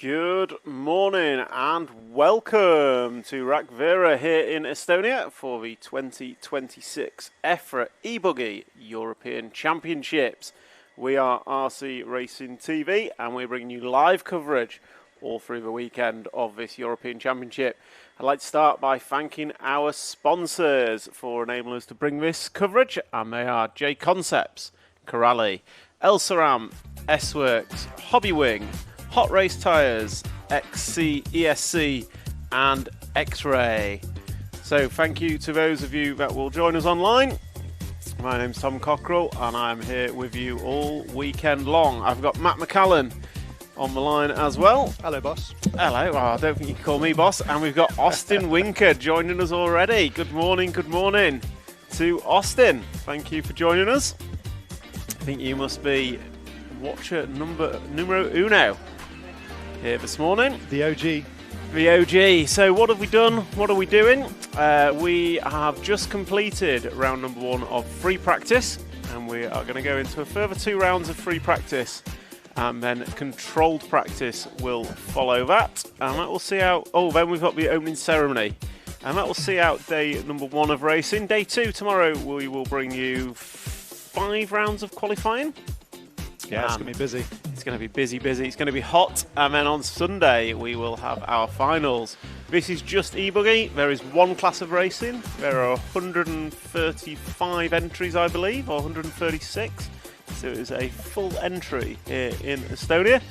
Good morning and welcome to Rakvere here in Estonia for the 2026 EFRA e-Buggy European Championships. We are RC Racing TV and we're bringing you live coverage all through the weekend of this European Championship. I'd like to start by thanking our sponsors for enabling us to bring this coverage, and they are JConcepts, Corrali, Elsaram, S-Works, Hobbywing, Hot Race Tyres, XC, ESC and X-Ray. So thank you to those of you that will join us online. My name's Tom Cockrell and I'm here with you all weekend long. I've got Matt McCallan on the line as well. Hello, boss. Hello. Oh, I don't think you can call me boss. And we've got Austin Winker joining us already. Good morning to Austin. Thank you for joining us. I think you must be watcher numero uno here this morning. The OG. The OG. So what have we done? What are we doing? We have just completed round number 1 of free practice, and we are going to go into a further 2 rounds of free practice, and then controlled practice will follow that, and that will see out. Oh, then we've got the opening ceremony, and that will see out day number 1 of racing. Day 2 tomorrow, we will bring you 5 rounds of qualifying. Yeah, it's going to be busy. It's going to be busy. It's going to be hot. And then on Sunday, we will have our finals. This is just e-Buggy. There is 1 class of racing. There are 135 entries, I believe, or 136. So it is a full entry here in Estonia.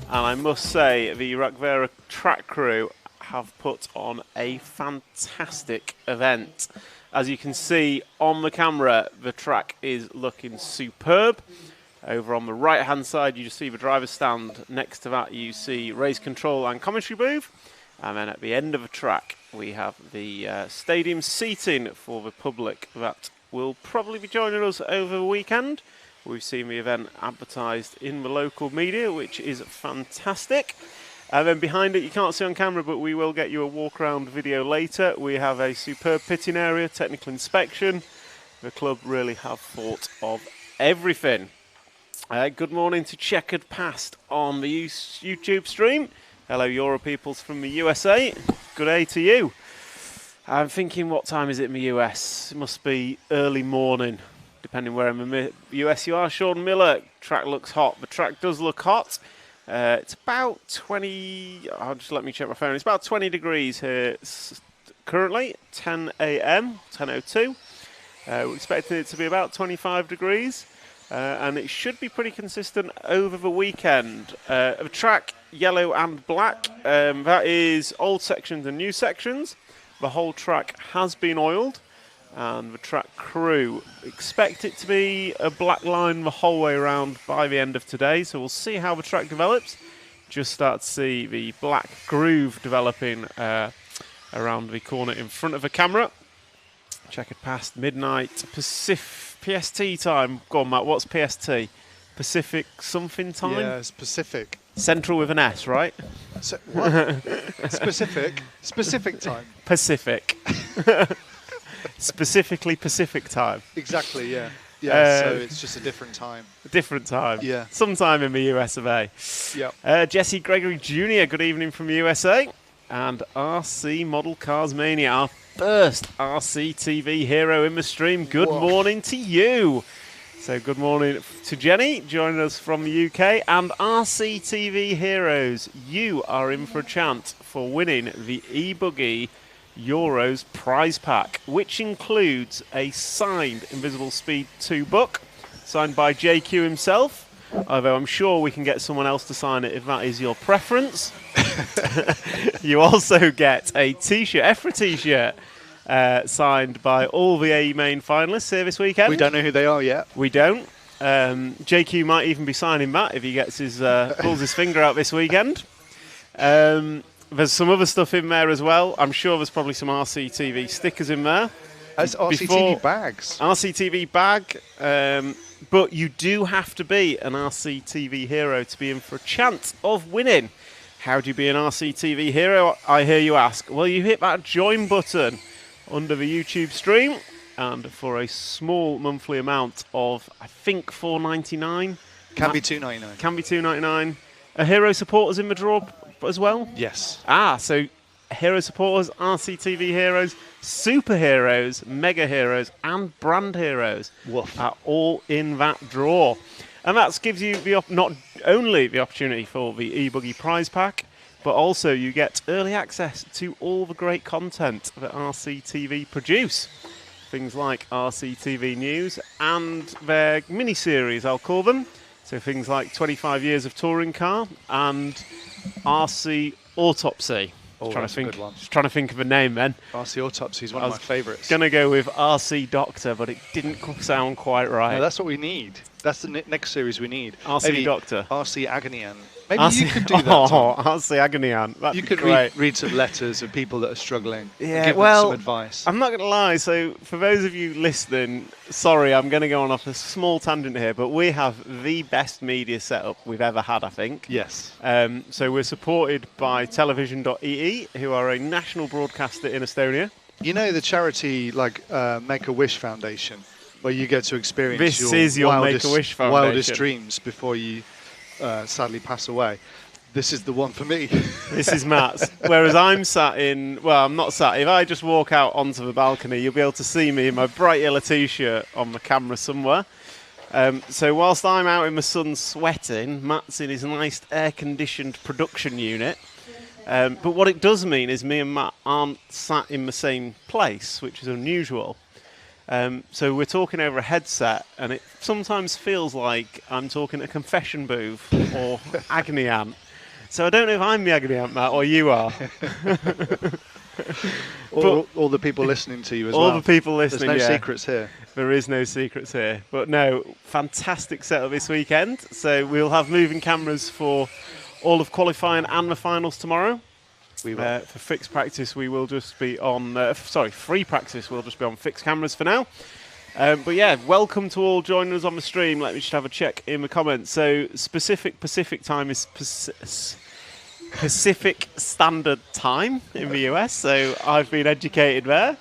And I must say, the Rakvere track crew have put on a fantastic event. As you can see on the camera, the track is looking superb. Over on the right hand side you just see the driver's stand. Next to that you see race control and commentary booth, and then at the end of the track we have the stadium seating for the public that will probably be joining us over the weekend. We've seen the event advertised in the local media, which is fantastic. And then behind it, you can't see on camera, but we will get you a walk around video later. We have a superb pitting area, technical inspection. The club really have thought of everything. Good morning to Checkered Past on the YouTube stream. Hello, Euro peoples from the USA. Good day to you. I'm thinking, what time is it in the US? It must be early morning, depending where in the US you are. Sean Miller, track looks hot. The track does look hot. It's about 20, let me check my phone. It's about 20 degrees here currently, 10 a.m., 10:02. We're expecting it to be about 25 degrees. And it should be pretty consistent over the weekend. The track, yellow and black, that is old sections and new sections. The whole track has been oiled, and the track crew expect it to be a black line the whole way around by the end of today. So we'll see how the track develops. Just start to see the black groove developing around the corner in front of the camera. Checkered Past midnight PST time. Go on, Matt, what's PST? Pacific something time? Yeah, it's Pacific. Central with an S, right? So, what? Specific time. Pacific. Specifically Pacific time. Exactly, yeah. Yeah, so it's just a different time. A different time. Yeah. Sometime in the US of A. Yeah. Jesse Gregory Jr., good evening from the USA. And RC Model Cars Mania, our first RC TV hero in the stream. Good morning to you. So good morning to Jenny, joining us from the UK. And RC TV heroes, you are in for a chance for winning the e-Buggy Euros prize pack, which includes a signed Invisible Speed 2 book, signed by JQ himself. Although I'm sure we can get someone else to sign it if that is your preference. You also get a t-shirt, EFRA t-shirt, signed by all the A main finalists here this weekend. We don't know who they are yet. We don't. JQ might even be signing that if he gets his pulls his finger out this weekend. There's some other stuff in there as well. I'm sure there's probably some RCTV stickers in there. As RCTV bags. RCTV bag. But you do have to be an RCTV hero to be in for a chance of winning. How do you be an RCTV hero, I hear you ask? Well, you hit that join button under the YouTube stream, and for a small monthly amount of, I think, $4.99. Can be $2.99. Can be $2.99. A hero supporters in the draw as well? Yes. So hero supporters, RCTV heroes, superheroes, mega heroes, and brand heroes are all in that draw. And that gives you not only the opportunity for the eBuggy prize pack, but also you get early access to all the great content that RCTV produce. Things like RCTV News and their mini-series, I'll call them. So things like 25 Years of Touring Car and RC Autopsy. That's a good one. Just trying to think of a name then. RC Autopsy is one of my favourites. Going to go with RC Doctor, but it didn't sound quite right. No, that's what we need. That's the next series we need. RC Doctor. RC Agonian. Maybe you could do that, Tom. RC Agonian. You could read some letters of people that are struggling. Yeah, give them some advice. I'm not going to lie. So for those of you listening, sorry, I'm going to go on off a small tangent here, but we have the best media setup we've ever had, I think. Yes. So we're supported by television.ee, who are a national broadcaster in Estonia. You know the charity Make-A-Wish Foundation, where you get to experience your Make-A-Wish Foundation. Wildest dreams before you sadly pass away. This is the one for me. This is Matt's. Whereas I'm I'm not sat. If I just walk out onto the balcony, you'll be able to see me in my bright yellow T-shirt on the camera somewhere. So whilst I'm out in the sun sweating, Matt's in his nice air-conditioned production unit. But what it does mean is me and Matt aren't sat in the same place, which is unusual. So we're talking over a headset, and it sometimes feels like I'm talking a confession booth or agony aunt. So I don't know if I'm the agony aunt, Matt, or you are. All the people listening to you as well. All the people listening, There's no secrets here. There is no secrets here. But no, fantastic setup this weekend. So we'll have moving cameras for all of qualifying and the finals tomorrow. We will. For fixed practice, we will just be on... free practice, we'll just be on fixed cameras for now. But yeah, welcome to all joining us on the stream. Let me just have a check in the comments. So Pacific time is Pacific Standard Time in the US. So I've been educated there.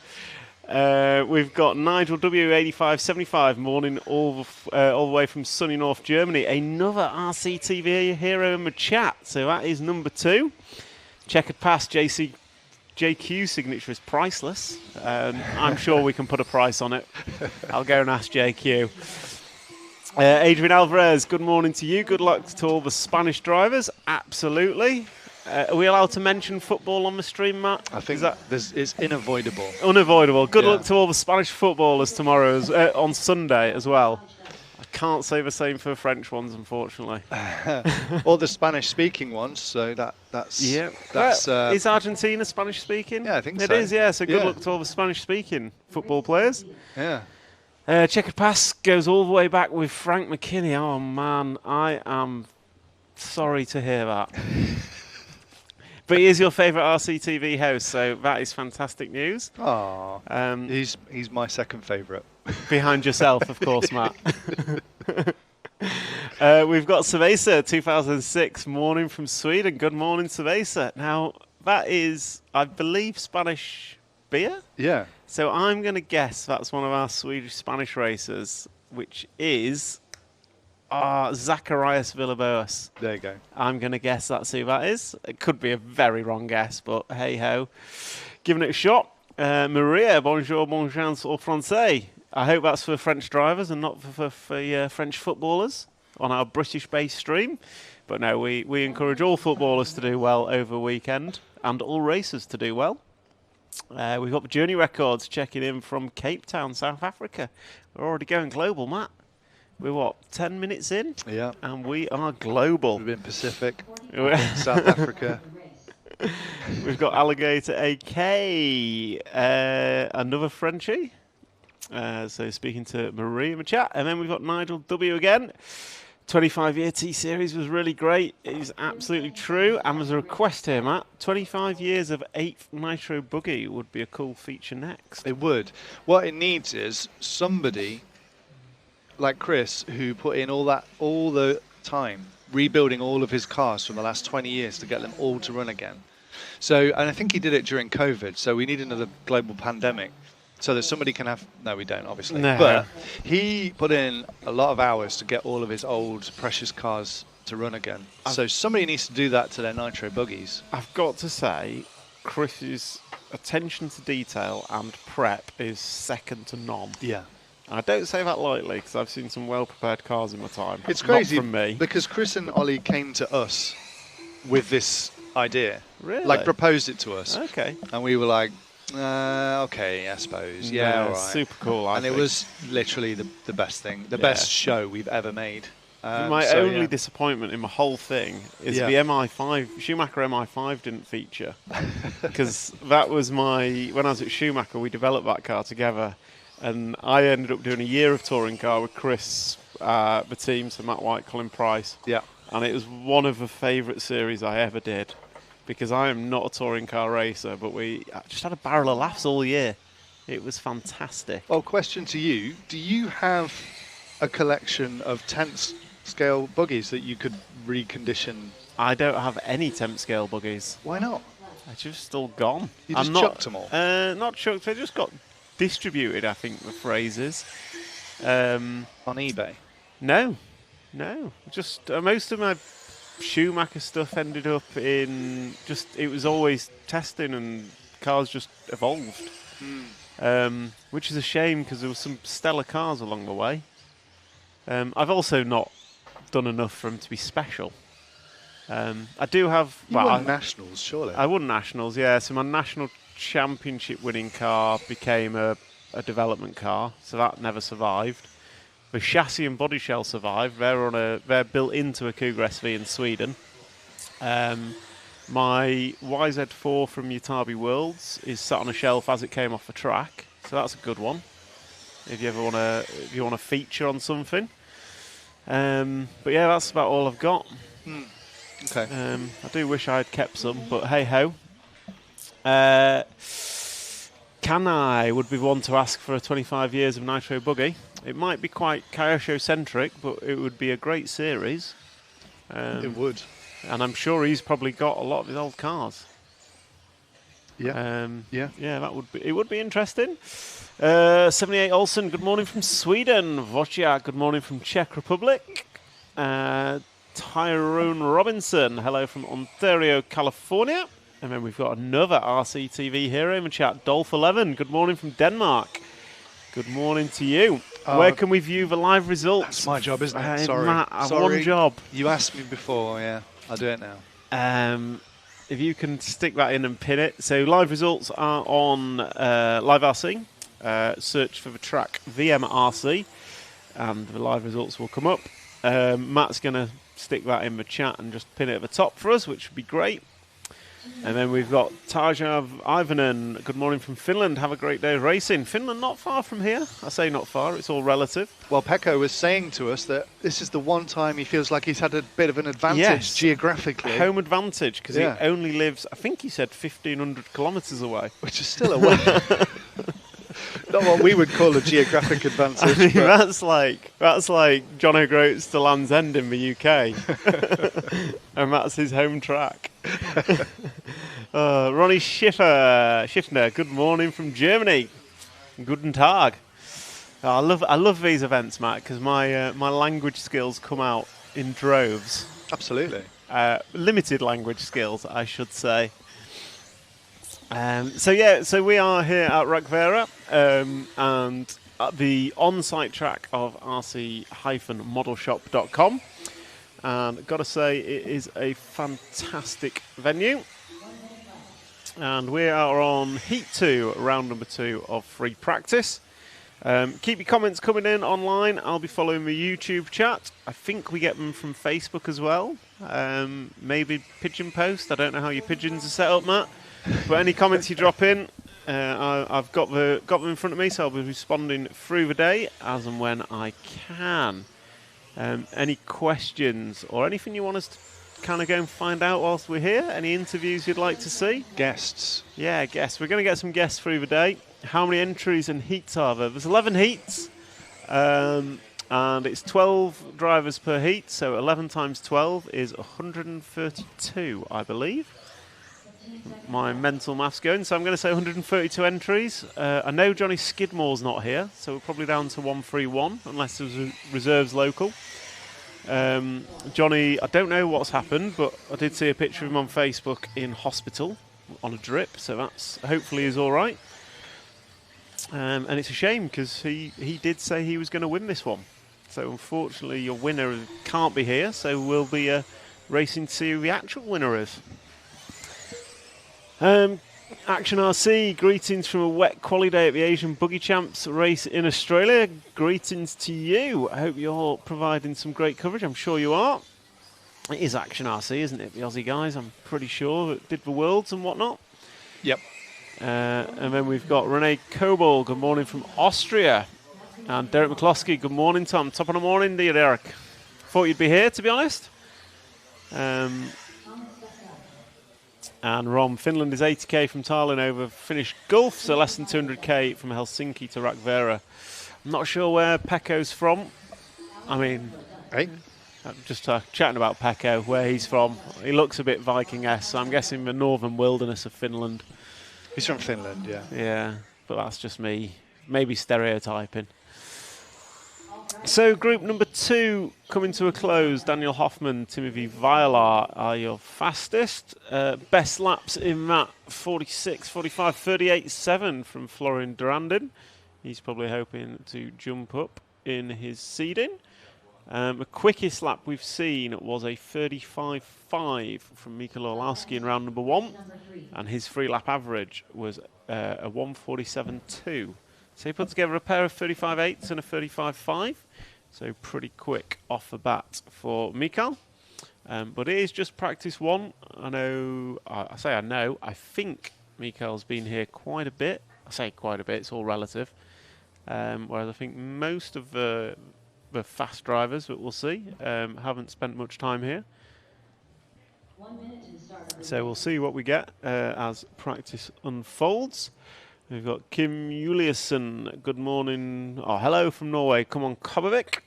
We've got Nigel W8575 morning all the way from sunny North Germany. Another RCTV hero in the chat. So that is number 2. Checkered pass, JQ signature is priceless. I'm sure we can put a price on it. I'll go and ask JQ. Adrian Alvarez, good morning to you. Good luck to all the Spanish drivers. Absolutely. Are we allowed to mention football on the stream, Matt? I think it's unavoidable. Unavoidable. Good luck to all the Spanish footballers tomorrow, on Sunday as well. I can't say the same for the French ones, unfortunately. Or the Spanish-speaking ones. So that's. Is Argentina Spanish-speaking? Yeah, I think so. It is. Yeah. So good luck to all the Spanish-speaking football players. Yeah. Checkered pass goes all the way back with Frank McKinney. Oh man, I am sorry to hear that. But he is your favourite RCTV host, so that is fantastic news. Oh, he's my second favourite. Behind yourself, of course, Matt. We've got Cerveza 2006 morning from Sweden. Good morning, Cerveza. Now, that is, I believe, Spanish beer? Yeah. So I'm going to guess that's one of our Swedish-Spanish racers, which is Zacharias Villaboas. There you go. I'm going to guess that's who that is. It could be a very wrong guess, but hey-ho. Giving it a shot. Maria, bonjour, bon chance au français. I hope that's for French drivers and not for French footballers on our British-based stream. But no, we encourage all footballers to do well over the weekend and all racers to do well. We've got the Journey Records checking in from Cape Town, South Africa. We're already going global, Matt. We're 10 minutes in? Yeah. And we are global. We've been Pacific, South Africa. We've got Alligator AK, another Frenchie. So speaking to Marie in the chat. And then we've got Nigel W again. 25-year T-Series was really great. It is absolutely true. And there's a request here, Matt. 25 years of 8th Nitro Buggy would be a cool feature next. It would. What it needs is somebody like Chris, who put in all the time rebuilding all of his cars from the last 20 years to get them all to run again. So, and I think he did it during COVID. So we need another global pandemic so that somebody can have. No, we don't, obviously. No. But he put in a lot of hours to get all of his old precious cars to run again. So somebody needs to do that to their nitro buggies. I've got to say, Chris's attention to detail and prep is second to none. Yeah. I don't say that lightly because I've seen some well-prepared cars in my time. It's crazy Not from me. because Chris and Ollie came to us with this idea. Really? Like proposed it to us. Okay. And we were like, okay, I suppose. Yeah, all right. Super cool, I And think. it was literally the best thing, the best show we've ever made. My only disappointment in my whole thing is the MI5, Schumacher MI5 didn't feature. Because that was when I was at Schumacher, we developed that car together. And I ended up doing a year of touring car with Chris, the team, so Matt White, Colin Price. Yeah. And it was one of the favourite series I ever did. Because I am not a touring car racer, but we just had a barrel of laughs all year. It was fantastic. Well, question to you. Do you have a collection of 10th scale buggies that you could recondition? I don't have any temp scale buggies. Why not? They're just all gone. You just chucked them all? Not chucked, they just got distributed, I think the phrase is. On eBay? No. Just most of my Schumacher stuff ended up in it was always testing and cars just evolved. Which is a shame because there were some stellar cars along the way. I've also not done enough for them to be special. I do have... You won nationals, surely? I won nationals, yeah. So my national championship winning car became a development car, so that never survived. The chassis and body shell survived. They're built into a Cougar SV in Sweden. My YZ4 from Yatabe Worlds is sat on a shelf as it came off the track, so that's a good one. If you ever want to feature on something. But yeah, that's about all I've got. Okay. I do wish I had kept some, but hey ho. Can I would be one to ask for a 25 years of Nitro Buggy. It might be quite Kyosho-centric, but it would be a great series. It would. And I'm sure he's probably got a lot of his old cars. Yeah. Yeah, it would be interesting. 78 Olsen, good morning from Sweden. Wojciech, good morning from Czech Republic. Tyrone Robinson, hello from Ontario, California. And then we've got another RCTV hero in the chat, Dolph11, good morning from Denmark. Good morning to you. Where can we view the live results? That's my job, isn't it? Sorry. Matt, I have one job. You asked me before, yeah. I'll do it now. If you can stick that in and pin it. So live results are on Live RC. Search for the track VMRC and the live results will come up. Matt's going to stick that in the chat and just pin it at the top for us, which would be great. And then we've got Tajav Ivanen. Good morning from Finland. Have a great day of racing. Finland not far from here. I say not far, it's all relative. Well, Pecco was saying to us that this is the one time he feels like he's had a bit of an advantage geographically. Home advantage, because he Yeah. only lives, I think he said 1,500 kilometres away. Which is still a way. Not what we would call a geographic advantage. I mean, but that's like John O'Groats to Land's End in the UK. And that's his home track. Ronnie Schiffner, good morning from Germany. Guten Tag. I love these events, Matt, because my language skills come out in droves. Absolutely. Limited language skills, I should say. So we are here at Rockvera, and at the on-site track of rc-modelshop.com. And got to say, it is a fantastic venue. And we are on Heat 2, round number 2 of free practice. Keep your comments coming in online. I'll be following the YouTube chat. I think we get them from Facebook as well. Maybe Pigeon Post. I don't know how your pigeons are set up, Matt. But any comments you drop in, I've got them in front of me, so I'll be responding through the day as and when I can. Any questions or anything you want us to kind of go and find out whilst we're here? Any interviews you'd like to see? Guests. Yeah, guests. We're going to get some guests through the day. How many entries and heats are there? There's 11 heats, and it's 12 drivers per heat, so 11 times 12 is 132, I believe. my mental maths going. So I'm going to say 132 entries. I know Johnny Skidmore's not here, so we're probably down to 131, unless there's reserves local. Johnny, I don't know what's happened, but I did see a picture of him on Facebook in hospital on a drip, so that's hopefully is all right. And it's a shame because he did say he was going to win this one. So unfortunately your winner can't be here, so we'll be racing to see who the actual winner is. Action RC, greetings from a wet quali day at the Asian Buggy Champs race in Australia. Greetings to you. I hope you're providing some great coverage. I'm sure you are. It is Action RC, isn't it? The Aussie guys, I'm pretty sure, that did the Worlds and whatnot. Yep. And then we've got Renee Kobol, good morning from Austria. And Derek McCloskey, good morning, Tom. Top of the morning, dear Derek. Thought you'd be here, to be honest. And Rom, Finland is 80k from Tallinn over Finnish Gulf, so less than 200k from Helsinki to Rakvere. I'm not sure where Pekko's from. I mean, Hey. I'm just chatting about Pekko, where he's from. He looks a bit Viking-esque, so I'm guessing the northern wilderness of Finland. He's from Finland, yeah. Yeah, but that's just me, maybe stereotyping. So group number 2 coming to a close. Daniel Hoffman, Timothy Violar are your fastest. Best laps in that 46, 45, 38.7 from Florian Durandin. He's probably hoping to jump up in his seeding. The quickest lap we've seen was a 35.5 from Mika Orlowski in round number 1. And his free lap average was a 147.2. So he put together a pair of 35.8s and a 35.5. So pretty quick off the bat for Mikael. But it is just practice 1. I think Mikael's been here quite a bit. I say quite a bit, it's all relative. Whereas I think most of the fast drivers that we'll see haven't spent much time here. So we'll see what we get as practice unfolds. We've got Kim Juliusson. Good morning. Oh, hello from Norway. Come on, Kobovik.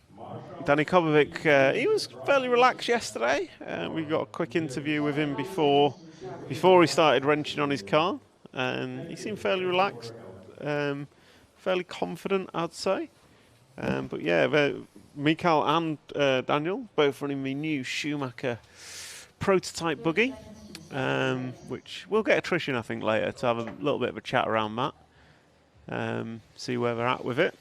Danny Kobovik, he was fairly relaxed yesterday. We got a quick interview with him before he started wrenching on his car. He seemed fairly relaxed, fairly confident, I'd say. But yeah, Mikael and Daniel both running the new Schumacher prototype buggy. Which we'll get attrition, I think, later to have a little bit of a chat around that. See where they're at with it.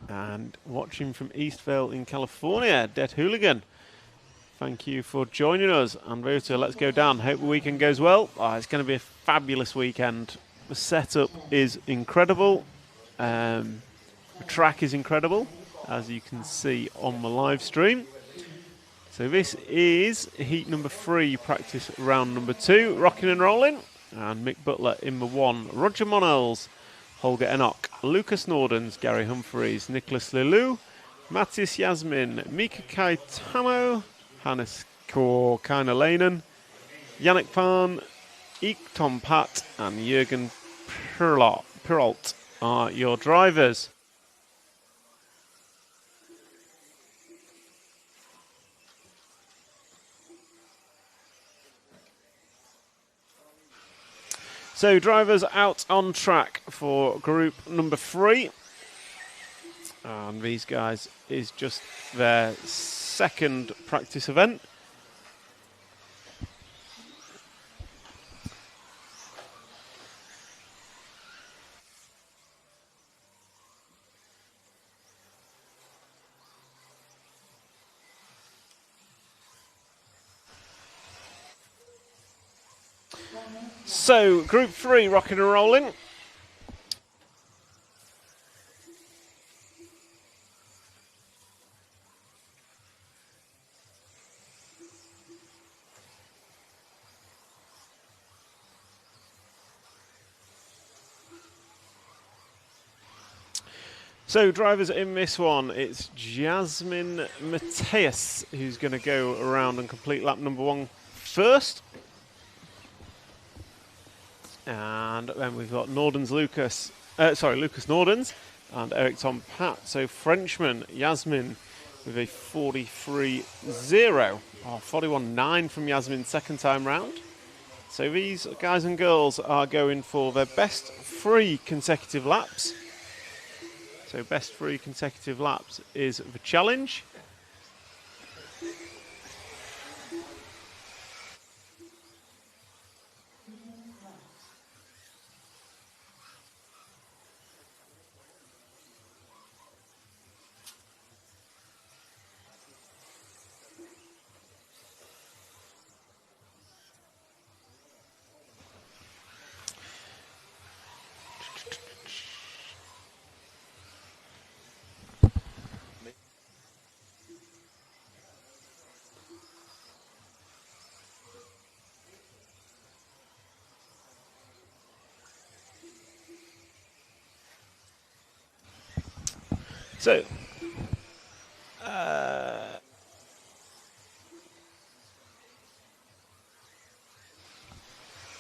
And watching from Eastvale in California, Dead Hooligan. Thank you for joining us. And Rota, let's go down. Hope the weekend goes well. Oh, it's going to be a fabulous weekend. The setup is incredible. The track is incredible, as you can see on the live stream. So this is heat number 3, practice round number 2, rocking and rolling. And Mick Butler in the 1, Roger Monells, Holger Enoch, Lucas Nordens, Gary Humphreys, Nicholas Lelou, Matthias Yasmin, Mika Kaitamo, Hannes Kainalainen, Yannick Pan, Eek Tom Pat, and Jürgen Perrault are your drivers. So drivers out on track for group number 3. And these guys is just their second practice event. So, Group 3, rocking and rolling. So, drivers in this one, it's Jasmine Mateus who's going to go around and complete lap number 1 first. And then we've got Lucas Nordens and Eric Tom Pat. So Frenchman Yasmin with a 43.0. Oh, 41.9 from Yasmin second time round. So these guys and girls are going for their best 3 consecutive laps. So best 3 consecutive laps is the challenge.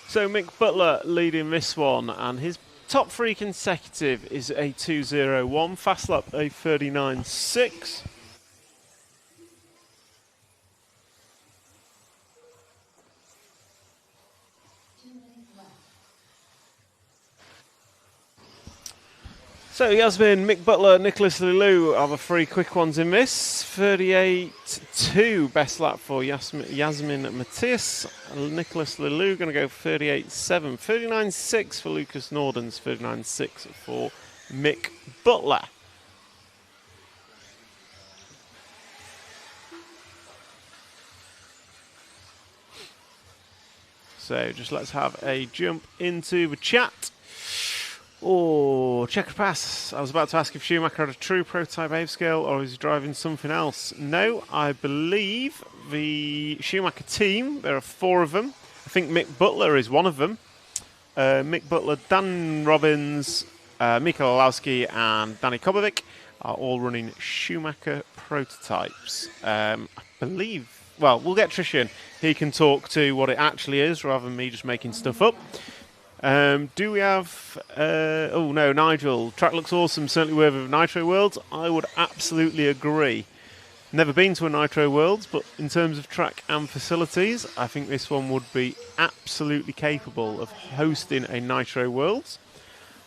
So Mick Butler leading this one, and his top 3 consecutive is a 2:01, fast lap a 39.6. So Yasmin, Mick Butler, Nicholas Lelou are the 3 quick ones in this. 38.2 best lap for Yasmin Matthias. Nicholas Lelou going to go 38.7. 39.6 for Lucas Nordens, 39.6 for Mick Butler. So just let's have a jump into the chat. Oh, checker pass. I was about to ask if Schumacher had a true prototype wave scale or is he driving something else. No, I believe the Schumacher team, there are 4 of them. I think Mick Butler is one of them. Mick Butler, Dan Robbins, Mika Olowski and Danny Kobovic are all running Schumacher prototypes. I believe, well, we'll get Trish in. He can talk to what it actually is rather than me just making stuff up. Do we have... oh, no, Nigel. Track looks awesome, certainly worthy of Nitro Worlds. I would absolutely agree. Never been to a Nitro Worlds, but in terms of track and facilities, I think this one would be absolutely capable of hosting a Nitro Worlds.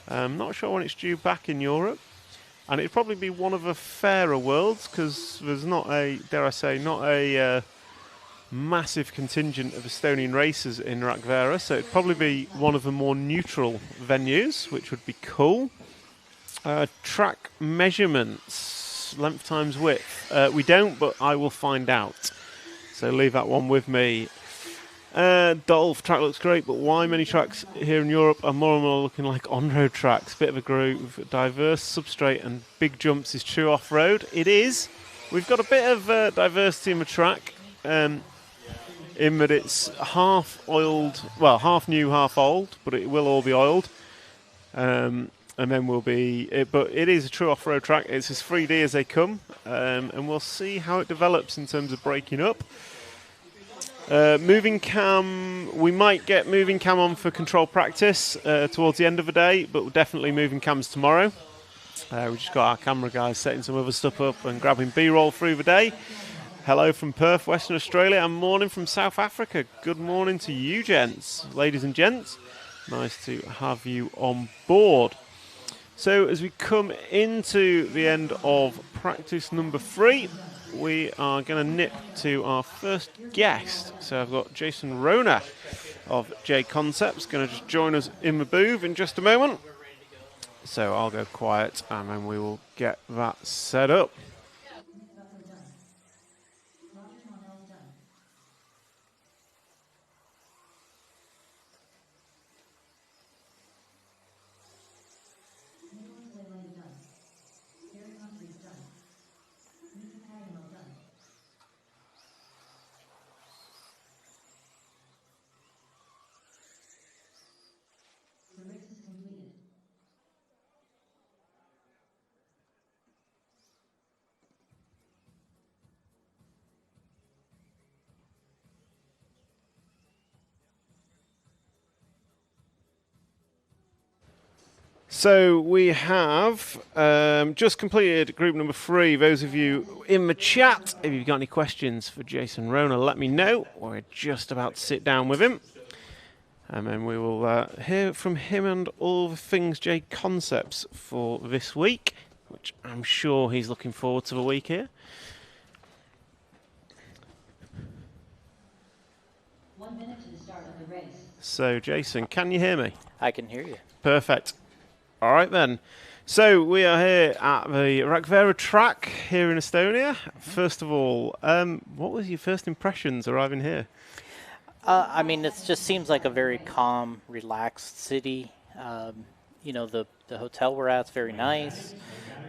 Not sure when it's due back in Europe. And it'd probably be one of the fairer worlds, because there's not a, dare I say, not a... massive contingent of Estonian racers in Rakvere, so it'd probably be one of the more neutral venues, which would be cool. Track measurements, length times width. We don't, but I will find out. So leave that one with me. Dolph, track looks great, but why many tracks here in Europe are more and more looking like on-road tracks? Bit of a groove, diverse substrate and big jumps is true off-road. It is. We've got a bit of diversity in the track. In that it's half oiled, well, half new, half old, but it will all be oiled. And then we'll be, but it is a true off-road track. It's as 3D as they come, and we'll see how it develops in terms of breaking up. Moving cam, we might get moving cam on for control practice towards the end of the day, but we're definitely moving cams tomorrow. We just got our camera guys setting some other stuff up and grabbing B-roll through the day. Hello from Perth, Western Australia, and morning from South Africa. Good morning to you, gents. Ladies and gents, nice to have you on board. So as we come into the end of practice number 3, we are going to nip to our first guest. So I've got Jason Rona of JConcepts going to just join us in the booth in just a moment. So I'll go quiet and then we will get that set up. So we have just completed group number 3. Those of you in the chat, if you've got any questions for Jason Rona, let me know. We're just about to sit down with him. And then we will hear from him and all the things JConcepts for this week, which I'm sure he's looking forward to the week here. 1 minute to the start of the race. So, Jason, can you hear me? I can hear you. Perfect. All right, then. So, we are here at the Rakvere track here in Estonia. First of all, what was your first impressions arriving here? I mean, it just seems like a very calm, relaxed city. You know, the hotel we're at's very nice.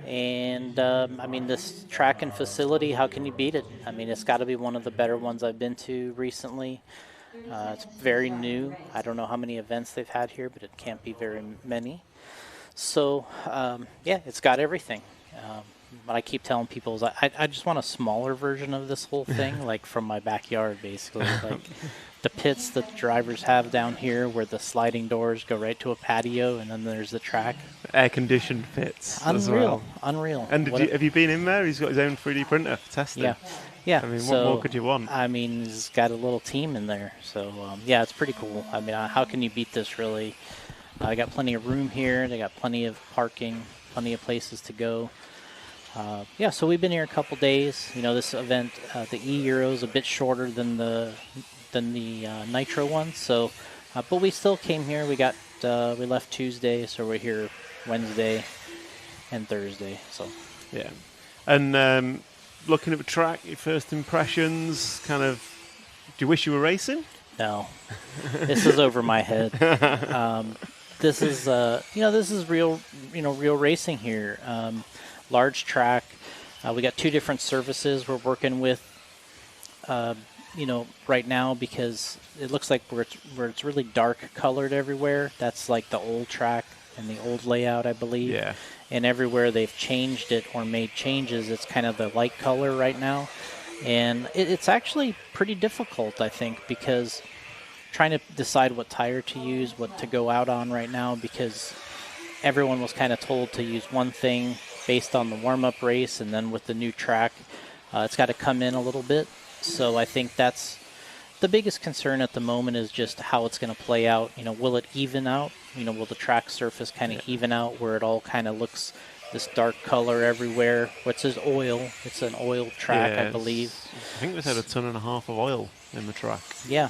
And, I mean, this track and facility, how can you beat it? I mean, it's got to be one of the better ones I've been to recently. It's very new. I don't know how many events they've had here, but it can't be very many. So, yeah, it's got everything. What I keep telling people is I just want a smaller version of this whole thing, like from my backyard, basically. Like the pits that the drivers have down here where the sliding doors go right to a patio, and then there's the track. Air-conditioned pits as Unreal, well. unreal. And have you been in there? He's got his own 3D printer for testing. Yeah, yeah. I mean, so, what more could you want? I mean, he's got a little team in there. So, yeah, it's pretty cool. I mean, how can you beat this, really? I got plenty of room here. They got plenty of parking, plenty of places to go. Yeah, so we've been here a couple days. You know, this event, the E-Euro is a bit shorter than the Nitro one. So, but we still came here. We left Tuesday, so we're here Wednesday and Thursday. So, yeah. And looking at the track, your first impressions, kind of, do you wish you were racing? No, this is over my head. This is, you know, this is real racing here. Large track. We got 2 different surfaces we're working with, you know, right now, because it looks like where it's really dark colored everywhere. That's like the old track and the old layout, I believe. Yeah. And everywhere they've changed it or made changes, it's kind of the light color right now. And it's actually pretty difficult, I think, because trying to decide what tire to use, what to go out on right now, because everyone was kind of told to use one thing based on the warm-up race, and then with the new track, it's got to come in a little bit. So I think that's the biggest concern at the moment, is just how it's going to play out. You know, will it even out? You know, will the track surface kind of even out where it all kind of looks this dark color everywhere? What's this oil? It's an oil track, I believe. I think they said 1.5 tons of oil in the track. Yeah.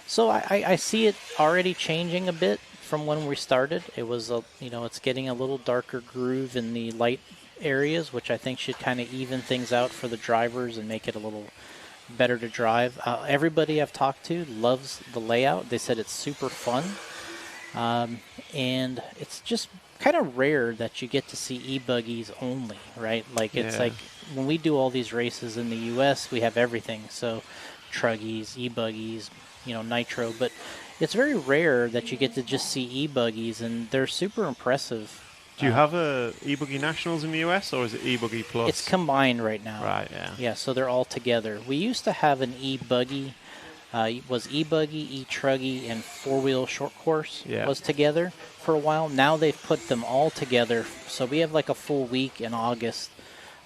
So I see it already changing a bit from when we started. It was, you know, it's getting a little darker groove in the light areas, which I think should kind of even things out for the drivers and make it a little better to drive. Everybody I've talked to loves the layout. They said it's super fun. And it's just kind of rare that you get to see e-buggies only, right? Like it's like when we do all these races in the U.S., we have everything. So truggies, e-buggies, you know, nitro, but it's very rare that you get to just see e-buggies, and they're super impressive. Do you have a e-buggy nationals in the US, or is it e-buggy plus? It's combined right now. Right, yeah. Yeah, so they're all together. We used to have an e-buggy. It was e-buggy, e-truggy, and four-wheel short course was together for a while. Now they've put them all together. So we have like a full week in August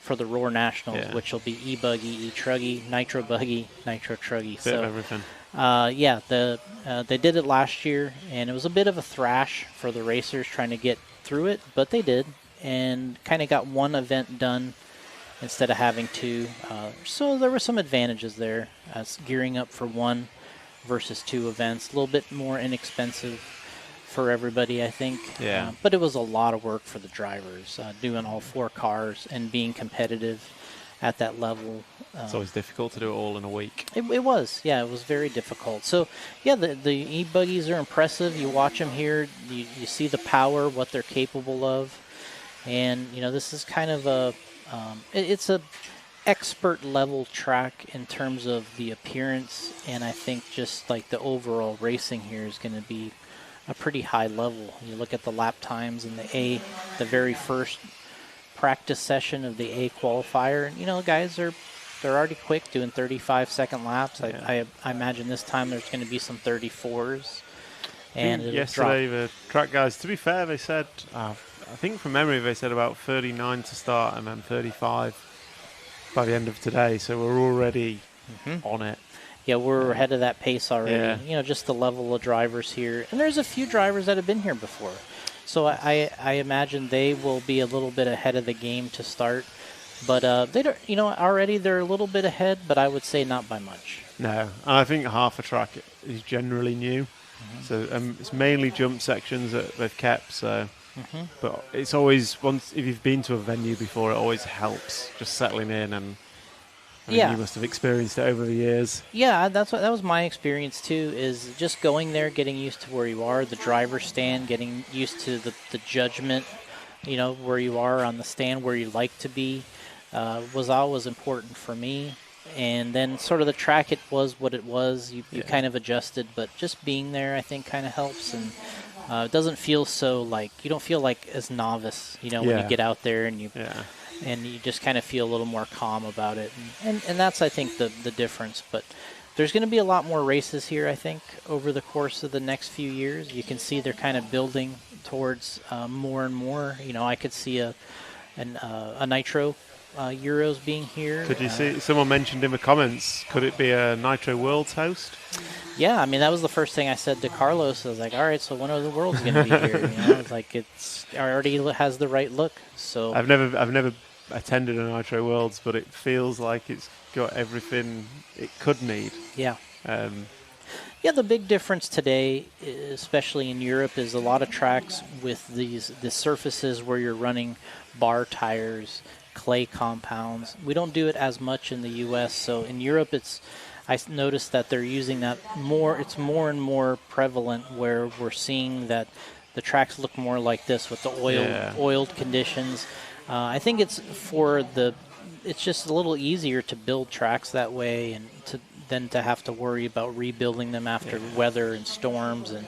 for the Roar Nationals, which will be e-buggy, e-truggy, nitro buggy, nitro truggy. Bit of everything. Yeah, they did it last year, and it was a bit of a thrash for the racers trying to get through it, but they did, and kind of got one event done instead of having 2. So there were some advantages there as gearing up for 1 versus 2 events. A little bit more inexpensive for everybody, I think. Yeah. But it was a lot of work for the drivers, doing all 4 cars and being competitive at that level. It's always difficult to do it all in a week. It was, yeah, it was very difficult. So, yeah, the e-buggies are impressive. You watch them here, you see the power, what they're capable of. And, you know, this is kind of it's a expert level track in terms of the appearance, and I think just like the overall racing here is going to be a pretty high level. You look at the lap times in the very first practice session of the A qualifier, and you know, guys they're already quick doing 35-second laps. I imagine this time there's going to be some 34s. And yesterday the track guys, to be fair, they said I think from memory they said about 39 to start and then 35 by the end of today, so we're already on it. Yeah, we're ahead of that pace already. Yeah. You know, just the level of drivers here. And there's a few drivers that have been here before. So I imagine they will be a little bit ahead of the game to start. But they don't, you know, already they're a little bit ahead, but I would say not by much. No, and I think half a track is generally new. So it's mainly jump sections that they've kept. So, but it's always if you've been to a venue before, it always helps just settling in. And I mean, Yeah. you must have experienced it over the years. Yeah, that was my experience too. Is just going there, getting used to where you are, the driver's stand, getting used to the judgment, you know, where you are on the stand, where you like to be, was always important for me. And then sort of the track, it was what it was. You kind of adjusted, but just being there, I think, kind of helps. And it doesn't feel so like, you don't feel like as novice, you know, when you get out there and you just kind of feel a little more calm about it. And that's, I think, the difference. But there's going to be a lot more races here, I think, over the course of the next few years. You can see they're kind of building towards more and more. You know, I could see a Nitro Euros being here. Could you see, someone mentioned in the comments, could it be a Nitro Worlds host? Yeah, I mean, that was the first thing I said to Carlos. I was like, all right, so when are the Worlds going to be here? You know, it's like it already has the right look. So I've never attended a Nitro Worlds, but it feels like it's got everything it could need. Yeah. Yeah, the big difference today, especially in Europe, is a lot of tracks with the surfaces where you're running bar tires, clay compounds. We don't do it as much in the U.S. So in Europe, I noticed that they're using that more. It's more and more prevalent where we're seeing that the tracks look more like this with the oiled conditions. I think it's just a little easier to build tracks that way than to have to worry about rebuilding them after weather and storms. And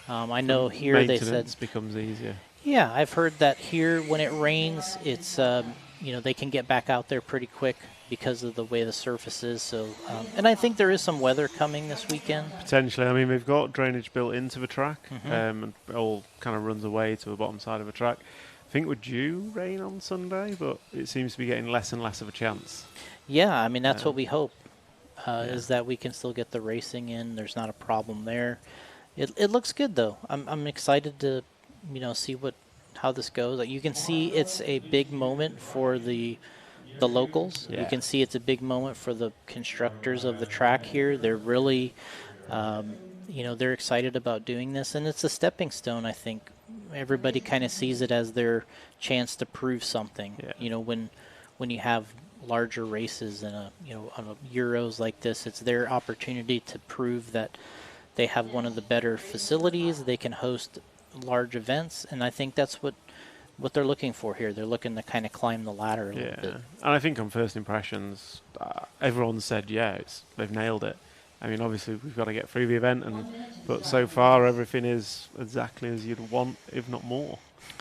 I know here they said becomes easier. Yeah, I've heard that here when it rains, it's they can get back out there pretty quick because of the way the surface is. So, and I think there is some weather coming this weekend. Potentially. I mean, we've got drainage built into the track, and it all kind of runs away to the bottom side of the track. I think we're due rain on Sunday, but it seems to be getting less and less of a chance. Yeah, I mean, that's what we hope, is that we can still get the racing in. There's not a problem there. It looks good, though. I'm excited to, see how this goes. Like, you can see it's a big moment for the locals. Yeah. You can see it's a big moment for the constructors of the track here. They're really, they're excited about doing this, and it's a stepping stone, I think. Everybody kind of sees it as their chance to prove something. Yeah. When you have larger races and on a Euros like this, it's their opportunity to prove that they have one of the better facilities. They can host large events, and I think that's what they're looking for here. They're looking to kind of climb the ladder a little bit. And I think on first impressions, everyone said, they've nailed it. I mean, obviously we've got to get through the event, but so far everything is exactly as you'd want, if not more.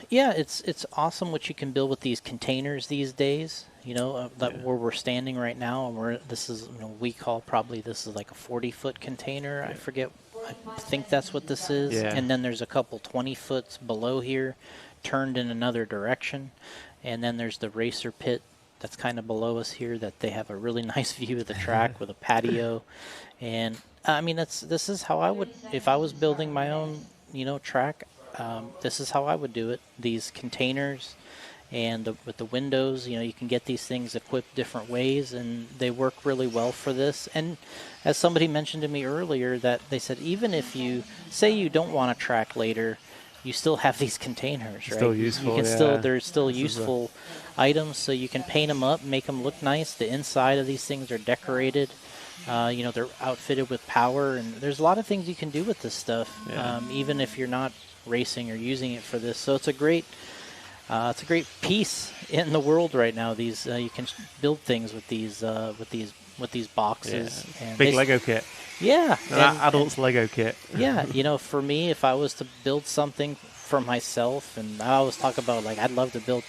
Yeah, it's awesome what you can build with these containers these days. Where we're standing right now, and this is we call probably this is like a 40-foot container. I forget. I think that's what this is. Yeah. And then there's a couple 20-foots below here, turned in another direction, and then there's the racer pit that's kind of below us here. That they have a really nice view of the track with a patio. And I mean, this is how I would, if I was building my own, track. This is how I would do it. These containers, and with the windows, you can get these things equipped different ways, and they work really well for this. And as somebody mentioned to me earlier, that they said even if you say you don't want a track later, you still have these containers, right? Still useful. You can they're still useful items, so you can paint them up, make them look nice. The inside of these things are decorated. They're outfitted with power, and there's a lot of things you can do with this stuff, even if you're not racing or using it for this. So it's a great piece in the world right now. These you can build things with these boxes. Yeah. And Big Lego kit. Yeah, adults Lego kit. Yeah, for me, if I was to build something for myself, and I always talk about like I'd love to build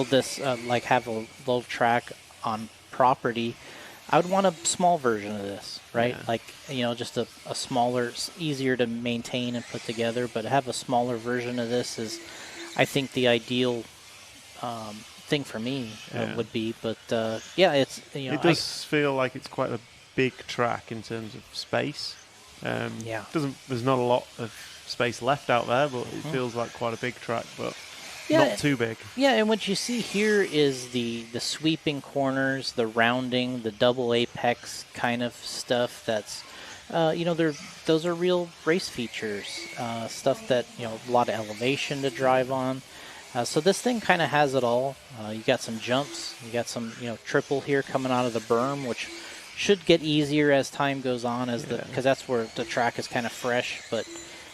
this, have a little track on property. I would want a small version of this, right? Yeah. Just a smaller, easier to maintain and put together, but have a smaller version of this is, I think, the ideal thing for me would be. But, it's, It does feel like it's quite a big track in terms of space. Yeah. There's not a lot of space left out there, but it feels like quite a big track, but Yeah, not too big. Yeah, and what you see here is the sweeping corners, the rounding, the double apex kind of stuff. That's, those are real race features, stuff that a lot of elevation to drive on. So this thing kind of has it all. You got some jumps, you got some triple here coming out of the berm, which should get easier as time goes on, because that's where the track is kind of fresh. But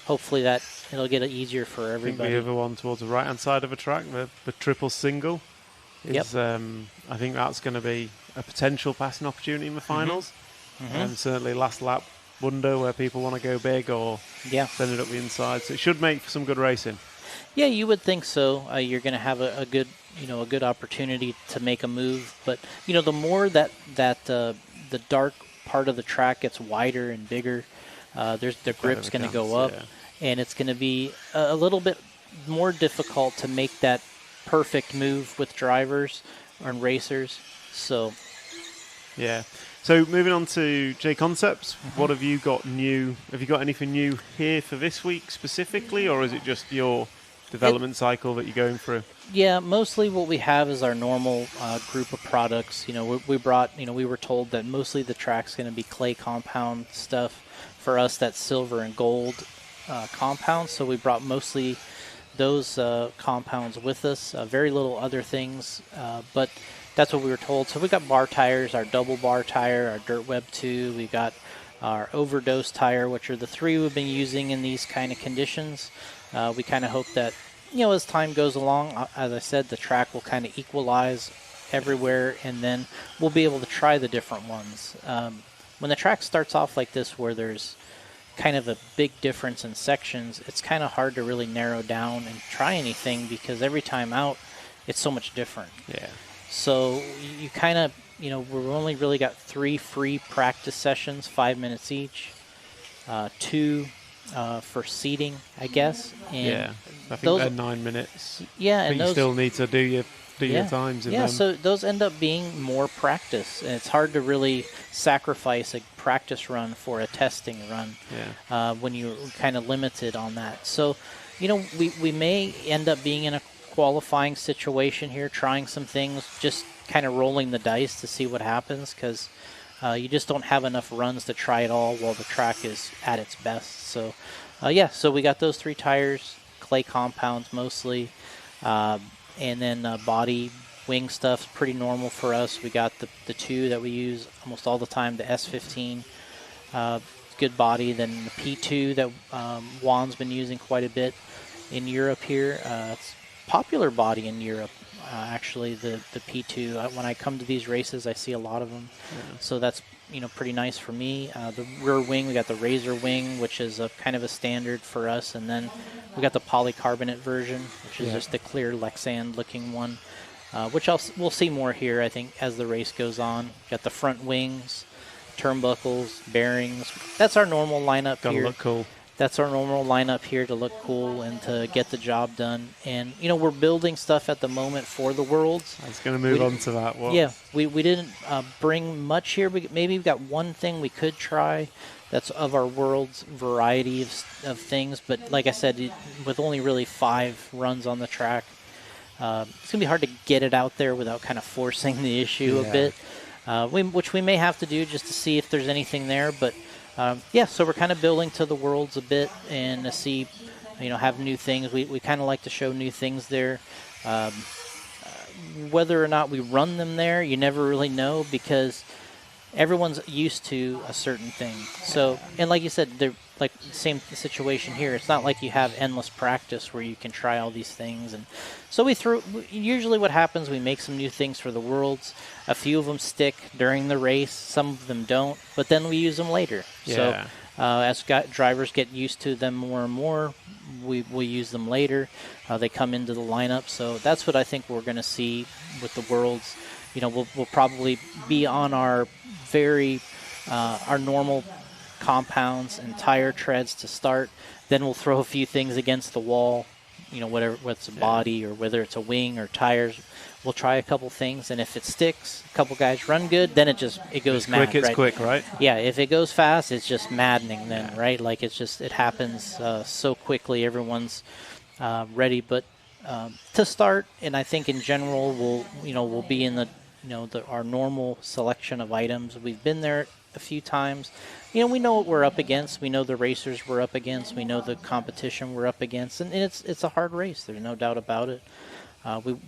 hopefully that it'll get easier for everybody. I think the other one towards the right-hand side of a track, the triple single, is I think that's going to be a potential passing opportunity in the finals. And certainly last lap wonder where people want to go big or send it up the inside. So it should make for some good racing. Yeah, you would think so. You're going to have a good opportunity to make a move. But the more that the dark part of the track gets wider and bigger, the grip's going to go up. And it's going to be a little bit more difficult to make that perfect move with drivers and racers. So, yeah. So moving on to JConcepts, what have you got new? Have you got anything new here for this week specifically, or is it just your development cycle that you're going through? Yeah, mostly what we have is our normal group of products. We brought, we were told that mostly the track's going to be clay compound stuff. For us, that's silver and gold compounds, so we brought mostly those compounds with us. Very little other things, but that's what we were told. So we got bar tires, our double bar tire, our Dirt Web 2. We got our overdose tire, which are the 3 we've been using in these kind of conditions. We kind of hope that, as time goes along, as I said, the track will kind of equalize everywhere, and then we'll be able to try the different ones. When the track starts off like this, where there's kind of a big difference in sections, it's kind of hard to really narrow down and try anything, because every time out, it's so much different. Yeah. So you kind of, we've only really got 3 free practice sessions, 5 minutes each, 2 for seating, I guess. And I think they're 9 minutes. Yeah, but and you still need to do your times in them. So those end up being more practice, and it's hard to really sacrifice a practice run for a testing run when you're kind of limited on that. So, we may end up being in a qualifying situation here, trying some things, just kind of rolling the dice to see what happens, because you just don't have enough runs to try it all while the track is at its best. So, so we got those 3 tires, clay compounds mostly, and then body wing stuff's pretty normal for us. We got the 2 that we use almost all the time, the S15, good body. Then the P2 that Juan's been using quite a bit in Europe here. It's popular body in Europe, actually, the P2. When I come to these races, I see a lot of them. So that's pretty nice for me. The rear wing, we got the Razor wing, which is a kind of a standard for us, and then we got the polycarbonate version, which is just the clear Lexan looking one, which we'll see more here, I think, as the race goes on. Got the front wings, turnbuckles, bearings. That's our normal lineup here. Gotta look cool. That's our normal lineup here to look cool and to get the job done. And, we're building stuff at the moment for the Worlds. I was going to move on to that one. Yeah, we didn't bring much here. Maybe we've got one thing we could try that's of our Worlds variety of things. But like I said, with only really 5 runs on the track, it's going to be hard to get it out there without kind of forcing the issue a bit, which we may have to do just to see if there's anything there. But so we're kind of building to the Worlds a bit and to see, have new things. We kind of like to show new things there. Whether or not we run them there, you never really know, because everyone's used to a certain thing. So, and like you said, they're like the same situation here. It's not like you have endless practice where you can try all these things. And so usually what happens, we make some new things for the Worlds. A few of them stick during the race. Some of them don't, but then we use them later. So as drivers get used to them more and more, we use them later. They come into the lineup. So that's what I think we're going to see with the Worlds. We'll probably be on our our normal compounds and tire treads to start. Then we'll throw a few things against the wall, whatever, whether it's a body or whether it's a wing or tires. We'll try a couple things, and if it sticks, a couple guys run good, then it goes mad. Quick, it's quick, right? Yeah, if it goes fast, it's just maddening then, right? Like it happens so quickly. Everyone's ready, but to start, and I think in general we'll be in our normal selection of items. We've been there a few times. We know what we're up against. We know the racers we're up against. We know the competition we're up against, and it's a hard race. There's no doubt about it.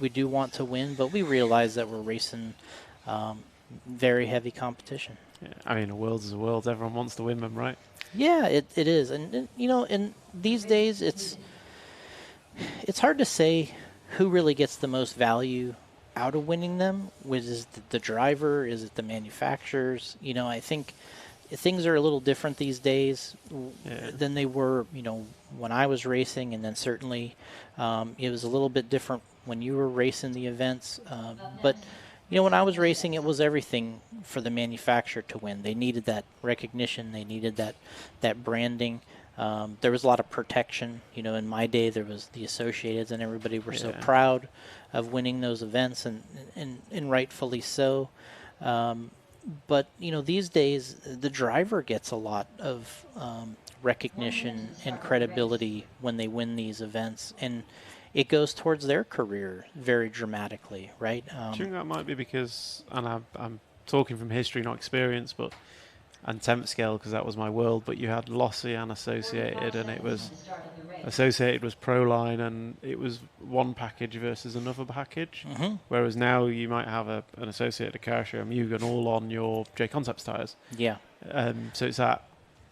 We do want to win, but we realize that we're racing very heavy competition. Yeah, I mean, a world is a world. Everyone wants to win them, right? Yeah, it is, and in these days it's hard to say who really gets the most value out of winning them. Is it the driver? Is it the manufacturers? I think things are a little different these days than they were, when I was racing, and then certainly it was a little bit different when you were racing the events. But when I was racing, it was everything for the manufacturer to win. They needed that recognition. They needed that branding. There was a lot of protection. In my day, there was the Associateds, and everybody were so proud of winning those events, and rightfully so. But these days, the driver gets a lot of recognition and credibility when they win these events, and it goes towards their career very dramatically, right? Do you think that might be because, and I'm talking from history, not experience, and temp scale, because that was my world, but you had Lossy and Associated, and it was Associated was Proline, and it was one package versus another package. Mm-hmm. Whereas now you might have an Associated, a Karcher, a Mugen all on your JConcepts tires. Yeah. So it's that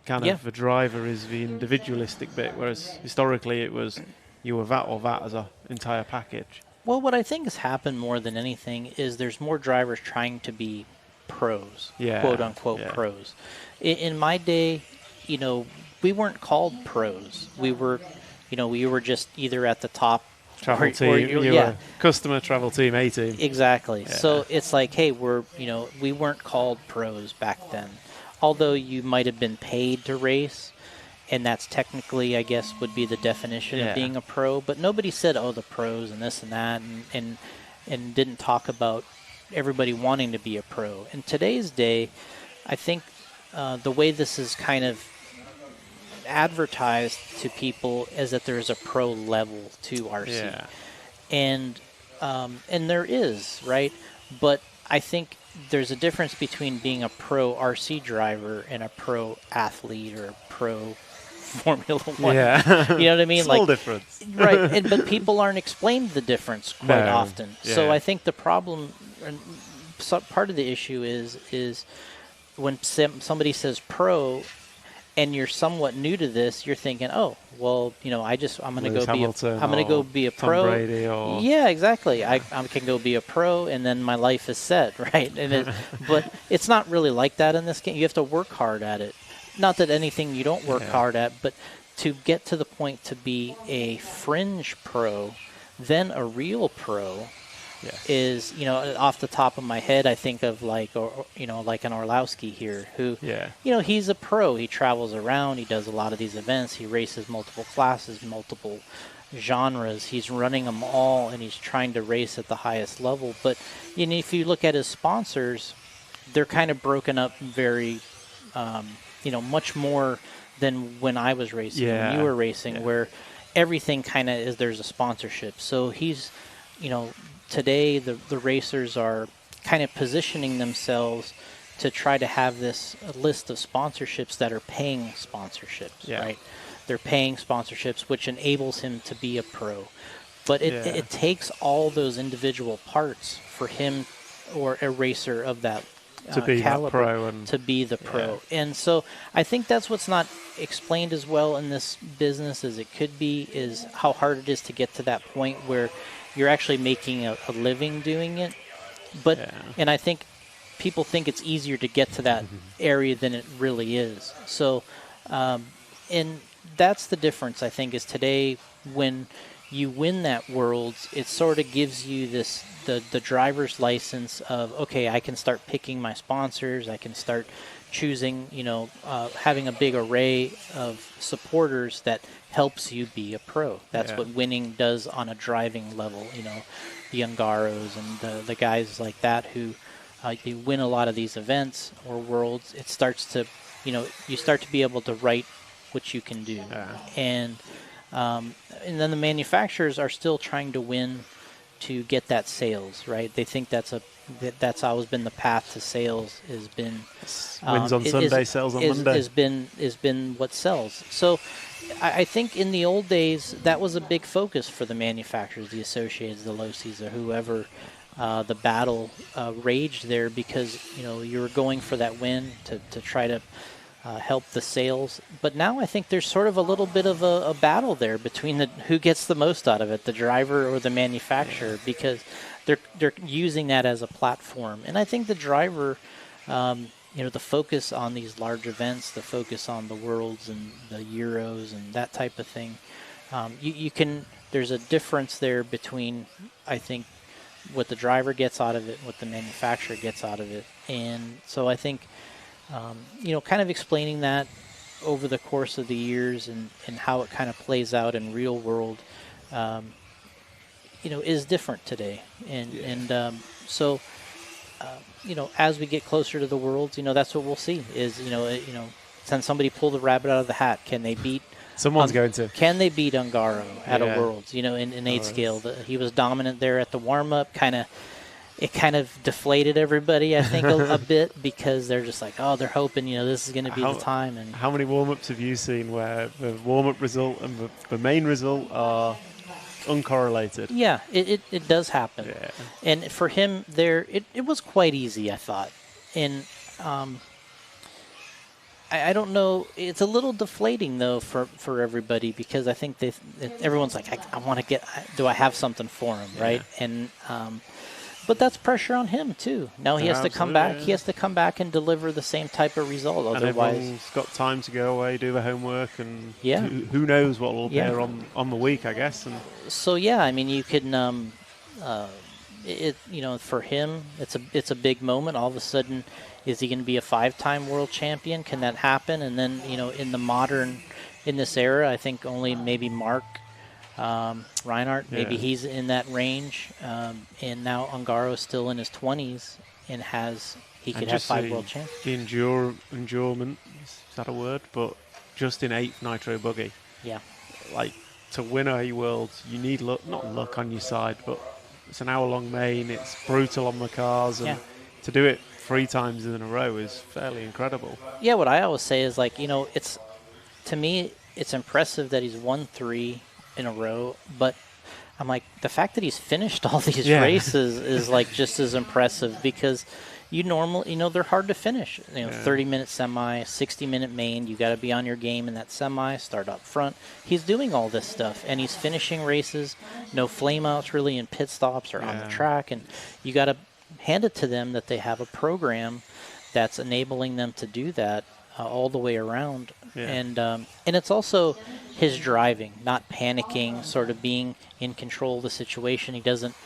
kind of the driver is the individualistic bit, whereas historically it was you were that or that as an entire package. Well, what I think has happened more than anything is there's more drivers trying to be pros, quote unquote pros. In my day, we weren't called pros. We were just either at the top travel team. You were customer, travel team, A team. Exactly. Yeah. So it's like, hey, we weren't called pros back then. Although you might have been paid to race, and that's technically, I guess, would be the definition of being a pro. But nobody said, the pros and this and that, and didn't talk about everybody wanting to be a pro. In today's day, I think the way this is kind of advertised to people is that there's a pro level to RC, and there is, right? But I think there's a difference between being a pro RC driver and a pro athlete or a pro Formula One. Yeah. You know what I mean? Small difference. Right. But people aren't explained the difference quite often. Yeah. So I think the problem, and part of the issue is when somebody says pro, and you're somewhat new to this, you're thinking, I'm going to go be a pro. Tom Brady or yeah, exactly. I can go be a pro, and then my life is set, right? But it's not really like that in this game. You have to work hard at it. Not that anything you don't work hard at, but to get to the point to be a fringe pro, then a real pro, is, off the top of my head, I think of like an Orlowski here, who, he's a pro. He travels around. He does a lot of these events. He races multiple classes, multiple genres. He's running them all, and he's trying to race at the highest level. But if you look at his sponsors, they're kind of broken up very, much more than when I was racing, when you were racing, where everything kind of is, there's a sponsorship. So he's, today the racers are kind of positioning themselves to try to have this list of sponsorships that are paying sponsorships, right? They're paying sponsorships, which enables him to be a pro. But it takes all those individual parts for him or a racer of that to be caliber, that pro and to be the pro. And so I think that's what's not explained as well in this business as it could be, is how hard it is to get to that point where you're actually making a living doing it. But and I think people think it's easier to get to that area than it really is. So and that's the difference, I think, is today when you win that Worlds, it sort of gives you this the driver's license of, okay, I can start picking my sponsors, I can start choosing, having a big array of supporters that helps you be a pro. That's what winning does on a driving level. The Ungaros and the guys like that who they win a lot of these events or worlds. It starts to, you start to be able to write what you can do, and then the manufacturers are still trying to win to get that sales, right? They think that's always been the path to sales, has been wins on Sunday, sales on Monday. Has been what sells. So I think in the old days that was a big focus for the manufacturers, the Associates, the Losis, or whoever. The battle raged there because you were going for that win to try to help the sales. But now I think there's sort of a little bit of a battle there between who gets the most out of it, the driver or the manufacturer, because they're using that as a platform. And I think the driver, the focus on these large events, the focus on the Worlds and the Euros and that type of thing, there's a difference there between, I think, what the driver gets out of it, what the manufacturer gets out of it. And so I think, kind of explaining that over the course of the years and how it kind of plays out in real world, is different today. So as we get closer to the Worlds, that's what we'll see is, can somebody pull the rabbit out of the hat? Can they beat Someone's going to. Can they beat Ungaro at a Worlds? In 8 scale, he was dominant there at the warm up. It kind of deflated everybody, I think, a bit because they're just like, they're hoping, this is going to be the time. And how many warm ups have you seen where the warm up result and the main result are uncorrelated? Yeah, it does happen. Yeah. And for him, it was quite easy, I thought. And I don't know. It's a little deflating though for everybody because I think everyone's like, I want to get. Do I have something for him, right? And but that's pressure on him too. Now he has to come back. He has to come back and deliver the same type of result. Otherwise, and everyone's got time to go away, do the homework, and who knows what will appear on the week, I guess. And so I mean, you can. For him, it's a big moment. All of a sudden, is he going to be a 5-time world champion? Can that happen? And then, in this era, I think only maybe Mark Reinhardt, maybe he's in that range. And now Ungaro is still in his 20s and he could have 5 world champions. The endurement, is that a word? But just in 8th Nitro Buggy. Yeah. Like, to win a world, you need luck, not luck on your side, but it's an hour-long main, it's brutal on the cars, and to do it 3 times in a row is fairly incredible. Yeah, what I always say is to me, it's impressive that he's won 3 in a row, but I'm like, the fact that he's finished all these races is like just as impressive because you normally, they're hard to finish. 30-minute semi, 60-minute main, you got to be on your game in that semi, start up front. He's doing all this stuff, and he's finishing races, no flameouts really in pit stops or on the track, and you got to hand it to them that they have a program that's enabling them to do that all the way around. And it's also his driving, not panicking, sort of being in control of the situation. He doesn't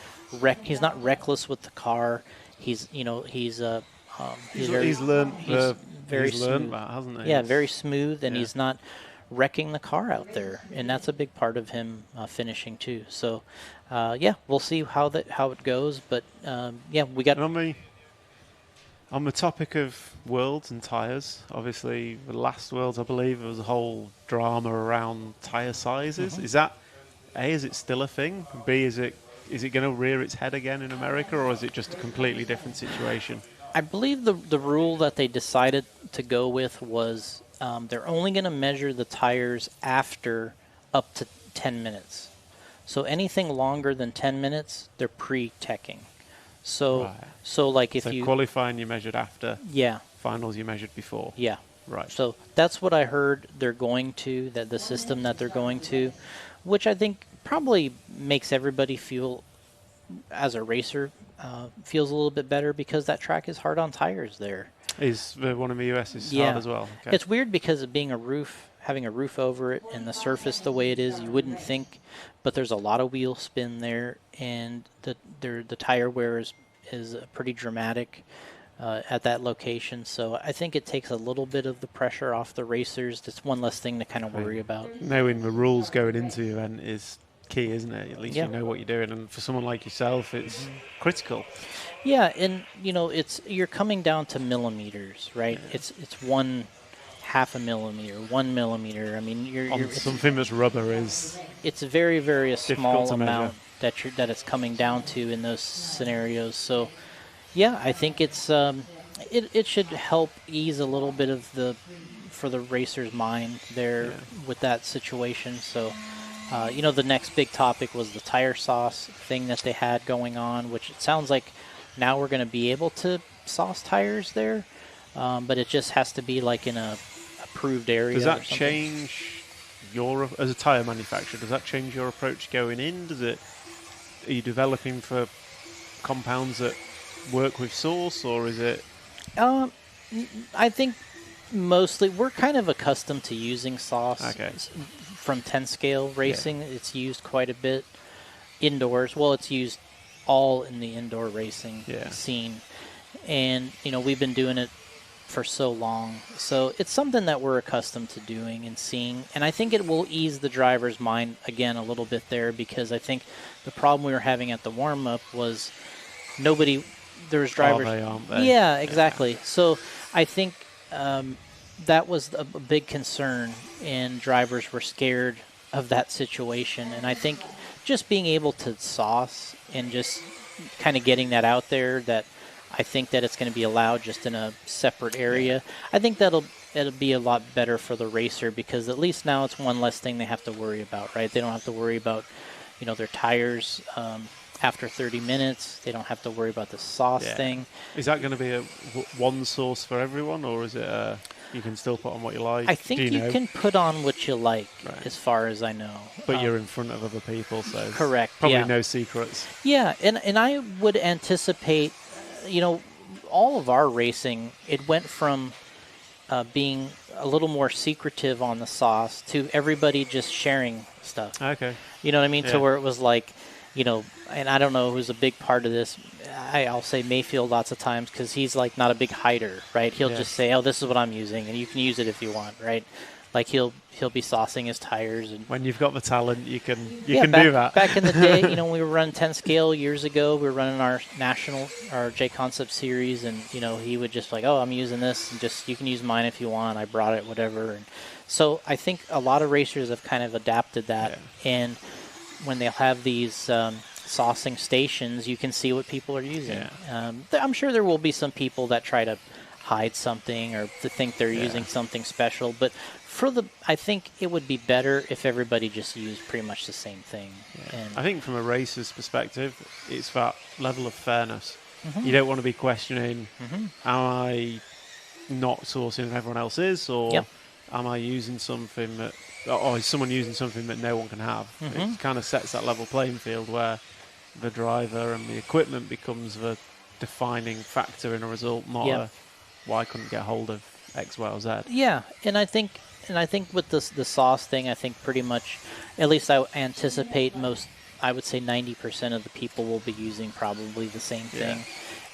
he's not reckless with the car. He's learned that, hasn't he? Yeah, very smooth, and he's not wrecking the car out there, and that's a big part of him finishing too. So, we'll see how it goes. But we got. On the topic of Worlds and tyres, obviously the last Worlds, I believe, there was a whole drama around tyre sizes. Is it still a thing? B, is it going to rear its head again in America, or is it just a completely different situation? I believe the rule that they decided to go with was they're only going to measure the tires after up to 10 minutes. So anything longer than 10 minutes, they're pre-teching. So if you qualifying, you measured after. Yeah. Finals, you measured before. Yeah. Right. So that's what I heard they're going to, that the system that they're going to, which I think probably makes everybody feel, as a racer, feels a little bit better because that track is hard on tires there. Is the one in the US is hard as well? Okay. It's weird because of being having a roof over it and the surface the way it is, you wouldn't think, but there's a lot of wheel spin there, and the tire wear is pretty dramatic. at that location. So I think it takes a little bit of the pressure off the racers. It's one less thing to kind of worry about. Knowing the rules going into the event is key, isn't it? At least Yeah. you know what you're doing, and for someone like yourself, it's critical. Yeah, and you're coming down to millimeters, right? Yeah. It's 1/2 a millimeter, 1 millimeter. I mean, On something that's rubber is it's a very, very small to measure. amount that it's coming down to in those scenarios. So, yeah, I think it's it should help ease a little bit of for the racer's mind there with that situation. So, the next big topic was the tire sauce thing that they had going on, which it sounds like now we're going to be able to sauce tires there, but it just has to be like in a approved area. Does or that something. change as a tire manufacturer? Does that change your approach going in? Are you developing for compounds that work with source, or is it? I think mostly we're kind of accustomed to using sauce. Okay. From 10 scale racing. It's used quite a bit indoors. Well, it's used all in the indoor racing scene. And, we've been doing it for so long. So it's something that we're accustomed to doing and seeing. And I think it will ease the driver's mind again a little bit there, because I think the problem we were having at the warm-up was there was drivers. Are they, aren't they? Yeah, exactly. So I think that was a big concern, and drivers were scared of that situation. And I think just being able to sauce and just kind of getting that out there, that I think that it's going to be allowed just in a separate area. I think it'll be a lot better for the racer, because at least now it's one less thing they have to worry about, right? They don't have to worry about, their tires after 30 minutes. They don't have to worry about the sauce thing. Is that going to be one source for everyone, or is it you can still put on what you like? I think you can put on what you like, Right. as far as I know. But you're in front of other people, so Correct. probably no secrets. Yeah, and I would anticipate, all of our racing, it went from being a little more secretive on the sauce to everybody just sharing stuff. Okay. You know what I mean? Yeah. To where it was like, and I don't know who's a big part of this. I'll say Mayfield lots of times, because he's like not a big hider, right? He'll just say, "Oh, this is what I'm using, and you can use it if you want," right? Like he'll be saucing his tires, and When you've got the talent, you can do that. Back in the day, when we were running 10 scale years ago, we were running our JConcepts series, and he would just like, "Oh, I'm using this, and just you can use mine if you want. I brought it, whatever." And so I think a lot of racers have kind of adapted that, and when they'll have these saucing stations, you can see what people are using. Yeah. I'm sure there will be some people that try to hide something or to think they're using something special, but I think it would be better if everybody just used pretty much the same thing. Yeah. And I think from a racer's perspective, it's that level of fairness. Mhm. You don't want to be questioning, Mhm. am I not sourcing if everyone else is, or Yep. am I using something that, or is someone using something that no one can have? Mhm. It kind of sets that level playing field where the driver and the equipment becomes the defining factor in a result, not why I couldn't get hold of X, Y, or Z. Yeah, and I think with the sauce thing, I think pretty much, at least I anticipate I would say 90% of the people will be using probably the same thing.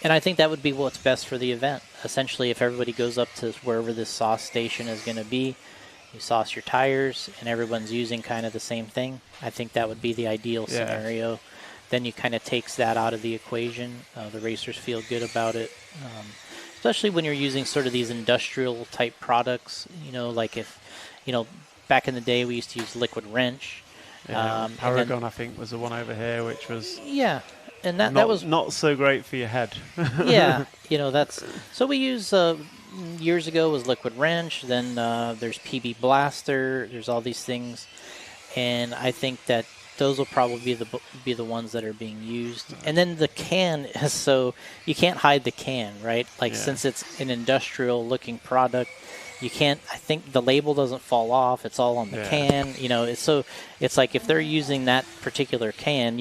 And I think that would be what's best for the event. Essentially, if everybody goes up to wherever this sauce station is going to be, you sauce your tires, and everyone's using kind of the same thing, I think that would be the ideal scenario. Then you kind of takes that out of the equation. The racers feel good about it. Especially when you're using sort of these industrial type products, like if, back in the day we used to use liquid wrench. Paragon, I think, was the one over here, which was and that was not so great for your head. That's so we use years ago was liquid wrench. Then there's PB Blaster. There's all these things, and I think that those will probably be the ones that are being used. And then the can is so you can't hide the can, right? Like since it's an industrial looking product, you can't. I think the label doesn't fall off; it's all on the can. It's like if they're using that particular can,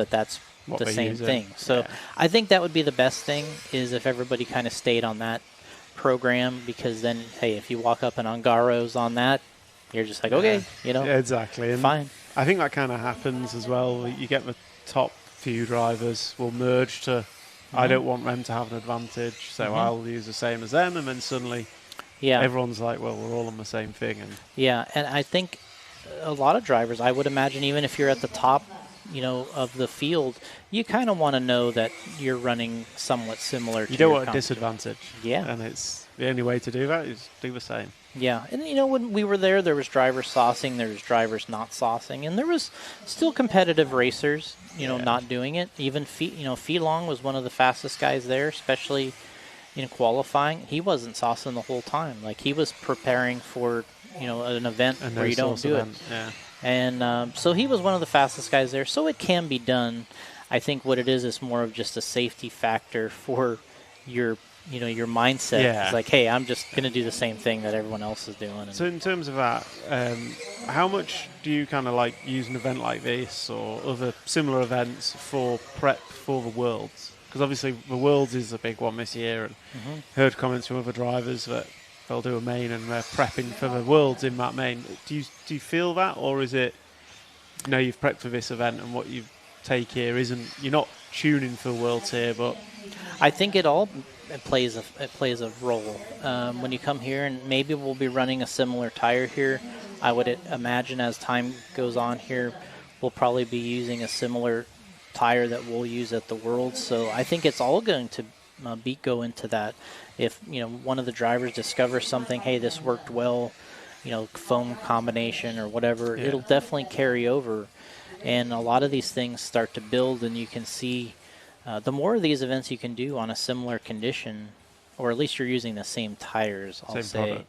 that's what the same using. thing. So I think that would be the best thing is if everybody kind of stayed on that program, because then hey, if you walk up and Angaro's on that, you're just like okay, exactly, and fine. I think that kind of happens as well. You get the top few drivers will merge to I don't want them to have an advantage, so I'll use the same as them, and then suddenly everyone's like, well, we're all on the same thing. And yeah, and I think a lot of drivers, I would imagine, even if you're at the top, of the field, you kind of want to know that you're running somewhat similar to you don't your want a disadvantage. Yeah. And it's the only way to do that is do the same. Yeah, and when we were there was drivers saucing, there was drivers not saucing, and there was still competitive racers, not doing it. Even Fee Long was one of the fastest guys there, especially in qualifying. He wasn't saucing the whole time. Like, he was preparing for, an event where you don't do it. Yeah. And so he was one of the fastest guys there. So it can be done. I think what it is more of just a safety factor for your mindset. Yeah. It's like, hey, I'm just going to do the same thing that everyone else is doing. And so in terms of that, how much do you kind of like use an event like this or other similar events for prep for the Worlds? Because obviously the Worlds is a big one this year, and heard comments from other drivers that they'll do a main and they're prepping for the Worlds in that main. Do you feel that, or is it, you've prepped for this event and what you take here you're not tuning for Worlds here, but I think it plays a role when you come here, and maybe we'll be running a similar tire here. I would imagine as time goes on here, we'll probably be using a similar tire that we'll use at the Worlds. So I think it's all going to go into that. If one of the drivers discovers something, hey, this worked well, foam combination or whatever, it'll definitely carry over, and a lot of these things start to build, and you can see the more of these events you can do on a similar condition, or at least you're using the same tires, I'll say,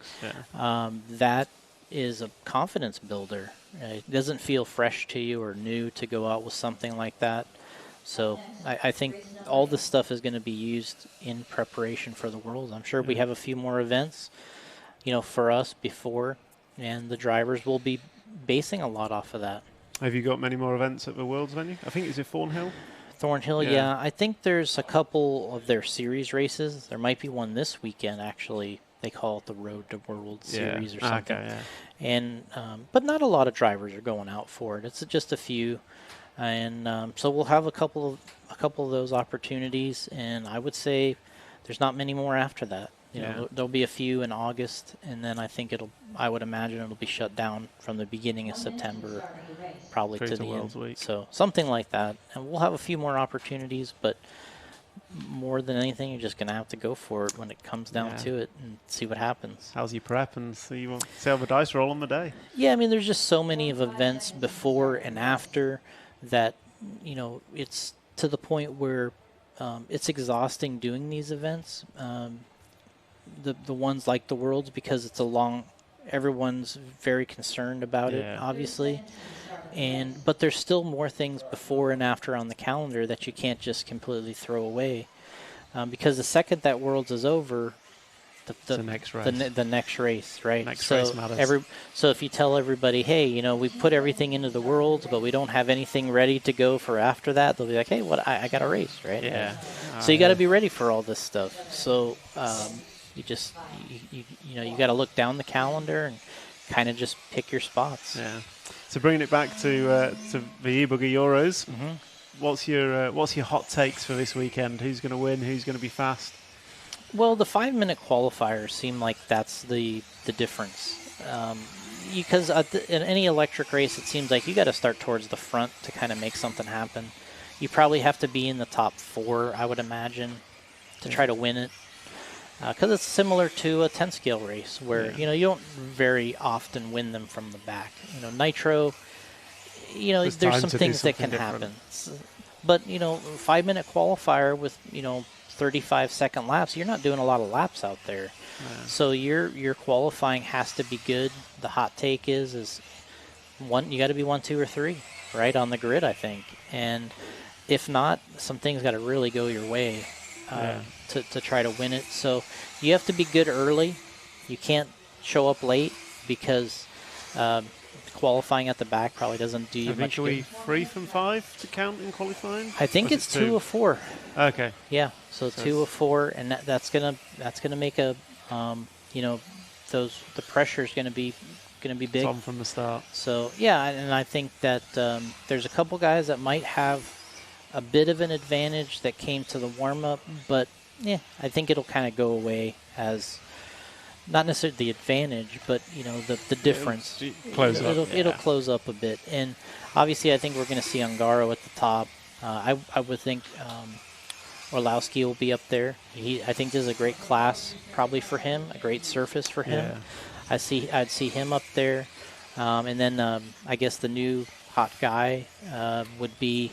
that is a confidence builder. It doesn't feel fresh to you or new to go out with something like that. So I think all this stuff is going to be used in preparation for the Worlds. I'm sure we have a few more events, for us before, and the drivers will be basing a lot off of that. Have you got many more events at the Worlds venue? I think, is it Thornhill? Thornhill, yeah. I think there's a couple of their series races. There might be one this weekend, actually. They call it the Road to World Series or something. Okay, And but not a lot of drivers are going out for it. It's just a few. And so we'll have a couple of those opportunities, and I would say there's not many more after that. There'll be a few in August, and then I would imagine it'll be shut down from the beginning of September, probably to the Worlds end. Week. So something like that, and we'll have a few more opportunities, but more than anything, you're just gonna have to go for it when it comes down to it and see what happens. How's your prep, and see how the dice roll on the day? Yeah, I mean, there's just so many of events before and after that, it's to the point where it's exhausting doing these events. The ones like the Worlds, because it's everyone's very concerned about it, obviously. But there's still more things before and after on the calendar that you can't just completely throw away. Because the second that Worlds is over, the next race. The next race, right? Next race matters. So if you tell everybody, hey, we put everything into the Worlds, but we don't have anything ready to go for after that, they'll be like, hey, what? I got a race, right? Yeah. So you got to be ready for all this stuff. So you got to look down the calendar and kind of just pick your spots. Yeah. So bringing it back to the e-Buggy Euros, what's your hot takes for this weekend? Who's going to win? Who's going to be fast? Well, the 5-minute qualifiers seem like that's the difference. Because in any electric race, it seems like you got to start towards the front to kind of make something happen. You probably have to be in the top 4, I would imagine, to try to win it. Because it's similar to a 10-scale race where, you don't very often win them from the back. Nitro, there's some things that can happen. But, 5-minute qualifier with, 35-second laps, you're not doing a lot of laps out there. Yeah. So your qualifying has to be good. The hot take is you got to be 1, 2, or 3, right, on the grid, I think. And if not, some things got to really go your way to try to win it. So you have to be good early. You can't show up late because qualifying at the back probably doesn't do you much good. Are we 3 from 5 to count in qualifying? I think it's 2 of 4. Okay. Yeah, so 2 of 4, and that's gonna make a the pressure is gonna be big. It's on from the start. So yeah, and I think that there's a couple guys that might have a bit of an advantage that came to the warm-up, but yeah, I think it'll kind of go away as not necessarily the advantage, but the difference. It'll close up a bit, and obviously I think we're going to see Ungaro at the top. I would think Orlowski will be up there. I think this is a great class probably for him, a great surface for him. Yeah. I'd see him up there, and then I guess the new hot guy would be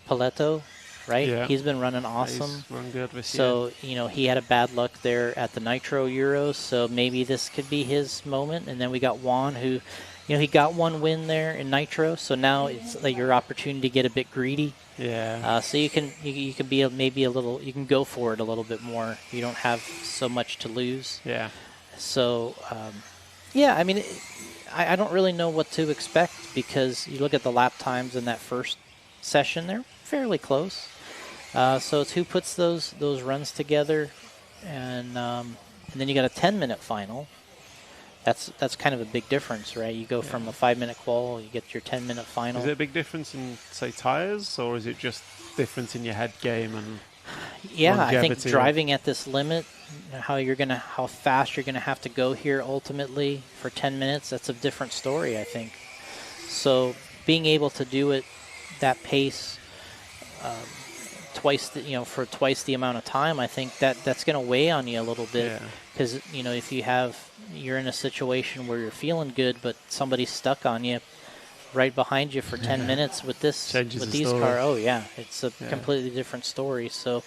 Paletto, right? Yeah. He's been running awesome. He's run good this So, he had a bad luck there at the Nitro Euros, so maybe this could be his moment. And then we got Juan, who, he got one win there in Nitro, so now it's like your opportunity to get a bit greedy. Yeah. So you can be maybe a little, you can go for it a little bit more. You don't have so much to lose. Yeah. So, I mean, I don't really know what to expect because you look at the lap times in that first session, they're fairly close. So it's who puts those runs together, and then you got a 10-minute final. That's kind of a big difference, right? You go from a 5-minute qual, you get your 10-minute final. Is it a big difference in, say, tires, or is it just difference in your head game and I think driving at this limit, how fast you're gonna have to go here ultimately for 10 minutes, that's a different story, I think. So being able to do it that pace for twice the amount of time, I think that's going to weigh on you a little bit because if you're in a situation where you're feeling good but somebody's stuck on you right behind you for 10 minutes with these cars, it's a completely different story. So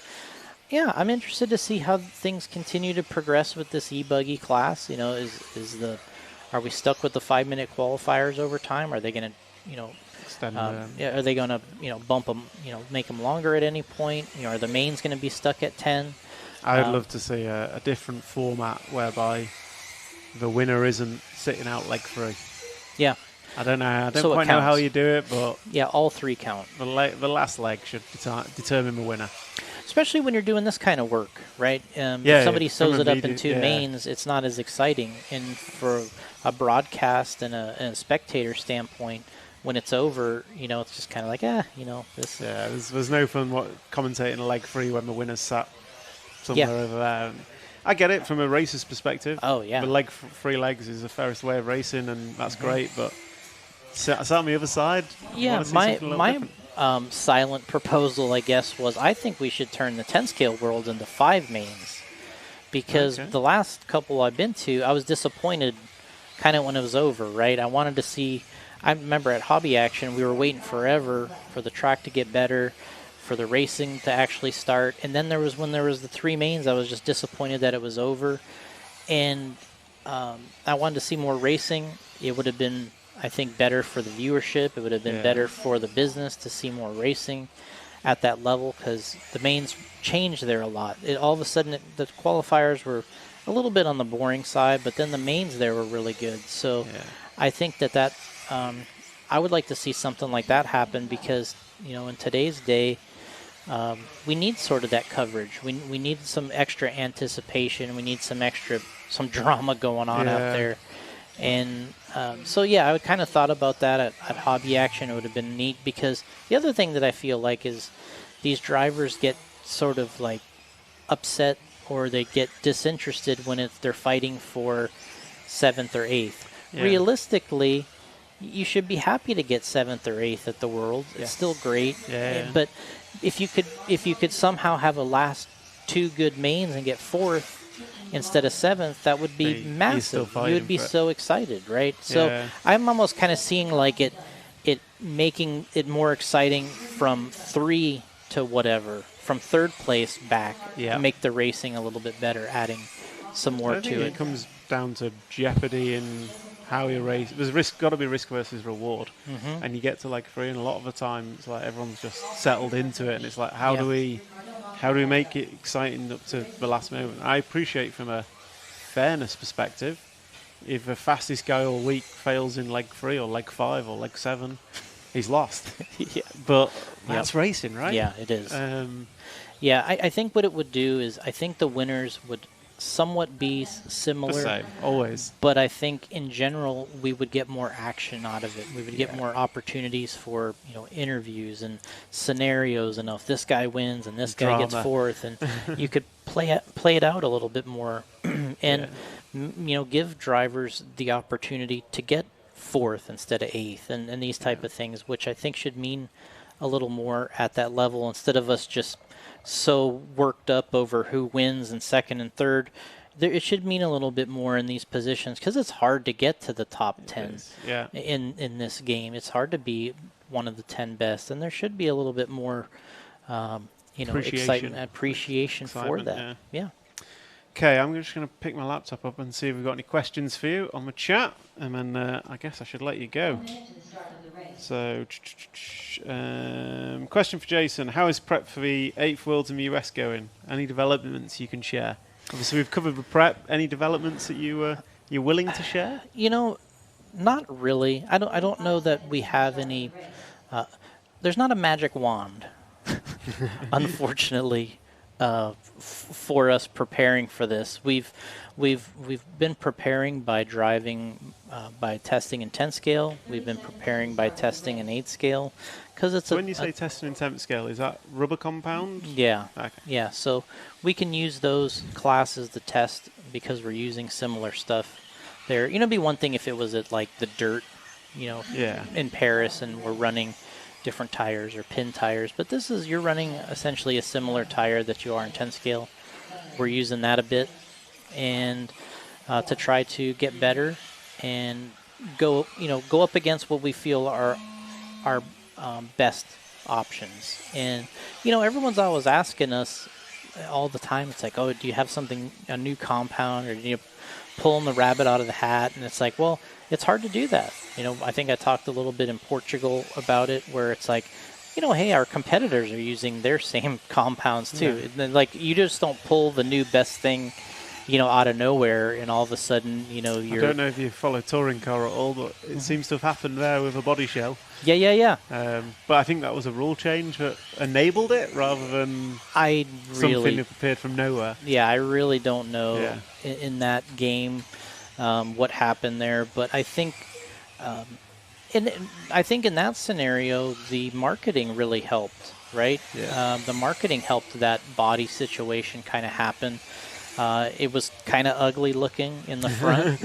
I'm interested to see how things continue to progress with this e-buggy class. Are we stuck with the 5-minute qualifiers over time? Are they going to are they going to bump them, make them longer at any point? Are the mains going to be stuck at 10? I would love to see a different format whereby the winner isn't sitting out leg 3. Yeah. I don't know. I don't quite know how you do it, but all 3 count. The last leg should determine the winner. Especially when you're doing this kind of work, right? If somebody sews it up in 2 mains, it's not as exciting. And for a broadcast and a spectator standpoint, when it's over, it's just kind of like, this. Yeah, there's no fun commentating a leg 3 when the winner's sat somewhere over there. And I get it from a racer's perspective. Oh, yeah. The 3 legs is the fairest way of racing, and that's great, but sat on the other side. Yeah, my silent proposal, I guess, was I think we should turn the 10-scale world into 5 mains because the last couple I've been to, I was disappointed kind of when it was over, right? I wanted to see... I remember at Hobby Action, we were waiting forever for the track to get better, for the racing to actually start. And then when there was the 3 mains, I was just disappointed that it was over. And I wanted to see more racing. It would have been, I think, better for the viewership. It would have been better for the business to see more racing at that level because the mains changed there a lot. All of a sudden, the qualifiers were a little bit on the boring side, but then the mains there were really good. So I think that I would like to see something like that happen because, in today's day, we need sort of that coverage. We need some extra anticipation. We need some drama going on out there. And I would kind of thought about that at Hobby Action. It would have been neat because the other thing that I feel like is these drivers get sort of like upset or they get disinterested when they're fighting for 7th or 8th. Yeah. Realistically, you should be happy to get 7th or 8th at the World. It's still great. But if you could somehow have a last 2 good mains and get 4th instead of 7th, that would be massive. You would be so excited, right? So I'm almost kind of seeing like it making it more exciting from 3 to whatever, from 3rd place back, make the racing a little bit better, adding some more to it. It comes down to jeopardy and how you race. There's got to be risk versus reward, and you get to like 3, and a lot of the time it's like everyone's just settled into it, and it's like how do we make it exciting up to the last moment? I appreciate from a fairness perspective, if the fastest guy all week fails in leg 3 or leg 5 or leg 7, he's lost. But that's racing, right? Yeah, it is. I think what it would do is I think the winners would somewhat be similar. The same, always. But I think in general we would get more action out of it. We would get more opportunities for interviews and scenarios, and if this guy wins and this guy gets Drama. fourth, and you could play it out a little bit more, and give drivers the opportunity to get fourth instead of eighth, and these type of things, which I think should mean a little more at that level, instead of us just so worked up over who wins in second and third. It should mean a little bit more in these positions, because it's hard to get to the top 10 in this game. It's hard to be one of the 10 best, and there should be a little bit more appreciation for that. Yeah. Okay, I'm just going to pick my laptop up and see if we've got any questions for you on the chat, and then I guess I should let you go. 1 minute to the start of the race. So, question for Jason. How is prep for the 8th Worlds in the US going? Any developments you can share? Obviously, we've covered the prep. Any developments that you're willing to share? Not really. I don't know that we have any. There's not a magic wand, unfortunately, for us preparing for this. We've been preparing by driving, by testing in 10 scale. We've been preparing by testing in 8 scale, because it's. So when you say testing in 10 scale, is that rubber compound? Yeah. Okay. Yeah. So we can use those classes to test, because we're using similar stuff there. It'd be one thing if it was at like the dirt, in Paris, and we're running different tires or pin tires, but you're running essentially a similar tire that you are in 10 scale. We're using that a bit, and to try to get better and go up against what we feel are our best options. And everyone's always asking us all the time, it's like, oh, do you have a new compound, or do you pulling the rabbit out of the hat? And it's like, well, it's hard to do that. I think I talked a little bit in Portugal about it, where it's like, hey, our competitors are using their same compounds too. Yeah. And like, you just don't pull the new best thing, out of nowhere, and all of a sudden, you're. I don't know if you follow touring car at all, but it seems to have happened there with a body shell. Yeah. But I think that was a rule change that enabled it, rather than something that appeared from nowhere. Yeah, I really don't know in that game what happened there, but I think, in that scenario, the marketing really helped, right? Yeah. The marketing helped that body situation kind of happen. It was kind of ugly looking in the front,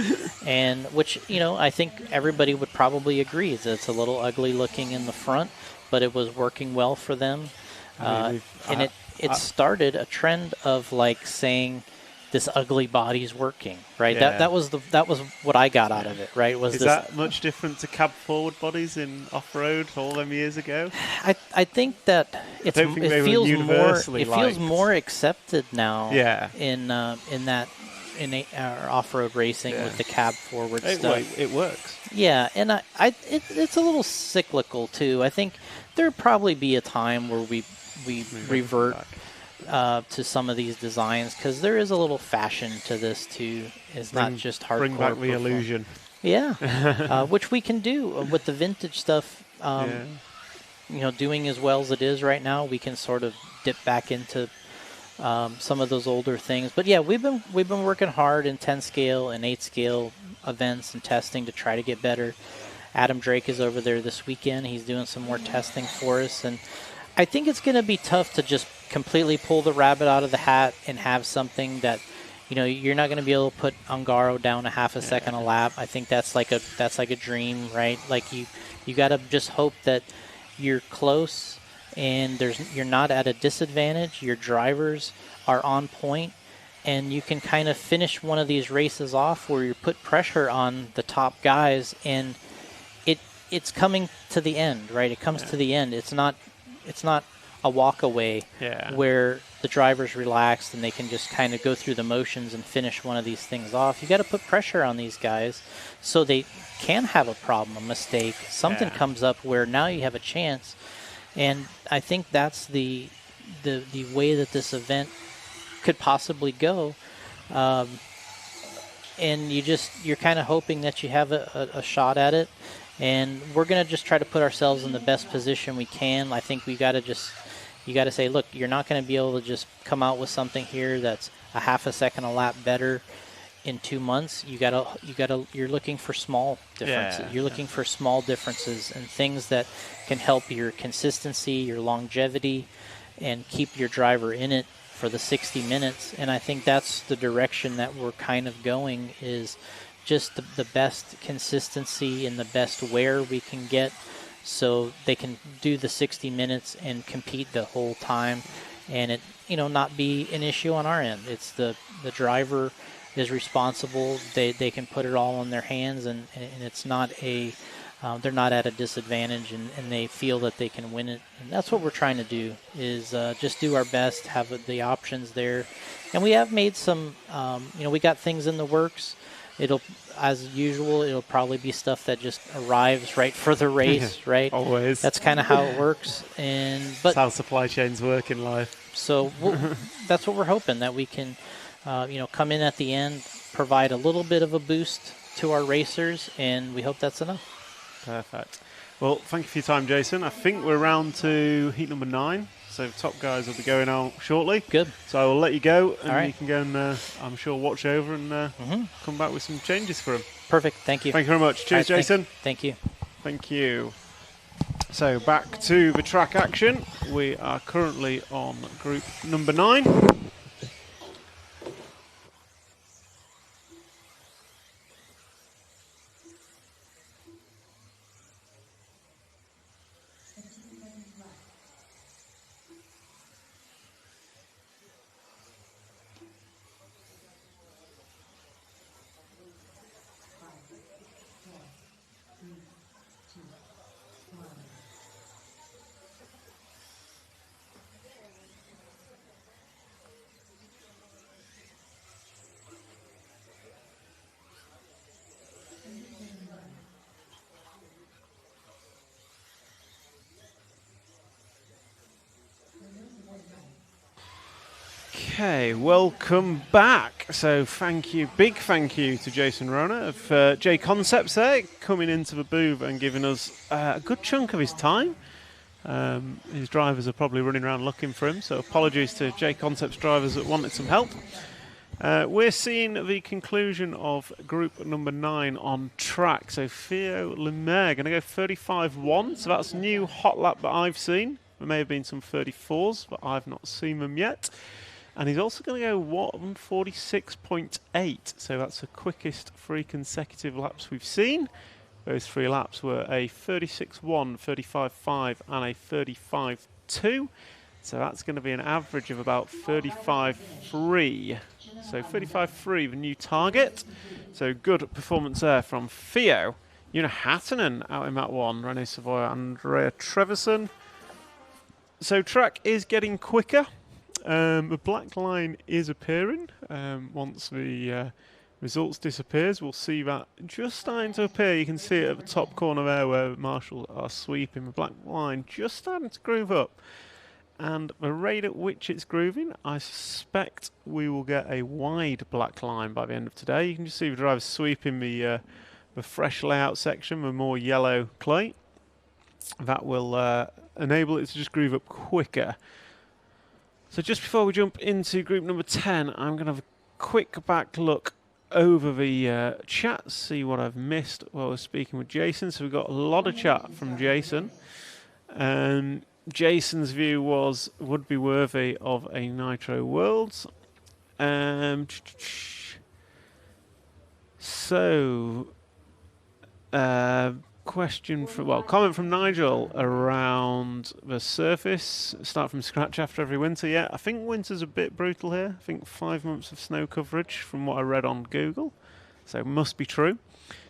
and which, I think everybody would probably agree that it's a little ugly looking in the front, but it was working well for them. And it started a trend of like saying this ugly body's working, right? Yeah. That was what I got out of it, right? Is that much different to cab forward bodies in off-road all them years ago? I think that it feels more accepted now. Yeah. In our off-road racing with the cab forward stuff. It works. Yeah, and it's a little cyclical too. I think there'll probably be a time where we revert to some of these designs, because there is a little fashion to this too. It's not just hardcore. Bring back the illusion. Yeah, which we can do with the vintage stuff. Doing as well as it is right now, we can sort of dip back into some of those older things. But yeah, we've been working hard in 10 scale and 8 scale events and testing to try to get better. Adam Drake is over there this weekend. He's doing some more testing for us, and I think it's going to be tough to just completely pull the rabbit out of the hat and have something that, you're not going to be able to put Ungaro down a half a second a lap. I think that's like a dream, right? Like you got to just hope that you're close and you're not at a disadvantage. Your drivers are on point, and you can kind of finish one of these races off where you put pressure on the top guys, and it's coming to the end, right? It comes to the end. It's not a walk away where the driver's relaxed and they can just kind of go through the motions and finish one of these things off. You got to put pressure on these guys so they can have a problem, a mistake. Something comes up where now you have a chance, and I think that's the way that this event could possibly go. And you're kind of hoping that you have a shot at it. And we're going to just try to put ourselves in the best position we can. I think you got to say, look, you're not going to be able to just come out with something here that's a half a second a lap better in 2 months, you're looking for small differences. Yeah. You're looking for small differences and things that can help your consistency, your longevity, and keep your driver in it for the 60 minutes. And I think that's the direction that we're kind of going, is just the best consistency and the best wear we can get, so they can do the 60 minutes and compete the whole time, and it not be an issue on our end. It's the driver is responsible. They can put it all in their hands, and it's not they're not at a disadvantage, and they feel that they can win it. And that's what we're trying to do, is just do our best, have the options there. And we have made some, we got things in the works. As usual, it'll probably be stuff that just arrives right for the race, right? Always. That's kind of how it works. But that's how supply chains work in life. So that's what we're hoping, that we can, come in at the end, provide a little bit of a boost to our racers, and we hope that's enough. Perfect. Well, thank you for your time, Jason. I think we're round to heat number 9. So the top guys will be going out shortly. Good. So I will let you go, and right. you can go and, I'm sure, watch over and come back with some changes for him. Perfect. Thank you. Thank you very much. Cheers, right, Jason. Thank you. Thank you. So back to the track action. We are currently on group number 9. Okay, welcome back. So big thank you to Jason Rona of JConcepts there, coming into the booth and giving us a good chunk of his time. His drivers are probably running around looking for him, so apologies to JConcepts drivers that wanted some help. We're seeing the conclusion of group number 9 on track. So Theo Lemaire going to go 35.1, so that's a new hot lap that I've seen. There may have been some 34s, but I've not seen them yet. And he's also going to go 146.8, so that's the quickest 3 consecutive laps we've seen. Those 3 laps were a 36.1, 35.5 and a 35.2. So that's going to be an average of about 35.3. So 35.3, the new target. So good performance there from Theo. Una Hattinen out in that one. Rene Savoy, Andrea Trevisan. So track is getting quicker. The black line is appearing. Once the results disappears, we'll see that just starting to appear. You can see it at the top corner there where marshals are sweeping. The black line just starting to groove up. And the rate at which it's grooving, I suspect we will get a wide black line by the end of today. You can just see the drivers sweeping the fresh layout section with more yellow clay. That will enable it to just groove up quicker. So just before we jump into group number 10, I'm going to have a quick back look over the chat, see what I've missed while we're speaking with Jason. So we've got a lot of chat from Jason. Jason's view would be worthy of a Nitro Worlds. Comment from Nigel around the surface. Start from scratch after every winter. Yeah, I think winter's a bit brutal here. I think 5 months of snow coverage from what I read on Google. So it must be true.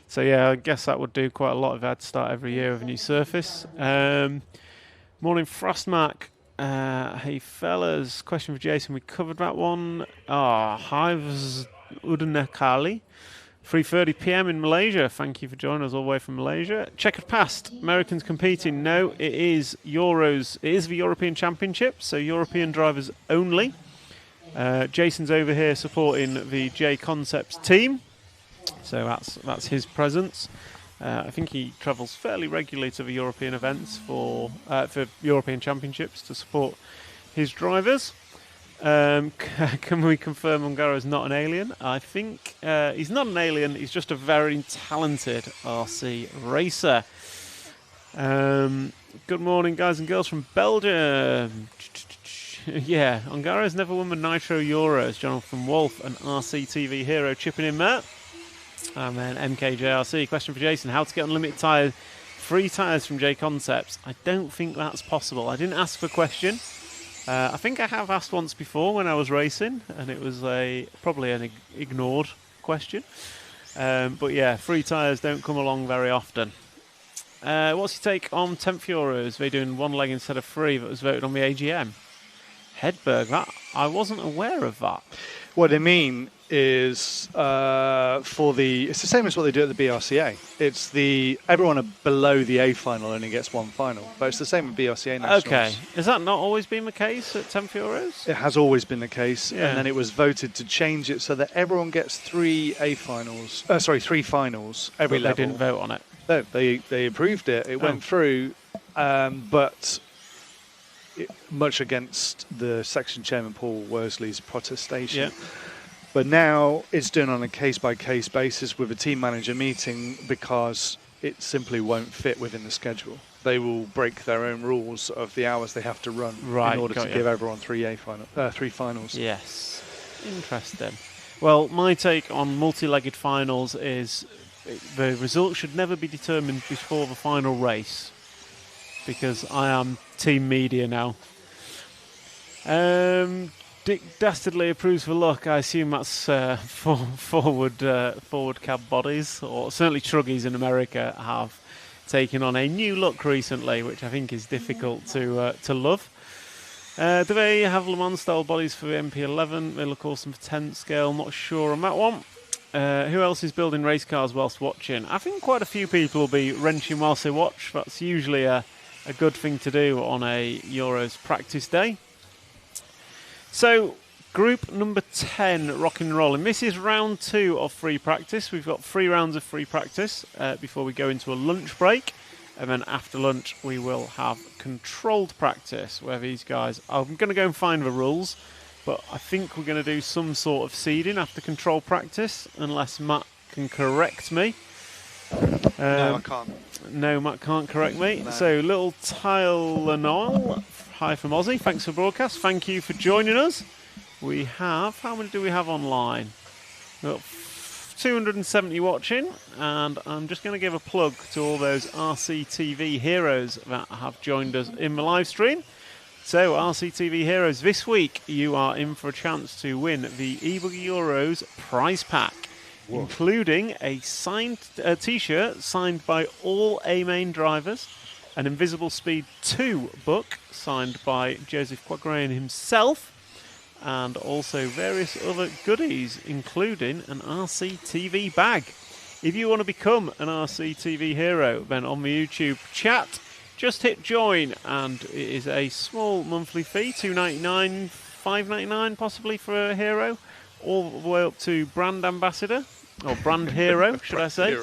So yeah, I guess that would do quite a lot if I had to start every year with a new surface. Morning Frostmark. Hey fellas, question for Jason. We covered that one. Hives Udanakali. 3:30 p.m. in Malaysia. Thank you for joining us all the way from Malaysia. Checkered past. Americans competing. No, it is Euros. It is the European Championship, so European drivers only. Jason's over here supporting the JConcepts team, so that's his presence. I think he travels fairly regularly to the European events for European Championships to support his drivers. Can we confirm Ungaro is not an alien? I think he's not an alien. He's just a very talented RC racer. Good morning, guys and girls from Belgium. Yeah, Ungaro's never won the Nitro Euros. Jonathan Wolf, an RC TV hero, chipping in there. And then MKJRC, question for Jason. How to get unlimited tyres, free tyres from JConcepts? I don't think that's possible. I didn't ask for a question. I think I have asked once before when I was racing, and it was probably an ignored question. But yeah, free tyres don't come along very often. What's your take on 10th Euros? They're doing one leg instead of three that was voted on the AGM. Hedberg, that I wasn't aware of that. What they mean is it's the same as what they do at the BRCA. It's everyone below the A final only gets one final, but it's the same at BRCA Nationals. Okay, has that not always been the case at 10th Euros? It has always been the case, Yeah. and then it was voted to change it so that everyone gets three finals every level. They didn't vote on it. No, they approved it. It went through, but much against the section chairman Paul Worsley's protestation. Yeah. But now it's done on a case-by-case basis with a team manager meeting because it simply won't fit within the schedule. They will break their own rules of the hours they have to run in order to give everyone three finals. Yes. Interesting. Well, my take on multi-legged finals is the result should never be determined before the final race, because I am team media now. Dick Dastardly approves for luck. I assume that's forward cab bodies, or certainly Truggies in America have taken on a new look recently, which I think is difficult to love. Do they have Le Mans style bodies for the MP11? They look awesome for 10th scale. Not sure on that one. Who else is building race cars whilst watching? I think quite a few people will be wrenching whilst they watch. That's usually a good thing to do on a Euros practice day. So, group number 10, rocking and rolling. This is round 2 of free practice. We've got 3 rounds of free practice before we go into a lunch break. And then after lunch, we will have controlled practice, where these guys... I'm going to go and find the rules, but I think we're going to do some sort of seeding after controlled practice, unless Matt can correct me. No, I can't. No, Matt can't correct me. No. So, little Tylenol, hi from Aussie. Thanks for broadcast. Thank you for joining us. We have, how many do we have online? We've got 270 watching, and I'm just going to give a plug to all those RCTV heroes that have joined us in the live stream. So, RCTV heroes, this week you are in for a chance to win the eBuggy Euros prize pack. Whoa. Including a signed T-shirt signed by all A-Main drivers, an Invisible Speed 2 book signed by Joseph Quagrain himself, and also various other goodies, including an RCTV bag. If you want to become an RCTV hero, then on the YouTube chat, just hit join, and it is a small monthly fee, $2.99, $5.99 possibly for a hero, all the way up to brand ambassador, or brand hero, should I say.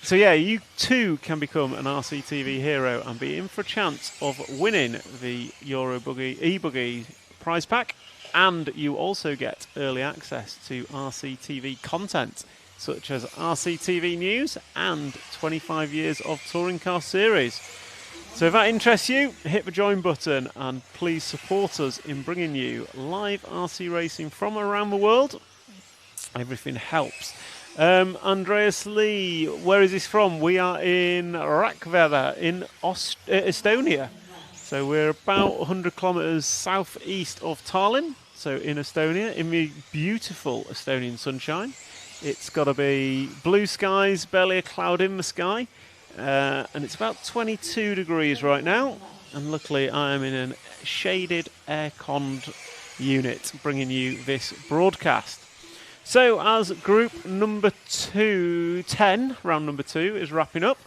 So yeah, you too can become an RCTV hero and be in for a chance of winning the eBuggy prize pack, and you also get early access to RCTV content, such as RCTV news and 25 years of touring car series. So if that interests you, hit the join button and please support us in bringing you live RC racing from around the world. Everything helps. Andreas Lee, where is this from? We are in Rakvere in Estonia. So we're about 100 kilometers southeast of Tallinn, so in Estonia, in the beautiful Estonian sunshine. It's got to be blue skies, barely a cloud in the sky. And it's about 22 degrees right now, and luckily I am in a shaded air-conned unit bringing you this broadcast. So as group number 10, round number 2 is wrapping up,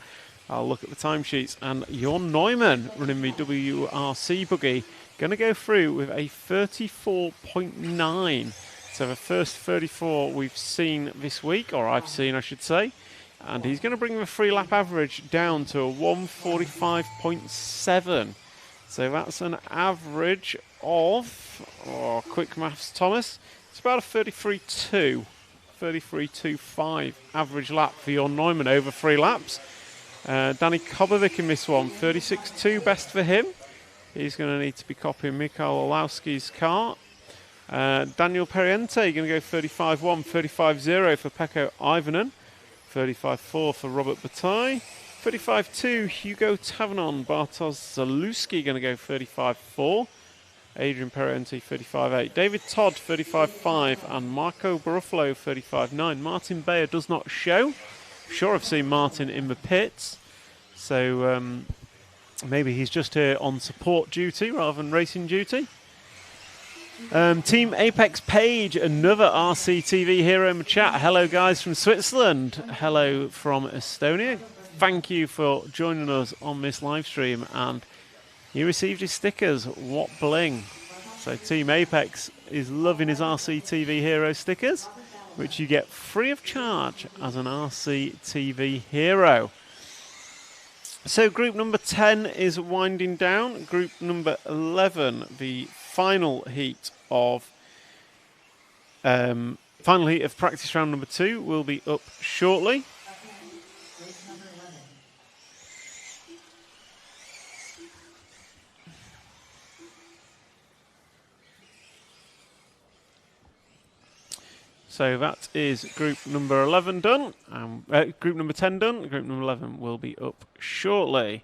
I'll look at the timesheets, and Jon Neumann running the WRC buggy going to go through with a 34.9. So the first 34 we've seen this week, or I've seen I should say. And he's going to bring the 3-lap average down to a 145.7. So that's an average of, quick maths, Thomas, it's about a 33.25 average lap for your Neumann over 3 laps. Danny Kobovic in this one, 36.2 best for him. He's going to need to be copying Mikhail Olowski's car. Daniel Perriente going to go 35.1, 35.0 for Pekko Ivanen, 35.4 for Robert Bataille, 35.2 Hugo Tavernon, Bartosz Zaluski going to go 35.4, Adrian Perriente 35.8, David Todd 35.5 and Marco Baruffalo 35.9. Martin Bayer does not show. Sure, I've seen Martin in the pits, so maybe he's just here on support duty rather than racing duty. Team Apex Page, another RCTV hero in the chat. Hello guys from Switzerland. Hello from Estonia. Thank you for joining us on this live stream, and you received his stickers. What bling. So Team Apex is loving his RCTV hero stickers, which you get free of charge as an RCTV hero. So group number 10 is winding down. Group number 11, the final heat of practice round number 2 will be up shortly. So that is group number 11 done. Group number 10 done. Group number 11 will be up shortly.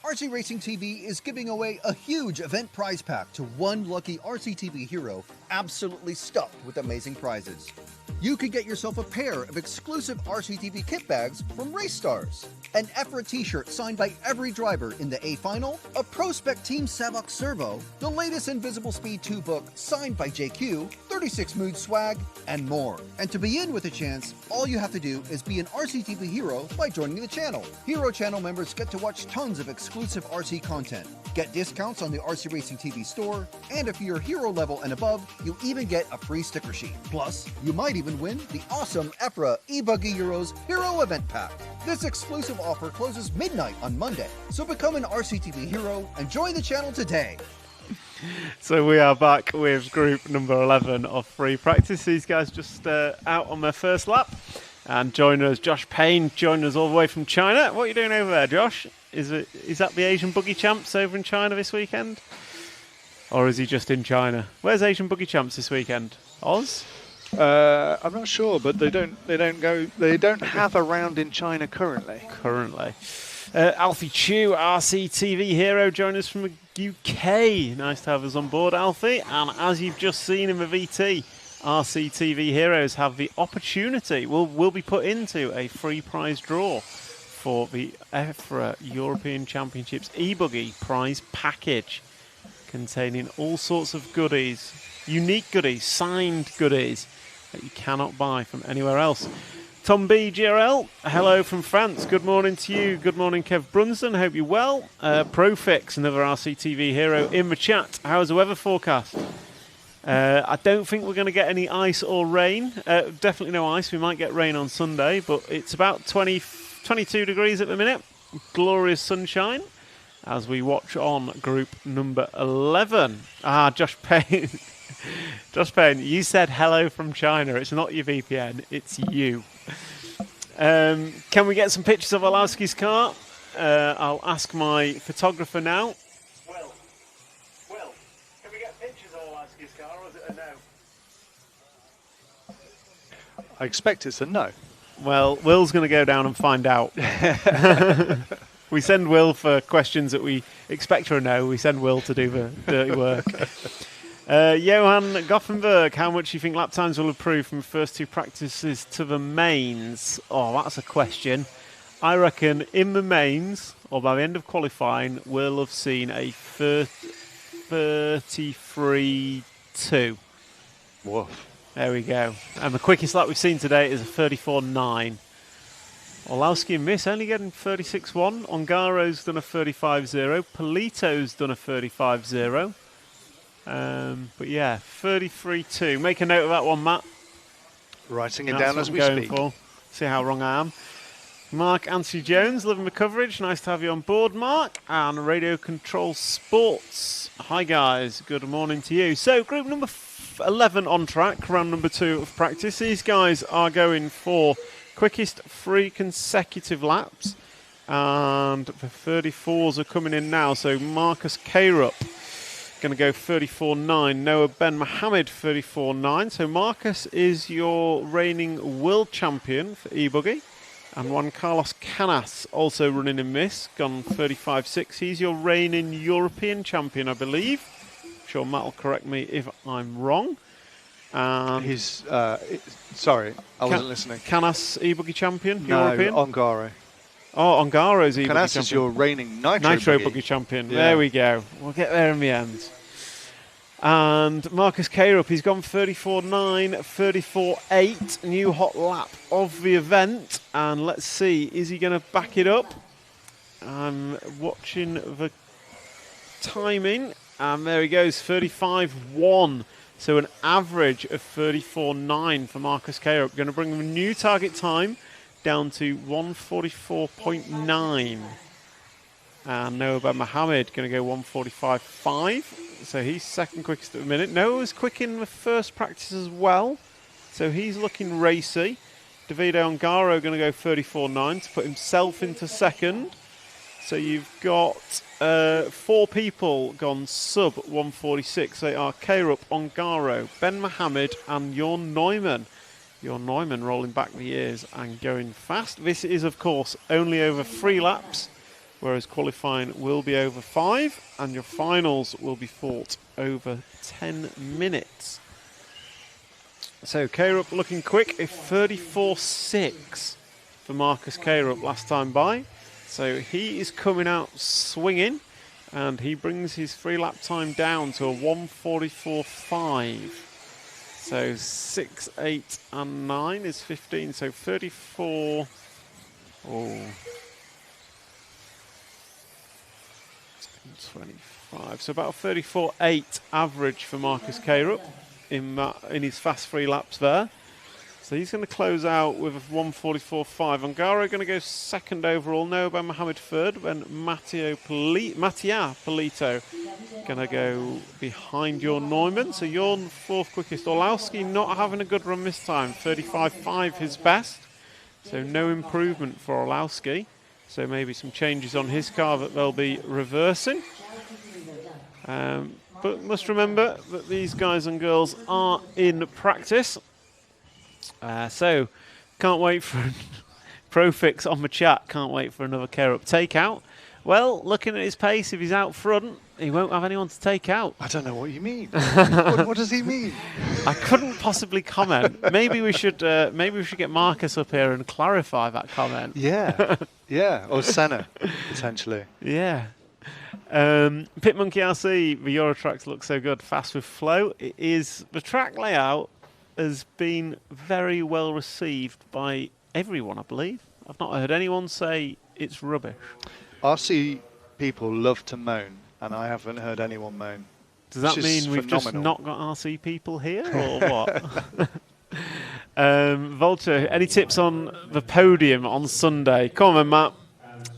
RC Racing TV is giving away a huge event prize pack to one lucky RCTV hero, absolutely stuffed with amazing prizes. You could get yourself a pair of exclusive RCTV kit bags from Race Stars, an EFRA t-shirt signed by every driver in the A Final, a Pro Spec Team Savox Servo, the latest Invisible Speed 2 book signed by JQ, 36 Mood swag, and more. And to be in with a chance, all you have to do is be an RCTV hero by joining the channel. Hero channel members get to watch tons of exclusive RC content, get discounts on the RC Racing TV store, and if you're hero level and above, you'll even get a free sticker sheet. Plus, you might even win the awesome EFRA eBuggy Euros Hero Event Pack. This exclusive offer closes midnight on Monday, so become an RCTV hero and join the channel today. So we are back with group number 11 of free practice. These guys just out on their first lap. And joining us, Josh Payne, joining us all the way from China. What are you doing over there, Josh? Is that the Asian Buggy Champs over in China this weekend? Or is he just in China? Where's Asian Buggy Champs this weekend? Oz? I'm not sure, but they don't have a round in China currently. Alfie Chu, RCTV hero, joining us from the UK. Nice to have us on board, Alfie. And as you've just seen in the VT, RCTV heroes have the opportunity, will be put into a free prize draw for the EFRA European Championships e-buggy prize package, containing all sorts of goodies, unique goodies, signed goodies that you cannot buy from anywhere else. Tom B. GRL, hello from France. Good morning to you. Good morning, Kev Brunston. Hope you're well. Profix, another RCTV hero in the chat. How's the weather forecast? I don't think we're going to get any ice or rain. Definitely no ice. We might get rain on Sunday, but it's about 22 degrees at the minute. Glorious sunshine as we watch on group number 11. Josh Payne. Josh Payne, you said hello from China. It's not your VPN, it's you. Can we get some pictures of Olowski's car? I'll ask my photographer now. Will, can we get pictures of Orlowski's car, or is it a no? I expect it's a no. Well, Will's going to go down and find out. We send Will for questions that we expect or no. We send Will to do the dirty work. Johan Gothenburg, how much do you think lap times will improve from the first 2 practices to the mains? Oh, that's a question. I reckon in the mains, or by the end of qualifying, we'll have seen a 33.2. Woof. There we go. And the quickest lap we've seen today is a 34.9. Orlowski and Miss only getting 36.1. Ongaro's done a 35.0. Polito's done a 35.0. But yeah, 33.2. Make a note of that one, Matt. Writing it That's down what as I'm we going speak. for. See how wrong I am. Mark Anthony Jones, living the coverage. Nice to have you on board, Mark. And Radio Control Sports. Hi, guys. Good morning to you. So, group number 11 on track, round number 2 of practice. These guys are going for quickest 3 consecutive laps. And the 34s are coming in now. So, Marcus Carup going to go 34.9. Noah Ben Mohammed 34.9. So, Marcus is your reigning world champion for e-buggy. And Juan Carlos Canas also running in this, gone 35.6. He's your reigning European champion, I believe. I'm sure Matt will correct me if I'm wrong. And He's, sorry, I wasn't listening. Canas e-buggy champion, No, European? Ongaro. Oh, Ongaro's e-buggy Canas champion. is your reigning Nitro buggy champion. Yeah. There we go. We'll get there in the end. And Marcus Carup, he's gone 34.9, 34.8, new hot lap of the event. And let's see, is he going to back it up? I'm watching the timing, and there he goes, 35.1. So an average of 34.9 for Marcus Carup. Going to bring him a new target time down to 1:44.9. And Noah Ben Mohammed going to go 1:45.5. So he's second quickest at the minute. Noah's quick in the first practice as well. So he's looking racy. Davide Ongaro going to go 34.9 to put himself into second. So you've got 4 people gone sub 1:46. They are Carup, Ongaro, Ben Mohammed and Jorn Neumann. Jorn Neumann rolling back the years and going fast. This is, of course, only over 3 laps, whereas qualifying will be over 5, and your finals will be fought over 10 minutes. So Carup looking quick, a 34.6 for Marcus Carup last time by. So he is coming out swinging, and he brings his 3 lap time down to a 1:44.5. So 6, 8 and 9 is 15, so 34. Oh. 25, so about a 34.8 average for Marcus Carup in his fast 3 laps there. So he's going to close out with a 1:44.5. Ongaro going to go second overall. Noah Ben Mohammed third. Then Mattia Polito going to go behind Jorn Neumann. So Jorn fourth quickest. Orlowski not having a good run this time. 35.5 his best. So no improvement for Orlowski. So maybe some changes on his car that they'll be reversing. But must remember that these guys and girls are in practice. So can't wait for Profix on the chat. Can't wait for another Carup takeout. Well, looking at his pace, if he's out front, he won't have anyone to take out. I don't know what you mean. what does he mean? I couldn't possibly comment. Maybe we should get Marcus up here and clarify that comment. Yeah, yeah, or Senna potentially. Yeah. Pit Monkey RC, the Eurotracks look so good. Fast with flow. It is the track layout has been very well received by everyone, I believe. I've not heard anyone say it's rubbish. RC people love to moan, and I haven't heard anyone moan. Does that mean we've just not got RC people here, or what? Vulture, any tips on the podium on Sunday? Come on, then, Matt.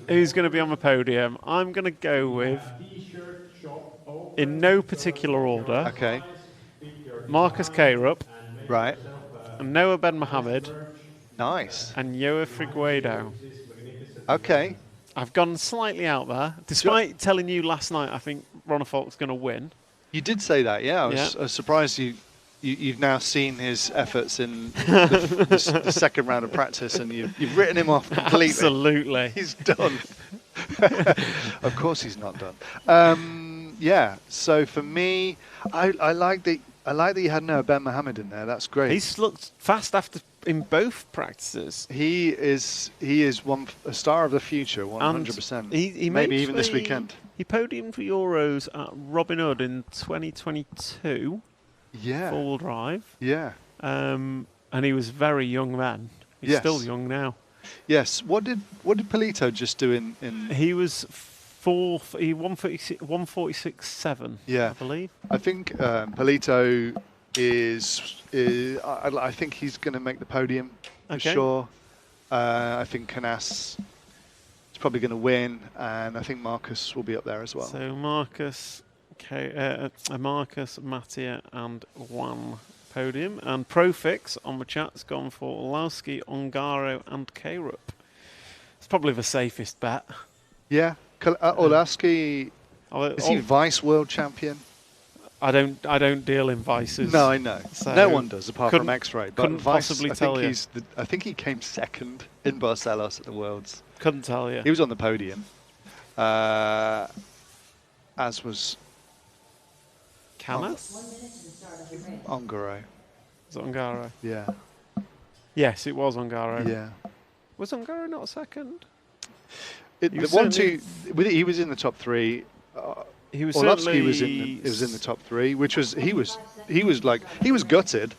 Who's going to be on the podium? I'm going to go with, in no particular order, Okay. Marcus Carup, Right. and Noah Ben Mohammed, Nice. and Yoa Friguedo. Okay. I've gone slightly out there. Despite telling you last night I think Ronnefolk's going to win. You did say that, yeah. I was surprised you've now seen his efforts in the second round of practice, and you've written him off completely. Absolutely. He's done. Of course he's not done. Yeah, so for me, I like that you had Noah Ben Mohammed in there. That's great. He's looked fast in both practices. He is a star of the future, 100%. He maybe even this weekend. He podiumed for Euros at Robin Hood in 2022. Yeah. Four-wheel drive. Yeah. And he was very young then. He's still young now. Yes. What did Polito just do in? He was fourth. He 146.7. Yeah. I believe. I think Polito is I think he's going to make the podium for sure. I think Canas is probably going to win, and I think Marcus will be up there as well. So Marcus, Mattia, and Juan podium, and Profix on the chat's gone for Olowski, Ongaro, and K-Rup. It's probably the safest bet. Yeah, Olowski. Is he vice world champion? I don't deal in vices. No, I know. So no one does apart from X-Ray. But couldn't Vice, possibly tell you. I think he came second in Barcelos at the Worlds. Couldn't tell you. He was on the podium, as was Canas? Ongaro. Was it Ongaro? Yeah. Yes, it was Ongaro. Yeah. Was Ongaro not second? He was in the top three. He was Orlovsky was in the top three, which was he was gutted.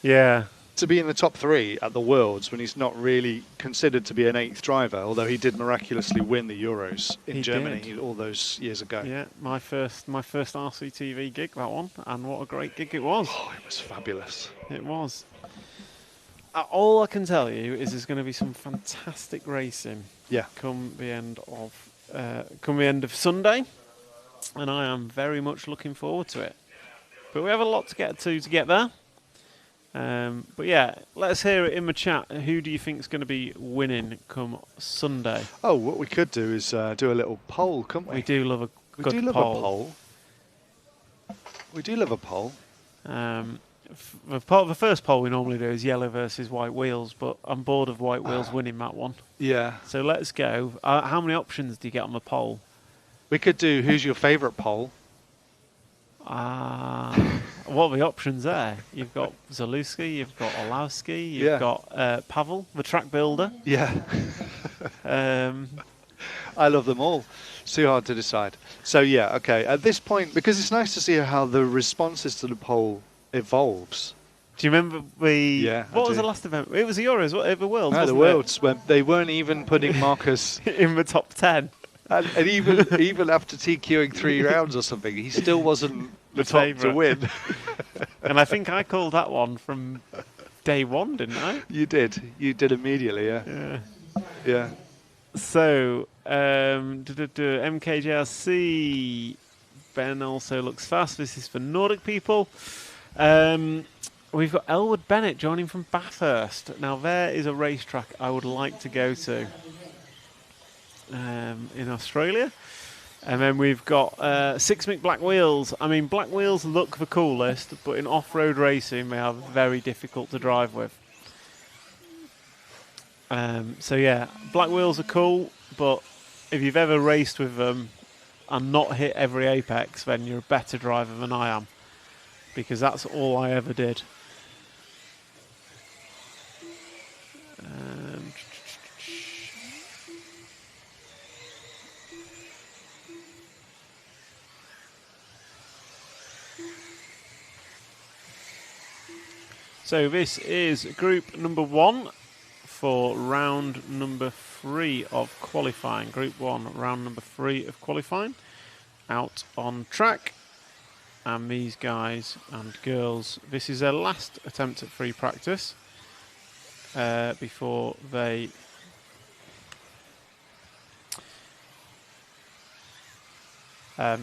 Yeah. To be in the top three at the Worlds when he's not really considered to be an eighth driver, although he did miraculously win the Euros in Germany all those years ago. Yeah, my first RCTV gig, that one, and what a great gig it was. Oh, it was fabulous. It was. All I can tell you is there's going to be some fantastic racing. Yeah. Come the end of Sunday, and I am very much looking forward to it. But we have a lot to get there. But yeah, let's hear it in the chat. Who do you think is going to be winning come Sunday? Oh, what we could do is do a little poll, couldn't we? We do love a good poll. We do love a poll. The first poll we normally do is yellow versus white wheels, but I'm bored of white wheels winning that one. Yeah. So let's go. How many options do you get on the poll? We could do who's your favourite poll. What are the options there? You've got Zalewski, you've got Olowski, you've got Pavel, the track builder. Yeah. I love them all. It's too hard to decide. So yeah, okay. At this point, because it's nice to see how the responses to the poll evolves. Do you remember what was the last event? It was the Euros, the Worlds. No, the Worlds, when they weren't even putting Marcus in the top 10. And even after TQing 3 rounds or something, he still wasn't the top to win. And I think I called that one from day one, didn't I? You did. You did immediately, yeah. Yeah. So, MKJRC. Ben also looks fast. This is for Nordic people. We've got Elwood Bennett joining from Bathurst. Now, there is a racetrack I would like to go to. In Australia, and then we've got Six-Mick black wheels. I mean, black wheels look the coolest, but in off-road racing they are very difficult to drive with. So yeah, black wheels are cool, but if you've ever raced with them and not hit every apex, then you're a better driver than I am, because that's all I ever did. So this is group number 1 for round number 3 of qualifying. Group 1, round number 3 of qualifying. Out on track. And these guys and girls, this is their last attempt at free practice before they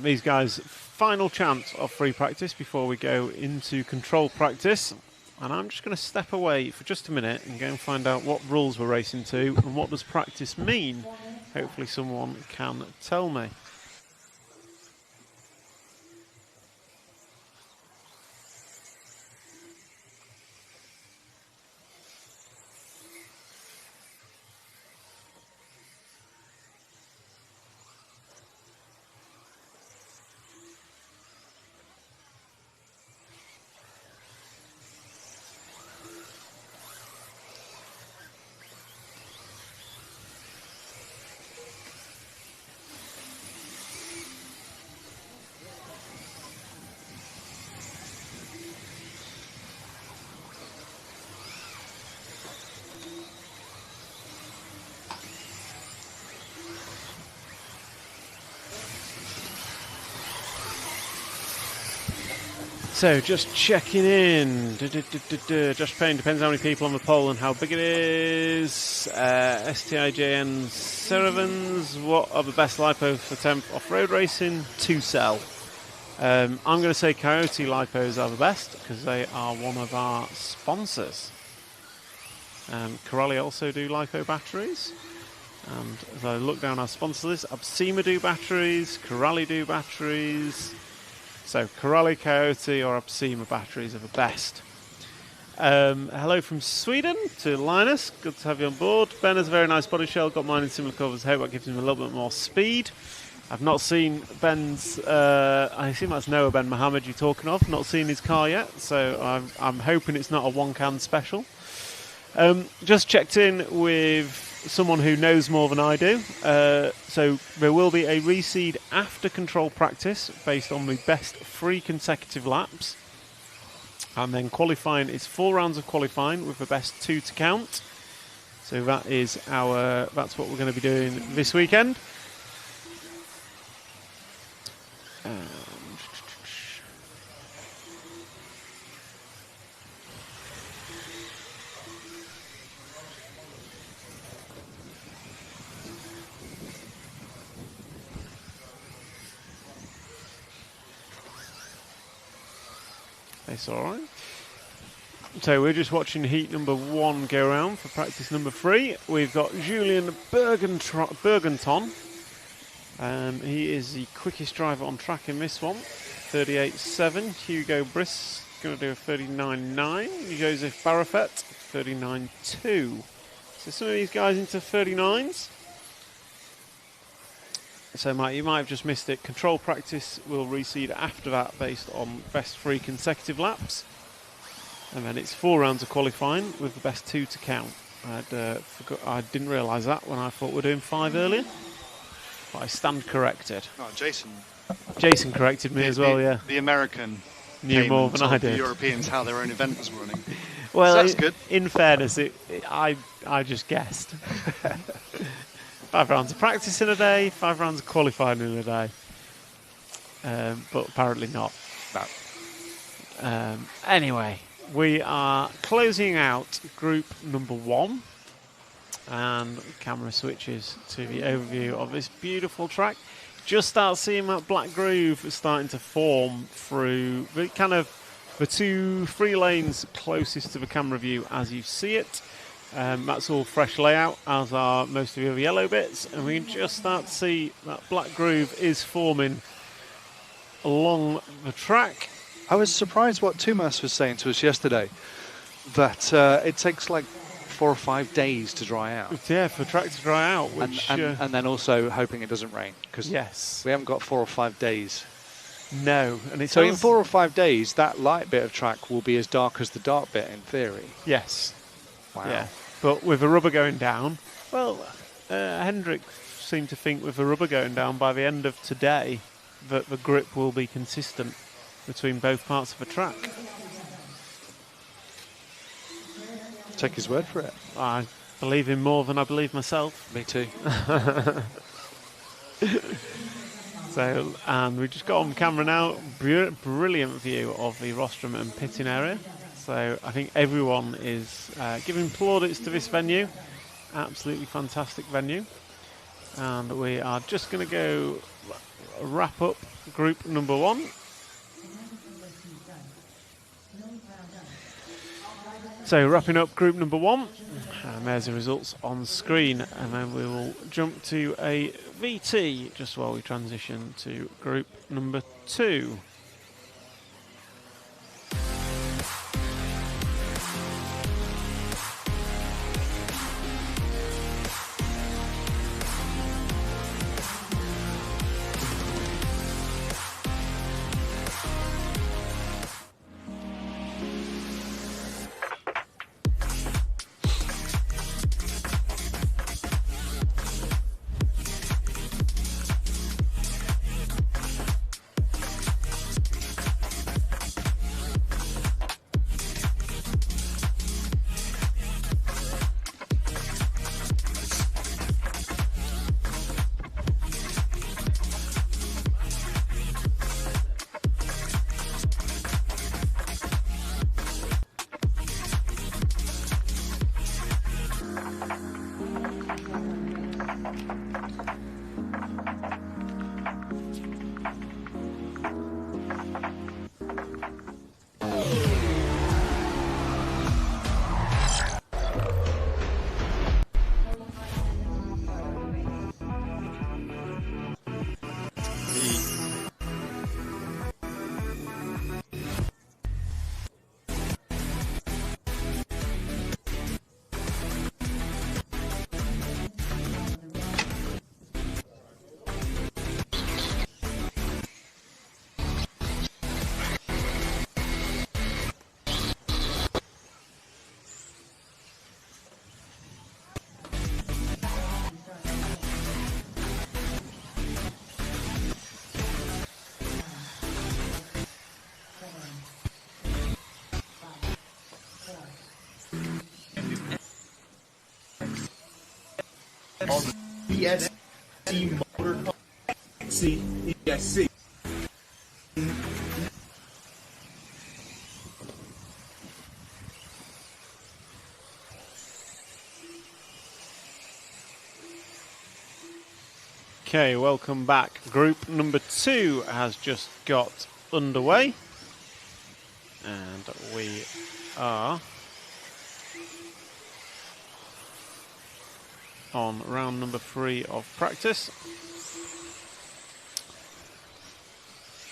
these guys' final chance of free practice before we go into control practice. And I'm just going to step away for just a minute and go and find out what rules we're racing to and what does practice mean Hopefully someone can tell me. So, just checking in. Josh Payne, depends how many people on the poll and how big it is. STIJN Serevans, what are the best LiPo for temp off-road racing? 2 cell. I'm going to say Coyote LiPos are the best because they are one of our sponsors. Corelli also do LiPo batteries. And as I look down our sponsor list, Absema do batteries, Corelli do batteries. So Corelli, Coyote or Absema batteries are the best. Hello from Sweden to Linus. Good to have you on board. Ben has a very nice body shell. Got mine in similar colours. Hope that gives him a little bit more speed. I've not seen Ben's... I assume that's Noah Ben Mohammed you're talking of. Not seen his car yet. So I'm hoping it's not a one-can special. Just checked in with someone who knows more than I do. So there will be a reseed after control practice based on the best 3 consecutive laps. And then qualifying is 4 rounds of qualifying with the best 2 to count. So that's what we're going to be doing this weekend. It's alright. So we're just watching heat number 1 go around for practice number 3. We've got Julian Bergenton. He is the quickest driver on track in this one. 38.7. Hugo Briss going to do a 39.9. Joseph Barafet, 39.2. So some of these guys into 39s. So you might have just missed it. Control practice will reseed after that based on best 3 consecutive laps. And then it's 4 rounds of qualifying with the best 2 to count. I didn't realise that when I thought we were doing 5 earlier. But I stand corrected. Oh, Jason corrected me as well, yeah. The American knew more than I did. The Europeans how their own event was running. Well, so that's good. In fairness, I just guessed. 5 rounds of practice in a day, 5 rounds of qualifying in a day. But apparently not. No. Anyway, we are closing out group number 1. And camera switches to the overview of this beautiful track. Just start seeing that black groove starting to form through the the 2 free lanes closest to the camera view as you see it. That's all fresh layout, as are most of the other yellow bits, and we can just start to see that black groove is forming along the track. I was surprised what Tumas was saying to us yesterday, that it takes like 4 or 5 days to dry out. Yeah, for the track to dry out. Which, and then also hoping it doesn't rain, because we haven't got 4 or 5 days. No. And so in 4 or 5 days, that light bit of track will be as dark as the dark bit in theory. Yes. Wow. Yeah. But with the rubber going down, well, Hendrick seemed to think with the rubber going down by the end of today that the grip will be consistent between both parts of the track. Take his word for it. I believe him more than I believe myself. Me too. So, and we just got on camera now. Brilliant view of the rostrum and pitting area. So I think everyone is giving plaudits to this venue. Absolutely fantastic venue. And we are just going to go wrap up group number 1. So wrapping up group number 1. And there's the results on screen, and then we will jump to a VT just while we transition to group number 2. BSC motor car ESC. Okay, welcome back. Group number 2 has just got underway, and we are on round number 3 of practice.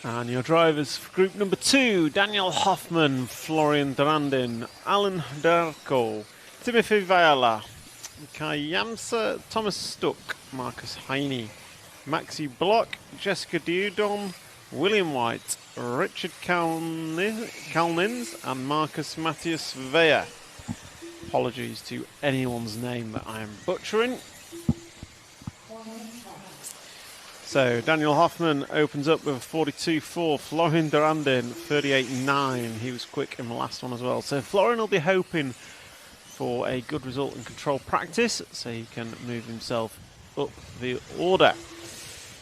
And your drivers for group number 2, Daniel Hoffman, Florian Durandin, Alan Darko, Timothy Viola, Kai Yamsa, Thomas Stuck, Marcus Heine, Maxi Block, Jessica Dudon, William White, Richard Kalnins, and Marcus Matthias Vea. Apologies to anyone's name that I am butchering. So Daniel Hoffman opens up with a 42.4, Florian Durandin 38.9. He was quick in the last one as well. So Florian will be hoping for a good result in control practice so he can move himself up the order.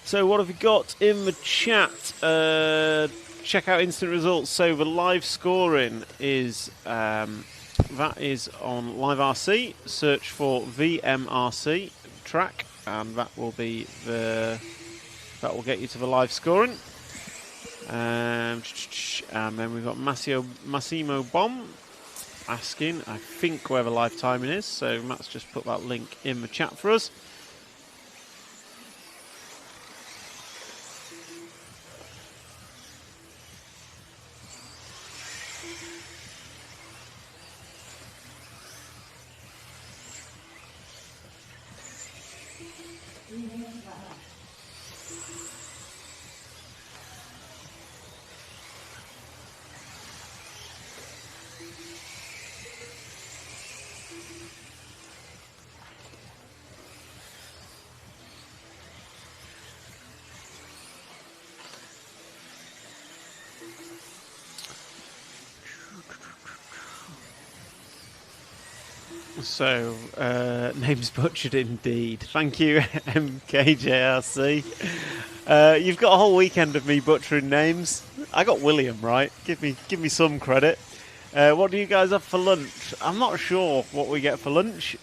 So what have we got in the chat? Check out instant results. So the live scoring is that is on Live RC. Search for VMRC track, and that will be that will get you to the live scoring. And then we've got Massimo Bomb asking, I think, where the live timing is. So Matt's just put that link in the chat for us. So, name's butchered indeed. Thank you, MKJRC. You've got a whole weekend of me butchering names. I got William right. Give me some credit. What do you guys have for lunch? I'm not sure what we get for lunch.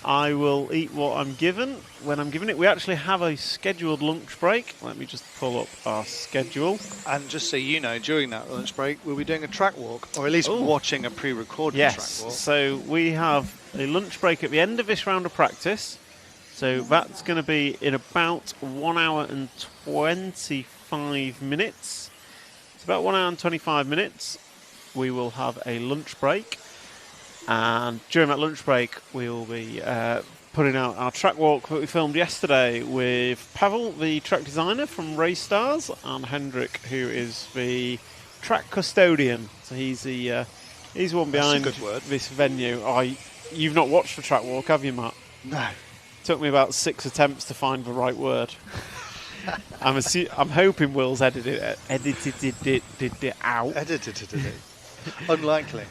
I will eat what I'm given when I'm given it. We actually have a scheduled lunch break. Let me just pull up our schedule. And just so you know, during that lunch break, we'll be doing a track walk, or at least Ooh. watching a pre-recorded Yes, track walk. so we have a lunch break at the end of this round of practice. So that's going to be in about 1 hour and 25 minutes. It's about 1 hour and 25 minutes. We will have a lunch break. And during that lunch break, we will be putting out our track walk that we filmed yesterday with Pavel, the track designer from Race Stars, and Hendrik, who is the track custodian. So he's the one behind this venue. You've not watched the track walk, have you, Matt? No. Took me about 6 attempts to find the right word. I'm hoping Will's edited it out. Edited it. Unlikely.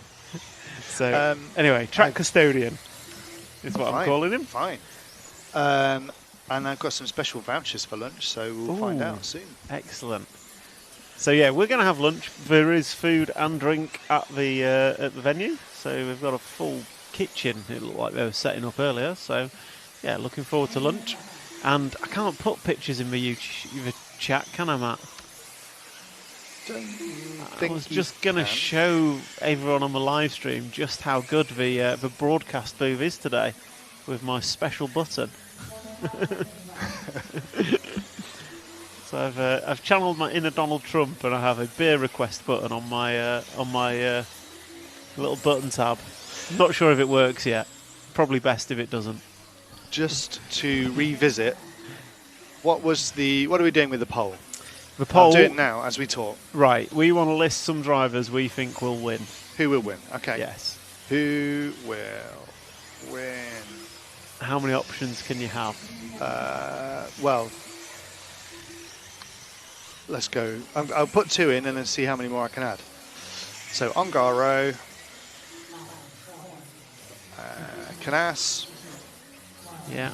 So anyway, track custodian is what I'm calling him. Fine. And I've got some special vouchers for lunch, so we'll find out soon. Excellent. So yeah, we're going to have lunch. There is food and drink at the venue. So we've got a full kitchen. It looked like they were setting up earlier. So yeah, looking forward to lunch. And I can't put pictures in the YouTube chat, can I, Matt? I was just going to show everyone on the live stream just how good the broadcast booth is today with my special button. So I've channeled my inner Donald Trump, and I have a beer request button on my little button tab. Not sure if it works yet. Probably best if it doesn't. Just to revisit, what are we doing with the poll? The poll. I'll do it now as we talk. Right, we want to list some drivers we think will win. Who will win? Okay. Yes. Who will win? How many options can you have? Well, let's go. I'll put 2 in and then see how many more I can add. So Ongaro, Canas. Yeah.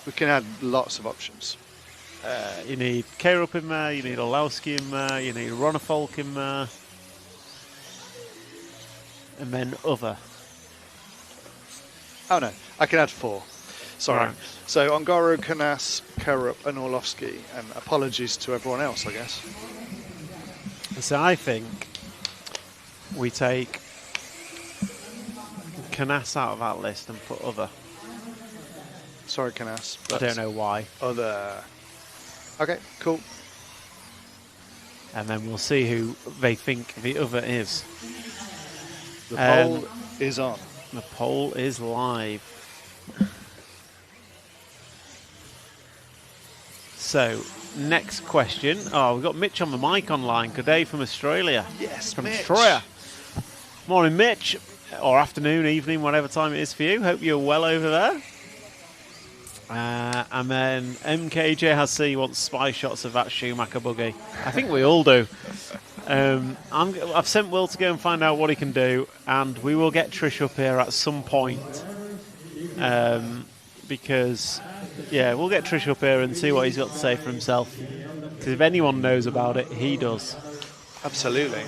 We can add lots of options. You need K-Rup in there, you need Olowski in there, you need Ronafolk in there. And then other. Oh no, I can add 4. Sorry. Right. So Ongaro, Canas, K-Rup and Orlovsky. And apologies to everyone else, I guess. So I think we take Canas out of that list and put other. Sorry, Canas. I don't know why. Other. Okay, cool. And then we'll see who they think the other is. The poll is on. The poll is live. So, next question. Oh, we've got Mitch on the mic online. Good day from Australia. Yes, from Mitch. Australia. Morning, Mitch. Or afternoon, evening, whatever time it is for you. Hope you're well over there. And then MKJ has C wants spy shots of that Schumacher buggy. I think we all do. I've sent Will to go and find out what he can do, and we will get Trish up here at some point. Because, yeah, we'll get Trish up here and see what he's got to say for himself. Because if anyone knows about it, he does. Absolutely.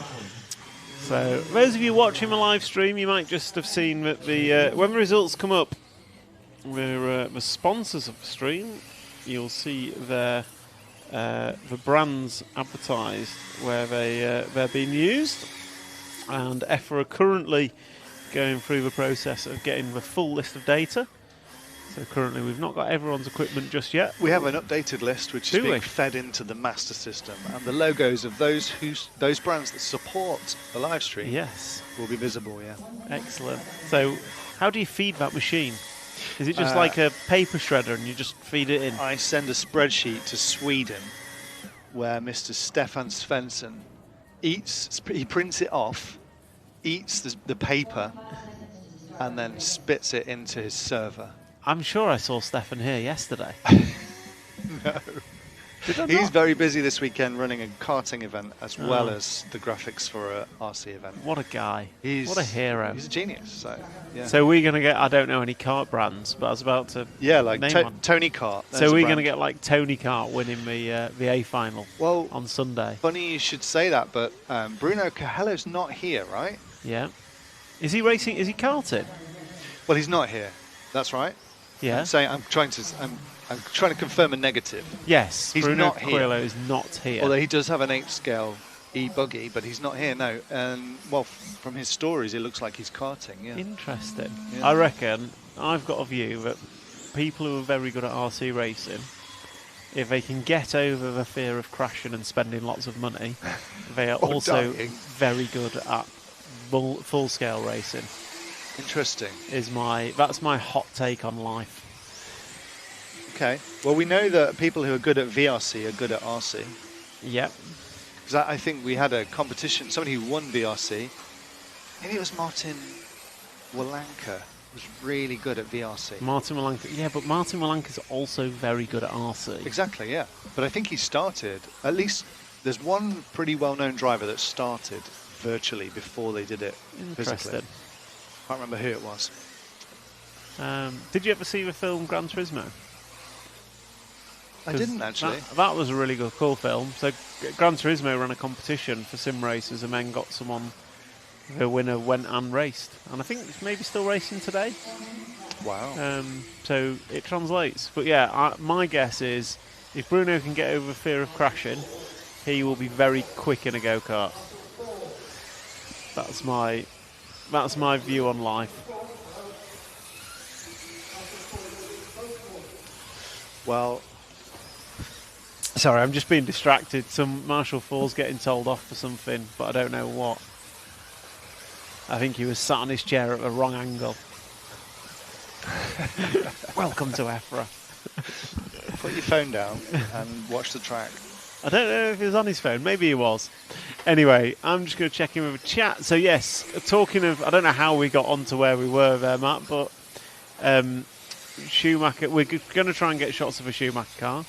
So, those of you watching the live stream, you might just have seen that when the results come up, we're the sponsors of the stream. You'll see the brands advertised where they're being used, and EFRA are currently going through the process of getting the full list of data. So currently we've not got everyone's equipment just yet. We have an updated list which is being fed into the master system, and the logos of those brands that support the live stream will be visible. Yeah. Excellent. So how do you feed that machine? Is it just like a paper shredder and you just feed it in? I send a spreadsheet to Sweden where Mr. Stefan Svensson he prints it off, eats the paper, and then spits it into his server. I'm sure I saw Stefan here yesterday. No. He's very busy this weekend running a karting event as well as the graphics for a RC event. What a guy. What a hero. He's a genius. So, yeah. So we're going to get, I don't know any kart brands, but I was about to like name one. Tony Kart. So we're going to get like Tony Kart winning the A final on Sunday. Funny you should say that, but Bruno Cahello's not here, right? Yeah. Is he racing? Is he karting? Well, he's not here. That's right. Yeah. I'm trying to confirm a negative. Yes. He's Bruno not here. Coelho is not here. Although he does have an 8 scale e-buggy, but he's not here, no. And, well, from his stories, it looks like he's karting, yeah. Interesting. Yeah. I reckon I've got a view that people who are very good at RC racing, if they can get over the fear of crashing and spending lots of money, they are also dying. very good at full-scale racing. Interesting. That's my hot take on life. Okay. Well, we know that people who are good at VRC are good at RC. Yep. Because I think we had a competition, somebody who won VRC, maybe it was Martin Walanka, was really good at VRC. Martin Walanka, yeah, but Martin Walanka's also very good at RC. Exactly, yeah. But I think he started, at least there's one pretty well-known driver that started virtually before they did it physically. Interesting. Can't remember who it was. Did you ever see the film Gran Turismo? I didn't actually. That was a really cool film. So Gran Turismo ran a competition for sim racers and then got someone, the winner went and raced. And I think it's maybe still racing today. Wow. So it translates. But yeah, my guess is if Bruno can get over fear of crashing, he will be very quick in a go-kart. That's my view on life. Well, sorry, I'm just being distracted. Some Marshall Fall's getting told off for something, but I don't know what. I think he was sat on his chair at the wrong angle. Welcome to EFRA. put your phone down and watch the track. I don't know if he was on his phone. Maybe he was. Anyway, I'm just going to check in with a chat. So, yes, talking of... I don't know how we got on to where we were there, Matt, but Schumacher... We're going to try and get shots of a Schumacher car.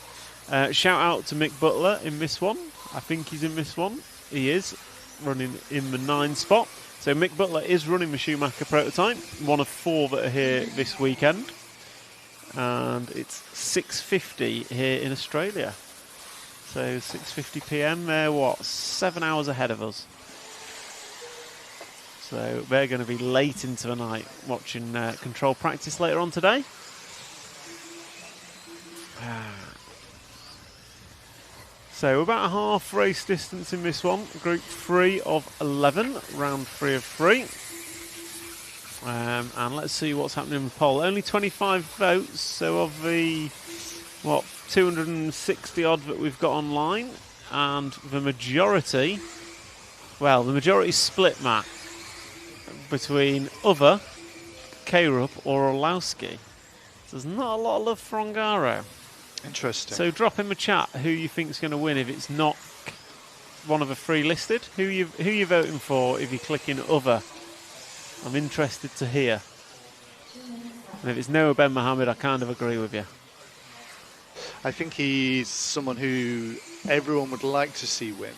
Shout out to Mick Butler in this one. I think he's in this one. He is, running in the 9 spot. So Mick Butler is running the Schumacher prototype, one of 4 that are here this weekend. And it's 6:50 here in Australia. So 6:50 p.m. They're 7 hours ahead of us. So they're going to be late into the night watching control practice later on today. So about a half race distance in this one. Group 3 of 11, round 3 of 3. And let's see what's happening in the poll. Only 25 votes, so of the 260 odd that we've got online, and the majority, the majority split, Matt, between other, K-Rup or Orlowski. So there's not a lot of love for Ongaro. Interesting. So drop in the chat who you think's going to win if it's not one of the 3 listed. Who you voting for if you're clicking other? I'm interested to hear. And if it's Noah Ben Mohammed, I kind of agree with you. I think he's someone who everyone would like to see win.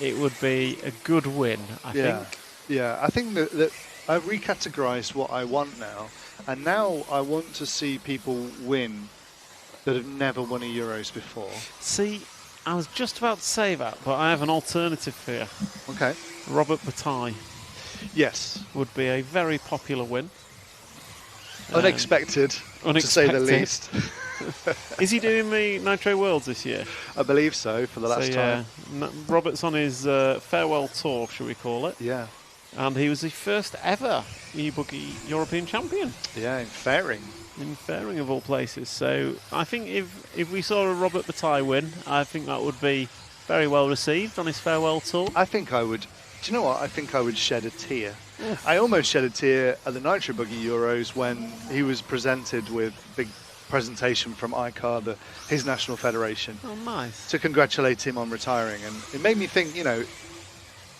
It would be a good win, I think. Yeah, I think that I've recategorized what I want now, and now I want to see people win that have never won a Euros before. See, I was just about to say that, but I have an alternative here. Okay. Robert Bataille. Yes. Would be a very popular win. Unexpected, to say the least. Is he doing the Nitro Worlds this year? I believe so, for the last time. Robert's on his farewell tour, shall we call it? Yeah. And he was the first ever e-buggy European champion. Yeah, in Fairing. In Fairing, of all places. So I think if we saw a Robert Bataille win, I think that would be very well received on his farewell tour. I think I would... Do you know what? I think I would shed a tear. I almost shed a tear at the Nitro Buggy Euros when he was presented with big presentation from ICAR, his national federation. Oh, nice. To congratulate him on retiring. And it made me think,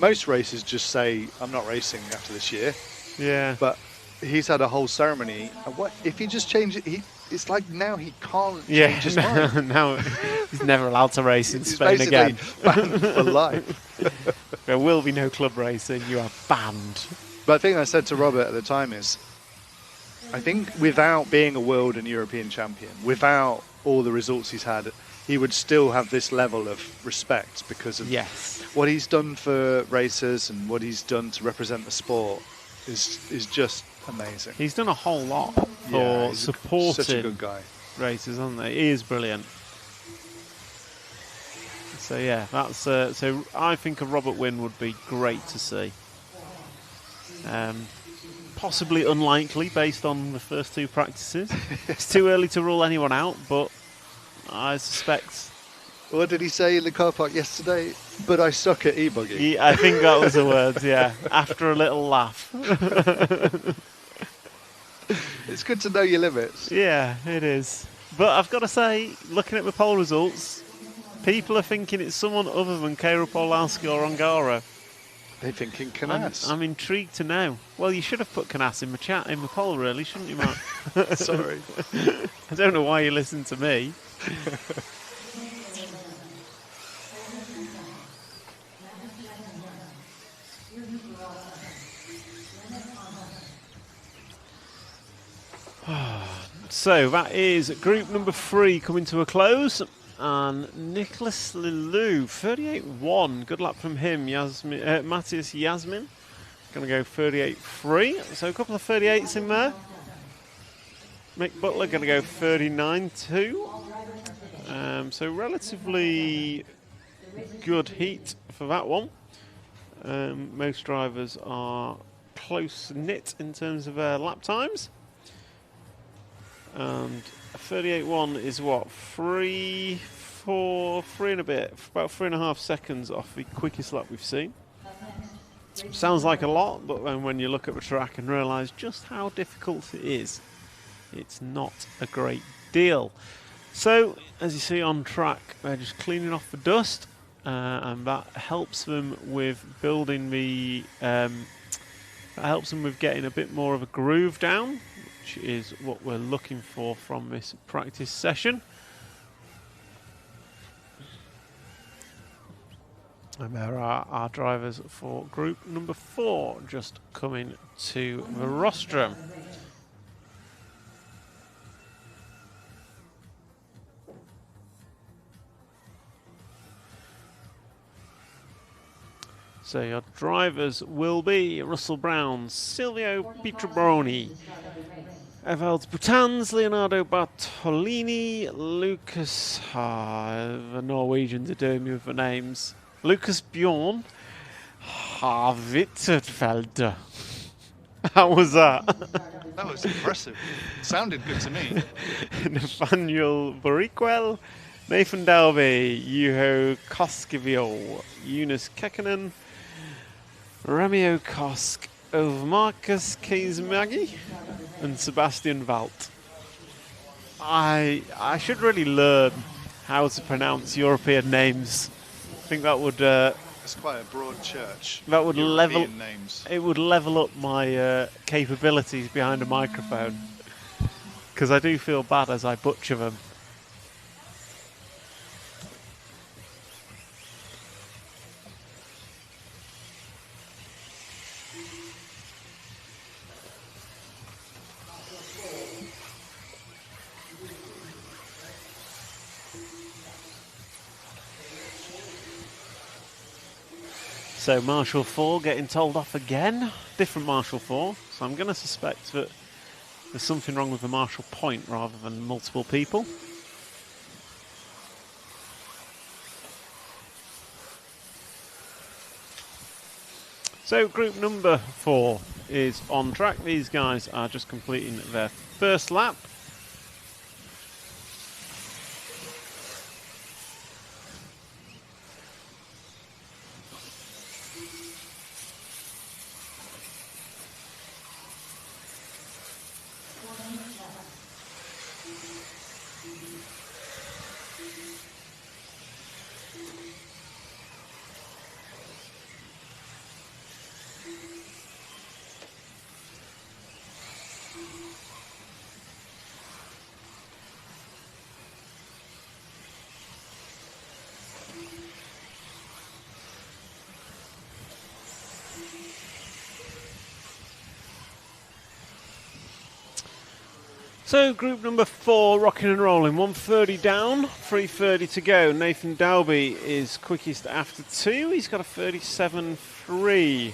most races just say, I'm not racing after this year. Yeah. But he's had a whole ceremony. And what if he just changed it? It's like now he can't change his mind. Now he's never allowed to race in Spain again. Banned for life. There will be no club racing. You are banned. But the thing I said to Robert at the time is, I think without being a world and European champion, without all the results he's had, he would still have this level of respect because of what he's done for racers and what he's done to represent the sport. is just amazing. He's done a whole lot Yeah, for he's supporting such a good guy. races, hasn't he? He is brilliant. So yeah, that's so I think a Robert win would be great to see. Possibly unlikely based on the first two practices. It's too early to rule anyone out, but I suspect. What did he say in the car park yesterday? But I suck at e-buggy. I think that was the words, yeah. After a little laugh. It's good to know your limits. Yeah, it is. But I've got to say, looking at the poll results, people are thinking it's someone other than Kira Polanski or Ongara. They're thinking Canas. I'm intrigued to know. Well, you should have put Canas in the poll, really, shouldn't you, Mark? Sorry. I don't know why you listen to me. So that is group number 3 coming to a close. And Nicholas Lilou, 38-1. Good luck from him. Matthias Yasmin going to go 38-3. So a couple of 38s in there. Mick Butler going to go 39-2. So relatively good heat for that one. Most drivers are close-knit in terms of their lap times. And 38.1 is what? 3 and a bit, about 3.5 seconds off the quickest lap we've seen. Sounds like a lot, but then when you look at the track and realise just how difficult it is, it's not a great deal. So, as you see on track, they're just cleaning off the dust, and that helps them with building the. That helps them with getting a bit more of a groove down, which is what we're looking for from this practice session. And there are our drivers for group number 4 just coming to the rostrum. So your drivers will be Russell Brown, Silvio Pietrobroni, Evald Butans, Leonardo Bartolini, Lucas... the Norwegians are doing me with the names. Lucas Bjorn, Havitterfeld. How was that? That was impressive. Sounded good to me. Nathaniel Boriquel, Nathan Dalby, Juho Koskivio, Eunice Kekkonen, Ramio Kosk, Marcus Keismagi, and Sebastian Walt. I should really learn how to pronounce European names. I think that would. It's quite a broad church. That would European names. It would level up my capabilities behind a microphone, because I do feel bad as I butcher them. So Marshall 4 getting told off again. Different Marshall 4. So I'm going to suspect that there's something wrong with the Marshall point rather than multiple people. So group number 4 is on track. These guys are just completing their first lap. So group number 4 rocking and rolling, 1:30 down, 3:30 to go. Nathan Dalby is quickest after 2. He's got a 37.3.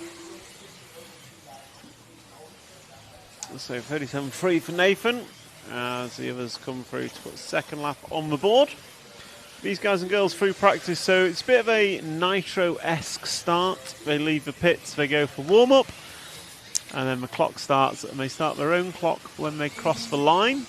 So 37.3 for Nathan, as the others come through to put second lap on the board. These guys and girls through practice, so it's a bit of a Nitro-esque start. They leave the pits, they go for warm-up, and then the clock starts, and they start their own clock when they cross the line.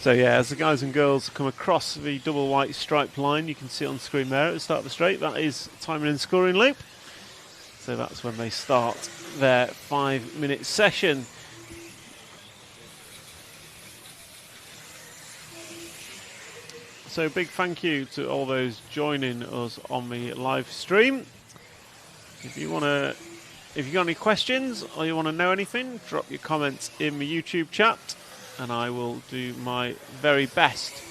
So yeah, as the guys and girls come across the double white striped line, you can see on screen there at the start of the straight, that is timing and scoring loop. So that's when they start their 5-minute session. So big thank you to all those joining us on the live stream. If you got any questions or you want to know anything, drop your comments in the YouTube chat, and I will do my very best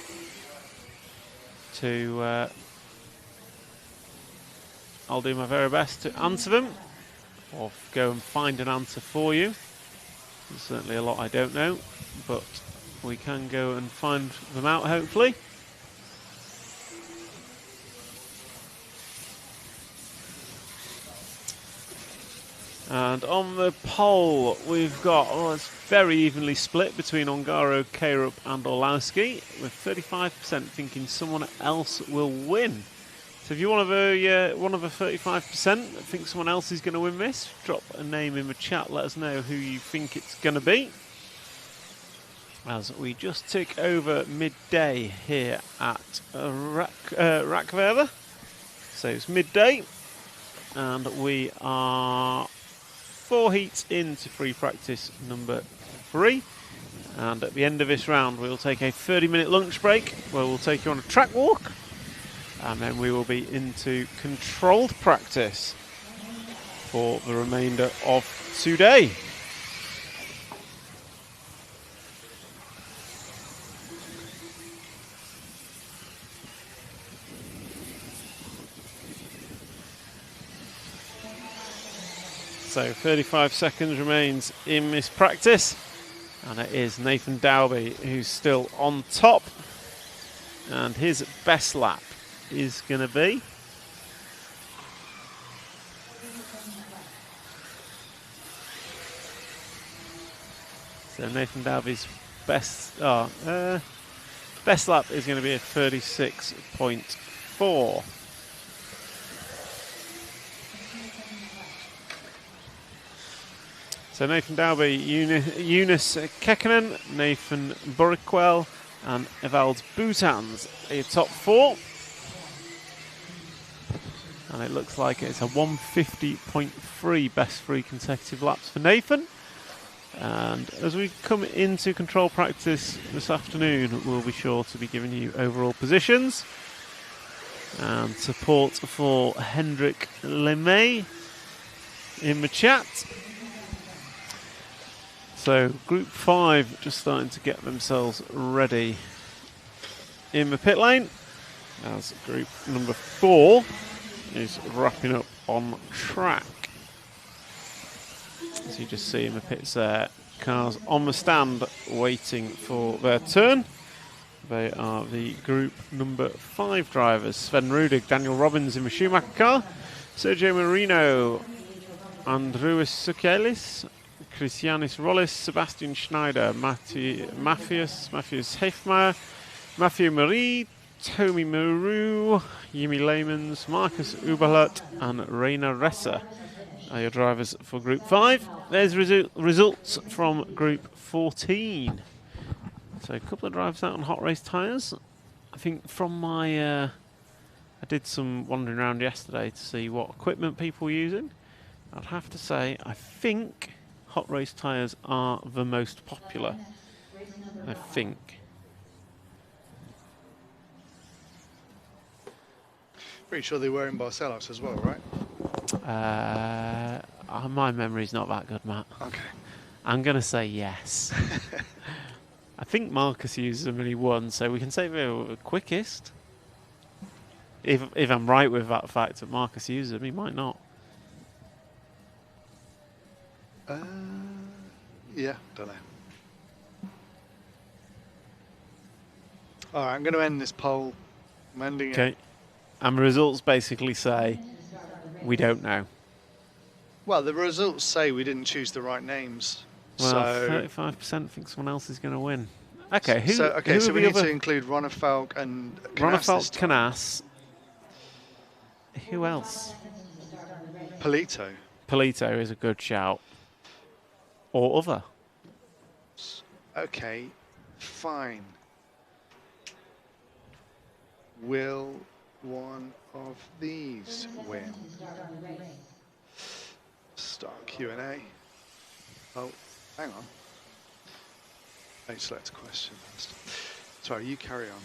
to answer them, or go and find an answer for you. There's certainly a lot I don't know, but we can go and find them out, hopefully. And on the poll, we've got, it's very evenly split between Ongaro, Karup and Orlowski, with 35% thinking someone else will win. So if you're one of the 35% that think someone else is going to win this, drop a name in the chat, let us know who you think it's going to be. As we just tick over midday here at Rakverda. So it's midday, and we are 4 heats into free practice number 3, and at the end of this round we'll take a 30-minute lunch break where we'll take you on a track walk, and then we will be into controlled practice for the remainder of today. So 35 seconds remains in this practice, and it is Nathan Dowby who's still on top, and his best lap is going to be Nathan Dowby's best lap is going to be a 36.4. So Nathan Dowby, Eunice Kekkonen, Nathan Burkwell and Evald Boutans are your top 4. And it looks like it's a 150.3 best 3 consecutive laps for Nathan. And as we come into control practice this afternoon, we'll be sure to be giving you overall positions and support for Hendrik Lemay in the chat. So Group 5 just starting to get themselves ready in the pit lane, as Group number 4 is wrapping up on track. As you just see in the pits there, cars on the stand waiting for their turn. They are the Group number 5 drivers: Sven Rudig, Daniel Robbins in the Schumacher car, Sergio Marino, Andreas Sukelis, Christianis Rollis, Sebastian Schneider, Matthias Hefmeyer, Matthew Marie, Tomi Maru, Yimi Leymans, Marcus Uberlut and Rainer Resser are your drivers for Group 5. There's results from Group 14. So a couple of drivers out on hot race tyres. I think from my... I did some wandering around yesterday to see what equipment people were using. I'd have to say, I think hot race tyres are the most popular. I think. Pretty sure they were in Barcelos as well, right? My memory's not that good, Matt. Okay. I'm going to say yes. I think Marcus used them and he won, so we can say they were the quickest. If I'm right with that fact that Marcus uses them, he might not. Yeah, don't know. All right, I'm going to end this poll. I'm ending it. Okay. And the results basically say we don't know. Well, the results say we didn't choose the right names. Well, so 35% think someone else is going to win. Okay, who? So who are we the need to other? include Ronafalk and Ronafalk, Canas. Who else? Polito. Polito is a good shout. Or other. Okay, fine. Will one of these win? Start Q&A. Oh, hang on. Let's select a question first. Sorry, you carry on.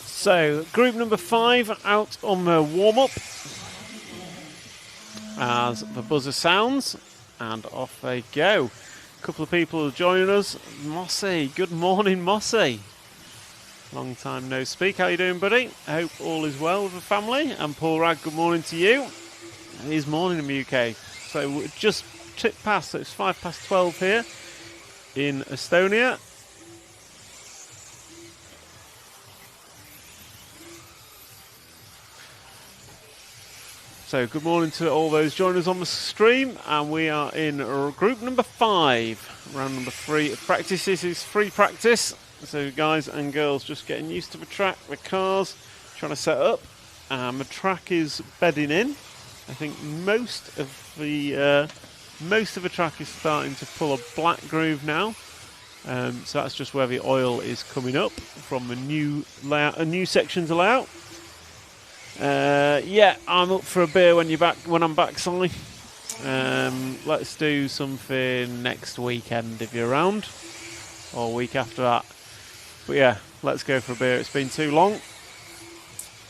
So, group number 5 out on the warm-up as the buzzer sounds, and off they go. A couple of people are joining us. Mossy, good morning, Mossy. Long time no speak. How you doing, buddy? I hope all is well with the family. And Paul Ragg, good morning to you. It is morning in the UK. So, we're just tipped past, so it's 12:05 here in Estonia. So good morning to all those joining us on the stream, and we are in group number 5, round number 3 of practice. This is free practice, so guys and girls just getting used to the track, the cars, trying to set up. The track is bedding in. I think most of the track is starting to pull a black groove now. So that's just where the oil is coming up from a new layout, a new section to layout. Yeah, I'm up for a beer when I'm back, Si. Let's do something next weekend if you're around, or week after that. But yeah, let's go for a beer. It's been too long.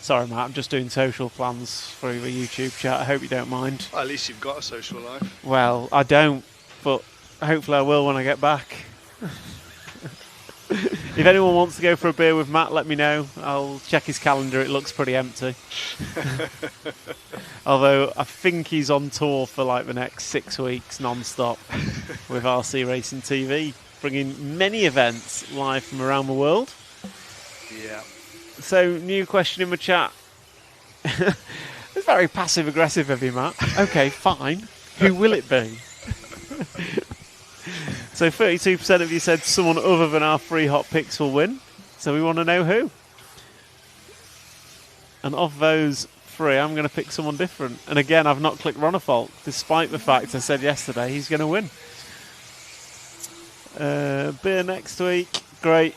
Sorry, Matt, I'm just doing social plans for the YouTube chat. I hope you don't mind. Well, at least you've got a social life. Well, I don't, but hopefully I will when I get back. If anyone wants to go for a beer with Matt, let me know. I'll check his calendar. It looks pretty empty. Although I think he's on tour for like the next 6 weeks non-stop with RC Racing TV, bringing many events live from around the world. Yeah. So, new question in the chat. It's very passive-aggressive of you, Matt. Okay, fine. Who will it be? So 32% of you said someone other than our 3 hot picks will win. So we want to know who. And of those 3, I'm going to pick someone different. And again, I've not clicked Ronafalk, despite the fact I said yesterday he's going to win. Beer next week. Great.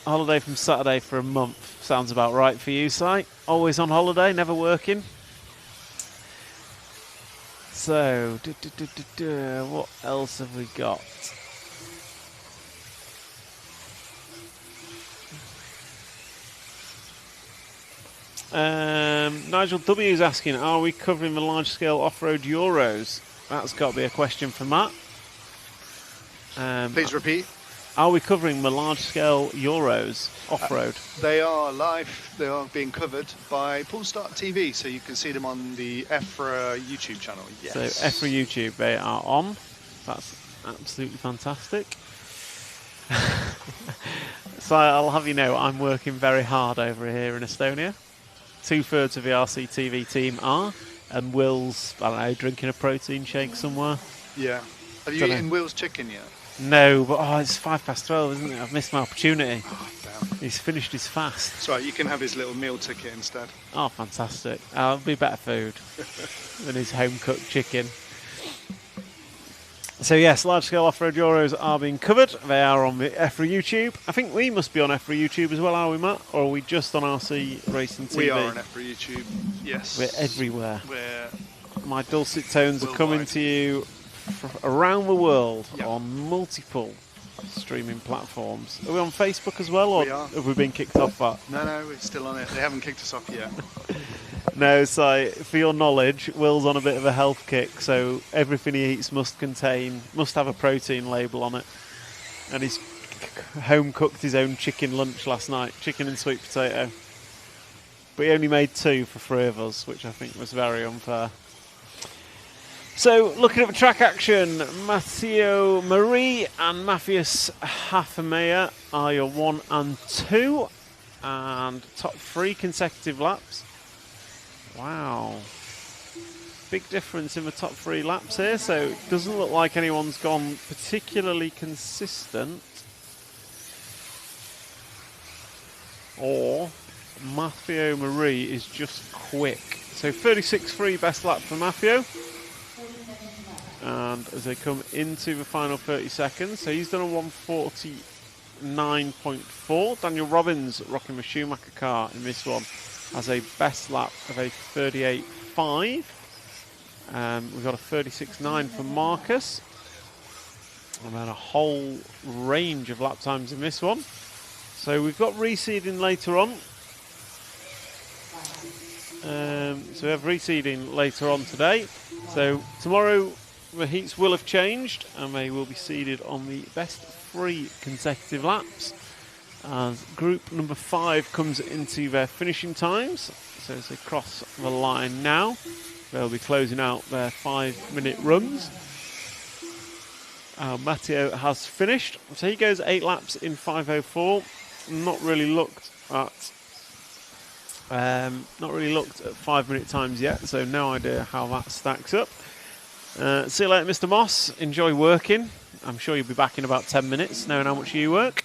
Holiday from Saturday for a month. Sounds about right for you, Si. Always on holiday, never working. So, what else have we got? Nigel W is asking, are we covering the large-scale off-road Euros? That's got to be a question for Matt. Please repeat. Are we covering the large-scale Euros off-road? They are live. They are being covered by Poolstart TV, so you can see them on the EFRA YouTube channel. Yes. So EFRA YouTube, they are on. That's absolutely fantastic. So I'll have you know, I'm working very hard over here in Estonia. 2/3 of the RCTV team are, and Will's, I don't know, drinking a protein shake somewhere. Yeah. Have you eaten Will's chicken yet? No, but it's 12:05, isn't it? I've missed my opportunity. Oh, damn. He's finished his fast. That's right, you can have his little meal ticket instead. Oh, fantastic. It'll be better food than his home-cooked chicken. So yes, large-scale off-road Euros are being covered. They are on the EFRA YouTube. I think we must be on EFRA YouTube as well, are we, Matt? Or are we just on RC Racing TV? We are on EFRA YouTube, yes. We're everywhere. We're My dulcet tones worldwide. are coming to you around the world on multiple streaming platforms. Are we on Facebook as well, or We are. have we been kicked off that? No, we're still on it. They haven't kicked us off yet. No, so for your knowledge, Will's on a bit of a health kick, so everything he eats must have a protein label on it. And he's home cooked his own chicken lunch last night, chicken and sweet potato. But he only made 2 for 3 of us, which I think was very unfair. So, looking at the track action, Matteo Marie and Matthias Hafemeyer are your 1 and 2, and top 3 consecutive laps. Wow. Big difference in the top 3 laps here, so it doesn't look like anyone's gone particularly consistent. Or Matteo Marie is just quick. So 36.3 best lap for Matteo. And as they come into the final 30 seconds, so he's done a 1:49.4. Daniel Robbins, rocking the Schumacher car in this one, has a best lap of a 38.5. We've got a 36.9 for Marcus. And then a whole range of lap times in this one. So we've got reseeding later on. So we have reseeding later on today. So tomorrow the heats will have changed and they will be seeded on the best 3 consecutive laps. As group number 5 comes into their finishing times. So as they cross the line now, they'll be closing out their 5-minute runs. Matteo has finished. So he goes 8 laps in 5:04. Not really looked at 5-minute times yet, so no idea how that stacks up. See you later, Mr. Moss. Enjoy working. I'm sure you'll be back in about 10 minutes, knowing how much you work.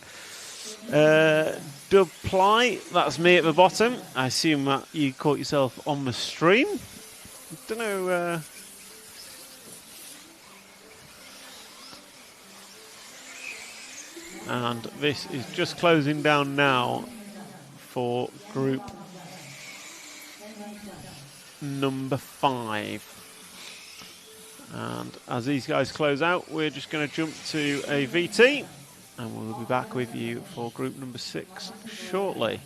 Dub Ply, that's me at the bottom. I assume that you caught yourself on the stream. Don't know. And this is just closing down now for group number 5. And as these guys close out, we're just going to jump to a VT and we'll be back with you for group number 6 shortly.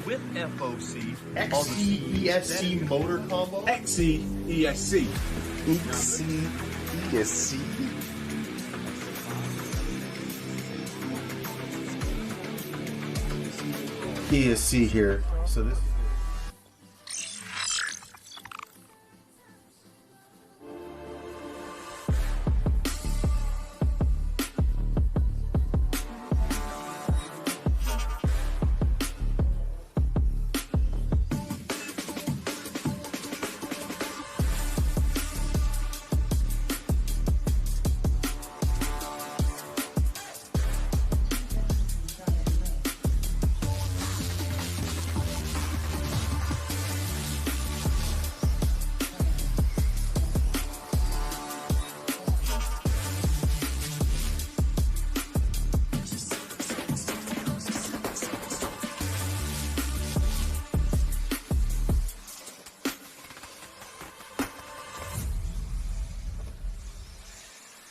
With FOC, XCESC motor combo. XCESC. Oopsie, ESC. ESC here. So this.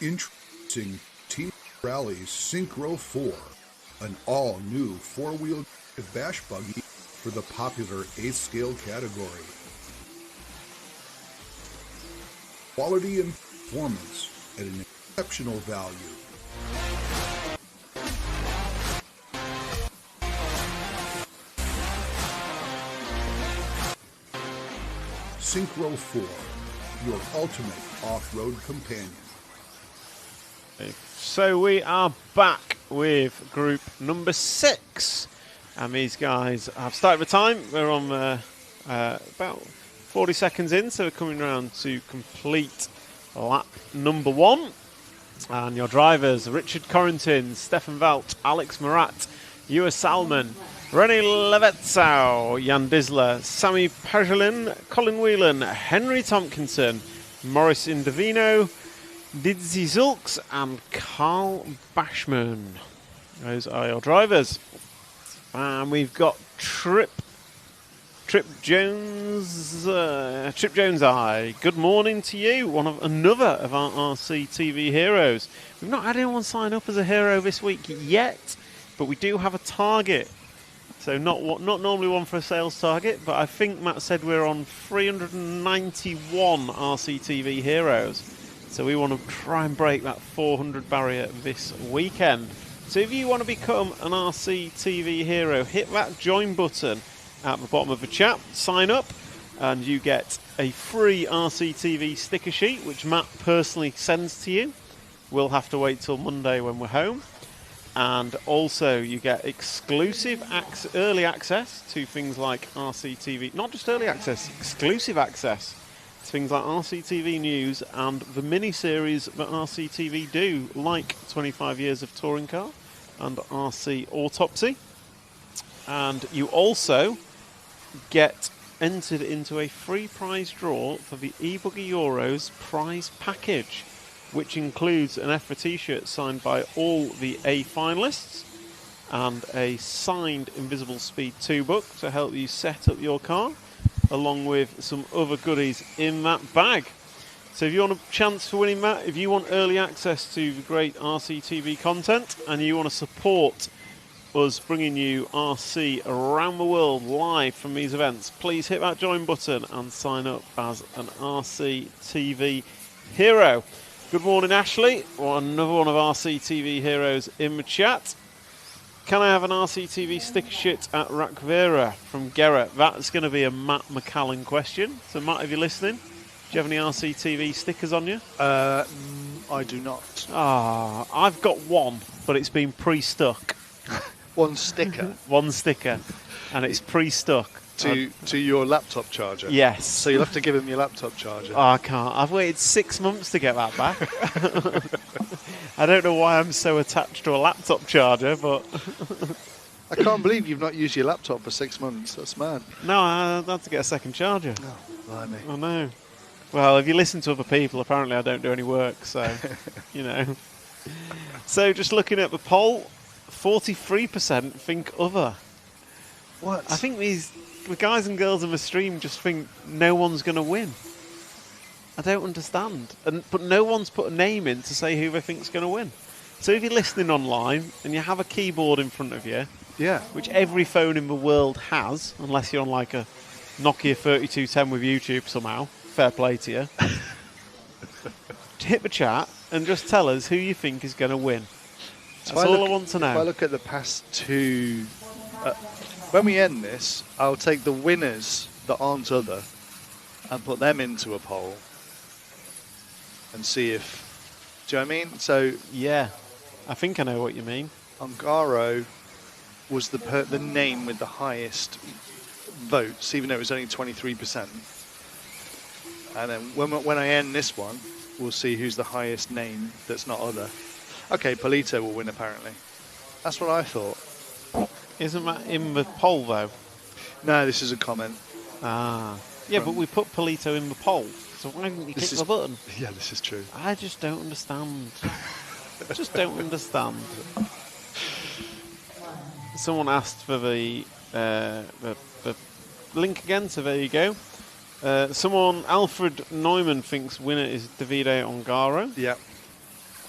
Introducing Team Rally's Synchro 4, an all-new 4-wheel bash buggy for the popular 8th scale category. Quality and performance at an exceptional value. Synchro 4, your ultimate off-road companion. So we are back with group number 6. And these guys have started the time. We're on about 40 seconds in, so we're coming around to complete lap number 1. And your drivers, Richard Corrington, Stefan Valt, Alex Murat, Ewa Salmon, René Levetzau, Jan Disler, Sammy Pagelin, Colin Whelan, Henry Tompkinson, Morris Indovino, Didzi Zulks and Carl Bashman. Those are your drivers. And we've got Trip Jones. Trip Jones, good morning to you. Another of our RC TV heroes. We've not had anyone sign up as a hero this week yet, but we do have a target. So not normally one for a sales target, but I think Matt said we're on 391 RC TV heroes. So we want to try and break that 400 barrier this weekend. So if you want to become an RC TV hero, hit that join button at the bottom of the chat, sign up, and you get a free RC TV sticker sheet, which Matt personally sends to you. We'll have to wait till Monday when we're home. And also you get exclusive early access to things like RC TV, not just early access, exclusive access to things like RC TV news and the mini-series that RC TV do, like 25 Years of Touring Car and RC Autopsy. And you also get entered into a free prize draw for the eBuggy Euros prize package, which includes an EFRA t-shirt signed by all the A finalists and a signed Invisible Speed 2 book to help you set up your car, along with some other goodies in that bag. So if you want a chance for winning that, if you want early access to the great RC TV content and you want to support us bringing you RC around the world live from these events, please hit that join button and sign up as an RC TV hero. Good morning, Ashley. Another one of RC TV heroes in the chat. Can I have an RC TV sticker sheet at Rakvera from Gerrit? That's going to be a Matt McCallan question. So, Matt, if you're listening, do you have any RC TV stickers on you? I do not. I've got one, but it's been pre-stuck. One sticker? One sticker, and it's pre-stuck. To your laptop charger? Yes. So you'll have to give him your laptop charger. I can't. I've waited 6 months to get that back. I don't know why I'm so attached to a laptop charger, but... I can't believe you've not used your laptop for 6 months. That's mad. No, I had to get a second charger. Oh, blimey. I know. Well, if you listen to other people, apparently I don't do any work, so, you know. So just looking at the poll, 43% think other. What? I think the guys and girls in the stream just think no one's going to win. I don't understand. But no one's put a name in to say who they think's going to win. So if you're listening online and you have a keyboard in front of you, yeah, which every phone in the world has, unless you're on like a Nokia 3210 with YouTube somehow, fair play to you, hit the chat and just tell us who you think is going to win. That's all I want to know. If I look at the past two... when we end this, I'll take the winners that aren't other and put them into a poll and see if... Do you know what I mean? So... Yeah, I think I know what you mean. Ongaro was the name with the highest votes, even though it was only 23%. And then when I end this one, we'll see who's the highest name that's not other. Okay, Polito will win, apparently. That's what I thought. Isn't that in the poll, though? No, this is a comment. Yeah, but we put Polito in the poll, so why didn't you click the button? Yeah, this is true. I just don't understand. I just don't understand. Someone asked for the link again, so there you go. Alfred Neumann thinks winner is Davide Ongaro. Yeah.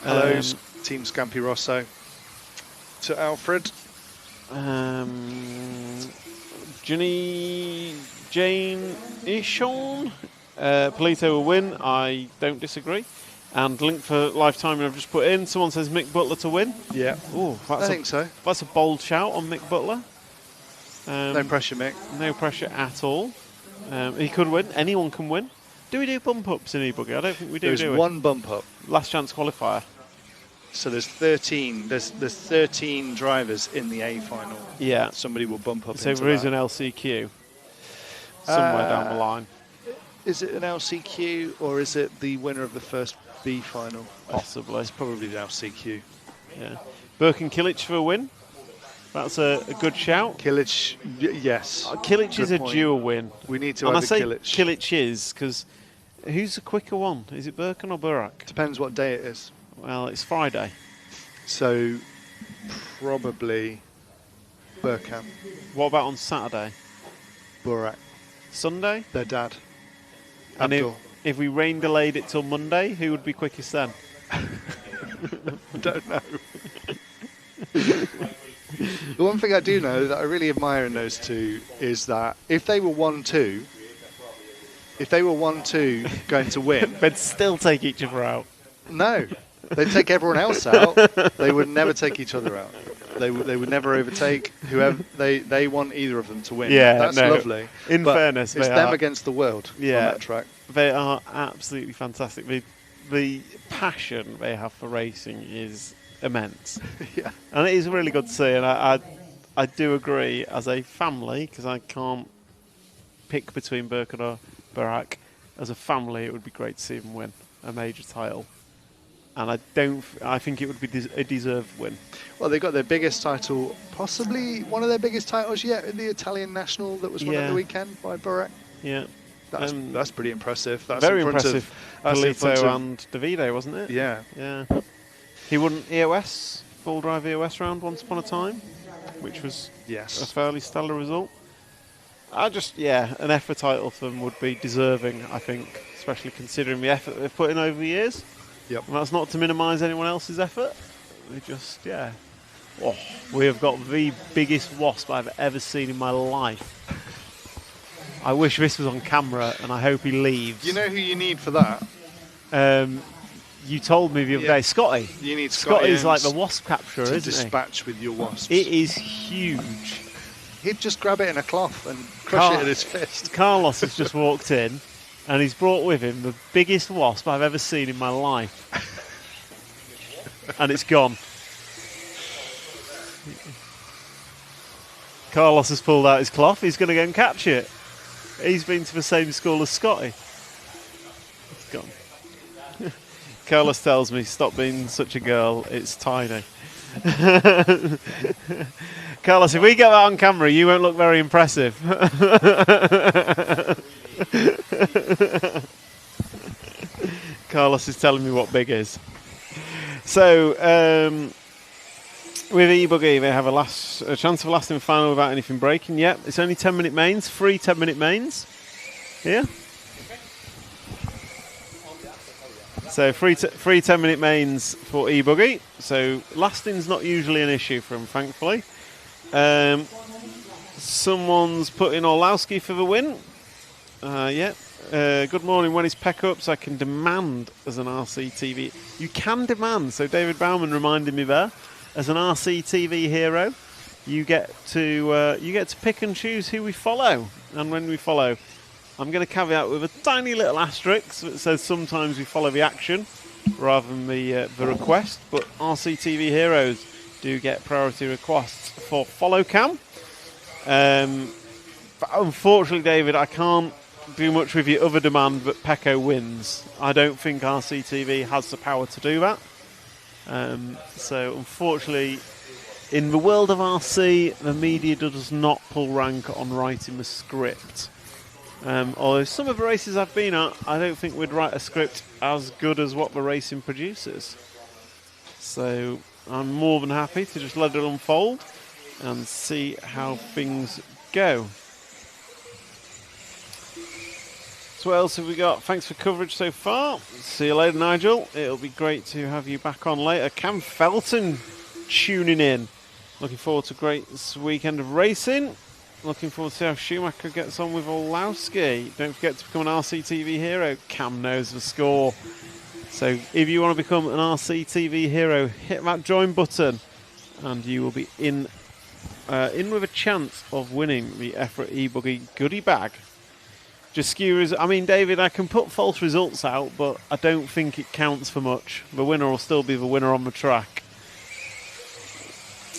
Hello, Team Scampi Rosso. To Alfred. Jane Ishon. Polito will win. I don't disagree. And link for lifetime I've just put in. Someone says Mick Butler to win. Yeah. Ooh, I think so. That's a bold shout on Mick Butler. No pressure, Mick. No pressure at all. He could win. Anyone can win. Do we do bump ups in eBuggy? I don't think we do. There's one bump up. Last chance qualifier. So there's 13. There's 13 drivers in the A final. Yeah. Somebody will bump up So into there is that. an LCQ somewhere down the line. Is it an LCQ or is it the winner of the first B final? Possibly. It's probably the LCQ. Yeah. Burke and Killich for a win. That's a good shout. Killich, yes. Killich Good is a point. dual win. We need to And I have say a Killich. Killich is because who's the quicker one? Is it Birkin or Burak? Depends what day it is. Well, it's Friday. So probably Burkham, What about on Saturday? Burak, Sunday? their dad. And Abdul. if we rain delayed it till Monday, who would be quickest then? I don't know. The one thing I do know that I really admire in those two is that if they were 1-2, going to win, They'd still take each other out. no, they'd take everyone else out. They would never take each other out. They would never overtake whoever. They want either of them to win. Yeah, that's no. lovely. In But fairness, it's they them are. against the world on Yeah. that track. They are absolutely fantastic. The passion they have for racing is immense. Yeah. And it is really good to see. And I do agree as a family, because I can't pick between Birkin or Burak. As a family, it would be great to see them win a major title. And I think it would be a deserved win. Well, they got their biggest title, possibly one of their biggest titles yet, in the Italian National that was won at Yeah. the weekend by Burak. Yeah. That's pretty impressive. That's Very in front impressive. That's in front Polito of- and Davide, wasn't it? Yeah. Yeah. He won EOS, full drive EOS round once upon a time, which was a Yes. fairly stellar result. An EFRA title for them would be deserving, I think, especially considering the effort they've put in over the years. Yep. And that's not to minimise anyone else's effort. We have got the biggest wasp I've ever seen in my life. I wish this was on camera, and I hope he leaves. You know who you need for that? You told me the other Yeah. day, Scotty. You need Scotty Scotty's like Ames the wasp capturer, to isn't he? dispatch with your wasps. It is huge. He'd just grab it in a cloth and crush it in his fist. Carlos has just walked in, and he's brought with him the biggest wasp I've ever seen in my life. And it's gone. Carlos has pulled out his cloth. He's going to go and catch it. He's been to the same school as Scotty. It's gone. Carlos tells me, stop being such a girl. It's tiny. Carlos, if we get that on camera, you won't look very impressive. Carlos is telling me what big is. So, with E-Buggy, they have a chance of lasting the final without anything breaking. Yep, it's only 10-minute mains, free 10-minute mains here. So free 10-minute mains for E-Buggy. So lasting's not usually an issue for them, thankfully. Someone's put in Orlowski for the win. Good morning. When is Peck up so I can demand as an RCTV? You can demand. So David Bauman reminded me there. As an RCTV hero, you get to pick and choose who we follow, and when we follow. I'm going to caveat with a tiny little asterisk that says sometimes we follow the action rather than the request, but RCTV heroes do get priority requests for follow cam. But unfortunately, David, I can't do much with your other demand, but Pecco wins. I don't think RCTV has the power to do that. So unfortunately, in the world of RC, the media does not pull rank on writing the script. Although some of the races I've been at, I don't think we'd write a script as good as what the racing produces. So I'm more than happy to just let it unfold and see how things go. So what else have we got? Thanks for coverage so far. See you later, Nigel. It'll be great to have you back on later. Cam Felton tuning in. Looking forward to a great weekend of racing. Looking forward to see how Schumacher gets on with Orlowski. Don't forget to become an RCTV hero. Cam knows the score. So if you want to become an RCTV hero, hit that join button and you will be in with a chance of winning the EFRA E-Buggy goodie bag. just skewers. I mean, David, I can put false results out, but I don't think it counts for much. The winner will still be the winner on the track.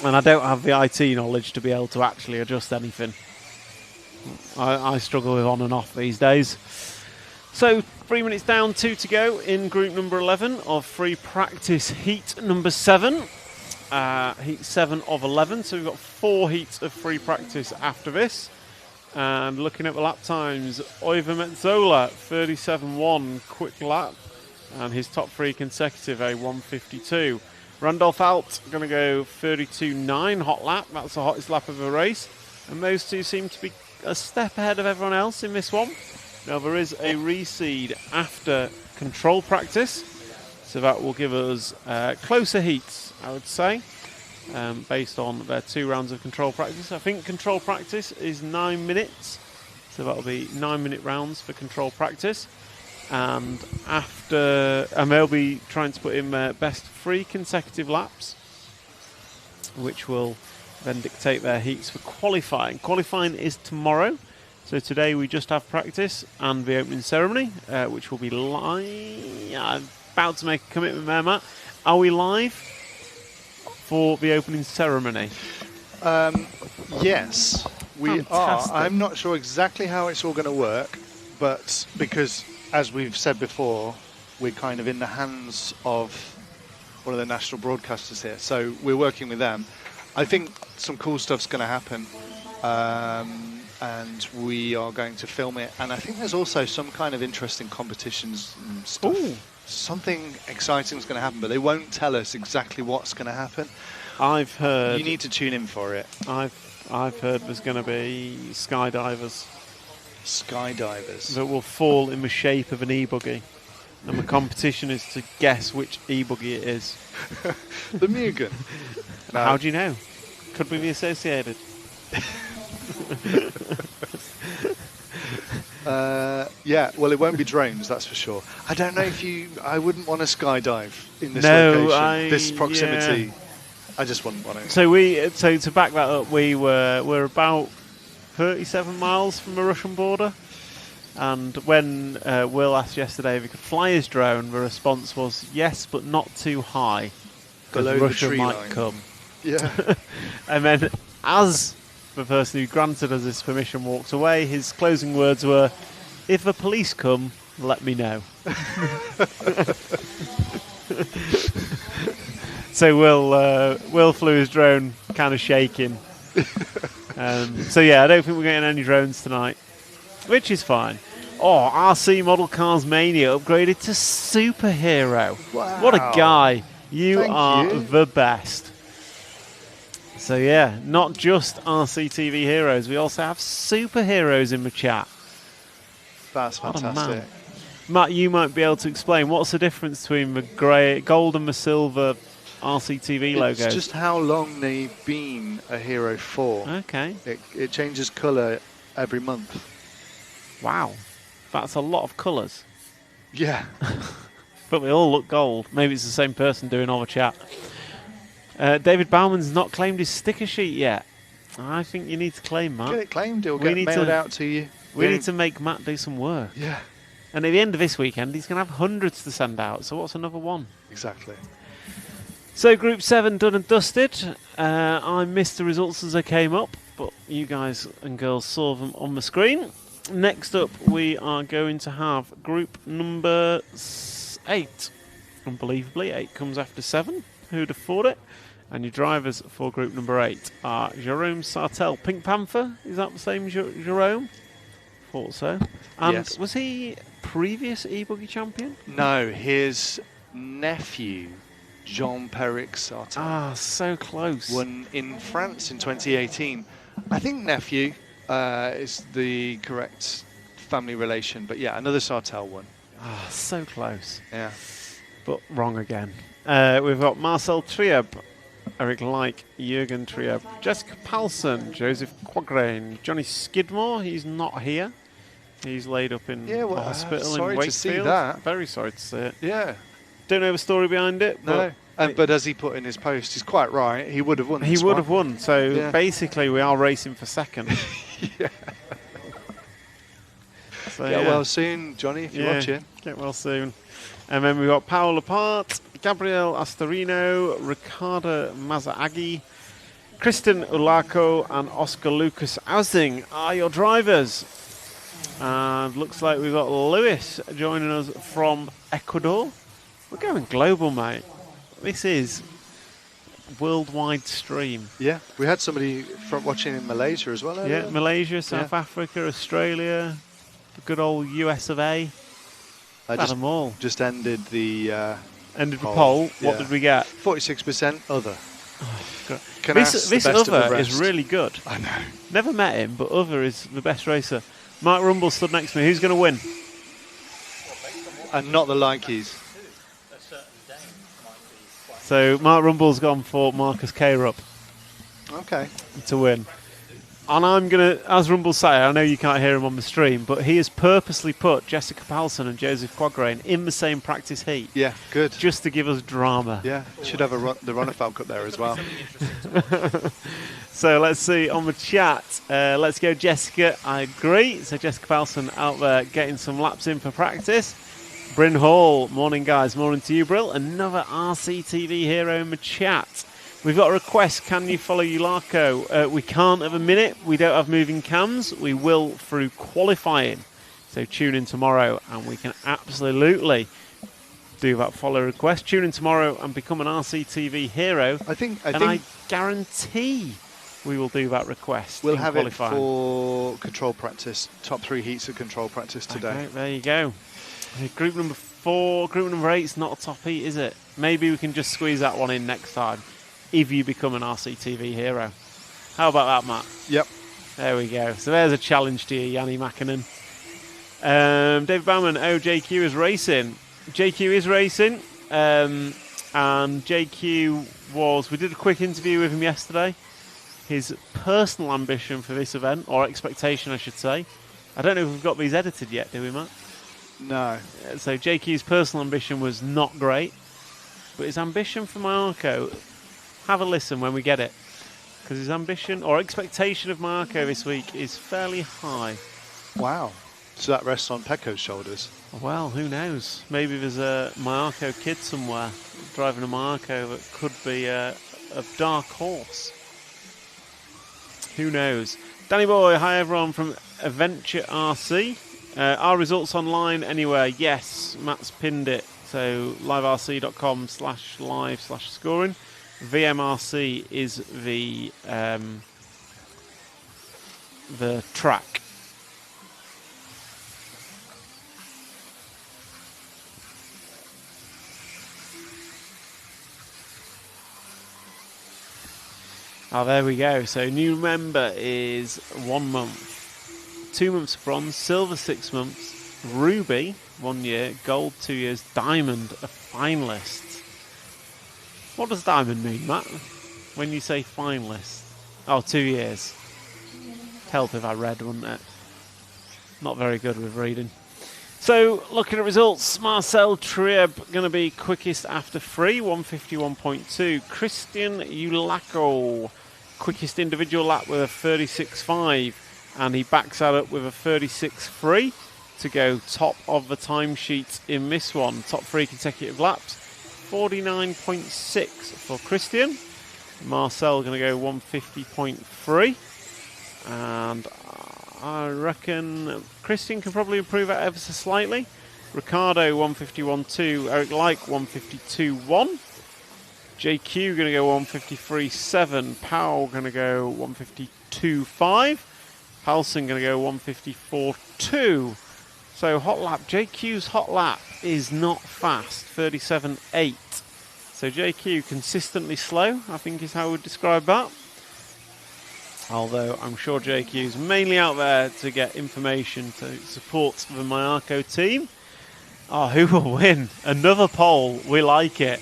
And I don't have the IT knowledge to be able to actually adjust anything. I struggle with on and off these days. So 3 minutes down, 2 to go in group number 11 of free practice heat number 7. Heat 7 of 11. So we've got 4 heats of free practice after this. And looking at the lap times, Oiver Metzola, 37.1 quick lap. And his top 3 consecutive, a 1:52. Randolph Alt going to go 32.9 hot lap. That's the hottest lap of the race. And those two seem to be a step ahead of everyone else in this one. Now there is a reseed after control practice. So that will give us closer heats, I would say, based on their 2 rounds of control practice. I think control practice is 9 minutes. So that'll be 9-minute rounds for control practice. And they'll be trying to put in their best 3 consecutive laps, which will then dictate their heats for qualifying. Qualifying is tomorrow. So today we just have practice and the opening ceremony, which will be live. I'm about to make a commitment there, Matt. Are we live for the opening ceremony? Yes, we Fantastic. are. I'm not sure exactly how it's all going to work, but because, as we've said before, we're kind of in the hands of one of the national broadcasters here, so we're working with them. I think some cool stuff's going to happen, and we are going to film it. And I think there's also some kind of interesting competitions and stuff. Ooh. Something exciting is going to happen, but they won't tell us exactly what's going to happen. I've heard. You need to tune in for it. I've heard there's going to be skydivers Skydivers. that will fall in the shape of an e-buggy. And the competition is to guess which e-buggy it is. The Mugen. No. How do you know? Could we be associated? Yeah, well, it won't be drones, that's for sure. I don't know if I wouldn't want to skydive in this No, location, this proximity. Yeah. I just wouldn't want to. So to back that up, we're about 37 miles from the Russian border. And when Will asked yesterday if he could fly his drone, the response was yes, but not too high, because Russia might come. Yeah. And then, as the person who granted us this permission walked away, his closing words were, "If the police come, let me know." So Will flew his drone kind of shaking. So yeah, I don't think we're getting any drones tonight, which is fine. Oh, RC Model Cars Mania upgraded to Superhero. Wow. What a guy. You Thank are you. the best. So yeah, not just RCTV heroes, we also have superheroes in the chat. That's What a man. fantastic. Matt, you might be able to explain what's the difference between the gold and the silver RCTV logos. It's just how long they've been a hero for. Okay. It changes colour every month. Wow. That's a lot of colours. Yeah. But they all look gold. Maybe it's the same person doing all the chat. David Bauman's not claimed his sticker sheet yet. I think you need to claim Matt. Get it claimed, it'll We get need mailed to- out to you. We need to make Matt do some work. Yeah, And at the end of this weekend, he's going to have hundreds to send out. So what's another one? exactly. So Group 7 done and dusted. I missed the results as they came up, but you guys and girls saw them on the screen. Next up, we are going to have Group number 8. Unbelievably, 8 comes after 7. Who'd have thought it? And your drivers for Group number 8 are Jerome Sartell, Pink Panther. Is that the same Jerome? Thought so. And Yes. was he previous e-buggy champion? No, his nephew, Jean-Peric Sartell, Ah, so close. won in France in 2018. I think nephew is the correct family relation, but yeah, another Sartell won. Ah, so close. Yeah. But wrong again. We've got Marcel Trieb, Eric Like, Jürgen Trieb, Jessica Palsen, Joseph Quagrain, Johnny Skidmore. He's not here. He's laid up in Yeah, well, the hospital in sorry Wakefield. to see that. Very sorry to see it. Yeah. Don't know the story behind it. No. But But as he put in his post, he's quite right. He would have won. he this would one. have won. So Yeah. basically, we are racing for second. Yeah. So, Get well soon, Johnny, if you're watching. Get well soon. And then we've got Paolo Lapart, Gabriel Astorino, Ricardo Mazaagi, Kristen Ulaco, and Oscar Lucas Ausing are your drivers. And looks like we've got Lewis joining us from Ecuador. We're going global, mate. This is worldwide stream. Yeah, we had somebody from watching in Malaysia as well. Yeah, Malaysia, South Africa, Australia, the good old US of A. Had them all. Just ended the poll. What did we get? 46% other. This other is really good. I know. Never met him, but other is the best racer. Mark Rumble stood next to me. Who's going to win? And not the Likeys. So Mark Rumble's gone for Marcus K-Rupp. Okay. To win. And I'm going to, as Rumble say, I know you can't hear him on the stream, but he has purposely put Jessica Palsson and Joseph Quagrain in the same practice heat. Yeah, good. Just to give us drama. Yeah, should have the Runnefeld Cup there as well. So let's see on the chat. Let's go Jessica. I agree. So Jessica Palsson out there getting some laps in for practice. Bryn Hall, morning guys. Morning to you, Brill. Another RCTV hero in the chat. We've got a request. Can you follow Ulaco? We can't at the minute. We don't have moving cams. We will through qualifying. So tune in tomorrow and we can absolutely do that follow request. Tune in tomorrow and become an RCTV hero. I guarantee we will do that request. We'll have it for control practice. Top 3 heats of control practice today. Okay, there you go. Group number 4, group number 8 is not a top heat, is it? Maybe we can just squeeze that one in next time. If you become an RCTV hero. How about that, Matt? Yep. There we go. So there's a challenge to you, Yanni Mäkinen. David Bowman, JQ is racing. JQ is racing. And JQ we did a quick interview with him yesterday. His personal ambition for this event, or expectation I should say. I don't know if we've got these edited yet, do we, Matt? No. So JQ's personal ambition was not great. But his ambition for Marco... Have a listen when we get it, because his ambition or expectation of Marco this week is fairly high. Wow. So that rests on Pecco's shoulders. Well, who knows? Maybe there's a Marco kid somewhere driving a Marco that could be a dark horse. Who knows? Danny Boy, hi everyone from Adventure RC. Our results online anywhere? Yes, Matt's pinned it. So liverc.com/live/scoring. VMRC is the track. Oh, there we go. So new member is 1 month, 2 months bronze, silver 6 months, ruby 1 year, gold 2 years, diamond a finalist. What does diamond mean, Matt, when you say finalist? Oh, 2 years. Help if I read, wouldn't it? Not very good with reading. So, looking at results, Marcel Trieb going to be quickest after 3, 151.2. Christian Ulaco, quickest individual lap with a 36.5. And he backs that up with a 36.3 to go top of the timesheet in this one. Top 3 consecutive laps. 49.6 for Christian. Marcel going to go 150.3. And I reckon Christian can probably improve that ever so slightly. Ricardo 151.2. Eric Like 152.1. JQ going to go 153.7. Powell going to go 152.5. Halson going to go 154.2. So hot lap, JQ's hot lap is not fast, 37.8. So JQ consistently slow, I think is how I would describe that. Although I'm sure JQ's mainly out there to get information to support the Mayako team. Oh, who will win? Another poll, we like it.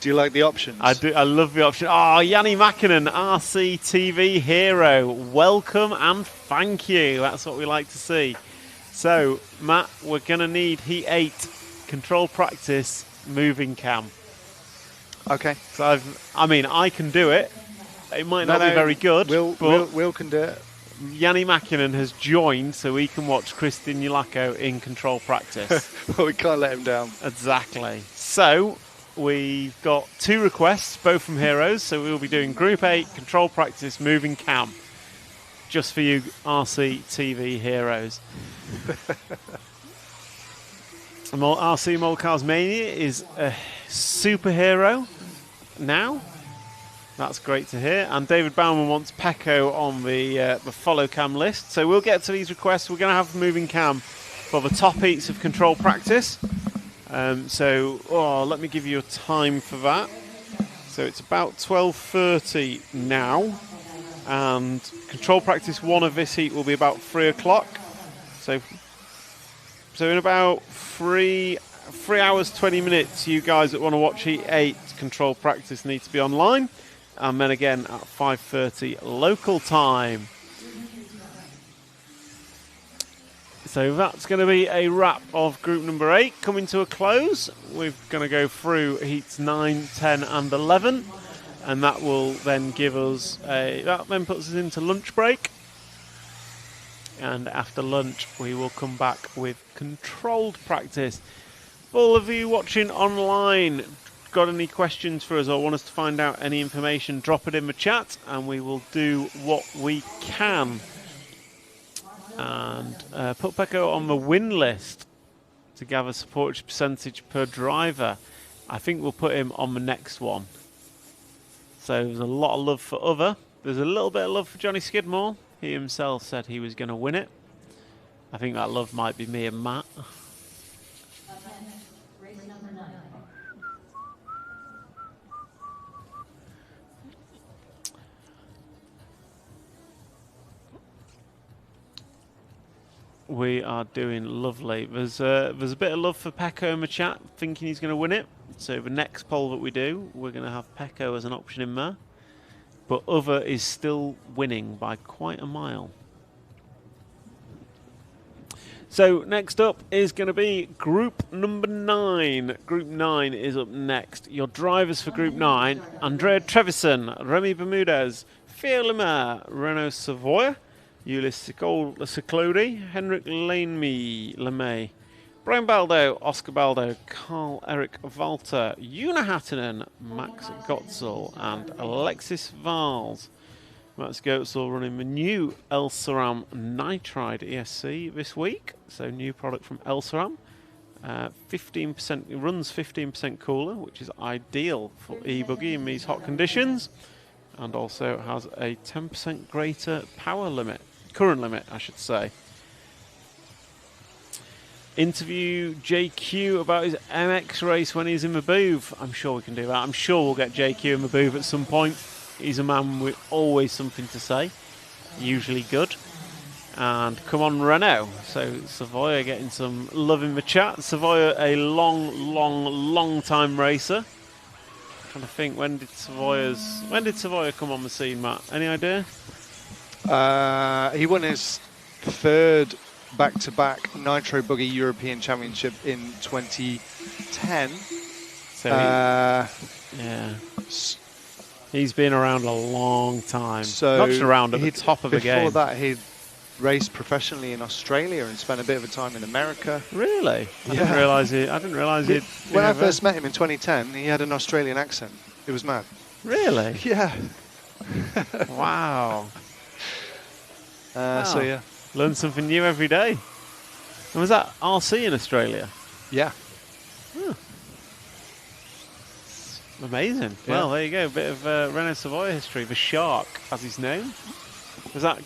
Do you like the options? I do. I love the option. Oh, Yanni Mäkinen, RCTV hero. Welcome and thank you. That's what we like to see. So, Matt, we're going to need Heat 8 control practice moving cam. Okay. So I can do it. It might not be very good. Will can do it. Yanni Mäkinen has joined so we can watch Kristin Yulako in control practice. Well, we can't let him down. Exactly. So we've got 2 requests, both from Heroes. So we'll be doing Group 8 control practice moving cam. Just for you RC TV heroes. RC Molcars Mania is a superhero now. That's great to hear. And David Bauman wants Pecco on the follow cam list. So we'll get to these requests. We're going to have moving cam for the top heats of control practice. Let me give you a time for that. So it's about 12:30 now. And control practice 1 of this heat will be about 3 o'clock. So in about 3 hours, 20 minutes, you guys that want to watch heat 8 control practice need to be online. And then again at 5:30 local time. So that's going to be a wrap of group number 8 coming to a close. We're going to go through heats 9, 10 and 11. And that will then give us that then puts us into lunch break. And after lunch, we will come back with controlled practice. For all of you watching online, got any questions for us or want us to find out any information, drop it in the chat and we will do what we can. And put Pecco on the win list to gather support percentage per driver. I think we'll put him on the next one. So there's a lot of love for Other. There's a little bit of love for Johnny Skidmore. He himself said he was going to win it. I think that love might be me and Matt. Race number 9. We are doing lovely. There's a bit of love for Pecco in the chat, thinking he's going to win it. So the next poll that we do, we're going to have Pecco as an option in there. But Other is still winning by quite a mile. So next up is going to be group number 9. Group 9 is up next. Your drivers for group 9, Andrea Trevisan, Remy Bermudez, Theo Lemaire, Renault Savoy, Ulysse Ciclodi, Henrik Lemay, Brian Baldo, Oscar Baldo, Carl-Eric Walter, Una Hattinen, Max Gotzel and Alexis Vals. Max Gotzel running the new Elsaram Nitride ESC this week. So new product from Elsaram. 15%, it runs 15% cooler, which is ideal for e-buggy in these hot conditions. And also has a 10% greater power limit, current limit, I should say. Interview JQ about his MX race when he's in the booth. I'm sure we can do that. I'm sure we'll get JQ in the booth at some point. He's a man with always something to say, usually good. And come on, Renault. So Savoya getting some love in the chat. Savoya, a long time racer. Trying to think, when did Savoya come on the scene, Matt? Any idea? He won his 3rd back-to-back Nitro Buggy European Championship in 2010. So yeah, he's been around a long time. So not just around at the top of the game. Before that, he'd raced professionally in Australia and spent a bit of a time in America. Really? Yeah. I didn't realise he'd. When I first met him in 2010, he had an Australian accent. It was mad. Really? Yeah. Wow. So yeah. Learn something new every day. And was that RC in Australia? Yeah. Huh. Amazing. Yeah. Well, there you go. A bit of Renault Savoy history. The Shark, as he's known.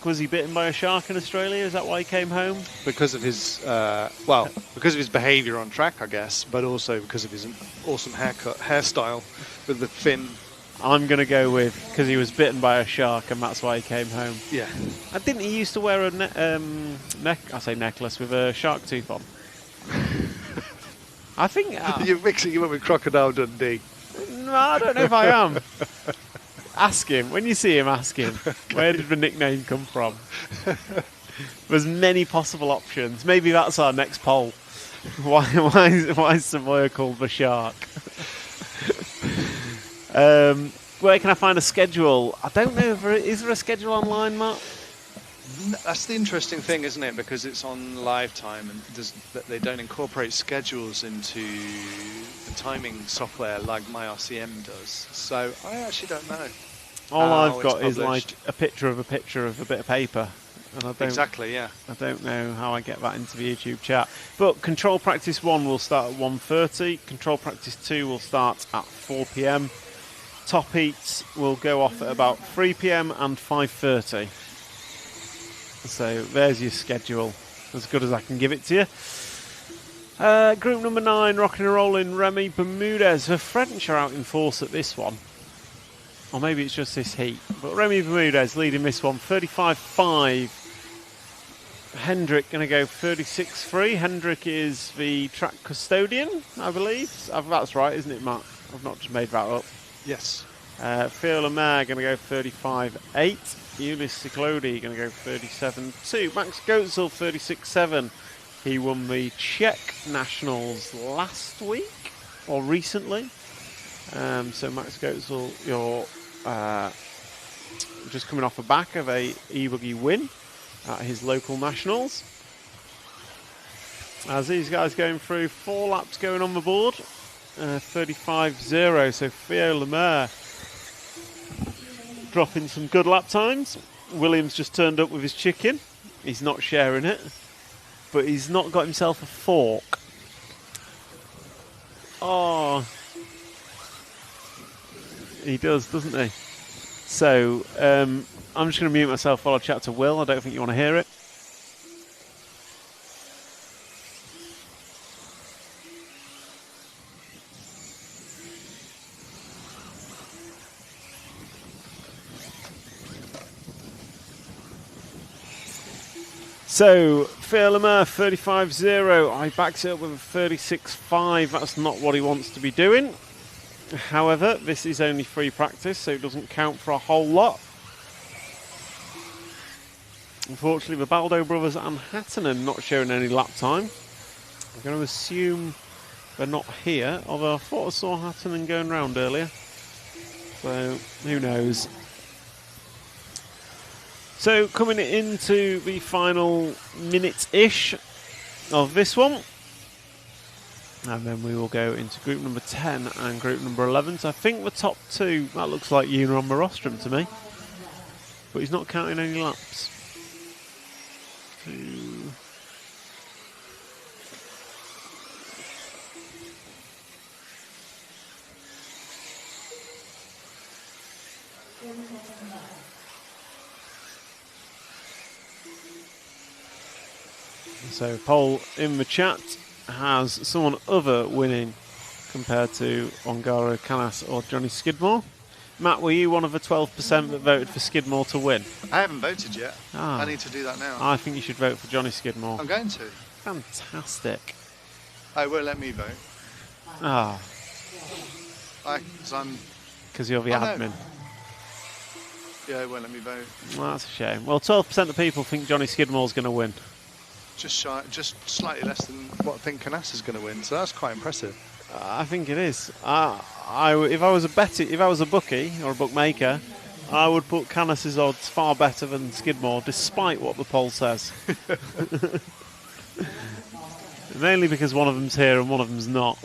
Was he bitten by a shark in Australia? Is that why he came home? Because of his, because of his behaviour on track, I guess, but also because of his awesome hairstyle with the fin. I'm going to go with because he was bitten by a shark and that's why he came home. Yeah. And didn't he used to wear a necklace with a shark tooth on? I think... You're mixing him up with Crocodile Dundee. No, I don't know if I am. Ask him. When you see him, ask him. Where did the nickname come from? There's many possible options. Maybe that's our next poll. Why is Savoya called the Shark? Where can I find a schedule? I don't know. Is there a schedule online, Matt? That's the interesting thing, isn't it? Because it's on live time, and they don't incorporate schedules into the timing software like MyRCM does. So I actually don't know. All I've got is like a picture of a bit of paper. And I don't, exactly, yeah. I don't know how I get that into the YouTube chat. But Control Practice 1 will start at 1:30. Control Practice 2 will start at 4 p.m. Top Heats will go off at about 3 p.m. and 5:30. So there's your schedule, as good as I can give it to you. Group number 9, rocking and rolling, Remy Bermudez. The French are out in force at this one. Or maybe it's just this heat. But Remy Bermudez leading this one, 35.5. Hendrick going to go 36.3. Hendrick is the track custodian, I believe. That's right, isn't it, Matt? I've not just made that up. Yes. Theo Lemaire going to go 35.8. Ulyss Ciclodi going to go 37.2. Max Goetzel 36.7. He won the Czech Nationals last week or recently. So Max Goetzel, you're just coming off the back of a e-buggy win at his local nationals. As these guys going through, 4 laps going on the board, 35.0. So Theo Lemaire dropping some good lap times. Williams just turned up with his chicken. He's not sharing it, but he's not got himself a fork. Oh, he does, doesn't he? So I'm just going to mute myself while I chat to Will. I don't think you want to hear it. So, Theo Lemaire, 35.0. I backs it up with a 36.5. That's not what he wants to be doing. However, this is only free practice, so it doesn't count for a whole lot. Unfortunately, the Baldo brothers and Hattinen not showing any lap time. I'm going to assume they're not here, although I thought I saw Hattinen going round earlier. So, who knows? So, coming into the final minute-ish of this one. And then we will go into group number 10 and group number 11. So I think the top 2, that looks like Unaron Marostrom to me. But he's not counting any laps. 2. So poll in the chat has someone other winning compared to Ongaro Canas or Johnny Skidmore. Matt, were you one of the 12% that voted for Skidmore to win? I haven't voted yet. I need to do that now. I think you should vote for Johnny Skidmore. I'm going to. Fantastic. Oh, it won't let me vote. Ah. Because you're the admin. No. Yeah, it won't let me vote. Well, that's a shame. Well, 12% of people think Johnny Skidmore's going to win. Just slightly less than what I think Canas is going to win, so that's quite impressive. I think it is. If I was a bookie or a bookmaker, I would put Canas' odds far better than Skidmore, despite what the poll says. Mainly because one of them's here and one of them's not.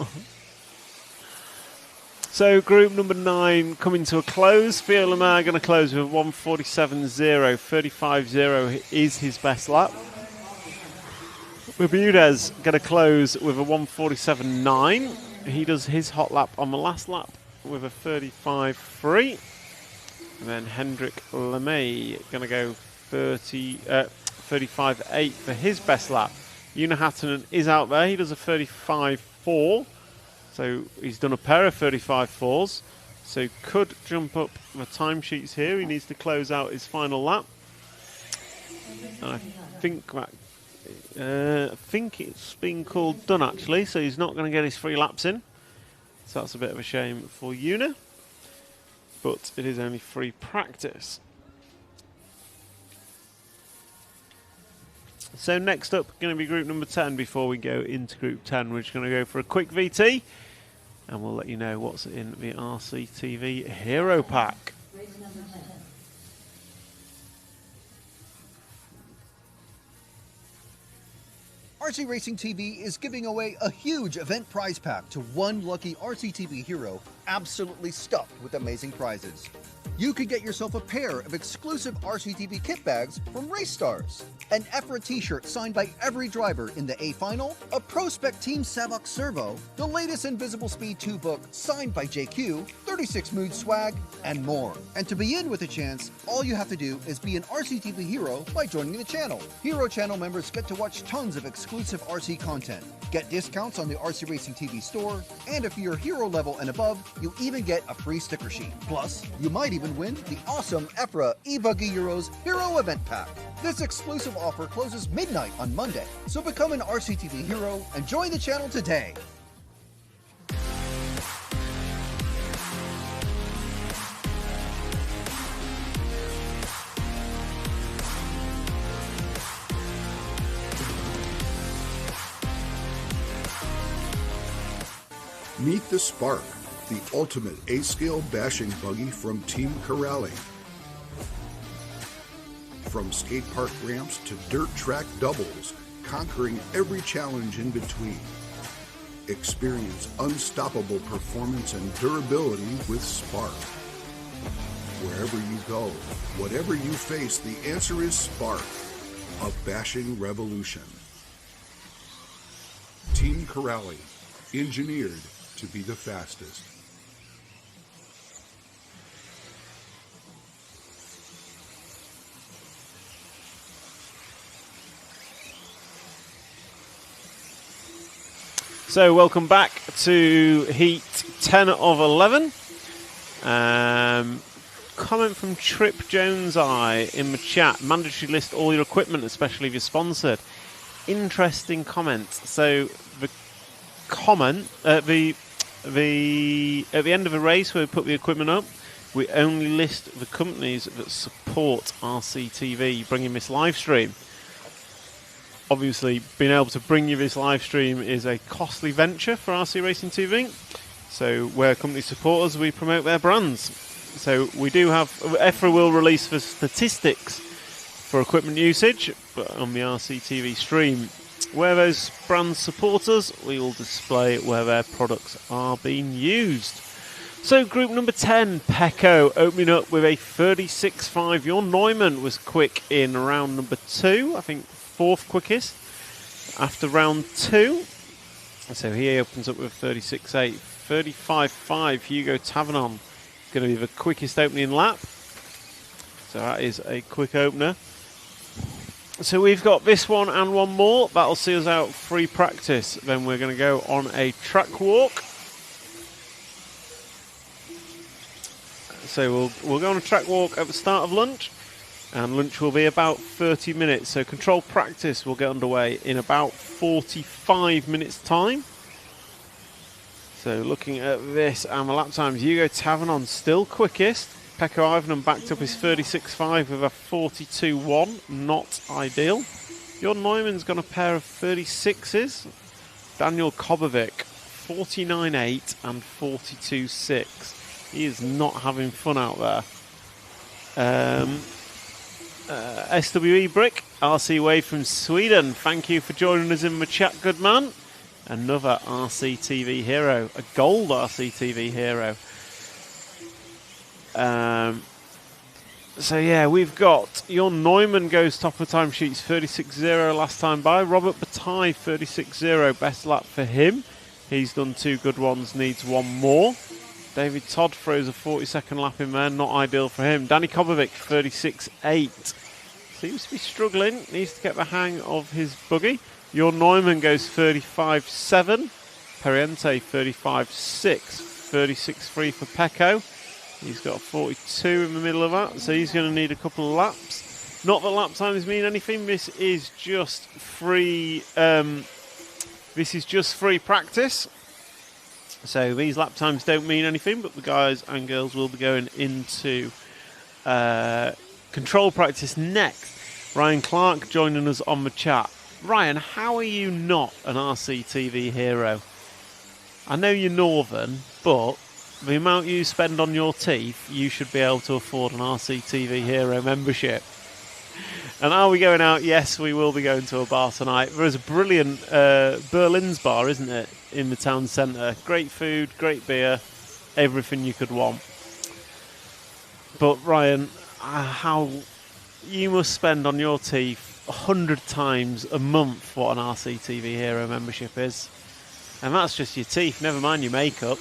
So group number 9 coming to a close. Theo Lemaire going to close with 1:47.0. 35.0 is his best lap. Bermudez going to close with a 1:47.9. He does his hot lap on the last lap with a 35.3. And then Hendrik Lemay going to go 35.8 for his best lap. Una Hattinen is out there. He does a 35.4. So he's done a pair of 35.4s. So could jump up the timesheets here. He needs to close out his final lap. And I think it's been called done actually, so he's not going to get his 3 laps in. So that's a bit of a shame for Una. But it is only free practice. So next up, going to be group number 10 before we go into group 10. We're just going to go for a quick VT. And we'll let you know what's in the RCTV Hero Pack. Race number 10. RC Racing TV is giving away a huge event prize pack to one lucky RCTV hero absolutely stuffed with amazing prizes. You could get yourself a pair of exclusive RCTV kit bags from Race Stars, an EFRA t-shirt signed by every driver in the A Final, a Prospect Team Savok Servo, the latest Invisible Speed 2 book signed by JQ, 36 Mood swag, and more. And to be in with a chance, all you have to do is be an RCTV hero by joining the channel. Hero channel members get to watch tons of exclusive RC content, get discounts on the RC Racing TV store, and if you're hero level and above, you even get a free sticker sheet. Plus, you might even win the awesome EFRA eBuggy Euros Hero Event Pack. This exclusive offer closes midnight on Monday, so become an RCTV hero and join the channel today. Meet the Spark, the ultimate A-scale bashing buggy from Team Corrali. From skate park ramps to dirt track doubles, conquering every challenge in between. Experience unstoppable performance and durability with Spark. Wherever you go, whatever you face, the answer is Spark, a bashing revolution. Team Corrali, engineered to be the fastest. So welcome back to Heat 10 of 11. Comment from Trip Jones Eye in the chat. Mandatory list all your equipment, especially if you're sponsored. Interesting comment. So the comment at the end of a race where we put the equipment up, we only list the companies that support RCTV bringing this live stream. Obviously, being able to bring you this live stream is a costly venture for RC Racing TV. So where companies support us, we promote their brands. So we do have, EFRA will release the statistics for equipment usage, but on the RCTV stream, where those brands support us, we will display where their products are being used. So group number 10, Pecco, opening up with a 36.5. Jon Neumann was quick in round number 2, I think 4th quickest after round 2. So he opens up with 36.8. 35.5, Hugo Tavernon, going to be the quickest opening lap. So that is a quick opener. So we've got this one and one more. That'll see us out free practice. Then we're going to go on a track walk. So we'll go on a track walk at the start of lunch. And lunch will be about 30 minutes. So control practice will get underway in about 45 minutes time. So looking at this and the lap times, Hugo Tavernon still quickest. Pecco Ivanen backed up his 36.5 with a 42.1, not ideal. Jon Neumann's got a pair of 36s. Daniel Kobovic, 49.8 and 42.6. He is not having fun out there. SWE Brick, RC Wave from Sweden. Thank you for joining us in the chat, good man. Another RCTV hero, a gold RCTV hero. So yeah, we've got Jon Neumann goes top of timesheets, 36.0 last time by. Robert Bataille, 36.0, best lap for him. He's done 2 good ones, needs 1 more. David Todd throws a 40-second lap in there, not ideal for him. Danny Kobovic, 36.8. Seems to be struggling, needs to get the hang of his buggy. Jon Neumann goes 35.7. Periente, 35.6. 36.3 for Pecco. He's got a 42 in the middle of that, so he's going to need a couple of laps. Not that lap times mean anything. This is just free. This is just free practice. So these lap times don't mean anything, but the guys and girls will be going into control practice next. Ryan Clark joining us on the chat. Ryan, how are you not an RCTV hero? I know you're northern, but the amount you spend on your teeth, you should be able to afford an RCTV hero membership. And are we going out? Yes, we will be going to a bar tonight. There is a brilliant Berlin's bar, isn't it, in the town centre? Great food, great beer, everything you could want. But Ryan, how you must spend on your teeth 100 times a month what an RCTV Hero membership is. And that's just your teeth, never mind your makeup.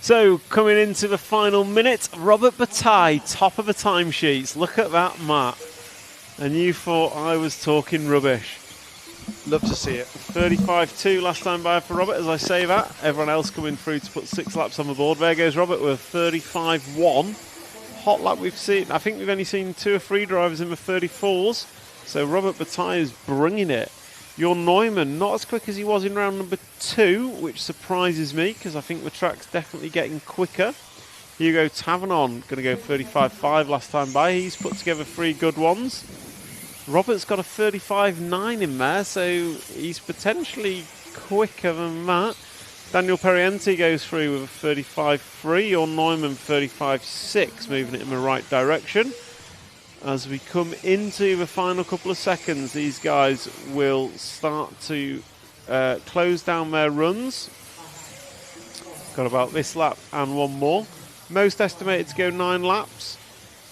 So, coming into the final minute, Robert Bataille, top of the timesheets. Look at that, Matt. And you thought I was talking rubbish. Love to see it. 35.2 last time by for Robert, as I say that. Everyone else coming through to put 6 laps on the board. There goes Robert with 35.1. Hot lap we've seen. I think we've only seen 2 or 3 drivers in the 34s. So Robert Bataille is bringing it. Your Neumann, not as quick as he was in round number 2, which surprises me because I think the track's definitely getting quicker. Hugo Tavernon going to go 35.5 last time by. He's put together 3 good ones. Robert's got a 35.9 in there, so he's potentially quicker than that. Daniel Perienti goes through with a 35.3. Your Neumann 35.6, moving it in the right direction. As we come into the final couple of seconds, these guys will start to close down their runs. Got about this lap and one more. Most estimated to go 9 laps.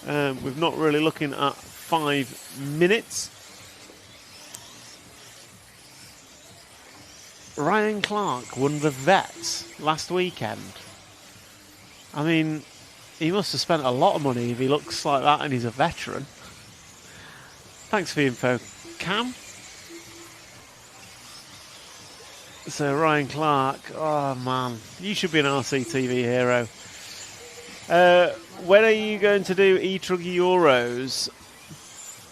We're not really looking at 5 minutes. Ryan Clark won the Vets last weekend. I mean, he must have spent a lot of money if he looks like that and he's a veteran. Thanks for the info, Cam. So Ryan Clark, oh man, you should be an RCTV hero. When are you going to do E-Truggy Euros?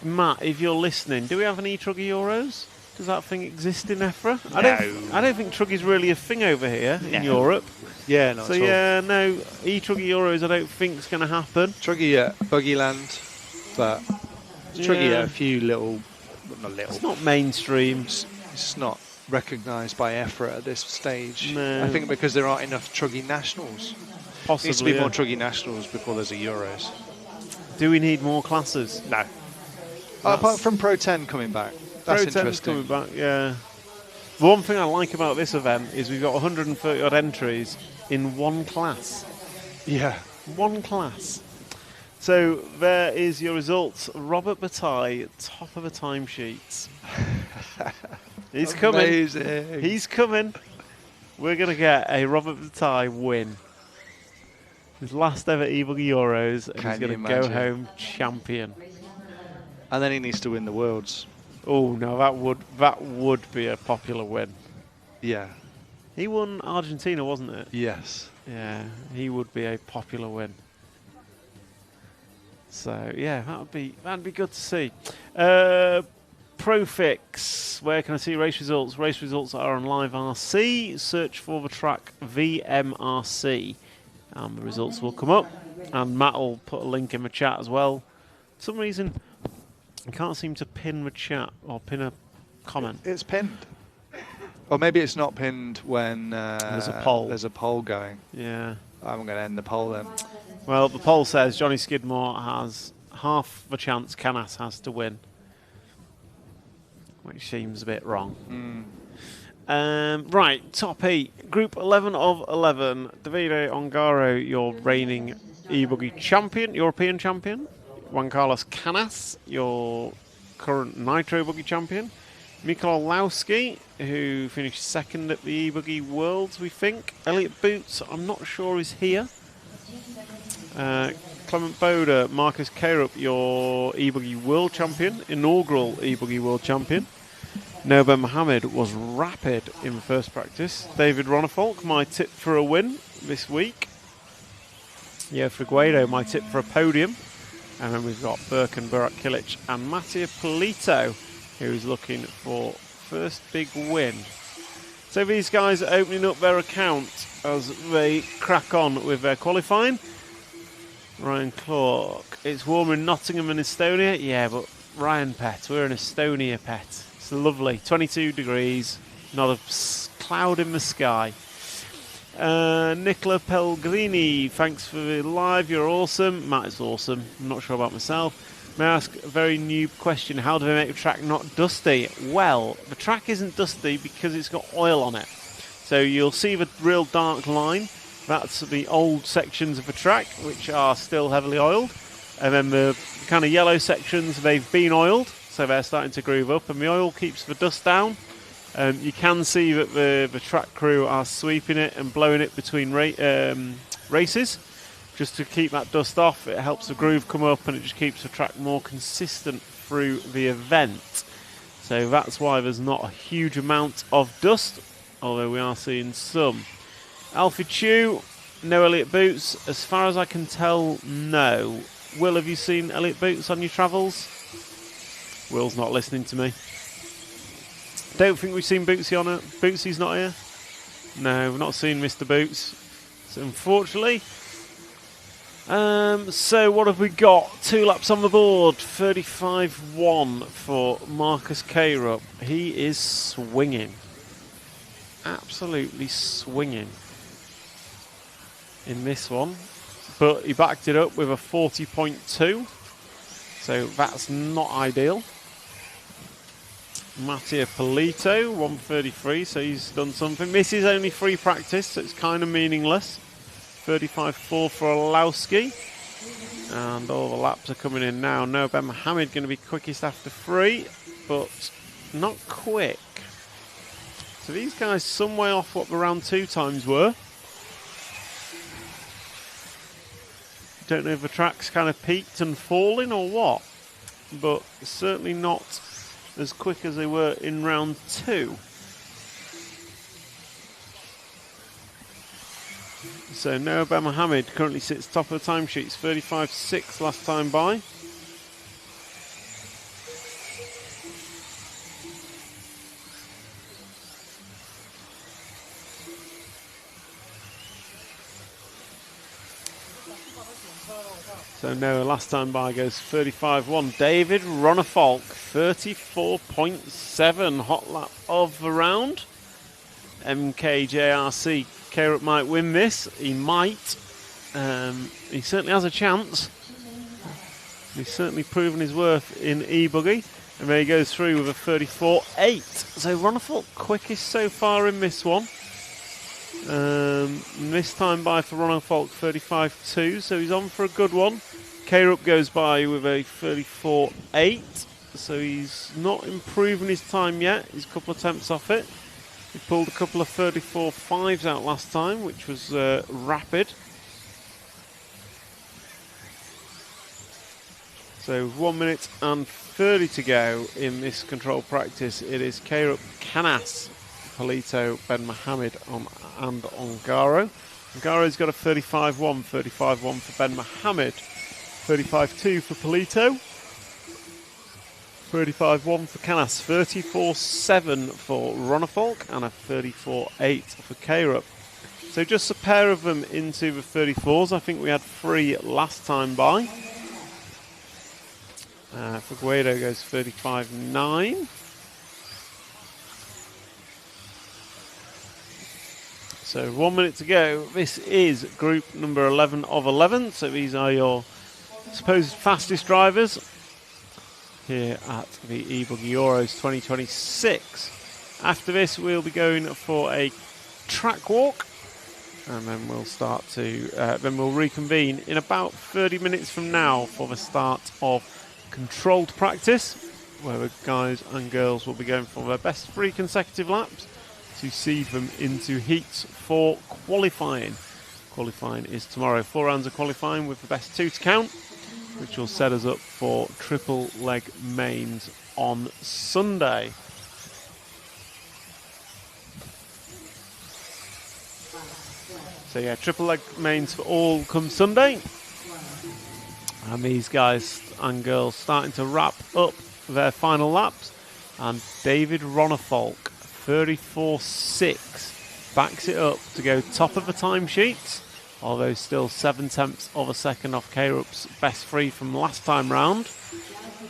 Matt, if you're listening, do we have an E-Truggy Euros? Does that thing exist in EFRA? I don't think Truggy's really a thing over here in Europe. Yeah, not so at all. yeah, no, E-Truggy Euros I don't think is going to happen. Truggy at Buggy Land, but Truggy at a few little, not little. It's not mainstream. It's not recognised by EFRA at this stage. No. I think because there aren't enough Truggy Nationals. Possibly, There needs to be more Truggy Nationals before there's a Euros. Do we need more classes? No. Apart from Pro 10 coming back. That's Pro 10's interesting. coming back, yeah. The one thing I like about this event is we've got 130 odd entries in one class. Yeah. One class. So there is your results. Robert Bataille, top of the timesheets. He's coming. Amazing. He's coming. We're going to get a Robert Bataille win. His last ever eBuggy Euros, and he's going to go home champion. And then he needs to win the Worlds. Oh no, that would be a popular win. Yeah. He won Argentina, wasn't it? Yes. Yeah, he would be a popular win. So yeah, that'd be good to see. Profix, where can I see race results? Race results are on Live RC. Search for the track VMRC, and the results will come up. And Matt will put a link in the chat as well. For some reason, I can't seem to pin the chat or pin a comment. It's pinned. Or maybe it's not pinned when there's a poll. There's a poll going. Yeah. I'm going to end the poll then. Well, the poll says Johnny Skidmore has half the chance Canas has to win, which seems a bit wrong. Right, top 8. Group 11 of 11. Davide Ongaro, your reigning eBuggy champion, European champion. Juan Carlos Canas, your current Nitro Buggy champion. Mikola Lowski, who finished second at the eBuggy Worlds, we think. Elliot Boots, I'm not sure is here. Clement Boda, Marcus Carup, your eBuggy World Champion, inaugural eBuggy World Champion. Noba Mohammed was rapid in first practice. David Ronifolk, my tip for a win this week. Yeah, Figueiredo, my tip for a podium. And then we've got Birkin, Burak Kilic and Mattia Polito, who's looking for first big win. So these guys are opening up their account as they crack on with their qualifying. Ryan Clark, it's warmer in Nottingham and Estonia. Yeah, but Ryan Pet, we're in Estonia, Pet. It's lovely, 22 degrees, not a cloud in the sky. Nicola Pellegrini, thanks for the live, you're awesome. Matt is awesome, I'm not sure about myself. May I ask a very new question? How do they make the track not dusty? Well, the track isn't dusty because it's got oil on it. So you'll see the real dark line. That's the old sections of the track, which are still heavily oiled. And then the kind of yellow sections, they've been oiled, so they're starting to groove up. And the oil keeps the dust down. You can see that the track crew are sweeping it and blowing it between races, just to keep that dust off. It helps the groove come up, and it just keeps the track more consistent through the event. So that's why there's not a huge amount of dust, although we are seeing some. Alfie Chew, no Elliott Boots. As far as I can tell, no. Will, have you seen Elliott Boots on your travels? Will's not listening to me. Don't think we've seen Bootsy on it. Bootsy's not here? No, we've not seen Mr. Boots. So unfortunately. So what have we got? 2 laps on the board. 35-1 for Marcus Carup. He is swinging. Absolutely swinging in this one. But he backed it up with a 40.2. So that's not ideal. Mattia Polito, 133, so he's done something. This is only free practice, so it's kind of meaningless. 35.4 for Olowski. And all the laps are coming in now. No, Ben Mohammed going to be quickest after 3, but not quick. So these guys some way off what the round 2 times were. Don't know if the track's kind of peaked and falling or what, but certainly not as quick as they were in round 2. So Noah Ben Mohammed currently sits top of the timesheets, 35.6 last time by. So Noah last time by goes 35.1. David Ronnefolk, 34.7 hot lap of the round. MKJRC, Carup might win this. He might. He certainly has a chance. He's certainly proven his worth in E-Buggy. And there he goes through with a 34.8. So Ronnefolk quickest so far in this one. This time by for Ronnefolk 35.2, so he's on for a good one. Carup goes by with a 34.8, so he's not improving his time yet. He's a couple of attempts off it. He pulled a couple of 34.5s out last time, which was rapid. So 1 minute and 30 to go in this control practice. It is Carup, Canas, Polito, Ben Mohammed and Ongaro. Ongaro's got a 35.1, 35.1 for Ben Mohammed, 35.2 for Polito, 35.1 for Canas, 34.7 for Ronnefolk, and a 34.8 for Carup. So just a pair of them into the 34s. I think we had 3 last time by. Figueiredo goes 35.9. So 1 minute to go. This is group number 11 of 11. So these are your supposed fastest drivers here at the E-Buggy Euros 2026. After this, we'll be going for a track walk, and then we'll start to then we'll reconvene in about 30 minutes from now for the start of controlled practice, where the guys and girls will be going for their best 3 consecutive laps to seed them into heats for qualifying. Qualifying is tomorrow. 4 rounds of qualifying with the best 2 to count, which will set us up for triple leg mains on Sunday. So yeah, triple leg mains for all come Sunday. And these guys and girls starting to wrap up their final laps. And David Ronnefolk, 34.6, backs it up to go top of the timesheets, although still 7/10 of a second off Carup's best 3 from last time round.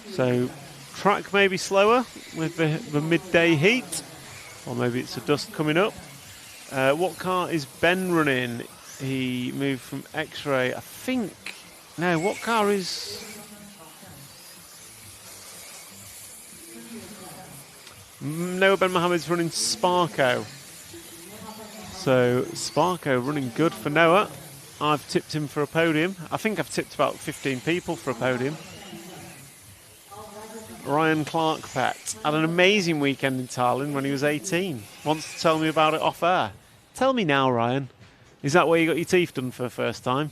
So track may be slower with the midday heat, or maybe it's the dust coming up. What car is Ben running? He moved from X-Ray, I think. No, what car is... Noah Ben Mohammed's running Sparko. So Sparko running good for Noah. I've tipped him for a podium. I think I've tipped about 15 people for a podium. Ryan Clark-Pett had an amazing weekend in Tallinn when he was 18. Wants to tell me about it off air. Tell me now, Ryan. Is that where you got your teeth done for the first time?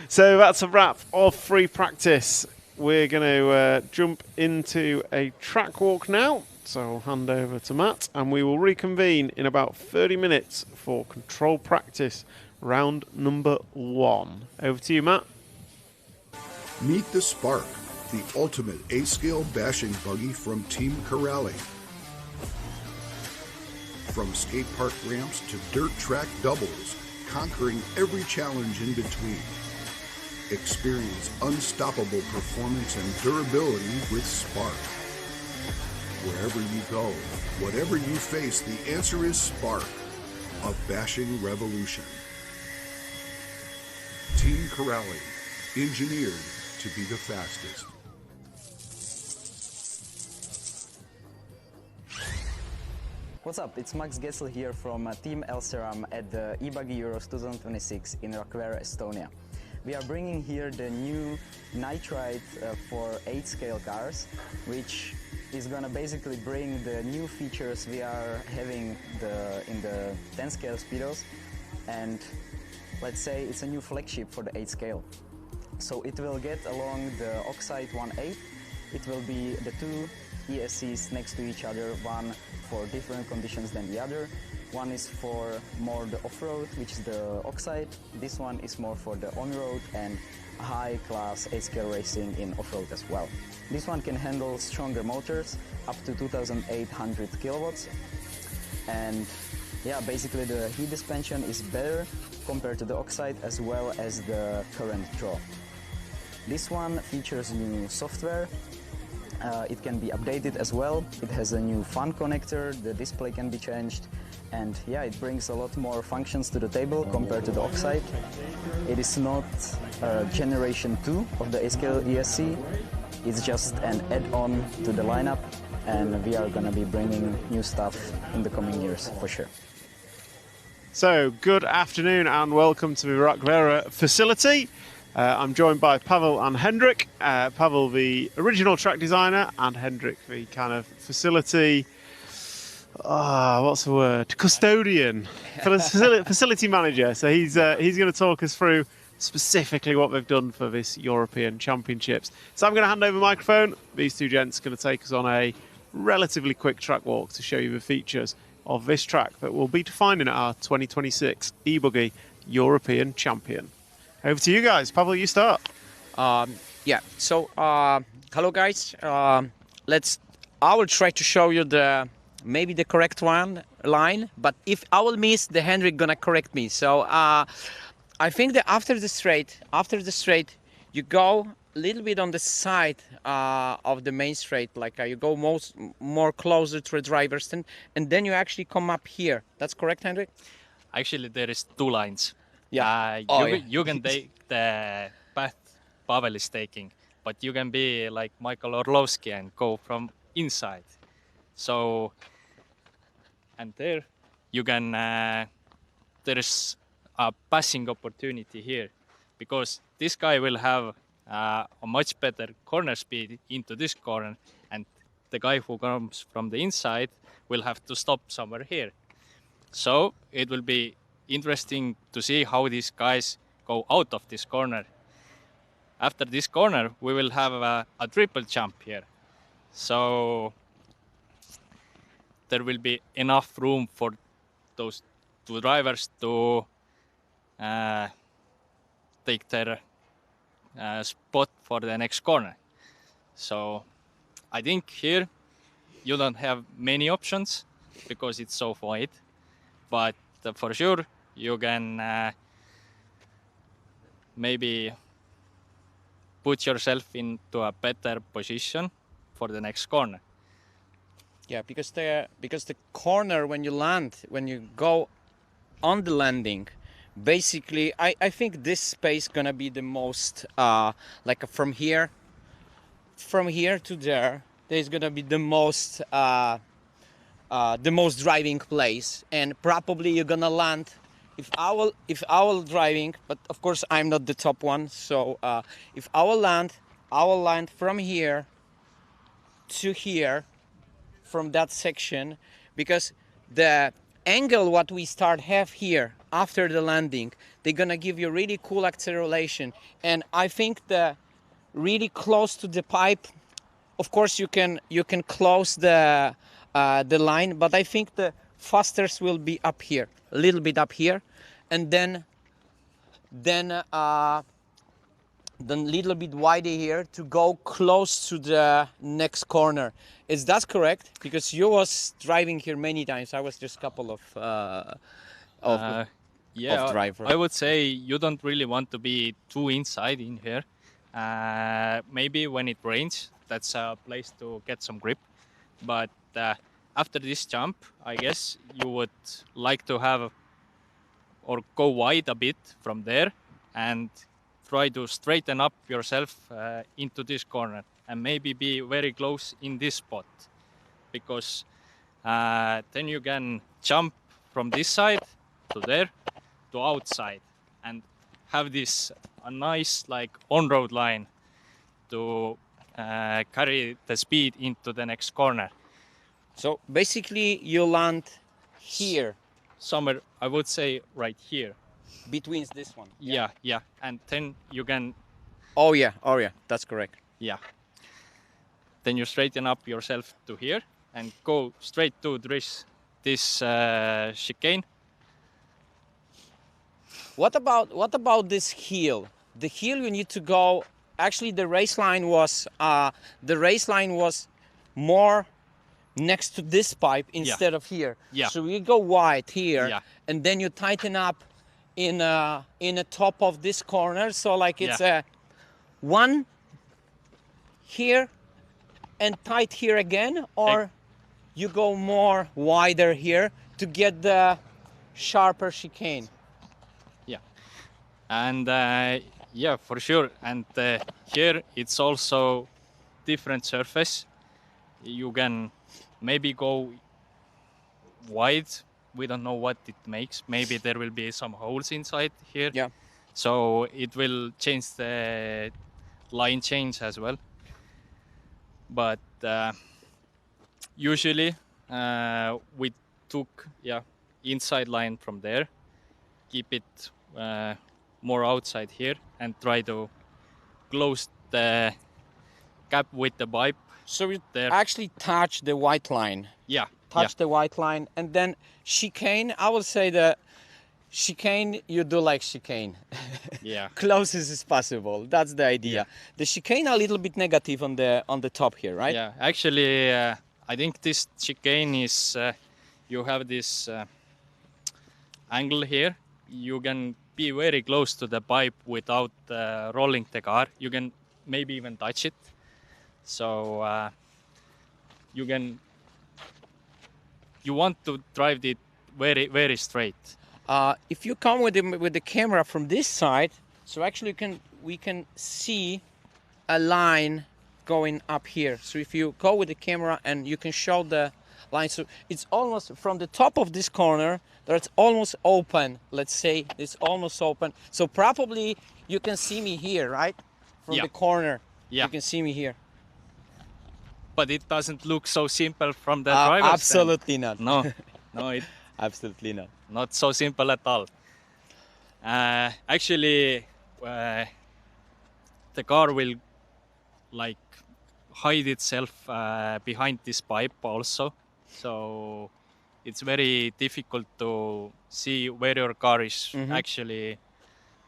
So that's a wrap of free practice. We're going to jump into a track walk now. So I'll hand over to Matt and we will reconvene in about 30 minutes for control practice round number 1. Over to you, Matt. Meet the Spark, the ultimate A-scale bashing buggy from Team Corrali. From skate park ramps to dirt track doubles, conquering every challenge in between. Experience unstoppable performance and durability with Spark. Wherever you go, whatever you face, the answer is Spark, a bashing revolution. Team Corrali, engineered to be the fastest. What's up? It's Max Gessel here from Team Elseram at the eBuggy Euros 2026 in Rakvere, Estonia. We are bringing here the new Nitride for 8-scale cars, which is gonna basically bring the new features we are having in the 10-scale speedos, and let's say it's a new flagship for the 8-scale. So it will get along the Oxide 1.8. It will be the two ESCs next to each other, one for different conditions than the other. One is for more the off-road, which is the Oxide. This one is more for the on-road and high-class 8-scale racing in off-road as well. This one can handle stronger motors, up to 2,800 kilowatts. And yeah, basically the heat dispensation is better compared to the Oxide as well as the current draw. This one features new software. It can be updated as well. It has a new fan connector, the display can be changed, and yeah, it brings a lot more functions to the table compared to the Oxide. It is not generation 2 of the 8-scale ESC. It's just an add-on to the lineup, and we are going to be bringing new stuff in the coming years for sure. So, good afternoon and welcome to the Rakvere facility. I'm joined by Pavel and Hendrik. Pavel, the original track designer, and Hendrik, the kind of facility, what's the word? Custodian, facility manager. So he's going to talk us through specifically what they've done for this European Championships. So I'm going to hand over the microphone. These two gents are going to take us on a relatively quick track walk to show you the features of this track that will be defining our 2026 eBuggy European Champion. Over to you guys. Pavel, you start. Yeah. So, hello guys. I will try to show you maybe the correct line, but if I will miss, the Hendrik gonna correct me. So, I think that after the straight, you go a little bit on the side of the main straight, like you go more closer to the driver's stand, and then you actually come up here. That's correct, Hendrik? Actually, there is 2 lines. Yeah. You can take the path Pavel is taking, but you can be like Michael Orlovsky and go from inside. So, and there you can, there is a passing opportunity here, because this guy will have a much better corner speed into this corner, and the guy who comes from the inside will have to stop somewhere here. So it will be interesting to see how these guys go out of this corner. After this corner, we will have a triple jump here. So there will be enough room for those 2 drivers to take their spot for the next corner. So I think here you don't have many options because it's so wide, but for sure you can maybe put yourself into a better position for the next corner. Yeah, because the corner, when you land, when you go on the landing, basically I think this space gonna be the most like from here from here to there, there's gonna be the most driving place, and probably you're gonna land. If I will driving, but of course I'm not the top one. So if I will land from here to here, from that section, because the angle what we have here after the landing, they're gonna give you really cool acceleration. And I think the really close to the pipe, of course you can close the line, but I think the fastest will be up here, a little bit up here, and then a little bit wider here to go close to the next corner. Is that correct? Because you was driving here many times. I was just a couple of driver. I would say you don't really want to be too inside in here. Maybe when it rains, that's a place to get some grip. But after this jump, I guess you would like to have or go wide a bit from there and try to straighten up yourself into this corner and maybe be very close in this spot, because then you can jump from this side to there to outside and have this a nice like on-road line to carry the speed into the next corner. So basically you land here. Somewhere, I would say right here. Between this one. Yeah. And then you can... Oh yeah, that's correct. Yeah. Then you straighten up yourself to here and go straight to this chicane. What about this hill? The hill you need to go... Actually, the race line was more next to this pipe instead of here. Yeah. So you go wide here, and then you tighten up in the top of this corner. So like it's a one here and tight here again, or you go more wider here to get the sharper chicane. Yeah. And yeah, for sure. And here it's also different surface. You can maybe go wide. We don't know what it makes. Maybe there will be some holes inside here. Yeah. So it will change the line change as well. But usually we took inside line from there, keep it more outside here, and try to close the gap with the pipe. So you there. Actually touch the white line. Yeah. Touch the white line, and then chicane. I will say the chicane you do like chicane. Yeah. Closest as possible. That's the idea. Yeah. The chicane a little bit negative on the top here, right? Yeah. Actually, I think this chicane is you have this angle here. You can be very close to the pipe without rolling the car. You can maybe even touch it. So you want to drive it very, very straight. If you come with the camera from this side, so actually we can see a line going up here. So if you go with the camera and you can show the line, so it's almost from the top of this corner, that's almost open. Let's say it's almost open. So probably you can see me here, right? From the corner, you can see me here. But it doesn't look so simple from the driver's absolutely not. No, it absolutely not. Not so simple at all. Actually, the car will like hide itself behind this pipe also. So it's very difficult to see where your car is actually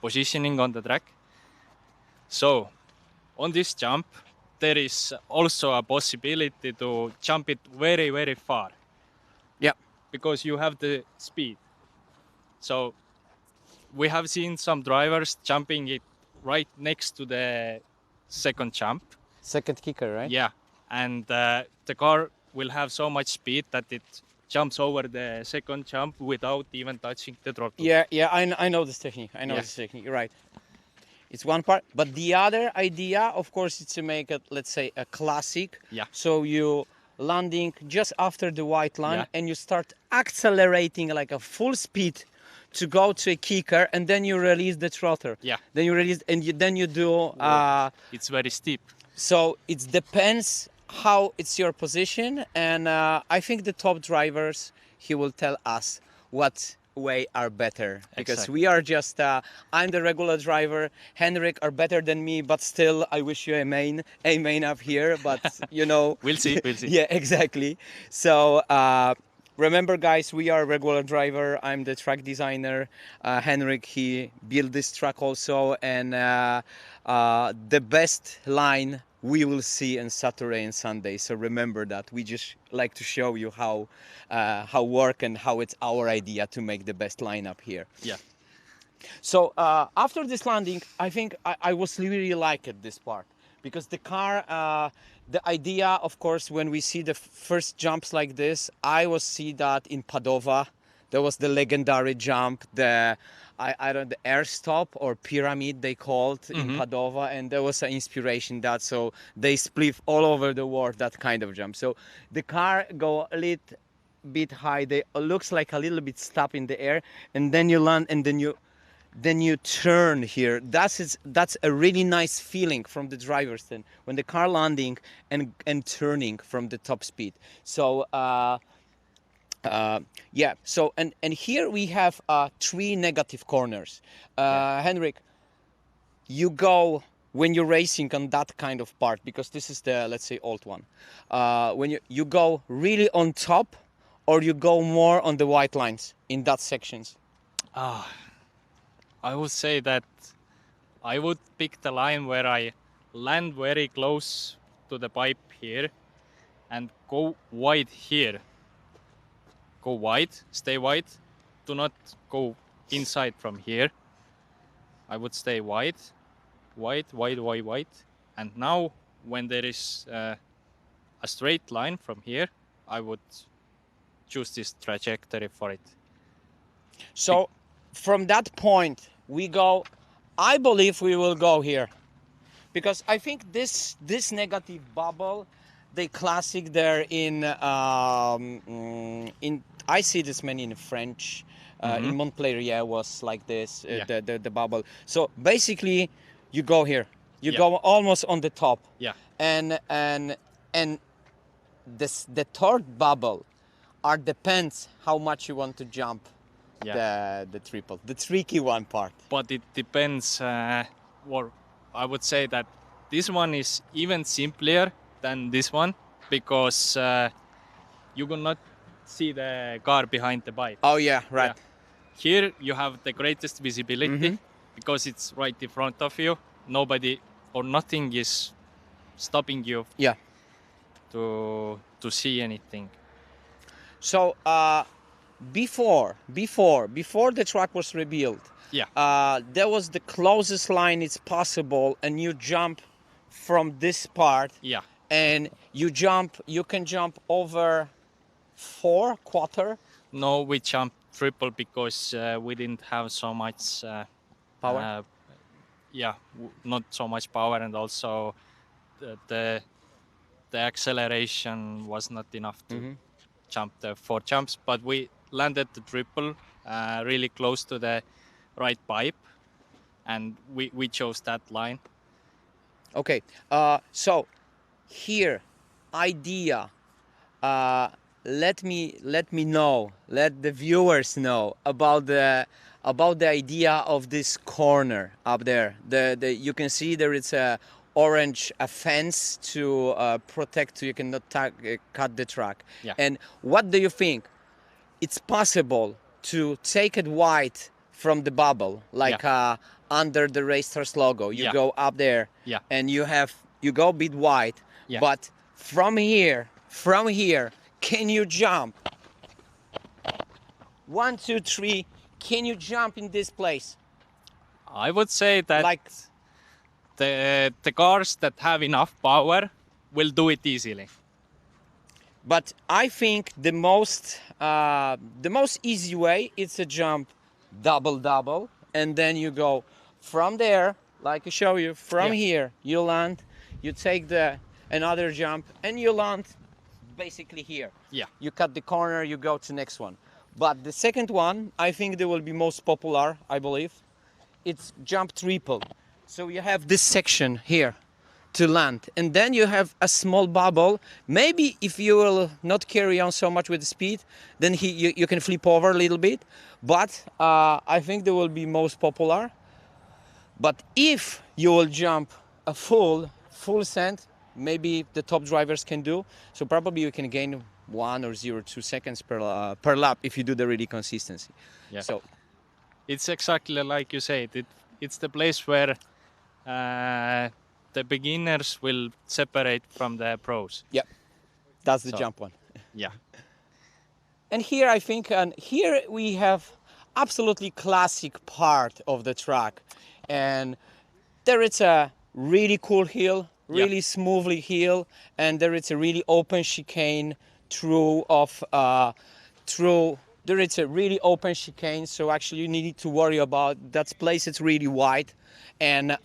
positioning on the track. So on this jump, there is also a possibility to jump it very, very far. Yeah. Because you have the speed. So we have seen some drivers jumping it right next to the second jump. Second kicker, right? Yeah. And the car will have so much speed that it jumps over the second jump without even touching the throttle. Yeah, I know this technique. This technique, you're right. It's one part. But the other idea, of course, is to make it, let's say, a classic. Yeah. So you landing just after the white line, Yeah. and you start accelerating like a full speed to go to a kicker, and then you release the trotter. Yeah. Then you release, and then you do. It's very steep. So it depends how it's your position, and I think the top drivers, he will tell us what way are better, because Exactly. we are just I'm the regular driver, Henrik are better than me, but still I wish you a main up here, but you know. We'll see. Yeah, exactly. So remember guys, we are regular driver, I'm the track designer, Henrik, he built this track also, and the best line we will see on Saturday and Sunday. So remember that. We just like to show you how work and how it's our idea to make the best lineup here. Yeah. So after this landing, I think I was really like it, this part, because the car, the idea, of course, when we see the first jumps like this, I was see that in Padova. There was the legendary jump, the the air stop or pyramid they called in Padova, and there was an inspiration that, so they split all over the world that kind of jump. So the car go a little bit high, they looks like a little bit stop in the air, and then you land, and then you turn here. That's a really nice feeling from the driver's stand when the car landing and turning from the top speed. So yeah, so and here we have 3 negative corners. Henrik, you go when you're racing on that kind of part, because this is the, let's say, old one, when you go really on top, or you go more on the white lines in that sections? I would say that I would pick the line where I land very close to the pipe here and go wide here. Go wide, stay wide. Do not go inside from here. I would stay wide. And now when there is a straight line from here, I would choose this trajectory for it. So from that point we go, I believe we will go here, because I think this negative bubble, they classic there in I see this many in French, in Montpellier was like this, the bubble. So basically you go here, you go almost on the top, and the third bubble depends how much you want to jump the triple, the tricky one part. But it depends, or I would say that this one is even simpler than this one, because you will not see the car behind the bike. Oh yeah, right. Here you have the greatest visibility because it's right in front of you. Nobody or nothing is stopping you to see anything. So before the track was rebuilt, there was the closest line it's possible, and you jump from this part, and you can jump over 4 quarter. No, we jumped triple because we didn't have so much power. Not so much power, and also the acceleration was not enough to jump the 4 jumps. But we landed the triple really close to the right pipe, and we chose that line. Okay, so here idea, let me know, let the viewers know about the idea of this corner up there. The you can see there is a orange fence to protect, so you cannot cut the track. And what do you think? It's possible to take it white from the bubble, like under the Racers logo. You go up there, and you go a bit white, but from here, can you jump? 1, 2, 3. Can you jump in this place? I would say that like the cars that have enough power will do it easily. But I think the most easy way is to jump double, and then you go from there like I show you, from here, you land, you take another jump, and you land basically here. Yeah. You cut the corner, you go to next one. But the second one, I think they will be most popular, I believe. It's jump triple. So you have this section here to land, and then you have a small bubble. Maybe if you will not carry on so much with the speed, then you can flip over a little bit. But I think they will be most popular. But if you will jump a full send, maybe the top drivers can do. So probably you can gain 1 or 0.2 seconds per lap if you do the really consistency. Yeah. So it's exactly like you said. It's the place where the beginners will separate from the pros. Yeah, that's the jump one. Yeah. And here I think, here we have absolutely classic part of the track. And there it's a really cool hill, really smoothly hill, and there it's a really open chicane there it's a really open chicane, so actually you need to worry about that place. It's really wide, and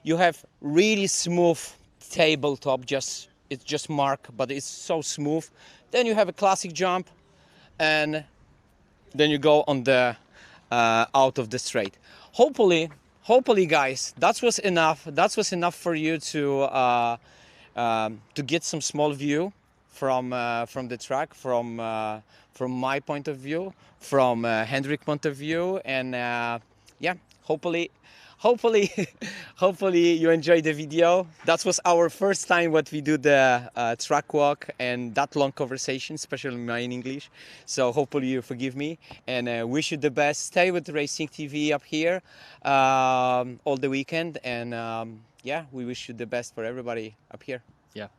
you have really smooth tabletop, it's just mark, but it's so smooth. Then you have a classic jump, and then you go on the out of the straight. Hopefully guys, that was enough for you to get some small view from the track, from my point of view, from Hendrik point of view, and yeah, hopefully you enjoyed the video. That was our first time what we do the track walk and that long conversation, especially in English. So hopefully you forgive me, and wish you the best. Stay with Racing TV up here all the weekend, and yeah, we wish you the best for everybody up here. Yeah.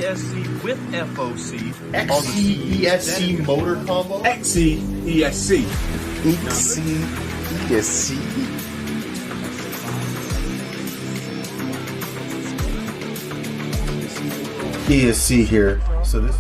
ESC with FOC. XC-ESC motor combo? XC-ESC. XC-ESC? ESC here. So this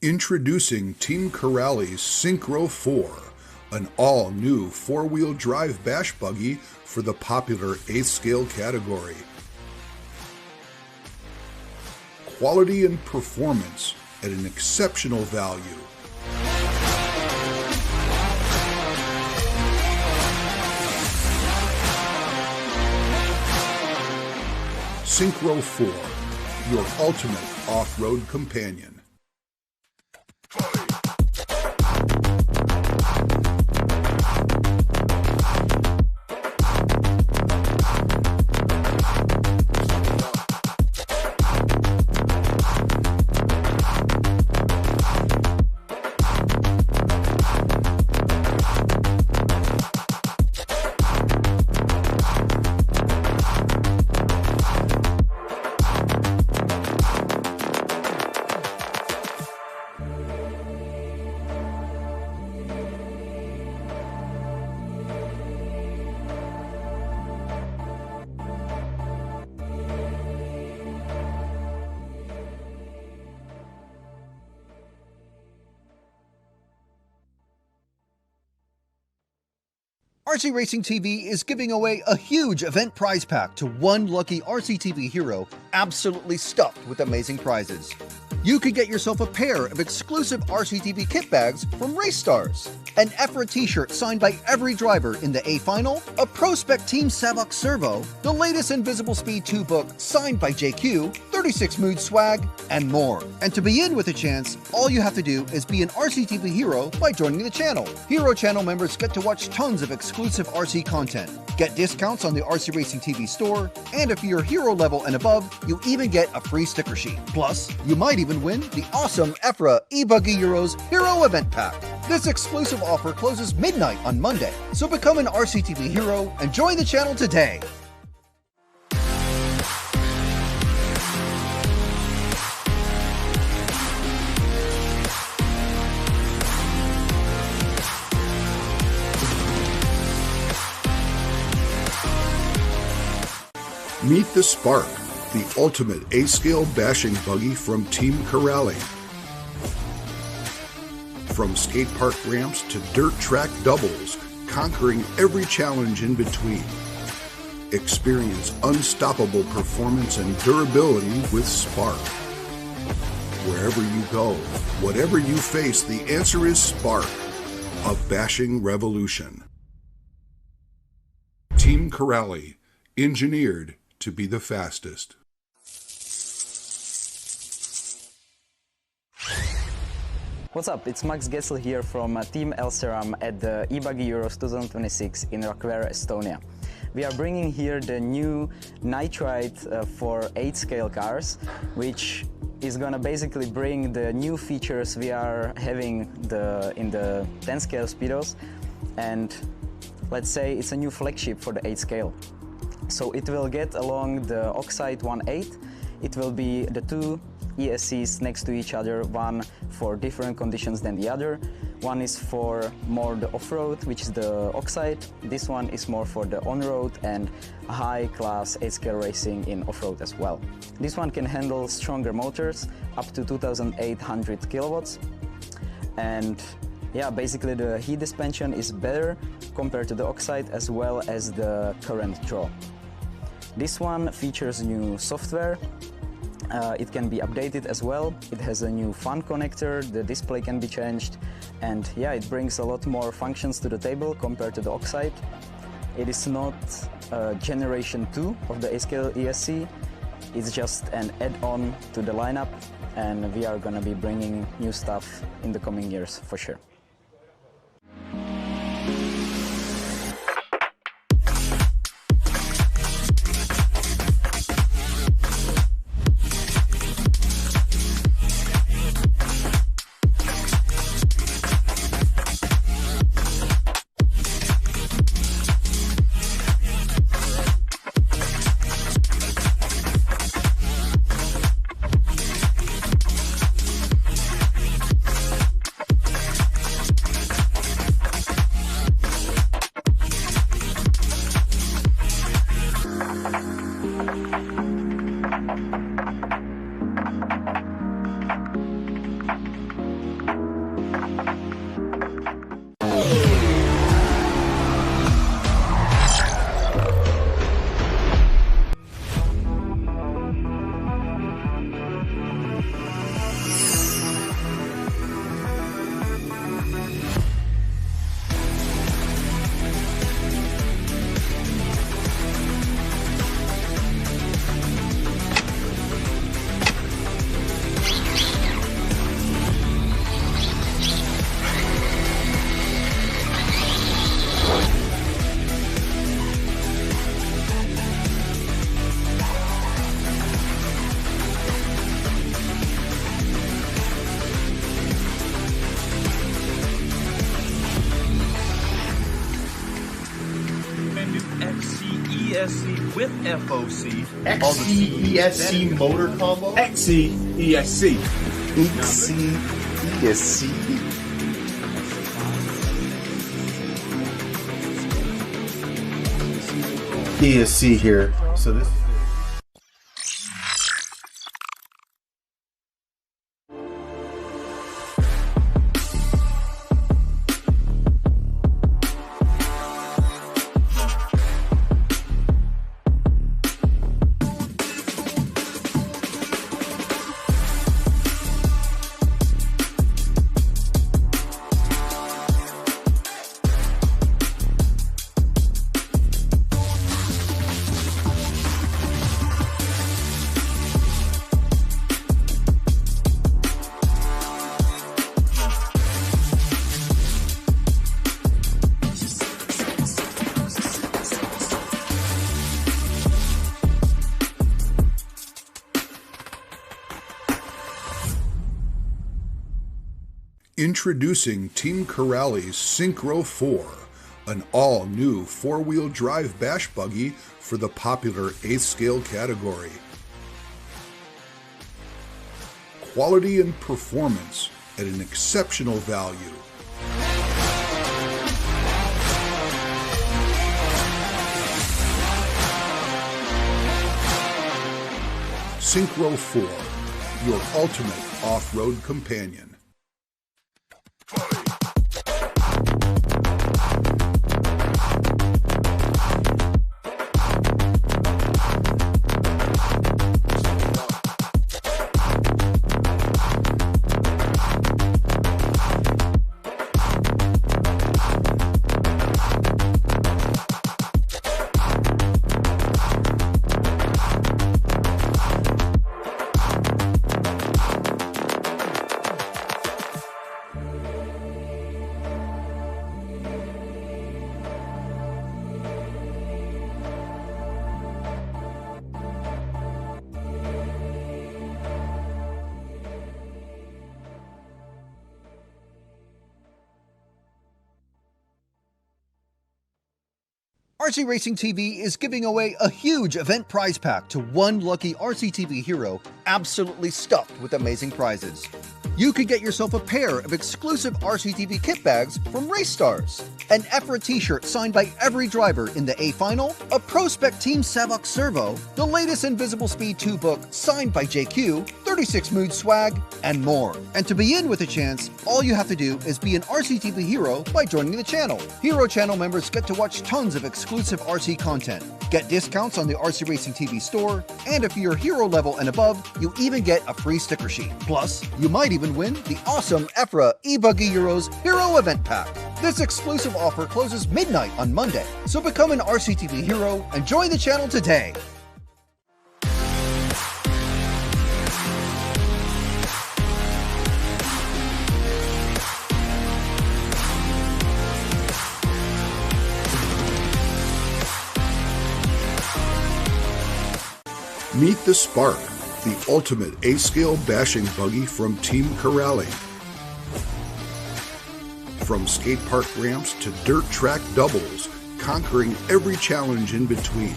Introducing Team Corrali's Synchro 4, an all-new four-wheel drive bash buggy for the popular 8th scale category. quality and performance at an exceptional value. Synchro 4, your ultimate off-road companion. RC Racing TV is giving away a huge event prize pack to one lucky RCTV hero absolutely stuffed with amazing prizes. You could get yourself a pair of exclusive RCTV kit bags from Race Stars, an EFRA t-shirt signed by every driver in the A Final, a Pro Spec Team Savok Servo, the latest Invisible Speed 2 book signed by JQ, 36 Mood swag, and more. And to be in with a chance, all you have to do is be an RCTV hero by joining the channel. Hero channel members get to watch tons of exclusive RC content, get discounts on the RC Racing TV store, and if you're hero level and above, you even get a free sticker sheet. Plus, you might even win the awesome EFRA eBuggy Euros Hero Event Pack. This exclusive offer closes midnight on Monday, so become an RCTV hero and join the channel today. Meet the Spark, the ultimate A-scale bashing buggy from Team Corrali. From skate park ramps to dirt track doubles, conquering every challenge in between. Experience unstoppable performance and durability with Spark. Wherever you go, whatever you face, the answer is Spark, a bashing revolution. Team Corrali, engineered to be the fastest. What's up? It's Max Gessel here from Team Elseram at the eBuggy Euros 2026 in Rakvere, Estonia. We are bringing here the new nitride for 8-scale cars, which is gonna basically bring the new features we are having in the 10-scale speedos, and let's say it's a new flagship for the 8-scale. So it will get along the Oxide 1.8. It will be the two ESCs next to each other, one for different conditions than the other. One is for more the off-road, which is the Oxide. This one is more for the on-road and high-class 8-scale racing in off-road as well. This one can handle stronger motors, up to 2,800 kilowatts. And yeah, basically the heat dispension is better compared to the Oxide as well as the current draw. This one features new software. It can be updated as well. It has a new fan connector, the display can be changed, and yeah, it brings a lot more functions to the table compared to the Oxide. It is not generation 2 of the 8-scale ESC, it's just an add-on to the lineup, and we are gonna be bringing new stuff in the coming years for sure. ESC with FOC. XC-ESC motor combo. XC-ESC. XC-ESC. ESC here. So this. Introducing Team Corrali's Synchro 4, an all-new four-wheel drive bash buggy for the popular 8th scale category. Quality and performance at an exceptional value. Synchro 4, your ultimate off-road companion. RC Racing TV is giving away a huge event prize pack to one lucky RCTV hero absolutely stuffed with amazing prizes. You could get yourself a pair of exclusive RCTV kit bags from Race Stars, an EFRA t-shirt signed by every driver in the A Final, a Prospect Team Savok Servo, the latest Invisible Speed 2 book signed by JQ, 36 Mood swag, and more. And to be in with a chance, all you have to do is be an RCTV hero by joining the channel. Hero channel members get to watch tons of exclusive RC content, get discounts on the RC Racing TV store, and if you're hero level and above, you even get a free sticker sheet. Plus, you might even win the awesome EFRA eBuggy Euros Hero Event Pack. This exclusive offer closes midnight on Monday, so become an RCTV hero and join the channel today. Meet the Spark, the ultimate A-scale bashing buggy from Team Corrali. From skate park ramps to dirt track doubles, conquering every challenge in between.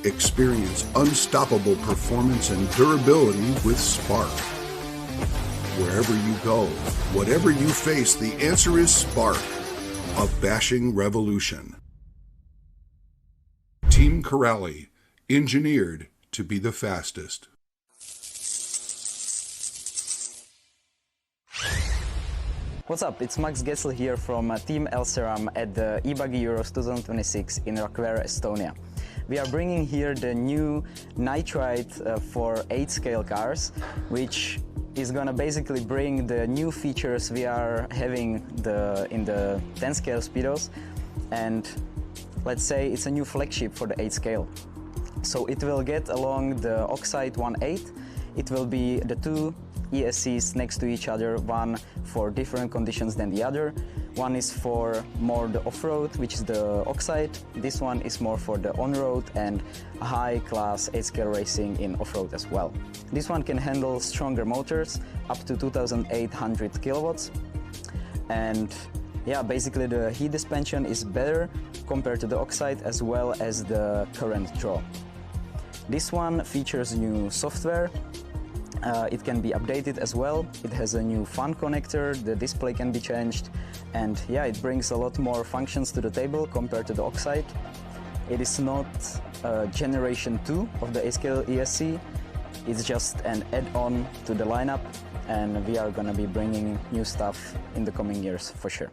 Experience unstoppable performance and durability with Spark. Wherever you go, whatever you face, the answer is Spark, a bashing revolution. Team Corrali, engineered to be the fastest. What's up, it's Max Gessel here from Team Elseram at the eBuggy Euros 2026 in Rakvere, Estonia. We are bringing here the new nitride for 8-scale cars, which is gonna basically bring the new features we are having in the 10-scale speedos, and let's say it's a new flagship for the 8-scale. So it will get along the Oxide 1.8. It will be the two ESCs next to each other, one for different conditions than the other. One is for more the off-road, which is the Oxide. This one is more for the on-road and high-class 8-scale racing in off-road as well. This one can handle stronger motors, up to 2,800 kilowatts. And Yeah, basically the heat dispension is better compared to the oxide as well as the current draw. This one features new software. It can be updated as well. It has a new fan connector, the display can be changed, and yeah, it brings a lot more functions to the table compared to the oxide. It is not generation 2 of the A-Scale ESC, it's just an add-on to the lineup, and we are gonna be bringing new stuff in the coming years for sure.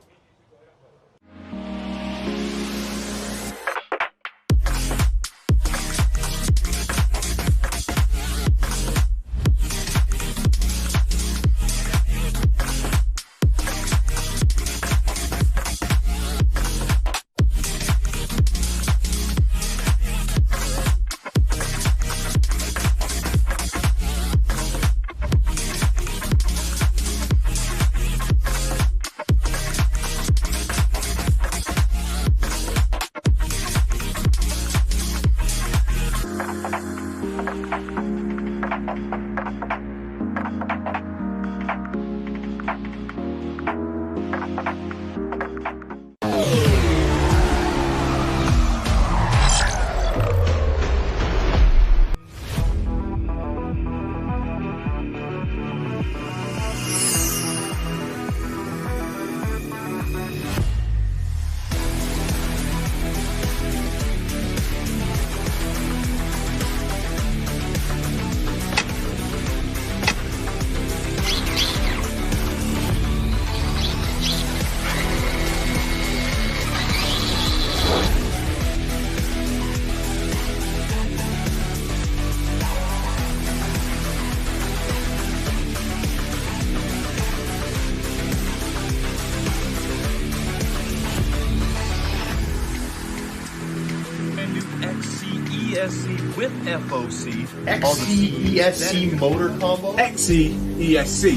ESC with FOC. XC-ESC motor combo? XC-ESC.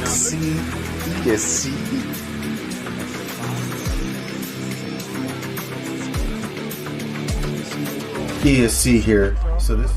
XC-ESC? ESC here. So this...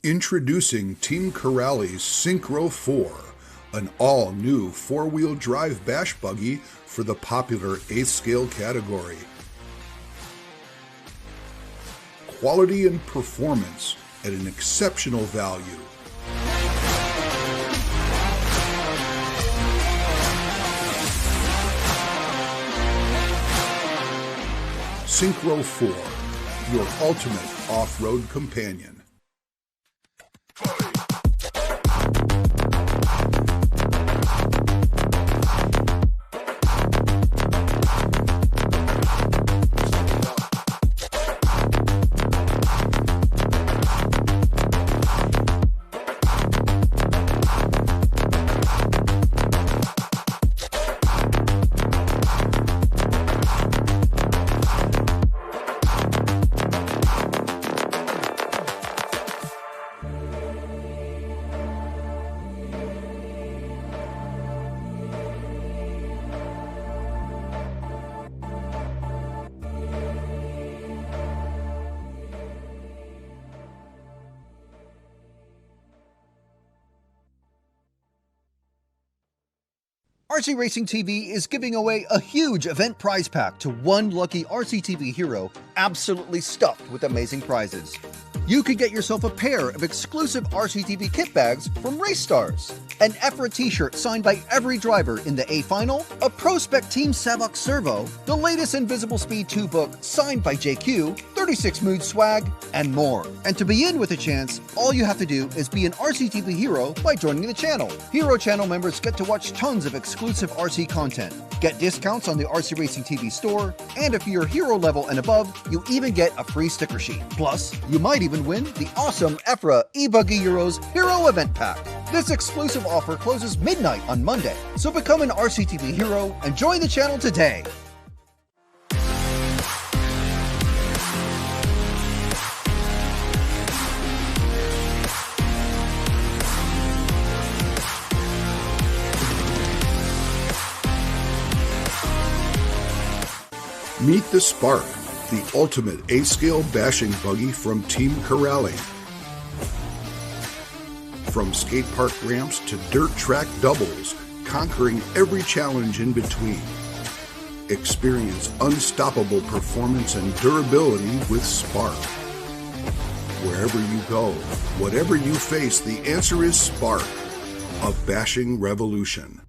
Introducing Team Corrali's Synchro 4, an all-new four-wheel drive bash buggy for the popular 8th scale category. Quality and performance at an exceptional value. Synchro 4, your ultimate off-road companion. RC Racing TV is giving away a huge event prize pack to one lucky RCTV hero absolutely stuffed with amazing prizes. You could get yourself a pair of exclusive RCTV kit bags from Race Stars, an EFRA t-shirt signed by every driver in the A Final, a Prospect Team Savok Servo, the latest Invisible Speed 2 book signed by JQ, 36 Mood swag, and more. And to be in with a chance, all you have to do is be an RCTV hero by joining the channel. Hero Channel members get to watch tons of exclusive RC content, get discounts on the RC Racing TV store, and if you're hero level and above, you even get a free sticker sheet. Plus, you might even win the awesome EFRA eBuggy Euros Hero Event Pack. This exclusive offer closes midnight on Monday, so become an RCTV hero and join the channel today. Meet the Spark, the ultimate A-scale bashing buggy from Team Corrali. From skate park ramps to dirt track doubles, conquering every challenge in between. Experience unstoppable performance and durability with Spark. Wherever you go, whatever you face, the answer is Spark, a bashing revolution.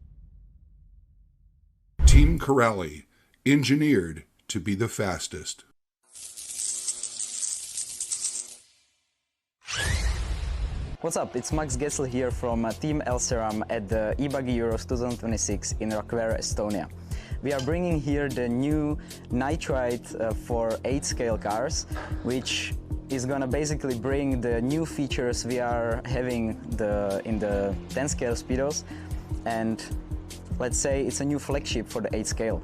Team Corrali, engineered to be the fastest. What's up, it's Max Gessel here from Team Elseram at the eBuggy Euros 2026 in Rakvere, Estonia. We are bringing here the new Nitride for 8-scale cars, which is gonna basically bring the new features we are having in the 10-scale speedos, and let's say it's a new flagship for the 8-scale.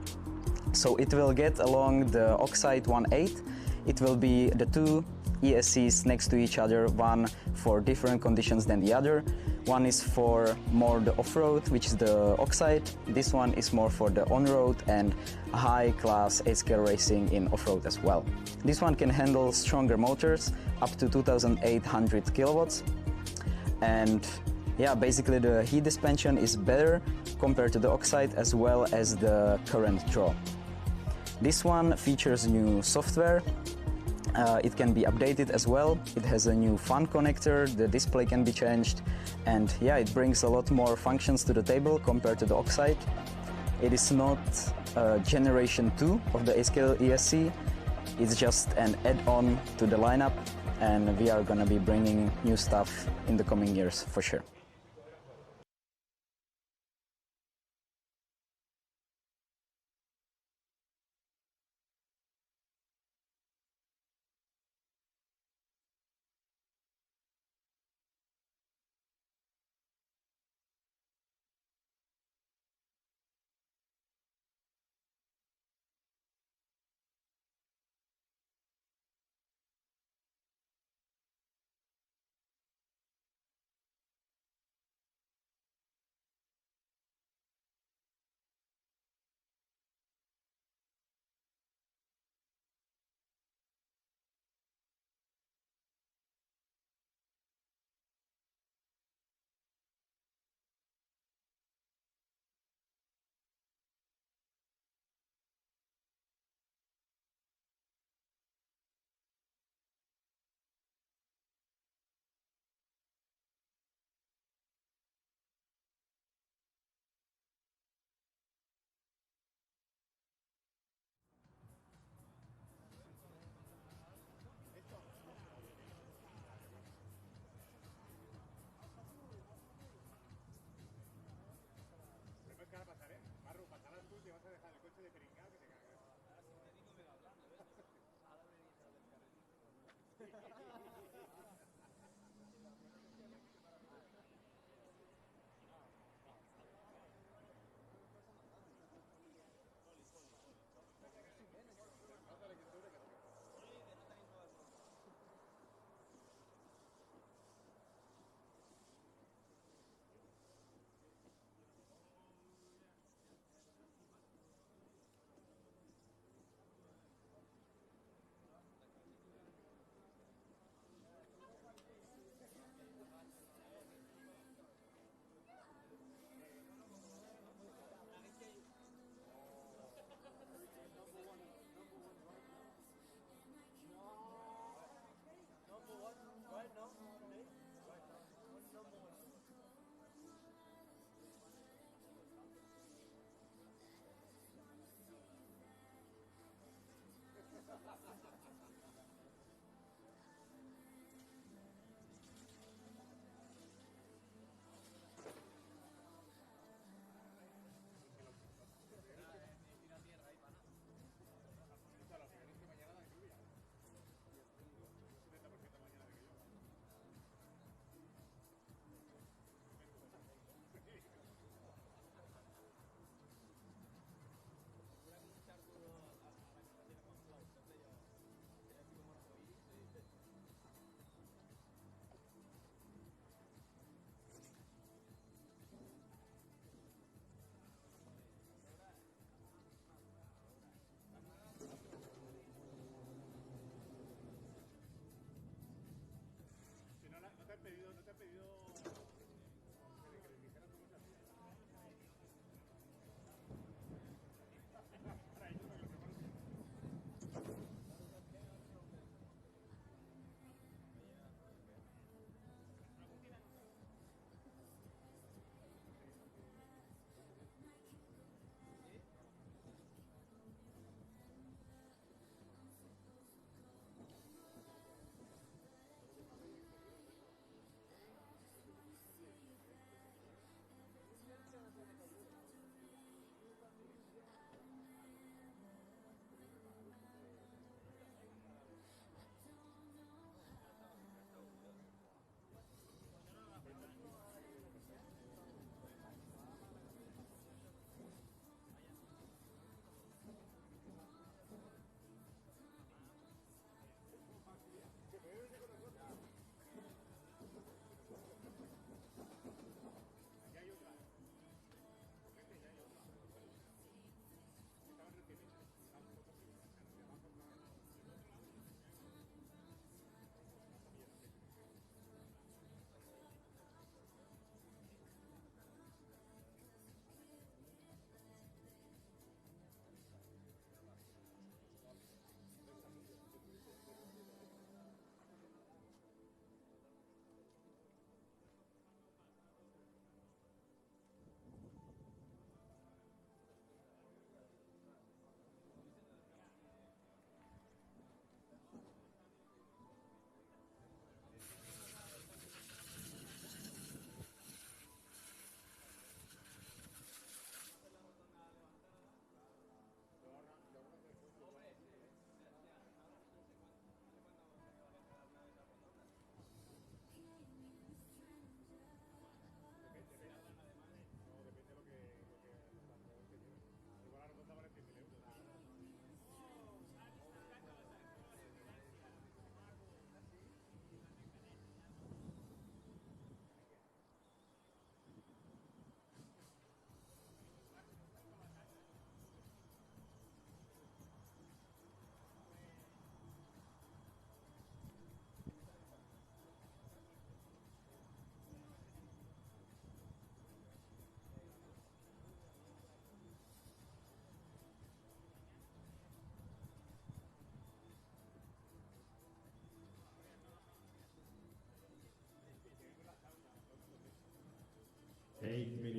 So it will get along the Oxide 1.8. It will be the two ESCs next to each other, one for different conditions than the other. One is for more the off-road, which is the Oxide. This one is more for the on-road and high-class 8-scale racing in off-road as well. This one can handle stronger motors, up to 2,800 kilowatts. And yeah, basically the heat dispension is better compared to the Oxide as well as the current draw. This one features new software. It can be updated as well. It has a new fan connector, the display can be changed, and yeah, it brings a lot more functions to the table compared to the Oxide. It is not generation 2 of the 8-scale ESC, it's just an add-on to the lineup, and we are gonna be bringing new stuff in the coming years for sure.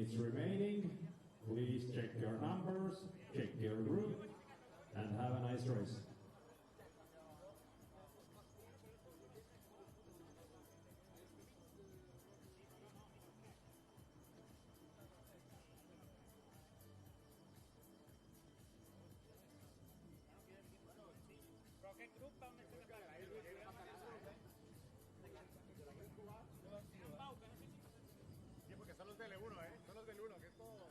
minutes remaining. Please check your numbers, check your route, and have a nice race. Sí, porque son los del 1, son los del 1, que es todo.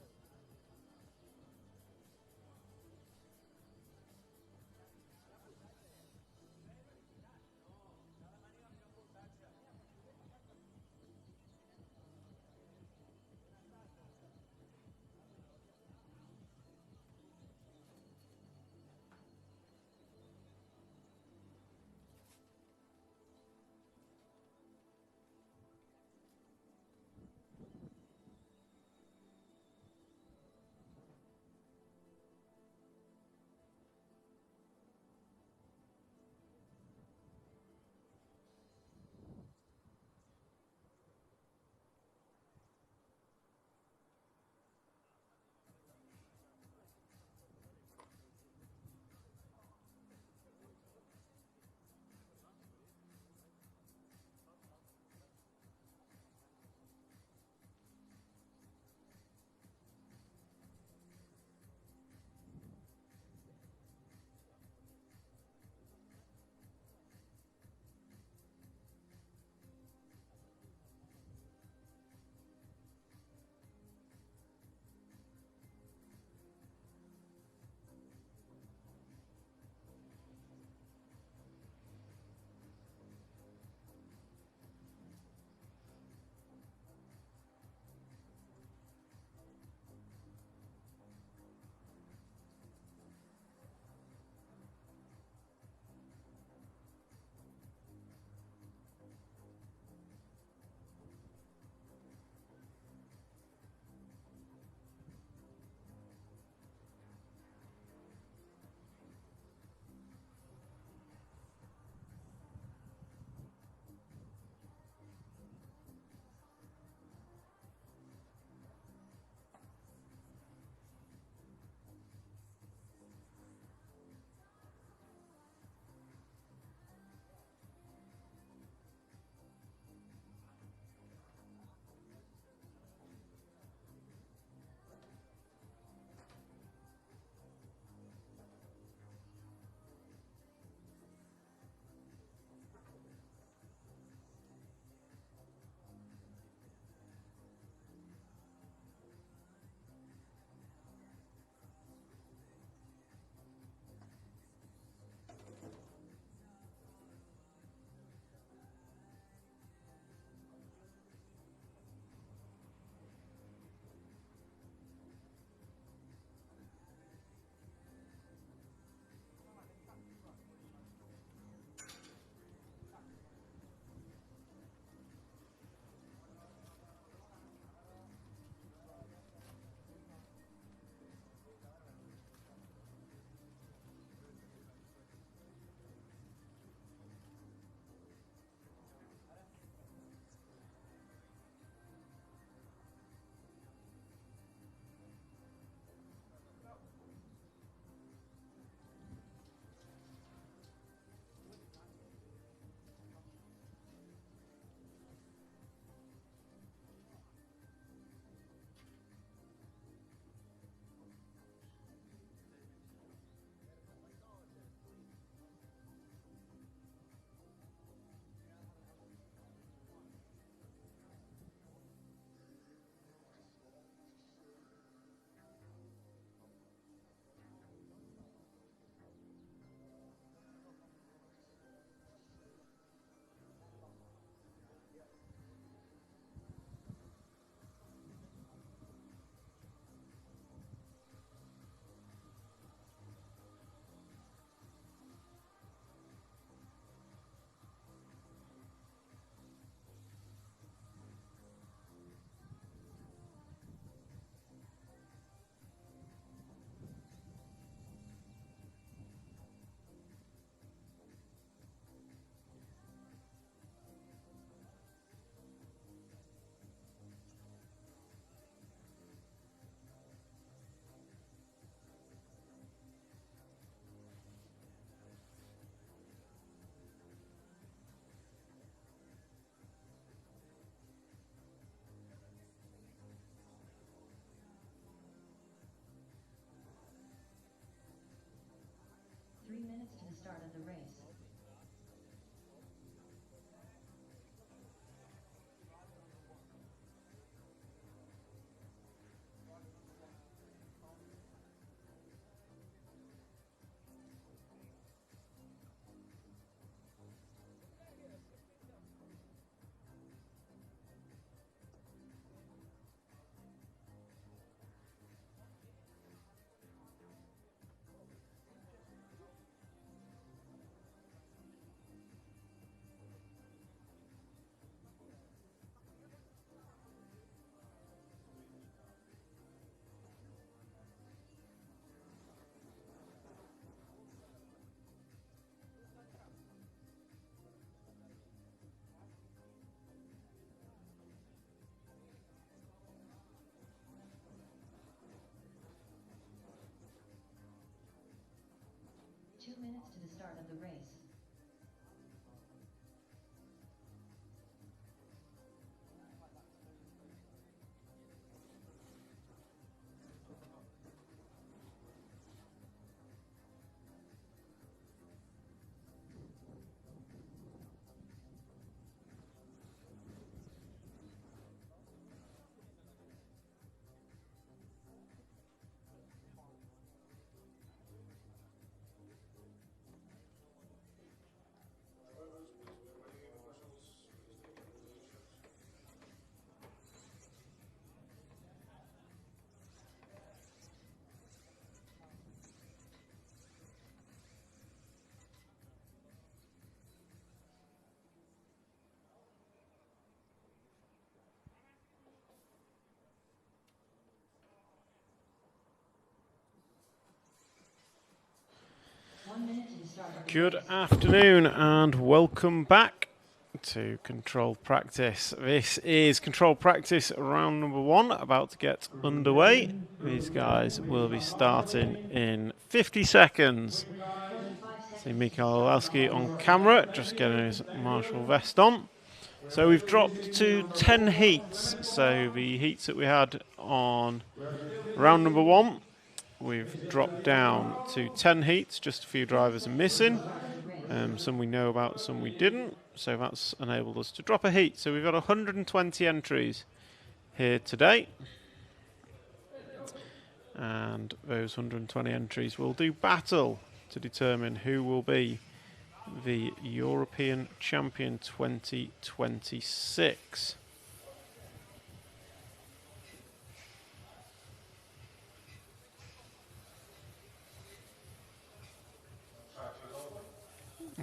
start of the race. Minutes to the start of the race. Good afternoon and welcome back to Control Practice. This is Control Practice round number 1, about to get underway. These guys will be starting in 50 seconds. See Mikael Olowski on camera, just getting his martial vest on. So we've dropped to 10 heats. So the heats that we had on round number 1, we've dropped down to 10 heats, just a few drivers are missing. Some we know about, some we didn't. So that's enabled us to drop a heat. So we've got 120 entries here today. And those 120 entries will do battle to determine who will be the European Champion 2026.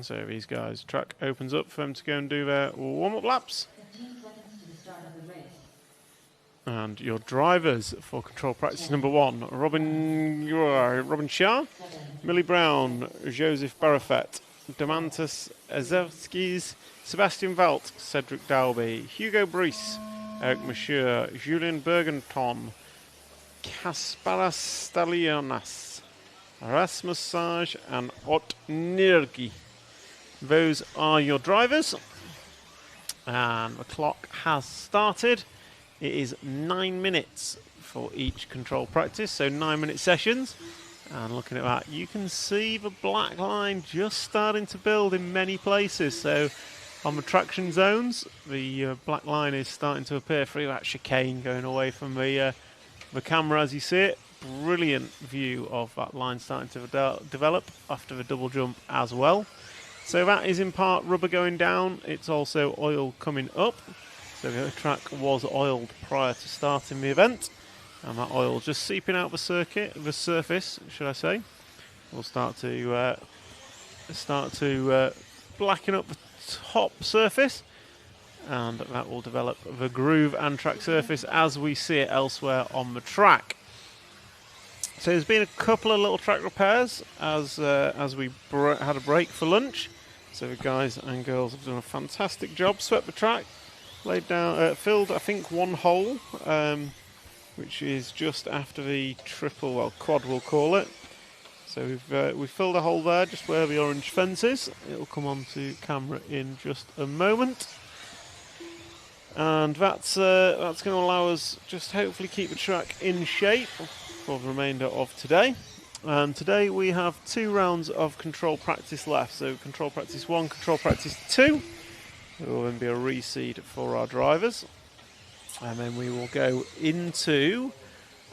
So these guys, track opens up for them to go and do their warm-up laps. 15 seconds to the start of the race. And your drivers for Control Practice number 1, Robin Shah, Millie Brown, Joseph Barafet, Demantis Ezevskis, Sebastian Velt, Cedric Dalby, Hugo Brice, Eric Monsieur, Julien Bergenton, Kasparas Stalionas, Rasmus Sage and Ott Nirgi. Those are your drivers. And the clock has started. It is 9 minutes for each Control Practice, so 9-minute sessions. And looking at that, you can see the black line just starting to build in many places. So on the traction zones, the black line is starting to appear through that chicane going away from the camera as you see it. Brilliant view of that line starting to develop after the double jump as well. So that is in part rubber going down. It's also oil coming up. So the track was oiled prior to starting the event, and that oil just seeping out the surface, should I say, will start to blacken up the top surface, and that will develop the groove and track surface as we see it elsewhere on the track. So there's been a couple of little track repairs as we had a break for lunch. So the guys and girls have done a fantastic job, swept the track, laid down, filled I think one hole, which is just after the quad we'll call it. So we've filled a hole there, just where the orange fence is. It'll come onto camera in just a moment. And that's going to allow us just hopefully keep the track in shape for the remainder of today. And today we have 2 rounds of control practice left. So control practice 1, control practice 2. There will then be a reseed for our drivers. And then we will go into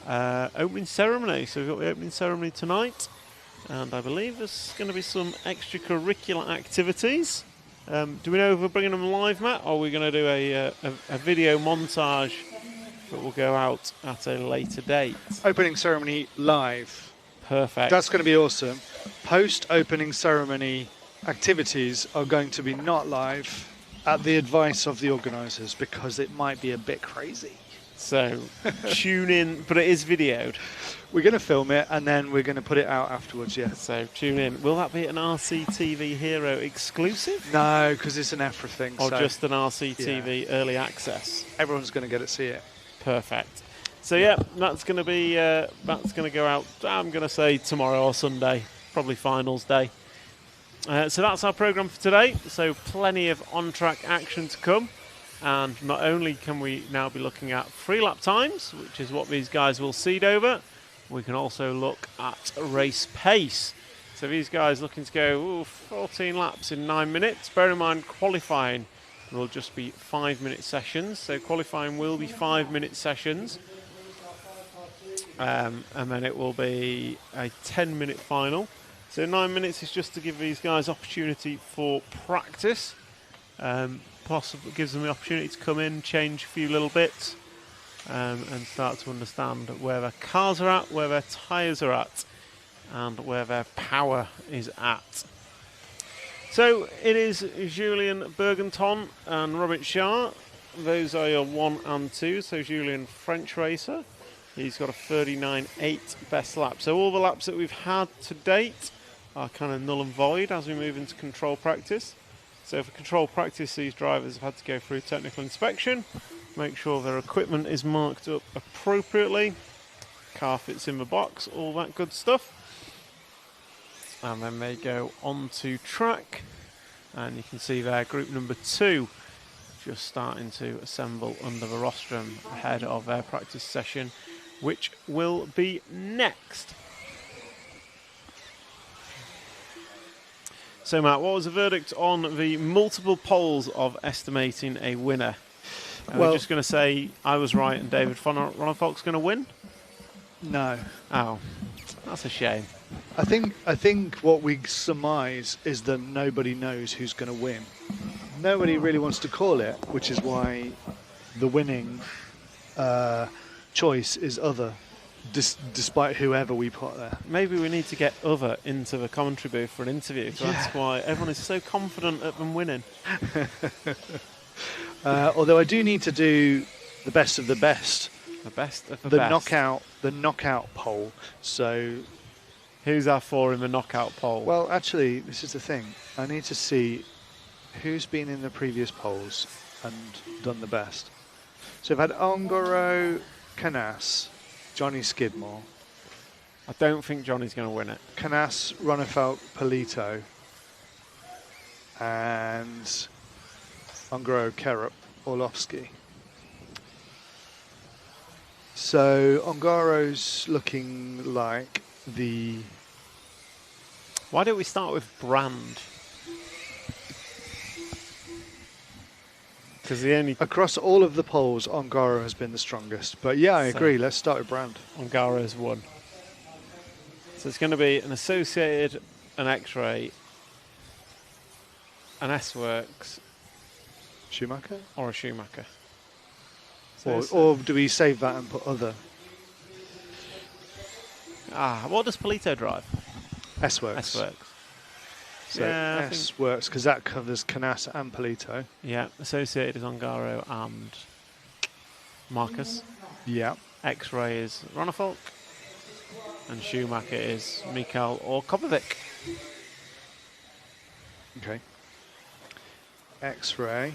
opening ceremony. So we've got the opening ceremony tonight. And I believe there's going to be some extracurricular activities. Do we know if we're bringing them live, Matt, or are we going to do a video montage that will go out at a later date? Opening ceremony live. Perfect. That's going to be awesome. Post-opening ceremony activities are going to be not live at the advice of the organisers because it might be a bit crazy. So tune in, but it is videoed. We're going to film it and then we're going to put it out afterwards, yeah. So tune in. Will that be an RCTV Hero exclusive? No, because it's an EFRA thing. Or so just an RCTV early access? Everyone's going to get to see it. Perfect. So yeah, that's going to be that's going to go out. I'm going to say tomorrow or Sunday, probably finals day. So that's our programme for today. So plenty of on-track action to come. And not only can we now be looking at free lap times, which is what these guys will seed over, we can also look at race pace. So these guys looking to go 14 laps in 9 minutes. Bear in mind, qualifying will just be 5-minute sessions. So qualifying will be 5-minute sessions. And then it will be a 10-minute final. So 9 minutes is just to give these guys opportunity for practice. Possibly gives them the opportunity to come in, change a few little bits, and start to understand where their cars are at, where their tyres are at, and where their power is at. So it is Julien Bergenton and Robert Shah. Those are your 1 and 2. So Julien, French racer. He's got a 39.8 best lap. So all the laps that we've had to date are kind of null and void as we move into control practice. So for control practice, these drivers have had to go through technical inspection, make sure their equipment is marked up appropriately, car fits in the box, all that good stuff. And then they go onto track, and you can see there group number 2 just starting to assemble under the rostrum ahead of their practice session, which will be next. So Matt, what was the verdict on the multiple polls of estimating a winner? We're just going to say I was right and David Ronnefolk's going to win? No. Oh, that's a shame. I think what we surmise is that nobody knows who's going to win. Nobody really wants to call it, which is why the winning choice is other, despite whoever we put there. Maybe we need to get other into the commentary booth for an interview. So that's why everyone is so confident at them winning. Although I do need to do the best of the best. The best of the best. The knockout poll. So who's our 4 in the knockout poll? Well, actually, this is the thing. I need to see who's been in the previous polls and done the best. So I've had Ongoro, Canas, Johnny Skidmore. I don't think Johnny's going to win it. Canas, Ronnefeldt, Polito, and Ongoro, Kerup, Orlovsky. So Ongoro's looking like the... Why don't we start with Brand? Because the only... Across all of the polls, Ongaro has been the strongest. But yeah, I agree. Let's start with Brand. Ongaro's won. So it's going to be an Associated, an X-Ray, an S-Works... Schumacher? Or a Schumacher. So or do we save that and put other? What does Polito drive? S-Works. S-Works. So yeah, S-Works, because that covers Canas and Polito. Yeah, Associated is Ongaro and Marcus. Yeah. X-Ray is Ronnefolk. And Schumacher is Mikael or Kopovic. Okay. X-Ray.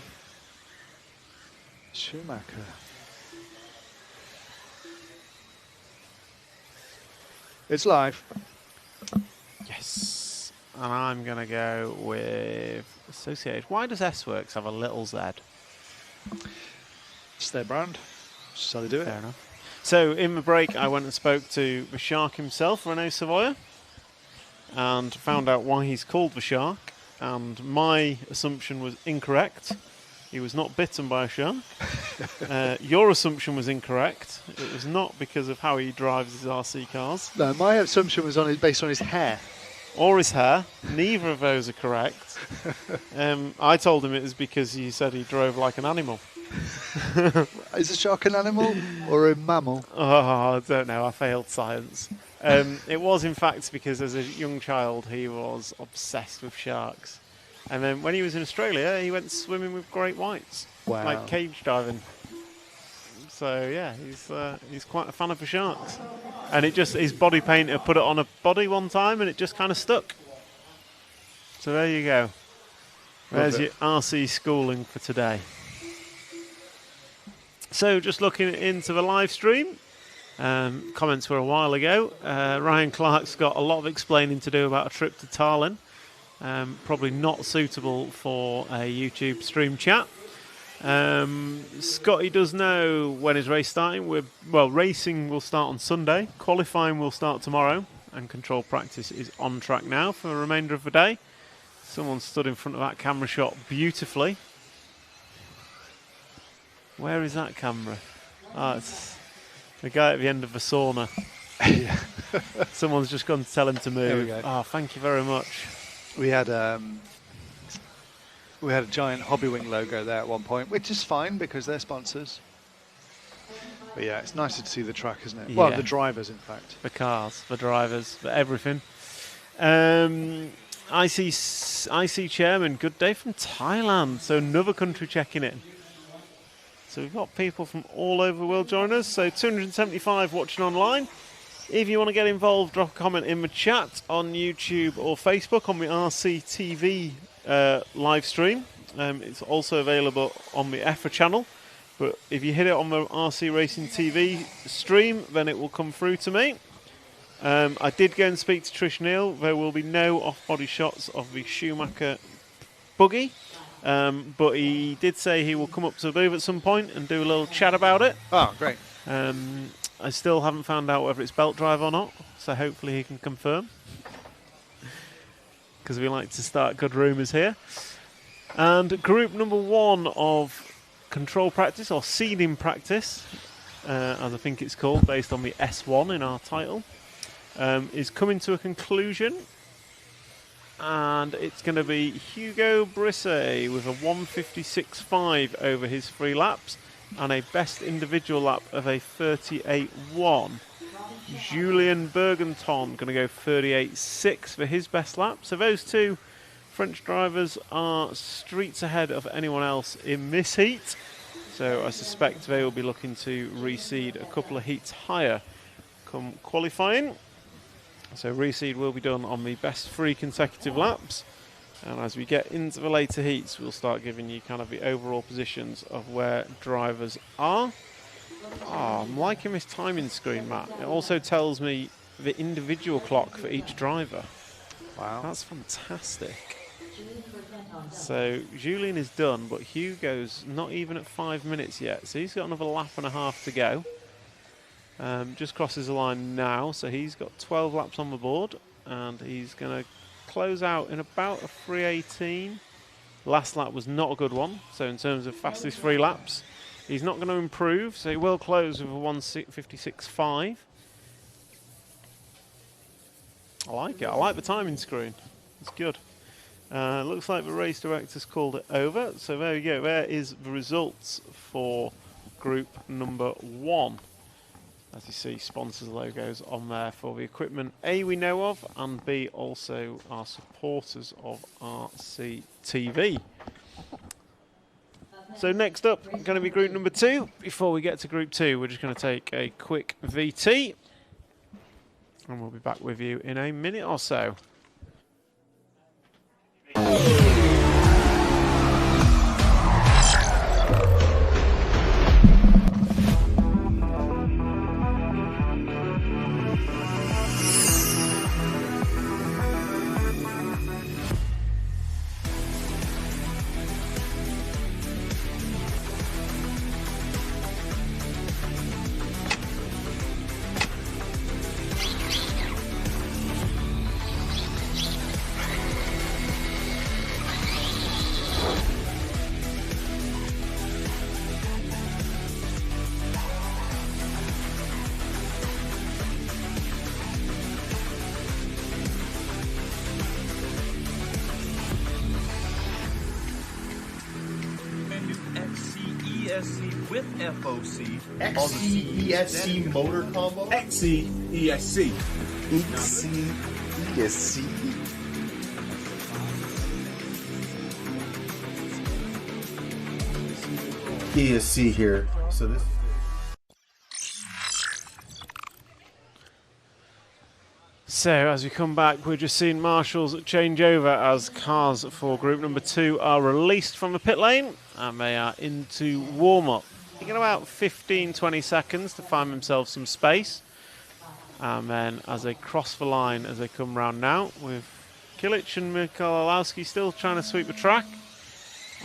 Schumacher. It's live. Yes. And I'm going to go with Associated. Why does S-Works have a little Z? It's their brand. That's how they do it. Fair enough. So in the break, I went and spoke to the shark himself, Renaud Savoya, and found out why he's called the shark. And my assumption was incorrect. He was not bitten by a shark. Your assumption was incorrect. It was not because of how he drives his RC cars. No, my assumption was based on his hair. Or his hair. Neither of those are correct. I told him it was because he said he drove like an animal. Is a shark an animal or a mammal? Oh, I don't know. I failed science. It was, in fact, because as a young child he was obsessed with sharks. And then when he was in Australia, he went swimming with great whites. Wow. Like cage diving. So, yeah, he's quite a fan of the sharks. And his body painter put it on a body one time and it just kind of stuck. So there you go. There's your RC schooling for today. So just looking into the live stream, comments were a while ago. Ryan Clark's got a lot of explaining to do about a trip to Tallinn. Probably not suitable for a YouTube stream chat. Scotty does know when his race starting. Racing will start on Sunday. Qualifying will start tomorrow. And control practice is on track now for the remainder of the day. Someone stood in front of that camera shot beautifully. Where is that camera? It's the guy at the end of the sauna. Yeah. Someone's just gone to tell him to move. There we go. Oh, thank you very much. We had a giant Hobbywing logo there at one point, which is fine because they're sponsors. But yeah, it's nicer to see the track, isn't it? Yeah. Well, the drivers, in fact. The cars, the drivers, the everything. IC chairman, good day from Thailand. So another country checking in. So we've got people from all over the world joining us. So 275 watching online. If you want to get involved, drop a comment in the chat on YouTube or Facebook on the RCTV live stream. It's also available on the EFRA channel. But if you hit it on the RC Racing TV stream, then it will come through to me. I did go and speak to Trish Neal. There will be no off-body shots of the Schumacher Buggy. But he did say he will come up to the booth at some point and do a little chat about it. Oh, great. I still haven't found out whether it's belt drive or not, so hopefully he can confirm. Because we like to start good rumours here. And group number 1 of control practice, or seeding practice, as I think it's called, based on the S1 in our title, is coming to a conclusion. And it's going to be Hugo Brisset with a 156.5 over his 3 laps and a best individual lap of a 38.1. Julien Bergenton going to go 38.6 for his best lap. So those two French drivers are streets ahead of anyone else in this heat. So I suspect they will be looking to reseed a couple of heats higher come qualifying. So reseed will be done on the best 3 consecutive laps. And as we get into the later heats, we'll start giving you kind of the overall positions of where drivers are. Oh, I'm liking this timing screen, Matt. It also tells me the individual clock for each driver. Wow. That's fantastic. So Julien is done, but Hugo's not even at 5 minutes yet. So he's got another lap and a half to go. Just crosses the line now, so he's got 12 laps on the board, and he's going to close out in about a 3:18. Last lap was not a good one, so in terms of fastest 3 laps, he's not going to improve, so he will close with a 156.5. I like it. I like the timing screen. It's good. Looks like the race director's called it over, so there we go. There is the results for group number 1. As you see, sponsors logos on there for the equipment A we know of, and B also are supporters of RCTV. So next up, going to be group number 2. Before we get to group 2, we're just going to take a quick VT, and we'll be back with you in a minute or so. with FOC. XC-ESC motor combo? XC-ESC. XC-ESC. ESC here. So this. So as we come back, we're just seeing marshals change over as cars for group number 2 are released from the pit lane and they are into warm-up. You get about 15-20 seconds to find themselves some space, and then as they cross the line, as they come round now, with Kilic and Mikołajewski still trying to sweep the track.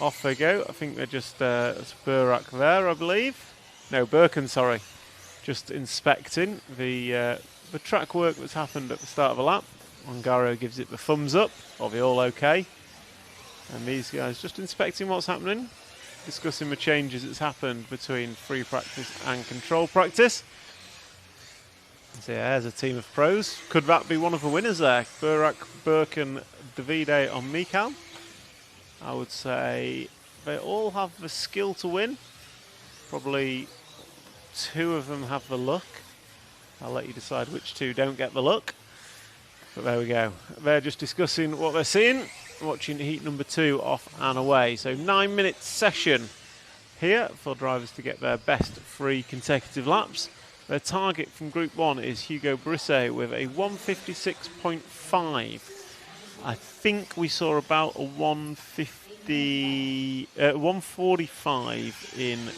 Off they go. I think they're just it's Burak there, I believe. No, Birkin, sorry. Just inspecting the track work that's happened at the start of the lap. Ongaro gives it the thumbs up. Are they all okay? And these guys just inspecting what's happening, discussing the changes that's happened between free practice and control practice. So yeah, there's a team of pros. Could that be one of the winners there? Burak, Birkin, Davide on Mikal. I would say they all have the skill to win. Probably 2 of them have the luck. I'll let you decide which 2 don't get the luck. But there we go. They're just discussing what they're seeing, watching heat number 2 off and away. So 9-minute session here for drivers to get their best 3 consecutive laps. Their target from Group 1 is Hugo Brisse with a 156.5. I think we saw about a 145 in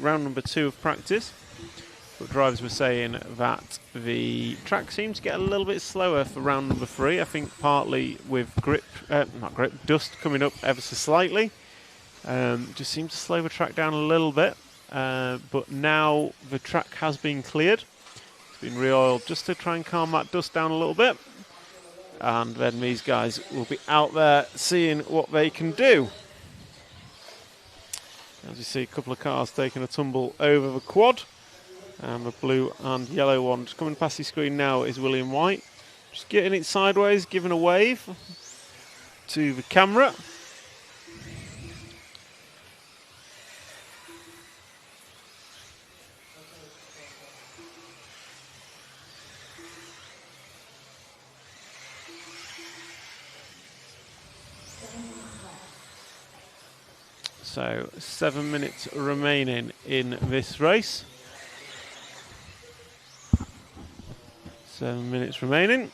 round number 2 of practice. But drivers were saying that the track seemed to get a little bit slower for round number 3. I think partly with dust coming up ever so slightly. Just seemed to slow the track down a little bit. But now the track has been cleared. It's been re-oiled just to try and calm that dust down a little bit. And then these guys will be out there seeing what they can do. As you see, a couple of cars taking a tumble over the quad. And the blue and yellow one just coming past the screen now is William White. Just getting it sideways, giving a wave to the camera. So 7 minutes remaining in this race. 7 minutes remaining.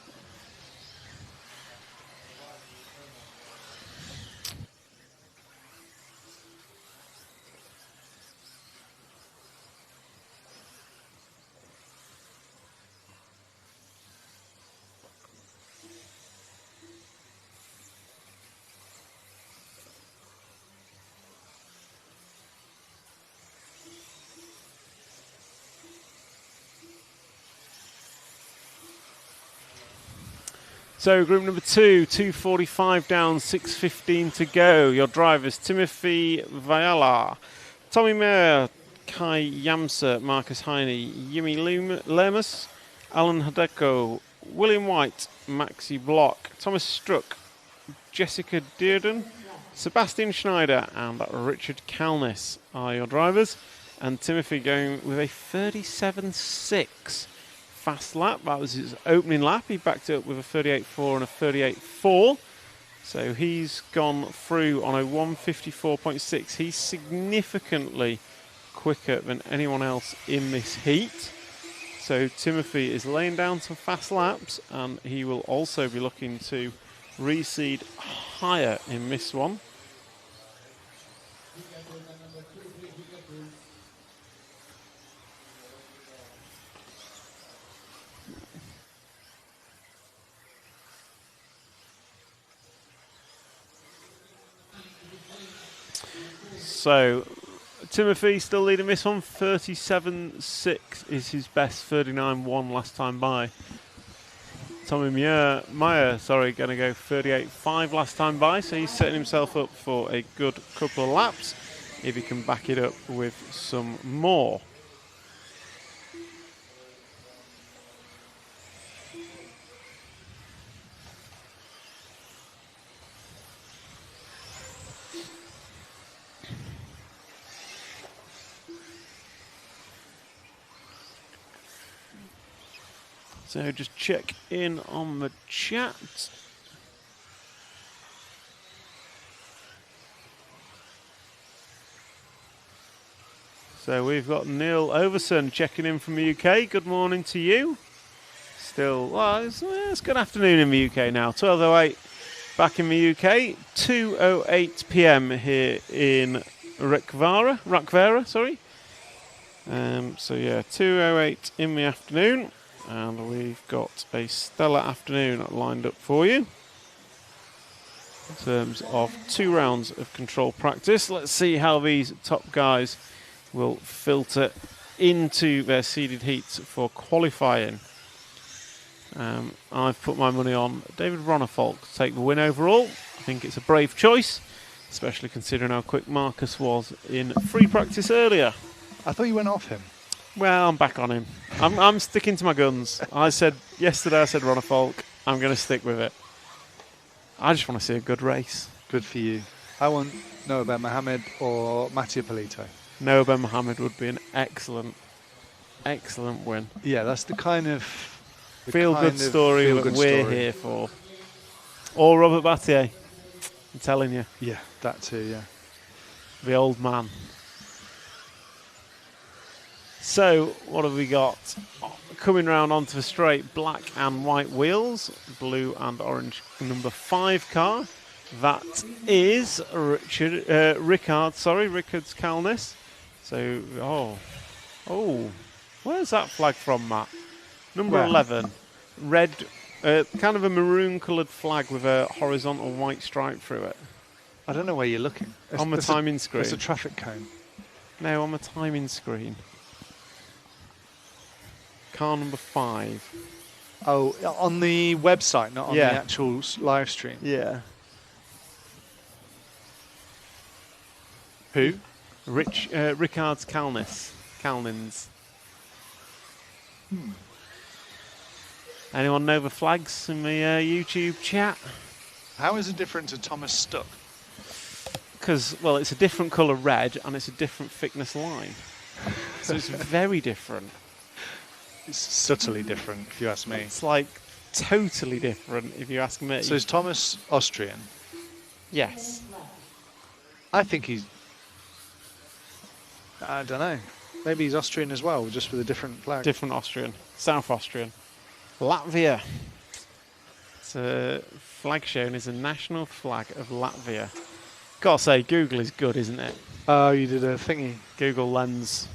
So group number 2, 2:45 down, 6:15 to go. Your drivers, Timothy Vayala, Tommy Mayer, Kai Yamsa, Marcus Heine, Yimi Lemus, Alan Hideko, William White, Maxi Block, Thomas Struck, Jessica Dearden, Sebastian Schneider and Richard Calnis are your drivers. And Timothy going with a 37.6. fast lap. That was his opening lap. He backed it up with a 38.4 and a 38.4. So he's gone through on a 154.6. He's significantly quicker than anyone else in this heat. So Timothy is laying down some fast laps, and he will also be looking to reseed higher in this one. So Timothy still leading this one, 37.6 is his best, 39.1 last time by. Tommy Meyer, going to go 38.5 last time by, so he's setting himself up for a good couple of laps if he can back it up with some more. So just check in on the chat. So we've got Neil Overson checking in from the UK. Good morning to you. Still, well, it's good afternoon in the UK now. 12:08 back in the UK. 2:08 p.m. here in Rakvera, sorry. So yeah, 2:08 in the afternoon, and we've got a stellar afternoon lined up for you in terms of 2 rounds of control practice. Let's see how these top guys will filter into their seeded heats for qualifying. I've put my money on David Ronnefolk to take the win overall. I think it's a brave choice, especially considering how quick Marcus was in free practice earlier. I thought you went off him. Well, I'm back on him. I'm sticking to my guns. Yesterday I said Ronnefolk. I'm going to stick with it. I just want to see a good race. Good for you. I want Noah Ben Mohammed or Mattia Polito. Noah Ben Mohammed would be an excellent win. Yeah, that's the kind of feel-good story that we're here for. Or Robert Battier. I'm telling you. Yeah, that too, yeah. The old man. So, what have we got? Coming round onto the straight, black and white wheels, blue and orange number 5 car. That is Rickard's Calness. So, where's that flag from, Matt? Number 11. Red, kind of a maroon coloured flag with a horizontal white stripe through it. I don't know where you're looking. On the timing screen. It's a traffic cone. No, on the timing screen. Car number 5. Oh, on the website, not on the actual live stream. Yeah. Who? Rickard's Calnins. Anyone know the flags in the YouTube chat? How is it different to Thomas Stuck? Because, well, it's a different colour red and it's a different thickness line. So it's very different. It's subtly different, if you ask me. It's like totally different, if you ask me. So is Thomas Austrian? Yes. I think he's... I don't know. Maybe he's Austrian as well, just with a different flag. Different Austrian. South Austrian. Latvia. It's a flag shown is a national flag of Latvia. Gotta say, Google is good, isn't it? Oh, you did a thingy. Google Lens.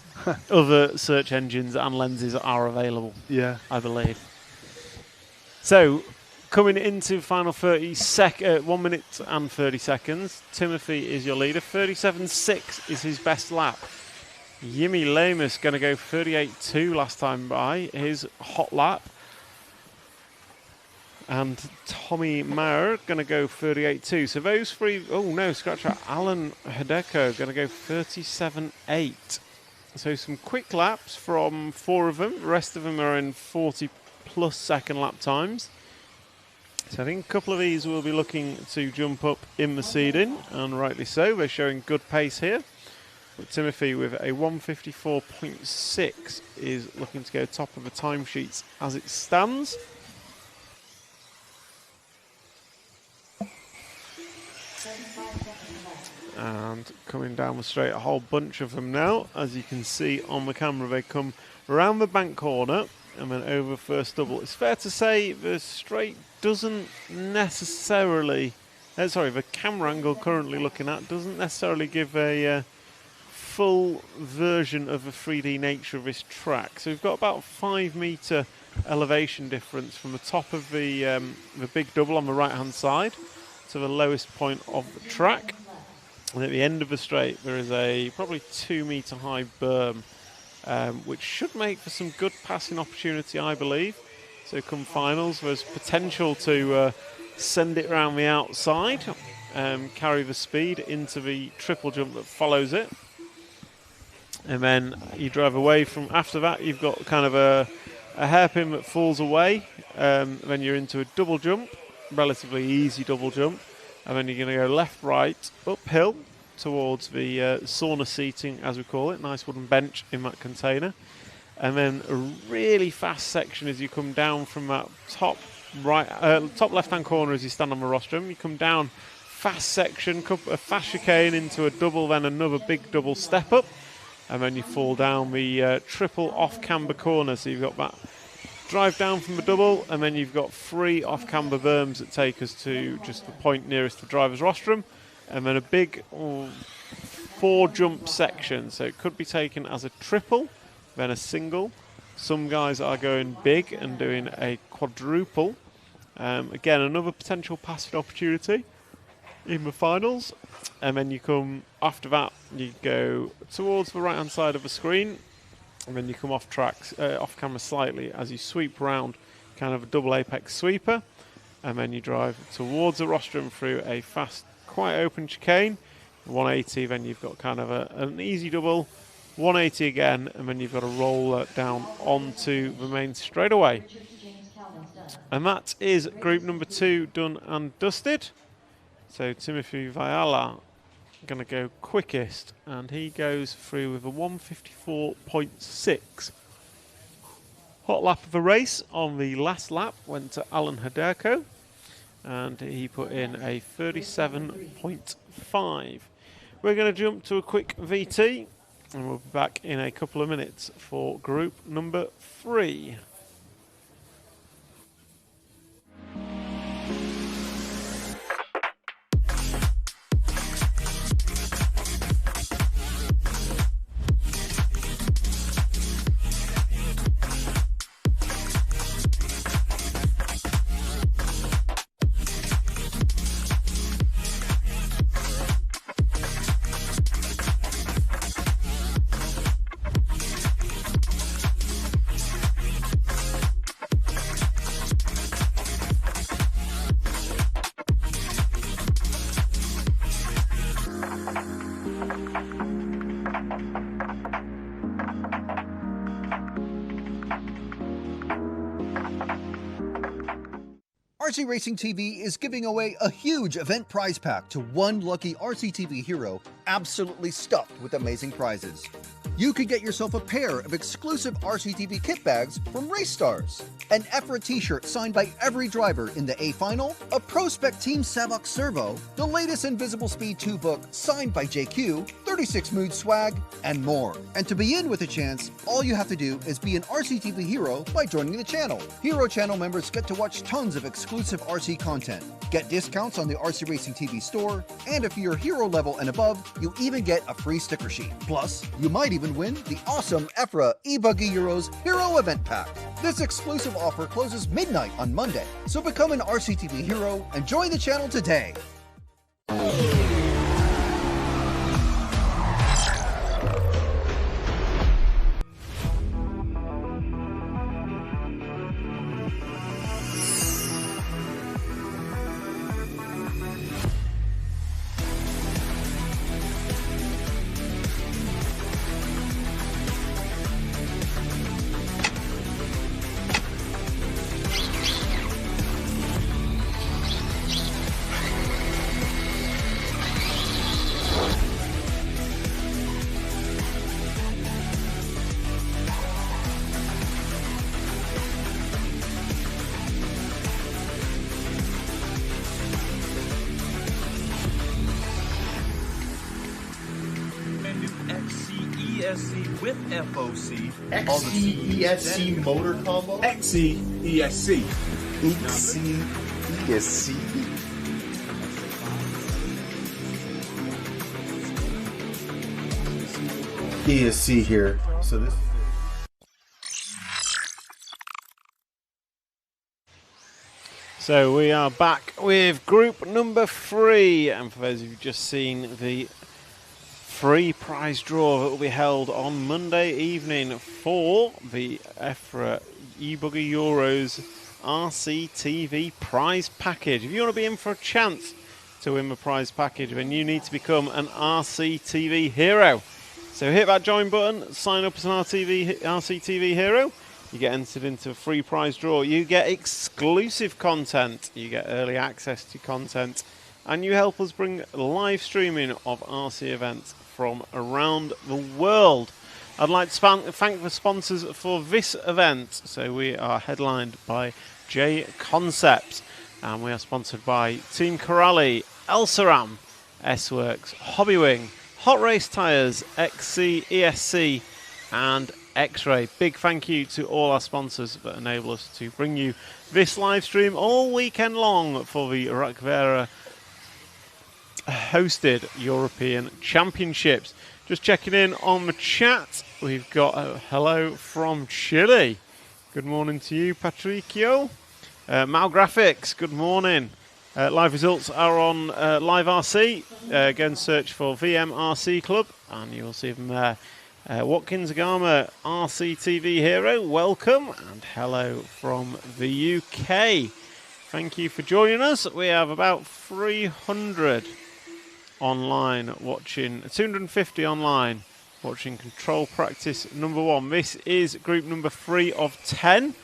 Other search engines and lenses are available. Yeah. I believe. So, coming into final 1 minute and 30 seconds. Timothy is your leader. 37.6 is his best lap. Yimi Lamus going to go 38.2 last time by his hot lap. And Tommy Maurer going to go 38.2. So those three... Oh, no, scratch that. Alan Hideko going to go 37.8. So some quick laps from 4 of them. The rest of them are in 40-plus second lap times. So I think a couple of these will be looking to jump up in the seeding, and rightly so. They're showing good pace here. But Timothy with a 154.6 is looking to go top of the timesheets as it stands. And coming down the straight, a whole bunch of them now. As you can see on the camera, they come around the bank corner and then over first double. It's fair to say the straight doesn't necessarily... the camera angle currently looking at doesn't necessarily give a full version of the 3D nature of this track. So we've got about 5 metre elevation difference from the top of the big double on the right-hand side to the lowest point of the track. And at the end of the straight, there is a probably 2 metre high berm, which should make for some good passing opportunity, I believe. So come finals, there's potential to send it around the outside, carry the speed into the triple jump that follows it. And then you drive away from, after that, you've got kind of a hairpin that falls away. Then you're into a double jump, relatively easy double jump. And then you're going to go left, right, uphill towards the sauna seating, as we call it. Nice wooden bench in that container. and then a really fast section as you come down from that top left-hand corner as you stand on the rostrum. You come down, fast section, a fast chicane into a double, then another big double step up, and then you fall down the triple off-camber corner. So you've got that drive down from the double, and then you've got 3 off-camber berms that take us to just the point nearest the driver's rostrum, and then a big 4-jump section. So it could be taken as a triple, then a single. Some guys are going big and doing a quadruple. Again, another potential passing opportunity in the finals. And then you come, after that, you go towards the right-hand side of the screen, and then you come off camera slightly as you sweep round, kind of a double apex sweeper, and then you drive towards the rostrum through a fast, quite open chicane, 180, then you've got kind of an easy double, 180 again, and then you've got to roll down onto the main straightaway. And that is group number 2 done and dusted. So Timothy Viala going to go quickest, and he goes through with a 154.6. Hot lap of the race on the last lap went to Alan Haderko, and he put in a 37.5. We're going to jump to a quick VT, and we'll be back in a couple of minutes for group number 3. RC Racing TV is giving away a huge event prize pack to one lucky RCTV hero, absolutely stuffed with amazing prizes. You could get yourself a pair of exclusive RCTV kit bags from Race Stars, an EFRA t-shirt signed by every driver in the A Final, a Prospect Team Savok Servo, the latest Invisible Speed 2 book signed by JQ, 36 Mood swag, and more. And to be in with a chance, all you have to do is be an RCTV hero by joining the channel. Hero channel members get to watch tons of exclusive RC content, get discounts on the RC Racing TV store, and if you're hero level and above, you even get a free sticker sheet. Plus, you might even win the awesome EFRA eBuggy Euros Hero Event Pack. This exclusive offer closes midnight on Monday, so become an RCTV hero and join the channel today. XCESC with FOC. XCESC motor combo. XCESC. XCESC. ESC here. So this. So we are back with group number 3, and for those of you who've just seen the free prize draw that will be held on Monday evening for the EFRA eBuggy Euros RCTV prize package. If you want to be in for a chance to win the prize package, then you need to become an RCTV hero. So hit that join button, sign up as an RCTV hero. You get entered into a free prize draw. You get exclusive content. You get early access to content. And you help us bring live streaming of RC events from around the world. I'd like to thank the sponsors for this event. So we are headlined by JConcepts, and we are sponsored by Team Corrali, Elsaram, S-Works, Hobbywing, Hot Race Tyres, XC, ESC, and X-Ray. Big thank you to all our sponsors that enable us to bring you this live stream all weekend long for the Rakvera hosted European Championships. Just checking in on the chat. We've got a hello from Chile. Good morning to you, Patricio. Mal Graphics, good morning. Live results are on Live RC. Go and search for VMRC Club and you'll see them there. Watkins Gama, RC TV Hero, welcome. And hello from the UK. Thank you for joining us. We have about 300 online watching, 250 online watching control practice number 1. This is group number 3 of 10.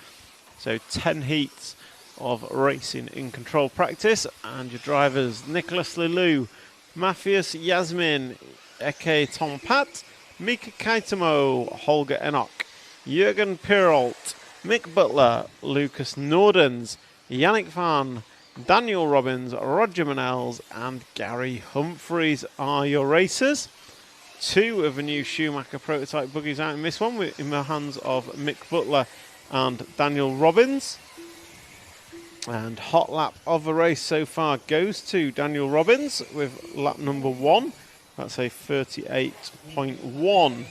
So 10 heats of racing in control practice, and your drivers Nicholas Lilou, Matthias Yasmin, Eke Tompat, Mika Kaitamo, Holger Enoch, Jürgen Pirolt, Mick Butler, Lucas Nordens, Yannick Van, Daniel Robbins, Roger Manels, and Gary Humphreys are your racers. 2 of the new Schumacher prototype buggies out in this one, in the hands of Mick Butler and Daniel Robbins. And hot lap of the race so far goes to Daniel Robbins with lap number 1. That's a 38.1.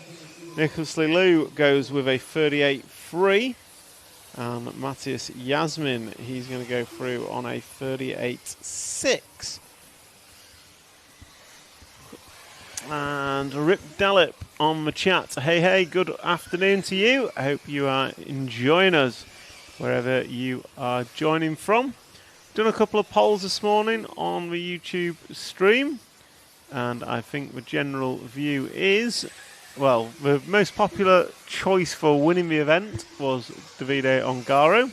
Nicholas Lilou goes with a 38.3. And Matthias Yasmin, he's going to go through on a 38.6. And Rip Dallip on the chat. Hey, good afternoon to you. I hope you are enjoying us wherever you are joining from. Done a couple of polls this morning on the YouTube stream, and I think the general view is, well, the most popular choice for winning the event was Davide Ongaro.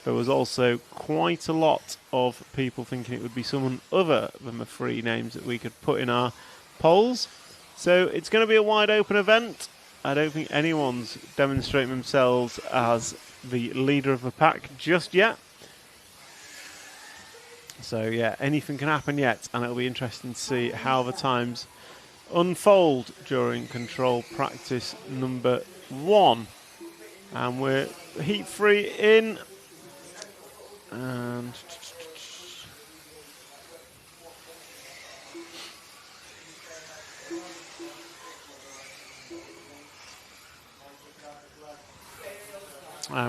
There was also quite a lot of people thinking it would be someone other than the 3 names that we could put in our polls. So it's going to be a wide open event. I don't think anyone's demonstrating themselves as the leader of the pack just yet. So yeah, anything can happen yet, and it'll be interesting to see how the times unfold during control practice number 1. And we're heat 3 in, and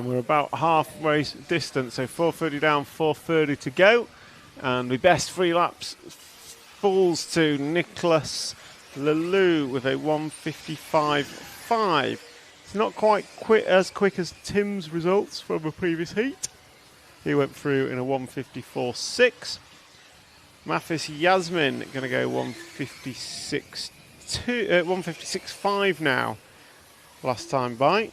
we're about halfway distance, so 4:30 down, 4:30 to go, and the best 3 laps falls to Nicholas Lilou with a 1:55.5. It's not quite as quick as Tim's results from the previous heat. He went through in a 1:54.6. Mathis Yasmin going to go 1:56.5 now, last time by.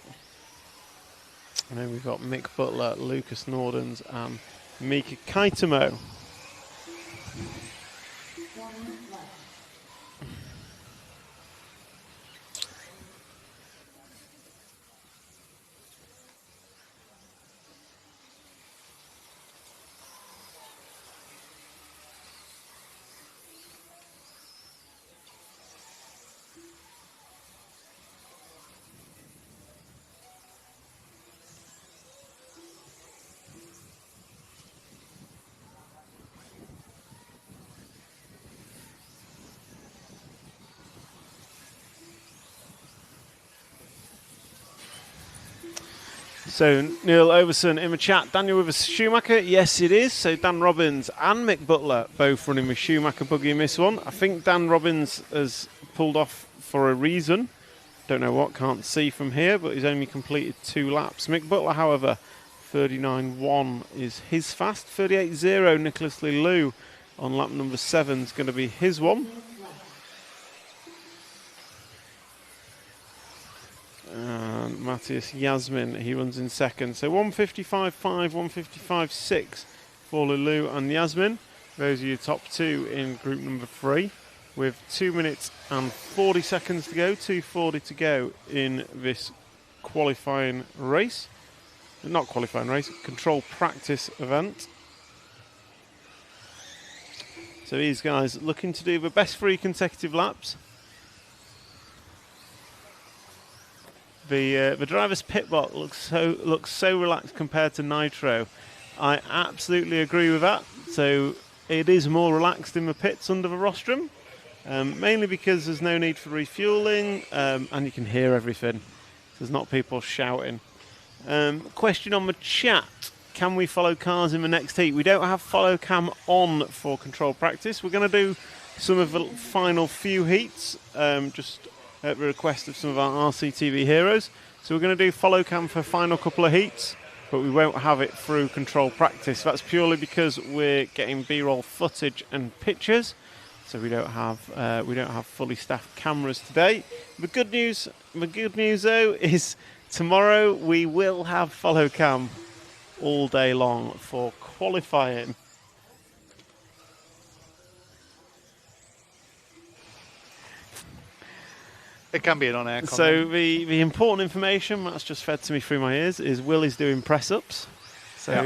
And then we've got Mick Butler, Lucas Nordens, and Mika Kaitamo. So Neil Overson in the chat, Daniel with a Schumacher, yes it is. So Dan Robbins and Mick Butler both running with Schumacher buggy in this one. I think Dan Robbins has pulled off for a reason. Don't know what, can't see from here, but he's only completed 2 laps. Mick Butler, however, 39.1 is his fast. 38.0 Nicholas Lilou on lap number 7 is going to be his one. And Matthias Yasmin, he runs in second. So 1:55.5, 1:55.6 for Lilou and Yasmin. Those are your top 2 in group number 3. with 2 minutes and 40 seconds to go, 2:40 to go in this qualifying race. Not qualifying race, control practice event. So these guys looking to do the best 3 consecutive laps. The driver's pit bot looks so relaxed compared to Nitro. I absolutely agree with that. So it is more relaxed in the pits under the rostrum, mainly because there's no need for refueling, and you can hear everything. There's not people shouting. Question on the chat: can we follow cars in the next heat? We don't have follow cam on for control practice. We're going to do some of the final few heats, just at the request of some of our RCTV heroes. So we're going to do follow cam for final couple of heats, but we won't have it through control practice. That's purely because we're getting B-roll footage and pictures, so we don't have fully staffed cameras today. The good news though is tomorrow we will have follow cam all day long for qualifying. It can be an on-air comment. So the important information that's just fed to me through my ears is Will is doing press-ups. So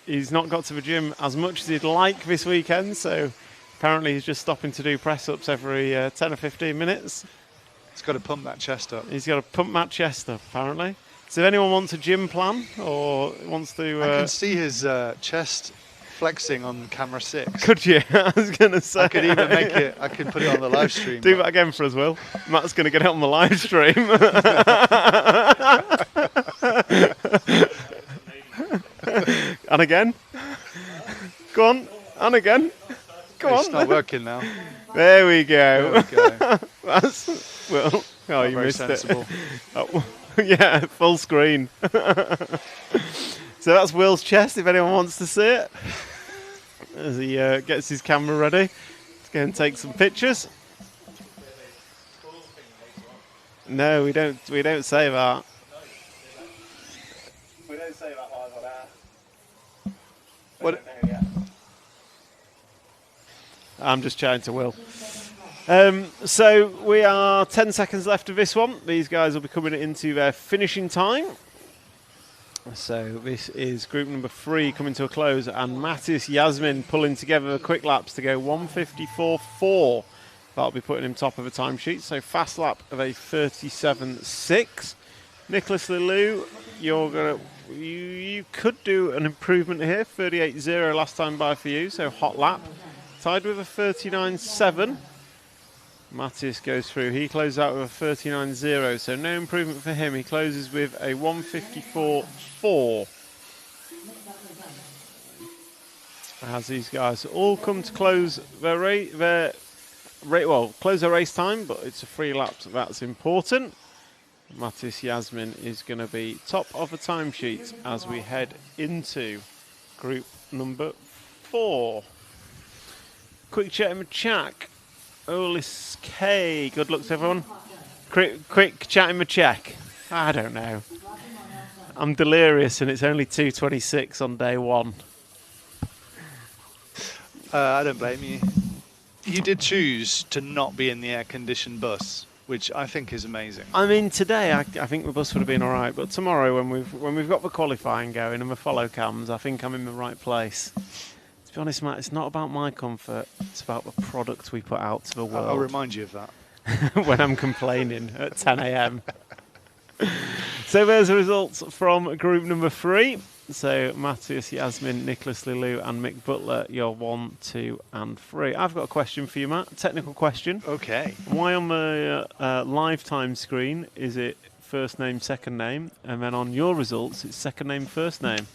he's not got to the gym as much as he'd like this weekend. So apparently he's just stopping to do press-ups every 10 or 15 minutes. He's got to pump that chest up. He's got to pump that chest up, apparently. So if anyone wants a gym plan or wants to... I can see his chest flexing on camera 6. Could you? I was going to say. I could even make it, I could put it on the live stream. Do that again for us, Will. Matt's going to get it on the live stream. And again. Go on. And again. Go on. It's not working now. There we go. There we go. That's Will. Oh, you very missed sensible. it. Oh, yeah, full screen. So that's Will's chest, if anyone wants to see it. As he gets his camera ready. Let's go and take some pictures. No, we don't say that. We don't say that live on air. What? I'm just chatting to Will. So we are 10 seconds left of this one. These guys will be coming into their finishing time. So this is group number 3 coming to a close, and Mattis Yasmin pulling together the quick laps to go 1:54.4. That'll be putting him top of the timesheet. So fast lap of a 37.6. Nicholas Lelou, you could do an improvement here. 38.0 last time by for you, so hot lap. Tied with a 39.7. Mattis goes through. He closes out with a 39.0, so no improvement for him. He closes with a 1:54.4. As these guys all come to close close their race time, but it's a 3 laps that's important. Mattis Yasmin is going to be top of the timesheet as we head into group number 4. Quick chat in the chat. Olis K, good luck to everyone. Quick chat in the check. I don't know. I'm delirious and it's only 2:26 on day 1. I don't blame you. You did choose to not be in the air-conditioned bus, which I think is amazing. I mean, today I think the bus would have been all right, but tomorrow when we've got the qualifying going and the follow cams, I think I'm in the right place. To be honest, Matt, it's not about my comfort. It's about the product we put out to the world. I'll remind you of that. When I'm complaining at 10 a.m. So there's the results from group number 3. So Matthias Yasmin, Nicholas Lelou and Mick Butler, you're 1, 2 and 3. I've got a question for you, Matt. Technical question. Okay. Why on the lifetime screen is it first name, second name? And then on your results, it's second name, first name.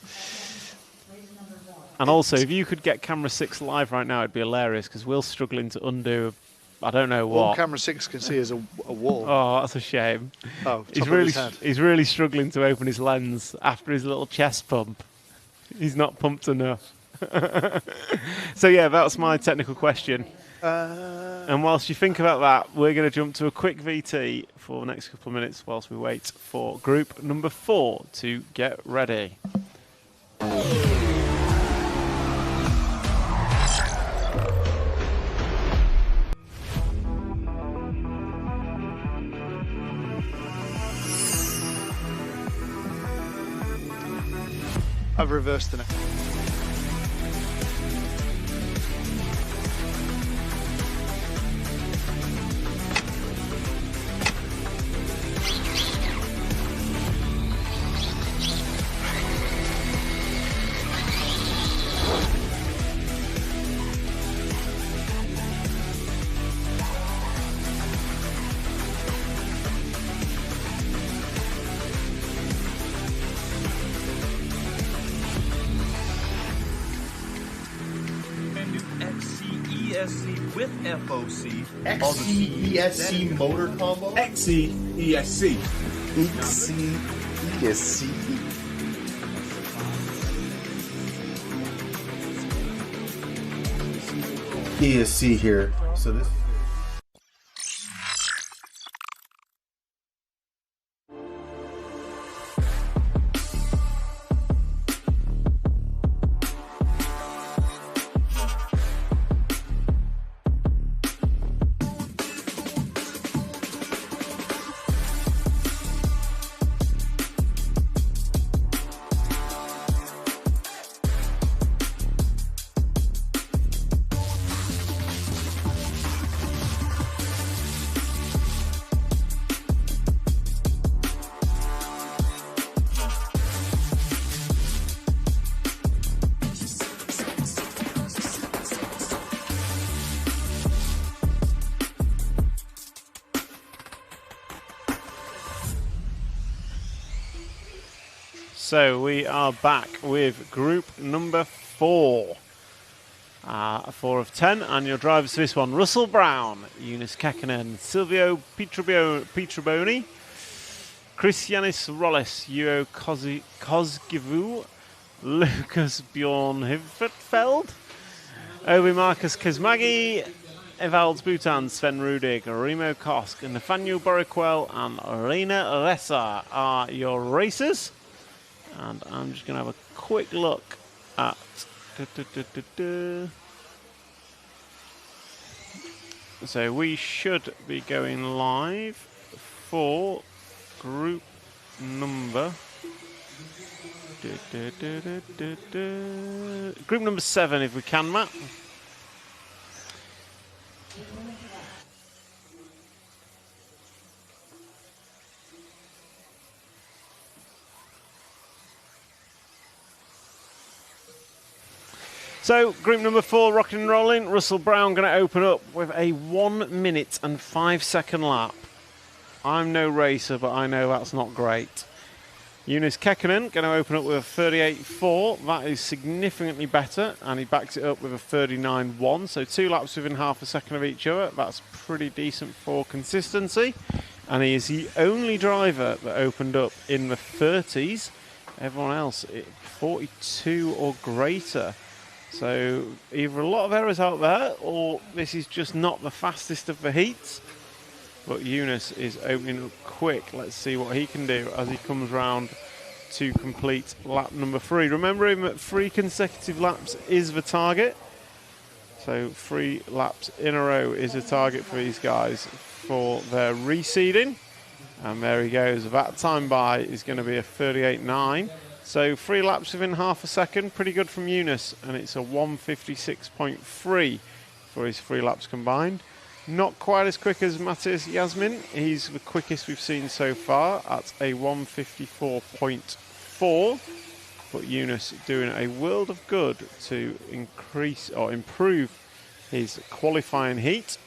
And also, if you could get camera 6 live right now, it'd be hilarious because Will's struggling to undo, I don't know what. All camera 6 can see is a wall. Oh, that's a shame. Oh, he's really struggling to open his lens after his little chest pump. He's not pumped enough. So yeah, that's my technical question. And whilst you think about that, we're going to jump to a quick VT for the next couple of minutes whilst we wait for group number 4 to get ready. I've reversed the neck. XCESC with FOC. XCESC motor combo. XCESC. XCESC. ESC here. So this. So we are back with group number 4. 4 of 10, and your drivers for this one: Russell Brown, Eunice Kekkonen, Silvio Pietraboni, Christianis Rolles, Yuo Kosgivu, Lucas Bjorn-Hivfeld, Obi Marcus Kazmagi, Evalds Bhutan, Sven Rudig, Remo Kosk, Nathaniel Boriquel, and Reina Ressa are your racers. And I'm just going to have a quick look at... So we should be going live for group number... Group number 7, if we can, Matt. So, group number 4, rocking and rolling. Russell Brown going to open up with a 1 minute and 5 second lap. I'm no racer, but I know that's not great. Eunice Kekkonen going to open up with a 38.4. That is significantly better, and he backs it up with a 39.1. So 2 laps within half a second of each other. That's pretty decent for consistency. And he is the only driver that opened up in the 30s. Everyone else, 42 or greater. So either a lot of errors out there, or this is just not the fastest of the heats. But Eunice is opening up quick. Let's see what he can do as he comes round to complete lap number 3. Remembering that 3 consecutive laps is the target. So 3 laps in a row is a target for these guys for their reseeding. And there he goes. That time by is going to be a 38.9. So 3 laps within half a second, pretty good from Eunice, and it's a 156.3 for his 3 laps combined. Not quite as quick as Matthias Yasmin. He's the quickest we've seen so far at a 154.4. But Eunice doing a world of good to increase or improve his qualifying heat.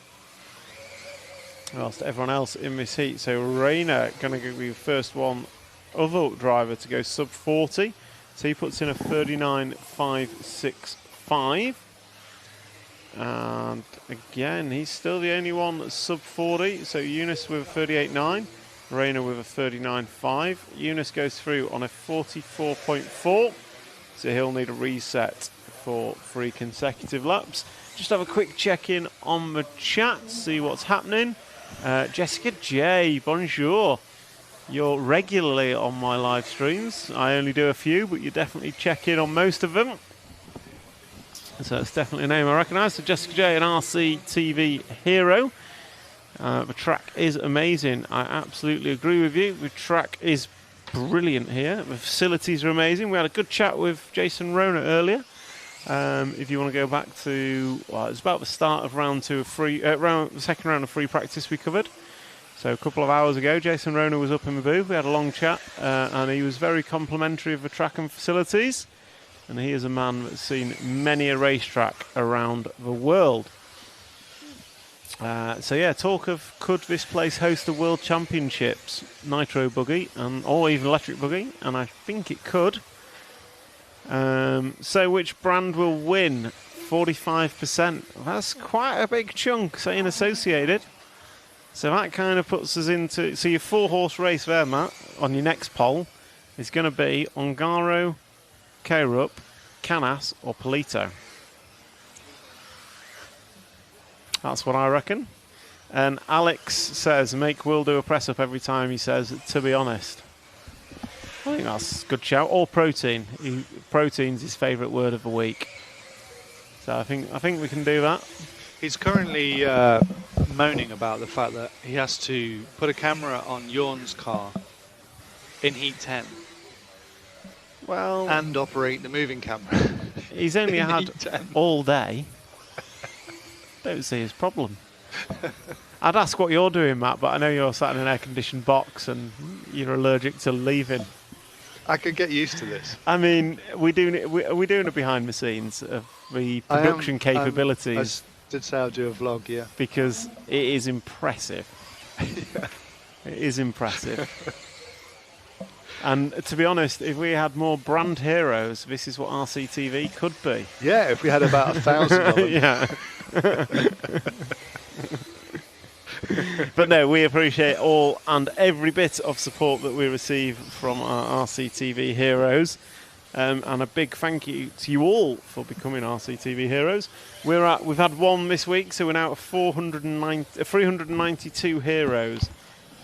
Whilst everyone else in this heat. So Reina going to be the first one other driver to go sub 40, so he puts in a 39.565, and again he's still the only one that's sub 40. So Eunice with a 38.9, Reina with a 39.5. Eunice goes through on a 44.4, so he'll need a reset for 3 consecutive laps. Just have a quick check in on the chat, see what's happening. Jessica J, bonjour. You're regularly on my live streams. I only do a few, but you definitely check in on most of them. So it's definitely a name I recognise. So Jessica J, an RC TV hero. The track is amazing. I absolutely agree with you. The track is brilliant here. The facilities are amazing. We had a good chat with Jason Rona earlier. If you want to go back to, well, it's about the start of round 2 of the second round of free practice we covered. So a couple of hours ago, Jason Rona was up in the booth. We had a long chat, and he was very complimentary of the track and facilities. And he is a man that's seen many a racetrack around the world. So yeah, talk of could this place host the World Championships Nitro Buggy or even Electric Buggy, and I think it could. So which brand will win? 45%. That's quite a big chunk saying Associated. So that kind of puts us into... So your 4-horse race there, Matt, on your next poll is going to be Ongaro, Kairup, Canas or Polito. That's what I reckon. And Alex says, make Will do a press-up every time he says, to be honest. I think that's a good shout. Or protein. Protein's his favourite word of the week. So I think we can do that. He's currently moaning about the fact that he has to put a camera on Jorn's car in Heat 10. Well, and operate the moving camera. He's only had all day. Don't see his problem. I'd ask what you're doing, Matt, but I know you're sat in an air-conditioned box and you're allergic to leaving. I could get used to this. I mean, we're doing it behind the scenes of the production capabilities. I did say I'll do a vlog, yeah. Because it is impressive. Yeah. It is impressive. And to be honest, if we had more brand heroes, this is what RCTV could be. Yeah, if we had about 1,000 of them. Yeah. But no, we appreciate all and every bit of support that we receive from our RCTV heroes. And a big thank you to you all for becoming RCTV heroes. We've had one this week, so we're now at 392 heroes.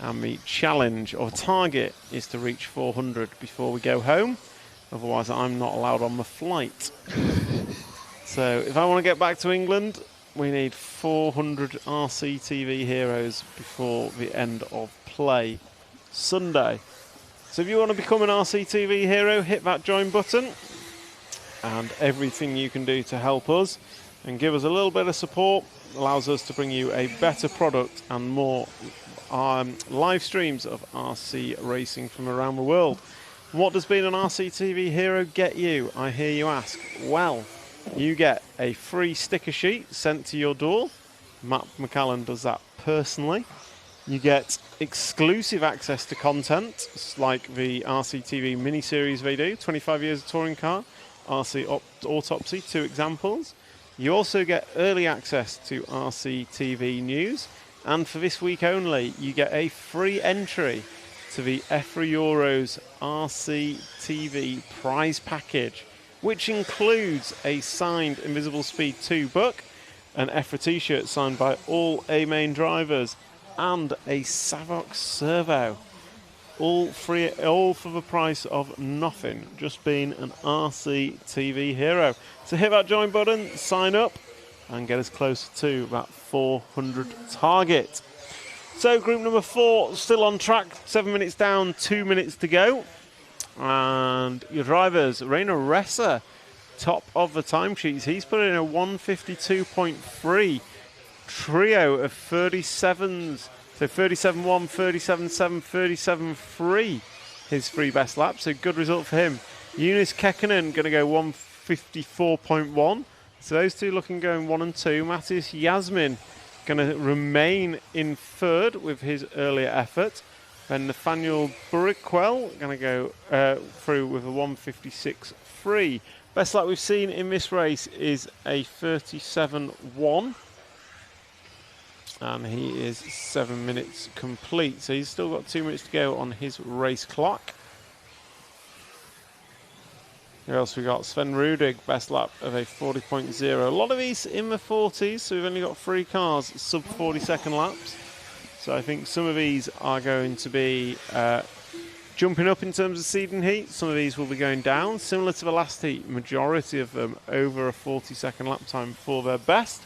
And the challenge or target is to reach 400 before we go home. Otherwise, I'm not allowed on the flight. So if I want to get back to England, we need 400 RCTV heroes before the end of play Sunday. So if you want to become an RCTV hero, hit that join button. And everything you can do to help us and give us a little bit of support allows us to bring you a better product and more live streams of RC racing from around the world. What does being an RCTV hero get you, I hear you ask? Well, you get a free sticker sheet sent to your door. Matt McCallan does that personally. You get exclusive access to content like the RCTV mini-series they do, 25 years of touring car, RC Autopsy, 2 examples. You also get early access to RCTV news. And for this week only, you get a free entry to the EFRA Euros RCTV prize package, which includes a signed Invisible Speed 2 book, an EFRA t-shirt signed by all A-main drivers, and a Savox servo. All free, all for the price of nothing, just being an RCTV hero. So hit that join button, sign up, and get us closer to that 400 target. So group number 4 still on track, 7 minutes down, 2 minutes to go. And your drivers, Rainer Resser, top of the timesheets. He's put in a 152.3 trio of 37s. So 37.1, 37.7, 37.3, his 3 best laps. So good result for him. Eunice Kekkonen going to go 154.1. So those two looking going 1 and 2. Mattis Yasmin going to remain in 3rd with his earlier effort. Then Nathaniel Burickwell going to go through with a 156.3. Best lap we've seen in this race is a 37.1. And he is 7 minutes complete. So he's still got 2 minutes to go on his race clock. Who else we got? Sven Rudig, best lap of a 40.0. A lot of these in the 40s, so we've only got 3 cars sub 40-second laps. So I think some of these are going to be jumping up in terms of seeding heat. Some of these will be going down. Similar to the last heat, majority of them over a 40-second lap time for their best.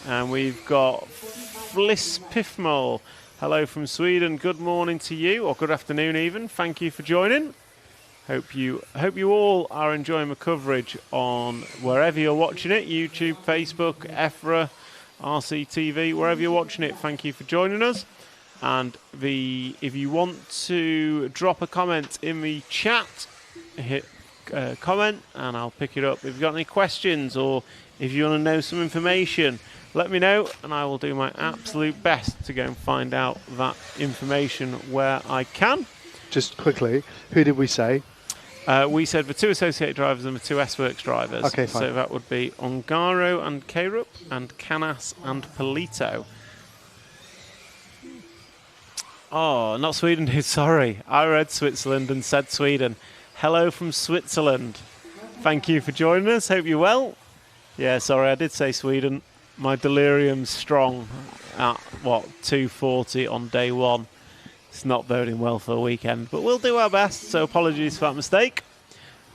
And we've got Fliss Piffmole Hello from Sweden. Good morning to you, or good afternoon even. Thank you for joining. Hope you all are enjoying the coverage on wherever you're watching it, YouTube, Facebook, EFRA, RCTV, wherever you're watching it. Thank you for joining us. And if you want to drop a comment in the chat, hit comment and I'll pick it up. If you've got any questions or if you want to know some information, let me know and I will do my absolute best to go and find out that information where I can. Just quickly, who did we say? We said the 2 associated drivers and the 2 S-Works drivers. Okay, fine. So that would be Ongaro and Krupp and Canas and Polito. Oh, not Sweden, dude, sorry. I read Switzerland and said Sweden. Hello from Switzerland. Thank you for joining us. Hope you're well. Yeah, sorry, I did say Sweden. My delirium's strong at, 2:40 on day one. It's not boding well for a weekend, but we'll do our best, so apologies for that mistake.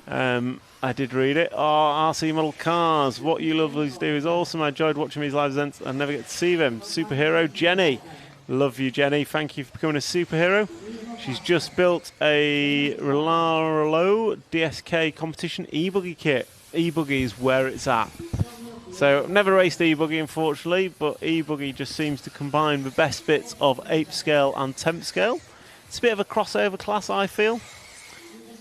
I did read it. Oh, RC Model Cars, what you lovelies do is awesome. I enjoyed watching these live events. I never get to see them. Superhero Jenny. Love you, Jenny. Thank you for becoming a superhero. She's just built a Relaro DSK competition e-buggy kit. E-buggy is where it's at. So I've never raced e-buggy, unfortunately, but e-buggy just seems to combine the best bits of ape scale and temp scale. It's a bit of a crossover class, I feel.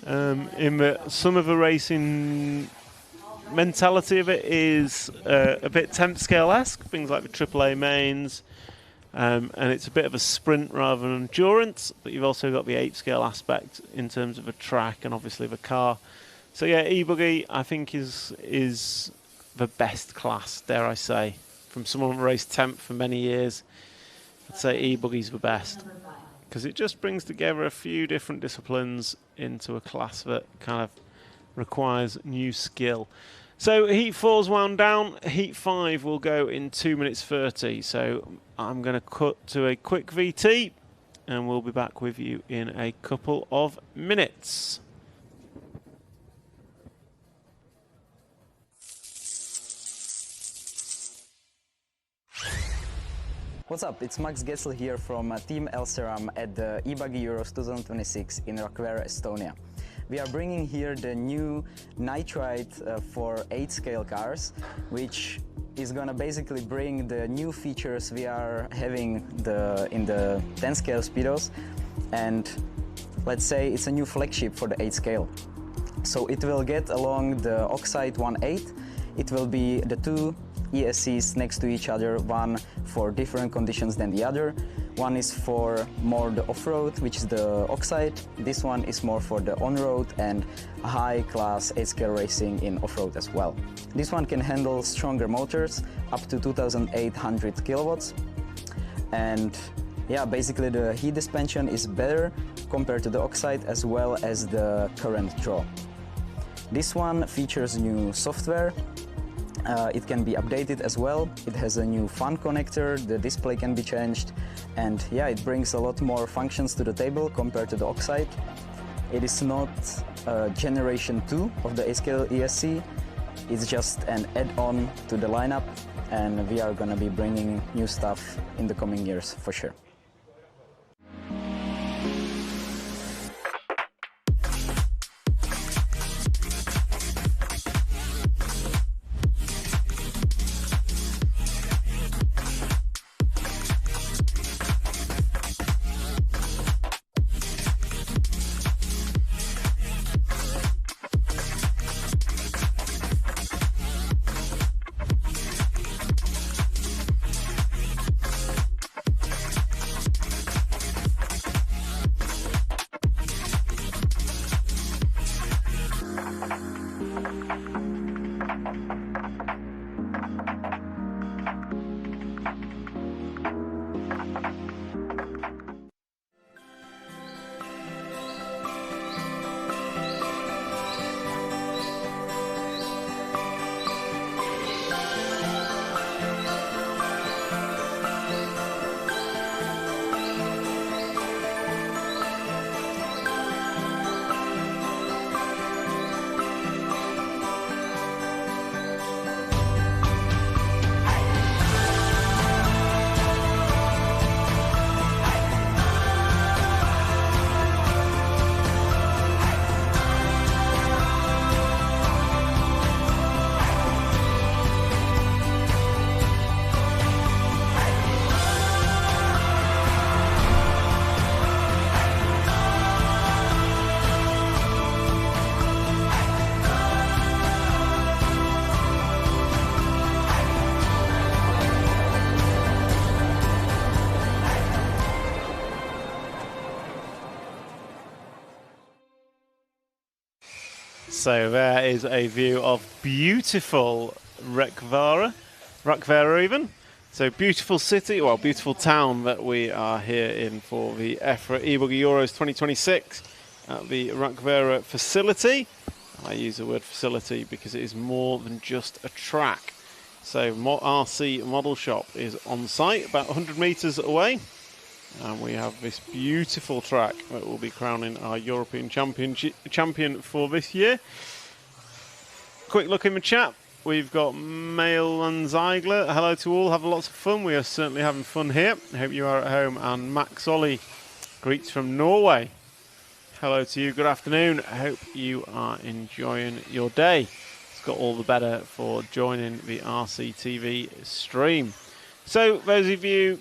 Some of the racing mentality of it is a bit temp scale-esque, things like the AAA mains, and it's a bit of a sprint rather than endurance, but you've also got the ape scale aspect in terms of the track and obviously the car. So yeah, e-buggy I think is the best class, dare I say. From someone who raced temp for many years, I'd say e-buggy's the best, because it just brings together a few different disciplines into a class that kind of requires new skill. So Heat 4's wound down. Heat 5 will go in 2 minutes 30. So I'm going to cut to a quick VT and we'll be back with you in a couple of minutes. What's up? It's Max Gessel here from Team Elseram at the eBuggy Euros 2026 in Rakvere, Estonia. We are bringing here the new nitride for 8-scale cars, which is gonna basically bring the new features we are having in the 10-scale speedos, and let's say it's a new flagship for the 8-scale. So it will get along the Oxide 1.8. It will be the two ESCs next to each other, one for different conditions than the other. One is for more the off-road, which is the Oxide. This one is more for the on-road and high-class 8-scale racing in off-road as well. This one can handle stronger motors, up to 2,800 kilowatts. And yeah, basically the heat dispensation is better compared to the Oxide as well as the current draw. This one features new software. It can be updated as well. It has a new fan connector, the display can be changed, and yeah, it brings a lot more functions to the table compared to the Oxide. It is not generation 2 of the 8-scale ESC, it's just an add-on to the lineup, and we are gonna be bringing new stuff in the coming years for sure. So there is a view of beautiful Rakvere even. So beautiful city, well, beautiful town that we are here in for the EFRA eBuggy Euros 2026 at the Rakvere facility. I use the word facility because it is more than just a track. So RC Model Shop is on site, about 100 metres away. And we have this beautiful track that will be crowning our European champion for this year. Quick look in the chat. We've got Mail and Ziegler. Hello to all. Have lots of fun. We are certainly having fun here. I hope you are at home. And Max Ollie greets from Norway. Hello to you. Good afternoon. I hope you are enjoying your day. It's got all the better for joining the RCTV stream. So those of you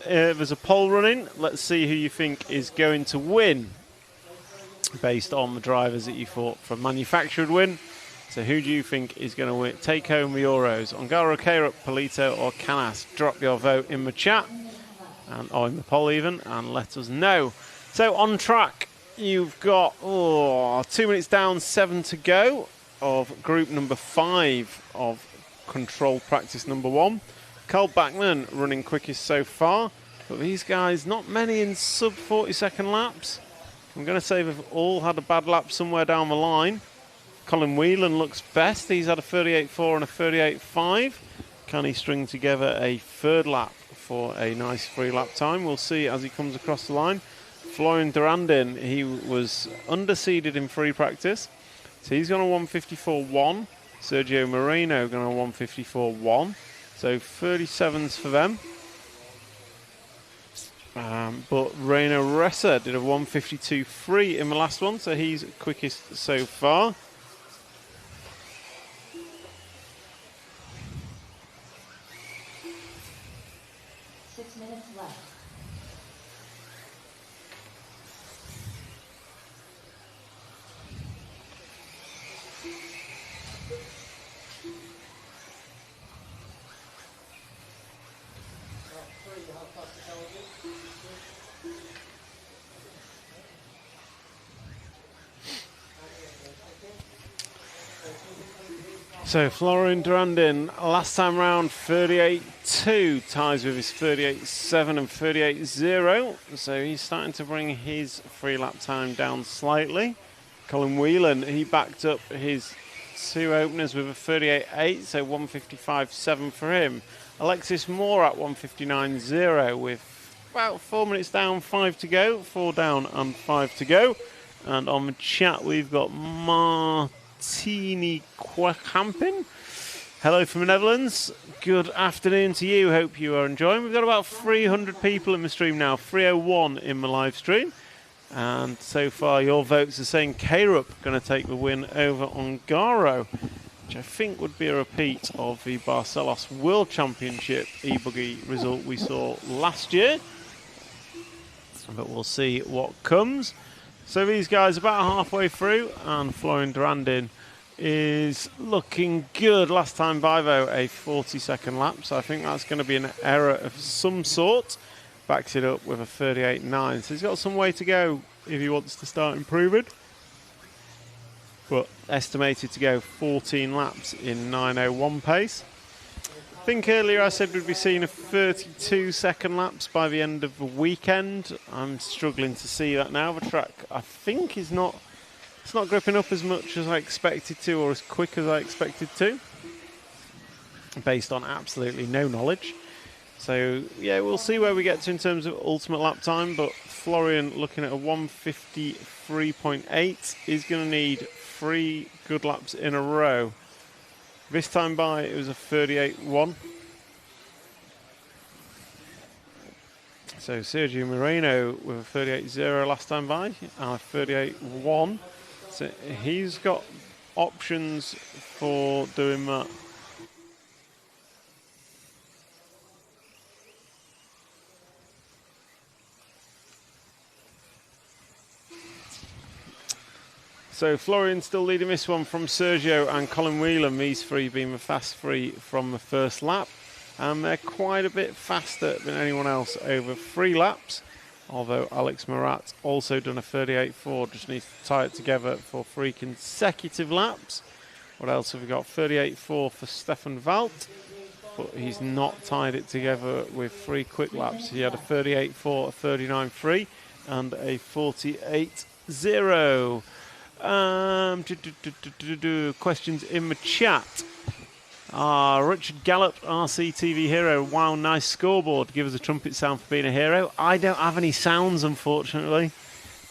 there's a poll running. Let's see who you think is going to win based on the drivers that you thought for manufactured win. So who do you think is going to win? Take home the Euros? Ongaro, Kairup, Polito or Canas? Drop your vote in the chat or in the poll even and let us know. So on track, you've got 2 minutes down, 7 to go of group number 5 of control practice number 1. Carl Bachmann running quickest so far, but these guys, not many in sub 40-second laps. I'm going to say they've all had a bad lap somewhere down the line. Colin Whelan looks best. He's had a 38.4 and a 38.5. Can he string together a third lap for a nice free lap time? We'll see as he comes across the line. Florian Durandin, he was underseeded in free practice. So he's gone on 154.1. Sergio Moreno going on 154.1. So 37s for them. But Reino Ressa did a 152.3 in the last one, so he's quickest so far. So Florian Durandin, last time round 38.2, ties with his 38.7 and 38.0. So he's starting to bring his free lap time down slightly. Colin Whelan, he backed up his 2 openers with a 38.8, so 155.7 for him. Alexis Moore at 159.0 with about 4 minutes down, 5 to go. 4 down and 5 to go. And on the chat we've got Martini Quahampin. Hello from the Netherlands. Good afternoon to you. Hope you are enjoying. We've got about 300 people in the stream now. 301 in the live stream. And so far your votes are saying Kairup going to take the win over Ongaro, which I think would be a repeat of the Barcelos World Championship e-buggy result we saw last year. But we'll see what comes. So these guys about halfway through, and Florian Durandin is looking good. Last time by though, a 40-second lap, so I think that's going to be an error of some sort. Backs it up with a 38.9, so he's got some way to go if he wants to start improving. But estimated to go 14 laps in 9:01 pace. I think earlier I said we'd be seeing a 32-second laps by the end of the weekend. I'm struggling to see that now. The track, I think, it's not gripping up as much as I expected to, or as quick as I expected to, based on absolutely no knowledge. So yeah, we'll see where we get to in terms of ultimate lap time, but Florian looking at a 153.8 is going to need 3 good laps in a row. This time by it was a 38.1. So Sergio Moreno with a 38.0 last time by, and a 38.1. So he's got options for doing that. So Florian still leading this one from Sergio and Colin Whelan, these three being the fast three from the first lap. And they're quite a bit faster than anyone else over 3 laps. Although Alex Marat also done a 38.4, just needs to tie it together for 3 consecutive laps. What else have we got? 38.4 for Stefan Walt, but he's not tied it together with 3 quick laps. He had a 38.4, a 39.3, and a 48.0. Questions in the chat. Richard Gallup, RCTV Hero. Wow, nice scoreboard. Give us a trumpet sound for being a hero. I don't have any sounds, unfortunately.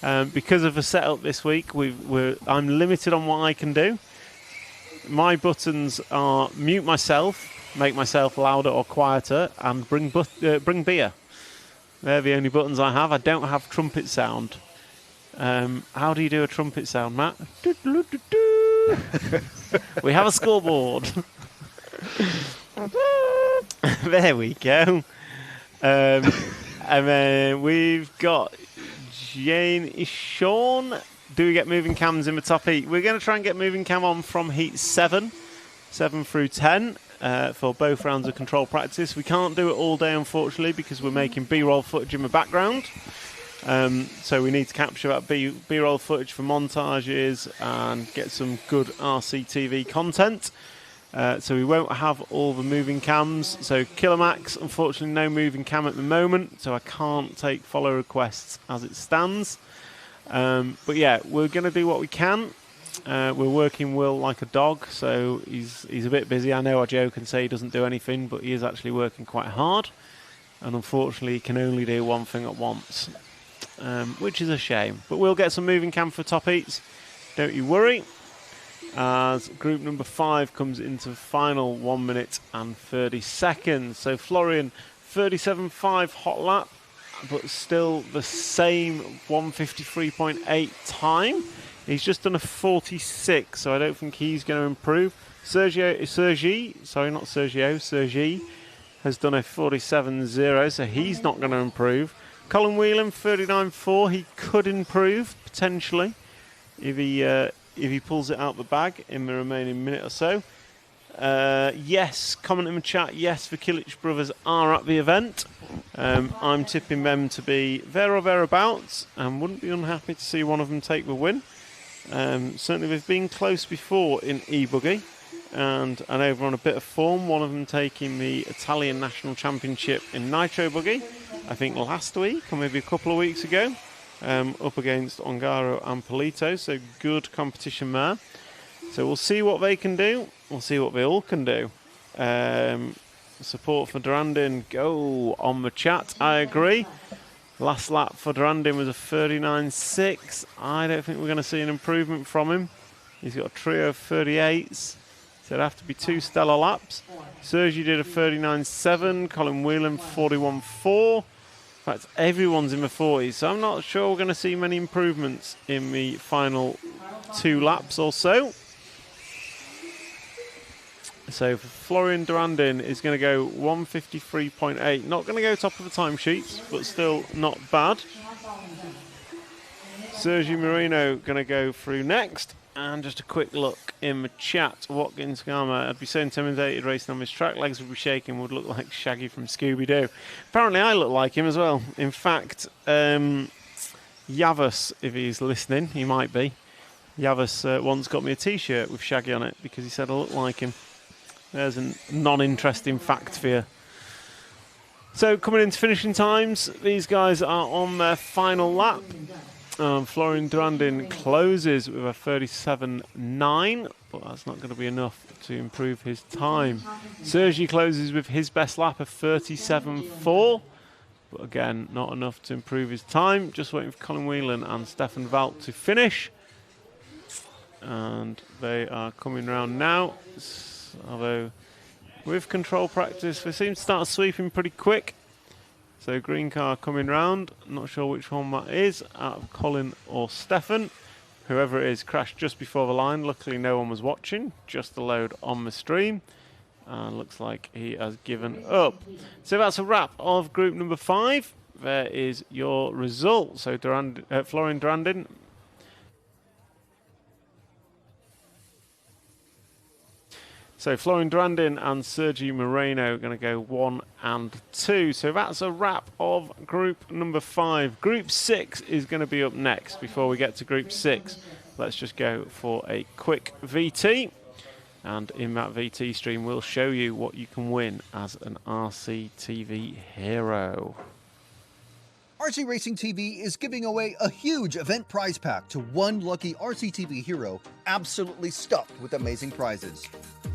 Because of the setup this week, I'm limited on what I can do. My buttons are mute myself, make myself louder or quieter, and bring beer. They're the only buttons I have. I don't have trumpet sound. How do you do a trumpet sound, Matt? We have a scoreboard. There we go. And then we've got Jane Ishorn. Do we get moving cams in the top heat? We're going to try and get moving cam on from heat 7 through 10 for both rounds of control practice. We can't do it all day, unfortunately, because we're making B-roll footage in the background. So we need to capture that B-roll footage for montages and get some good RCTV content. So we won't have all the moving cams. So Kilamax, unfortunately, no moving cam at the moment, so I can't take follow requests as it stands. But yeah, we're going to do what we can. We're working Will like a dog, so he's a bit busy. I know I joke and say he doesn't do anything, but he is actually working quite hard. And unfortunately, he can only do one thing at once, which is a shame. But we'll get some moving cam for top heats. Don't you worry. As group number 5 comes into the final 1 minute and 30 seconds. So Florian, 37.5 hot lap, but still the same 153.8 time. He's just done a 46, so I don't think he's going to improve. Sergi has done a 47.0, so he's not going to improve. Colin Whelan, 39.4, he could improve, potentially, if he pulls it out the bag in the remaining minute or so. Yes, comment in the chat, yes, the Kilic brothers are at the event. I'm tipping them to be there or thereabouts, and wouldn't be unhappy to see one of them take the win. Certainly they've been close before in e-buggy, and over on a bit of form, one of them taking the Italian National Championship in Nitro Buggy, I think last week, or maybe a couple of weeks ago. Up against Ongaro and Polito, so good competition there. So we'll see what they can do. We'll see what they all can do. Support for Durandin, go on the chat. I agree. Last lap for Durandin was a 39.6. I don't think we're going to see an improvement from him. He's got a trio of 38s, so it'd have to be 2 stellar laps. Sergi did a 39.7. Colin Whelan, 41.4. In fact, everyone's in the 40s, so I'm not sure we're going to see many improvements in the final 2 laps or so. So Florian Durandin is going to go 153.8. Not going to go top of the timesheets, but still not bad. Sergio Marino going to go through next. And just a quick look in the chat. Watkins Gama, I'd be so intimidated racing on this track. Legs would be shaking, would look like Shaggy from Scooby-Doo. Apparently I look like him as well. In fact, Yavas, if he's listening, he might be. Yavas once got me a t-shirt with Shaggy on it because he said I look like him. There's a non-interesting fact for you. So coming into finishing times, these guys are on their final lap. Florian Durandin closes with a 37.9, but that's not going to be enough to improve his time. Sergi closes with his best lap of 37.4, but again, not enough to improve his time. Just waiting for Colin Whelan and Stefan Walt to finish. And they are coming round now. Although with control practice, they seem to start sweeping pretty quick. So green car coming round, not sure which one that is, out of Colin or Stefan. Whoever it is crashed just before the line. Luckily no one was watching, just the load on the stream. And looks like he has given up. So that's a wrap of group number 5. There is your result. So Florian Durandin. So Florian Durandin and Sergi Moreno are going to go 1 and 2. So that's a wrap of group number 5. Group 6 is going to be up next. Before we get to group 6, let's just go for a quick VT. And in that VT stream, we'll show you what you can win as an RCTV hero. RC Racing TV is giving away a huge event prize pack to one lucky RCTV hero, absolutely stuffed with amazing prizes.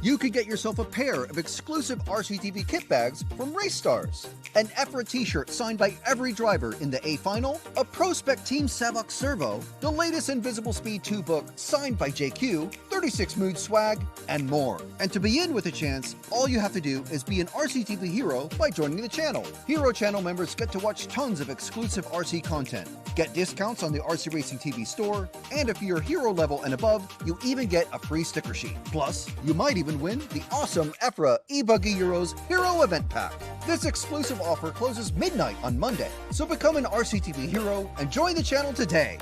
You could get yourself a pair of exclusive RCTV kit bags from Race Stars, an EFRA t-shirt signed by every driver in the A Final, a Prospect Team Savox Servo, the latest Invisible Speed 2 book signed by JQ, 36 Mood swag, and more. And to be in with a chance, all you have to do is be an RCTV hero by joining the channel. Hero channel members get to watch tons of exclusive RC content, get discounts on the RC Racing TV store, and if you're hero level and above, you even get a free sticker sheet. Plus, you might even win the awesome EFRA eBuggy Euros Hero Event Pack. This exclusive offer closes midnight on Monday, so become an RCTV hero and join the channel today.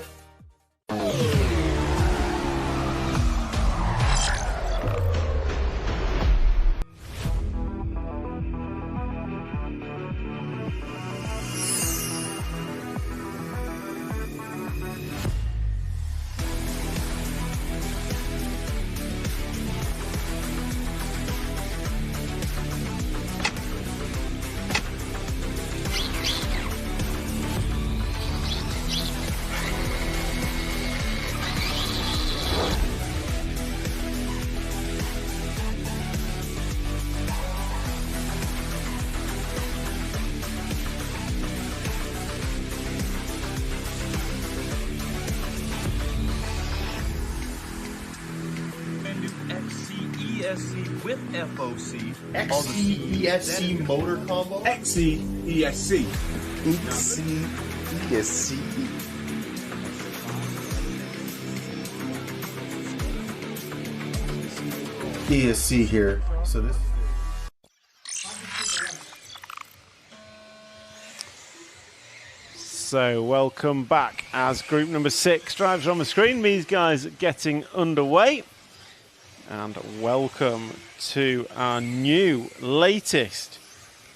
ESC with FOC. XC-ESC motor combo? XC-ESC. XC-ESC. ESC here. So this. So welcome back as group number 6 drives on the screen. These guys getting underway. And welcome to our new, latest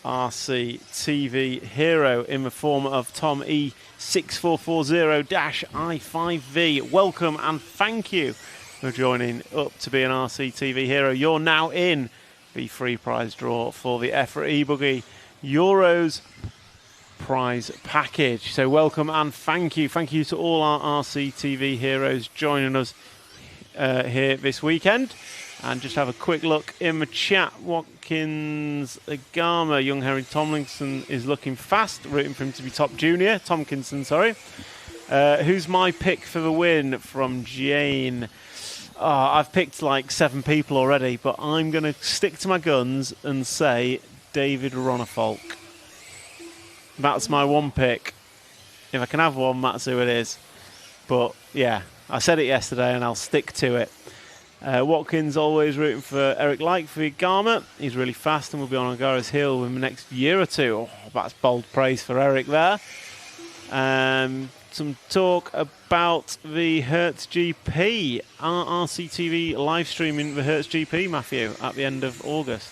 RC TV hero in the form of Tom E6440-I5V. Welcome and thank you for joining up to be an RC TV hero. You're now in the free prize draw for the EFRA eBuggy Euros prize package. So welcome and thank you. Thank you to all our RC TV heroes joining us here this weekend. And just have a quick look in the chat. Watkins Agama, young Henry Tomlinson is looking fast, rooting for him to be top junior. Tomkinson, sorry. Who's my pick for the win? From Jane. Oh, I've picked like 7 people already, but I'm going to stick to my guns and say David Ronifolk. That's my one pick. If I can have one, that's who it is. But yeah, I said it yesterday and I'll stick to it. Watkins always rooting for Eric Lyke for Garma. He's really fast and will be on Angara's Hill in the next year or two. Oh, that's bold praise for Eric there. Some talk about the Hertz GP. RCTV live streaming the Hertz GP, Matthew, at the end of August.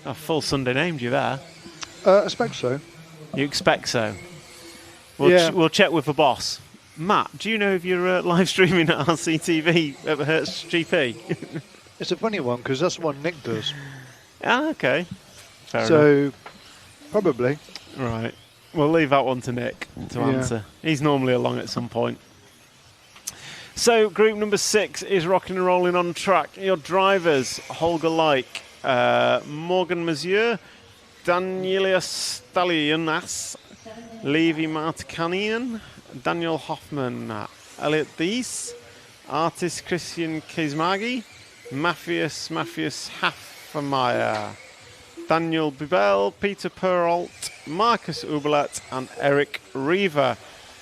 A full Sunday named you there. I expect so. You expect so? We'll check with the boss. Matt, do you know if you're live streaming at RCTV at the Hertz GP? It's a funny one because that's the one Nick does. Ah, okay. Fair so, enough. Probably. Right. We'll leave that one to Nick to answer. He's normally along at some point. So, group number 6 is rocking and rolling on track. Your drivers, Holger Lyke, Morgan Mazieu, Danielius Stalionas, Levi Martikanian, Daniel Hoffman, Elliot Dees, artist Christian Keismagi, Matthias Haffermeyer, Daniel Bibel, Peter Perrault, Marcus Uberlet and Eric Reaver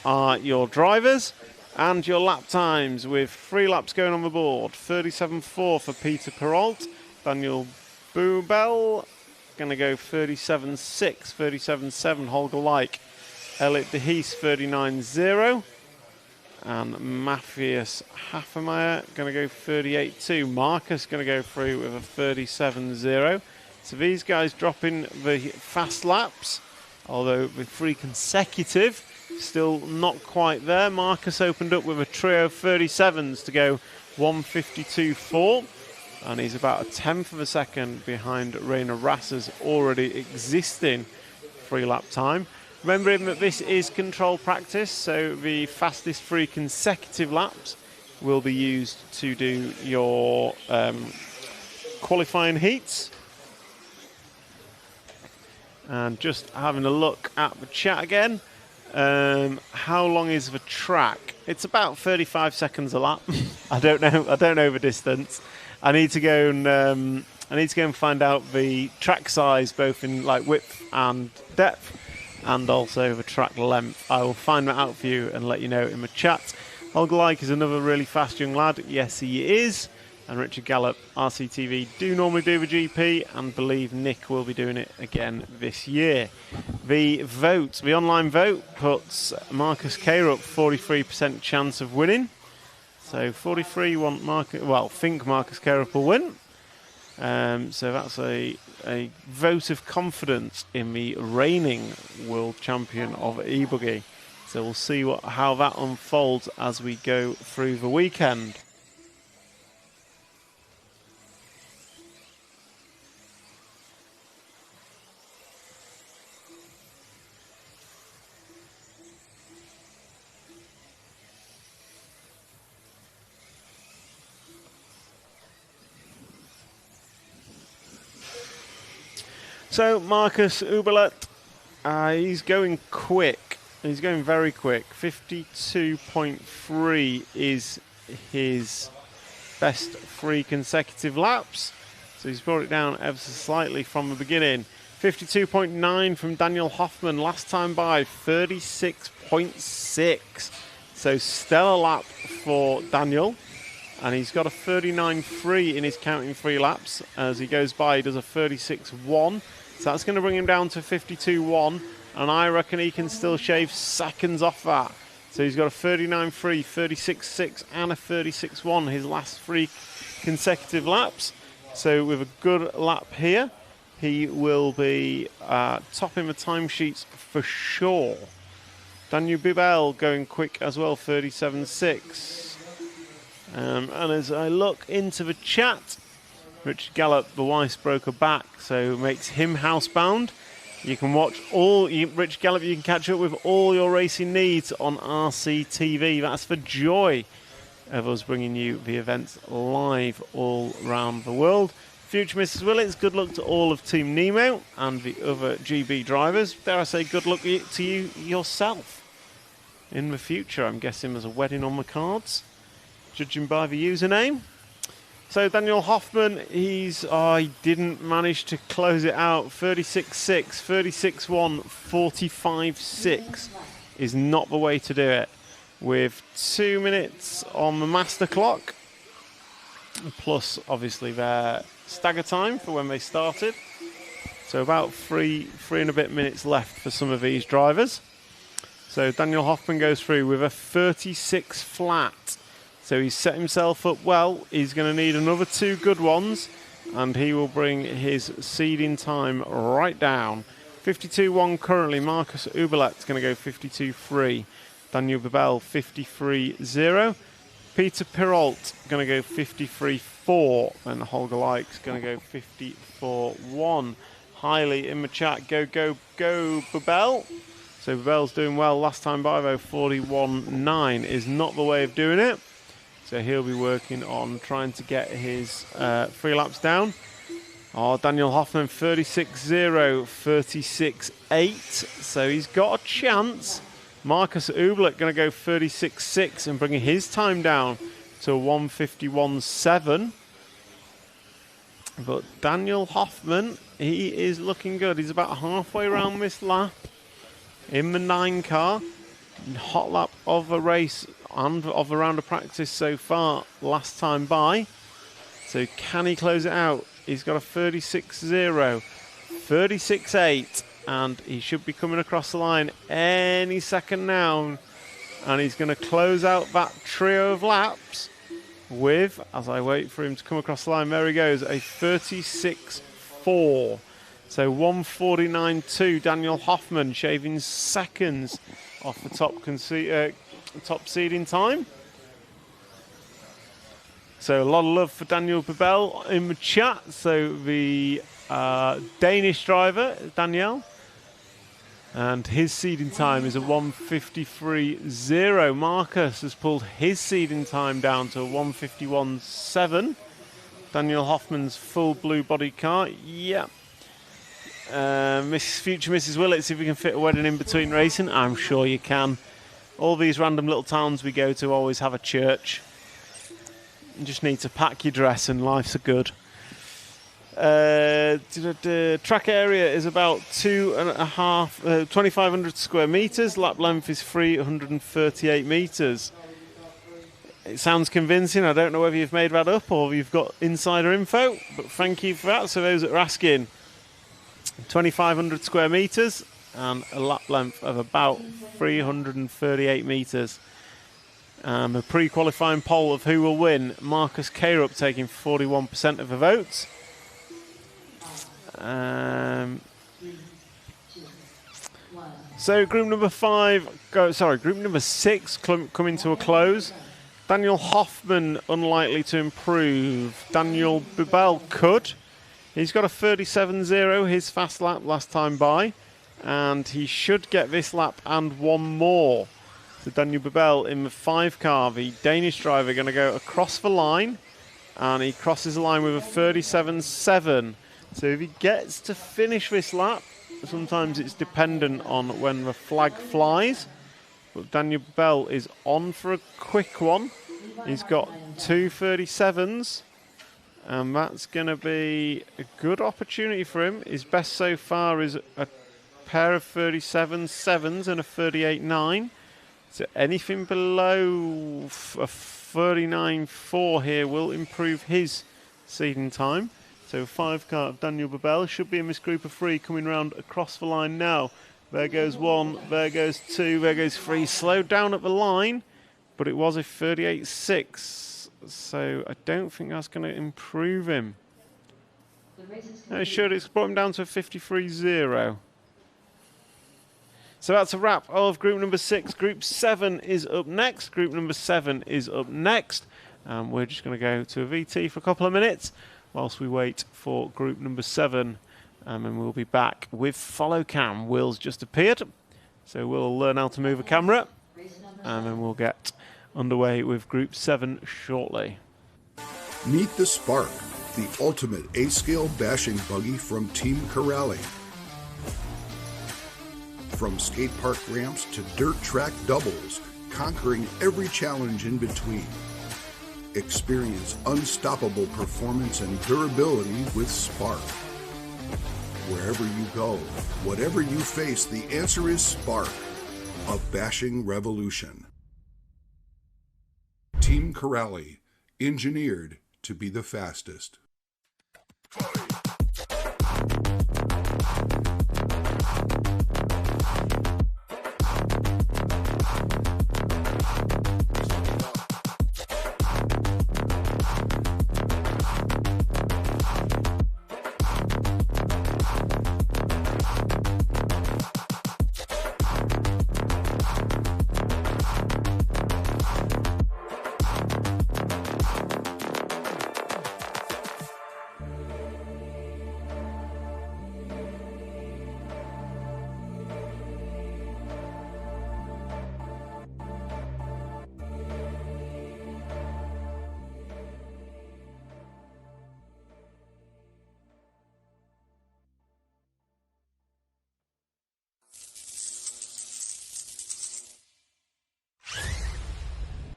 are your drivers. And your lap times with 3 laps going on the board. 37.4 for Peter Perrault, Daniel Bubel, going to go 37.6, 37.7 Holger Lyke, Elliot De Hees 39.0, and Matthias Hafemeyer going to go 38.2. Marcus going to go through with a 37.0. So these guys dropping the fast laps, although with 3 consecutive, still not quite there. Marcus opened up with a trio of 37s to go 1:52.4, and he's about a tenth of a second behind Rainer Rasser's already existing 3-lap time. Remembering that this is control practice, so the fastest 3 consecutive laps will be used to do your qualifying heats. And just having a look at the chat again. How long is the track? It's about 35 seconds a lap. I don't know the distance. I need to go and find out the track size, both in like width and depth, and also the track length. I will find that out for you and let you know in the chat. Holger Like is another really fast young lad. Yes, he is. And Richard Gallup, RCTV, do normally do the GP, and believe Nick will be doing it again this year. The online vote puts Marcus Kerr up 43% chance of winning. So 43 think Marcus Kerr will win. So that's a vote of confidence in the reigning world champion of e-buggy. So we'll see how that unfolds as we go through the weekend. So Marcus Uberlet, he's going quick. He's going very quick. 52.3 is his best 3 consecutive laps. So he's brought it down ever so slightly from the beginning. 52.9 from Daniel Hoffman. Last time by 36.6. So stellar lap for Daniel. And he's got a 39.3 in his counting 3 laps. As he goes by, he does a 36.1. So that's going to bring him down to 52.1, and I reckon he can still shave seconds off that. So he's got a 39.3, 36.6, and a 36.1 his last 3 consecutive laps. So with a good lap here, he will be topping the timesheets for sure. Daniel Bibel going quick as well, 37.6. And as I look into the chat, Richard Gallup, the wife's broke her back, so makes him housebound. You can watch Richard Gallup, you can catch up with all your racing needs on RCTV. That's the joy of us bringing you the events live all around the world. Future Mrs. Willits, good luck to all of Team Nemo and the other GB drivers. Dare I say good luck to you yourself in the future. I'm guessing there's a wedding on the cards, judging by the username. So Daniel Hoffman, he didn't manage to close it out. 36.6, 36.1, 45.6 is not the way to do it. With 2 minutes on the master clock, plus obviously their stagger time for when they started. So about three and a bit minutes left for some of these drivers. So Daniel Hoffman goes through with a 36 flat. So he's set himself up well. He's going to need another 2 good ones, and he will bring his seeding time right down. 52.1 currently. Marcus Uberlet's going to go 52.3. Daniel Babel 53.0. Peter Perrault going to go 53.4, and Holger Like's going to go 54.1. Highly in the chat. Go, go, go, Babel. So Babel's doing well. Last time by though, 41.9 is not the way of doing it. So he'll be working on trying to get his 3 laps down. Daniel Hoffman 36.0, 36.8. So he's got a chance. Marcus Ublet going to go 36.6 and bringing his time down to 1:51.7. But Daniel Hoffman, he is looking good. He's about halfway around this lap in the 9 car. Hot lap of a race and of a round of practice so far last time by. So can he close it out? He's got a 36.0, 36.8, and he should be coming across the line any second now. And he's going to close out that trio of laps with, as I wait for him to come across the line, there he goes, a 36.4. So 1:49.2. Daniel Hoffman shaving seconds off the top seeding time. So a lot of love for Daniel Babel in the chat. So the Danish driver, Daniel, and his seeding time is a 1:53.0. Marcus has pulled his seeding time down to a 1:51.7. Daniel Hoffman's full blue body car, yeah. Future Mrs. Willett, see if we can fit a wedding in between racing. I'm sure you can. All these random little towns we go to always have a church. You just need to pack your dress and life's a good. Track area is about 2,500 square meters. Lap length is 338 meters. It sounds convincing. I don't know whether you've made that up or you've got insider info, but thank you for that. So those that are asking, 2,500 square meters and a lap length of about 338 meters. A pre-qualifying poll of who will win. Marcus Carup taking 41% of the votes. So group number group number 6 coming to a close. Daniel Hoffman unlikely to improve. Daniel Babel could. He's got a 37.0, his fast lap last time by, and he should get this lap and one more. So Daniel Babel in the 5 car, the Danish driver, going to go across the line, and he crosses the line with a 37.7. So if he gets to finish this lap, sometimes it's dependent on when the flag flies, but Daniel Babel is on for a quick one. He's got 2 37s, and that's going to be a good opportunity for him. His best so far is a pair of 37.7s and a 38.9. So anything below a 39.4 here will improve his seeding time. So 5 car of Daniel Babel should be in this group of 3 coming round across the line now. There goes 1, there goes 2, there goes 3. Slowed down at the line, but it was a 38.6. So I don't think that's going to improve him. No, it should. It's brought him down to a 53.0. So that's a wrap of group number 6. Group 7 is up next. Group number 7 is up next. We're just going to go to a VT for a couple of minutes whilst we wait for group number 7. And we'll be back with follow cam. Will's just appeared. So we'll learn how to move a camera. And then we'll get underway with group 7 shortly. Meet the Spark, the ultimate A-scale bashing buggy from Team Corrali. From skate park ramps to dirt track doubles, conquering every challenge in between. Experience unstoppable performance and durability with Spark. Wherever you go, whatever you face, the answer is Spark, a bashing revolution. Team Corrali, engineered to be the fastest.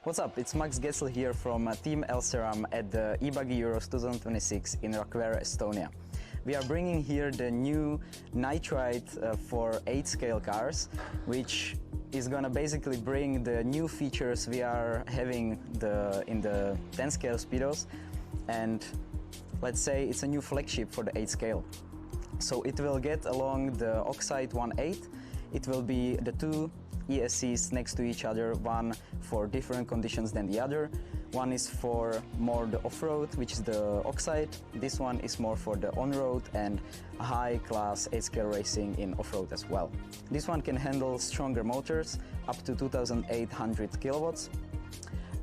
What's up? It's Max Gessel here from Team Elseram at the eBuggy Euros 2026 in Rakvere, Estonia. We are bringing here the new nitride for 8-scale cars, which is gonna basically bring the new features we are having in the 10-scale speedos, and let's say it's a new flagship for the 8-scale. So it will get along the Oxide 1.8. It will be the 2 ESCs next to each other, one for different conditions than the other. One is for more the off-road, which is the Oxide. This one is more for the on-road and high-class 8-scale racing in off-road as well. This one can handle stronger motors, up to 2,800 kilowatts.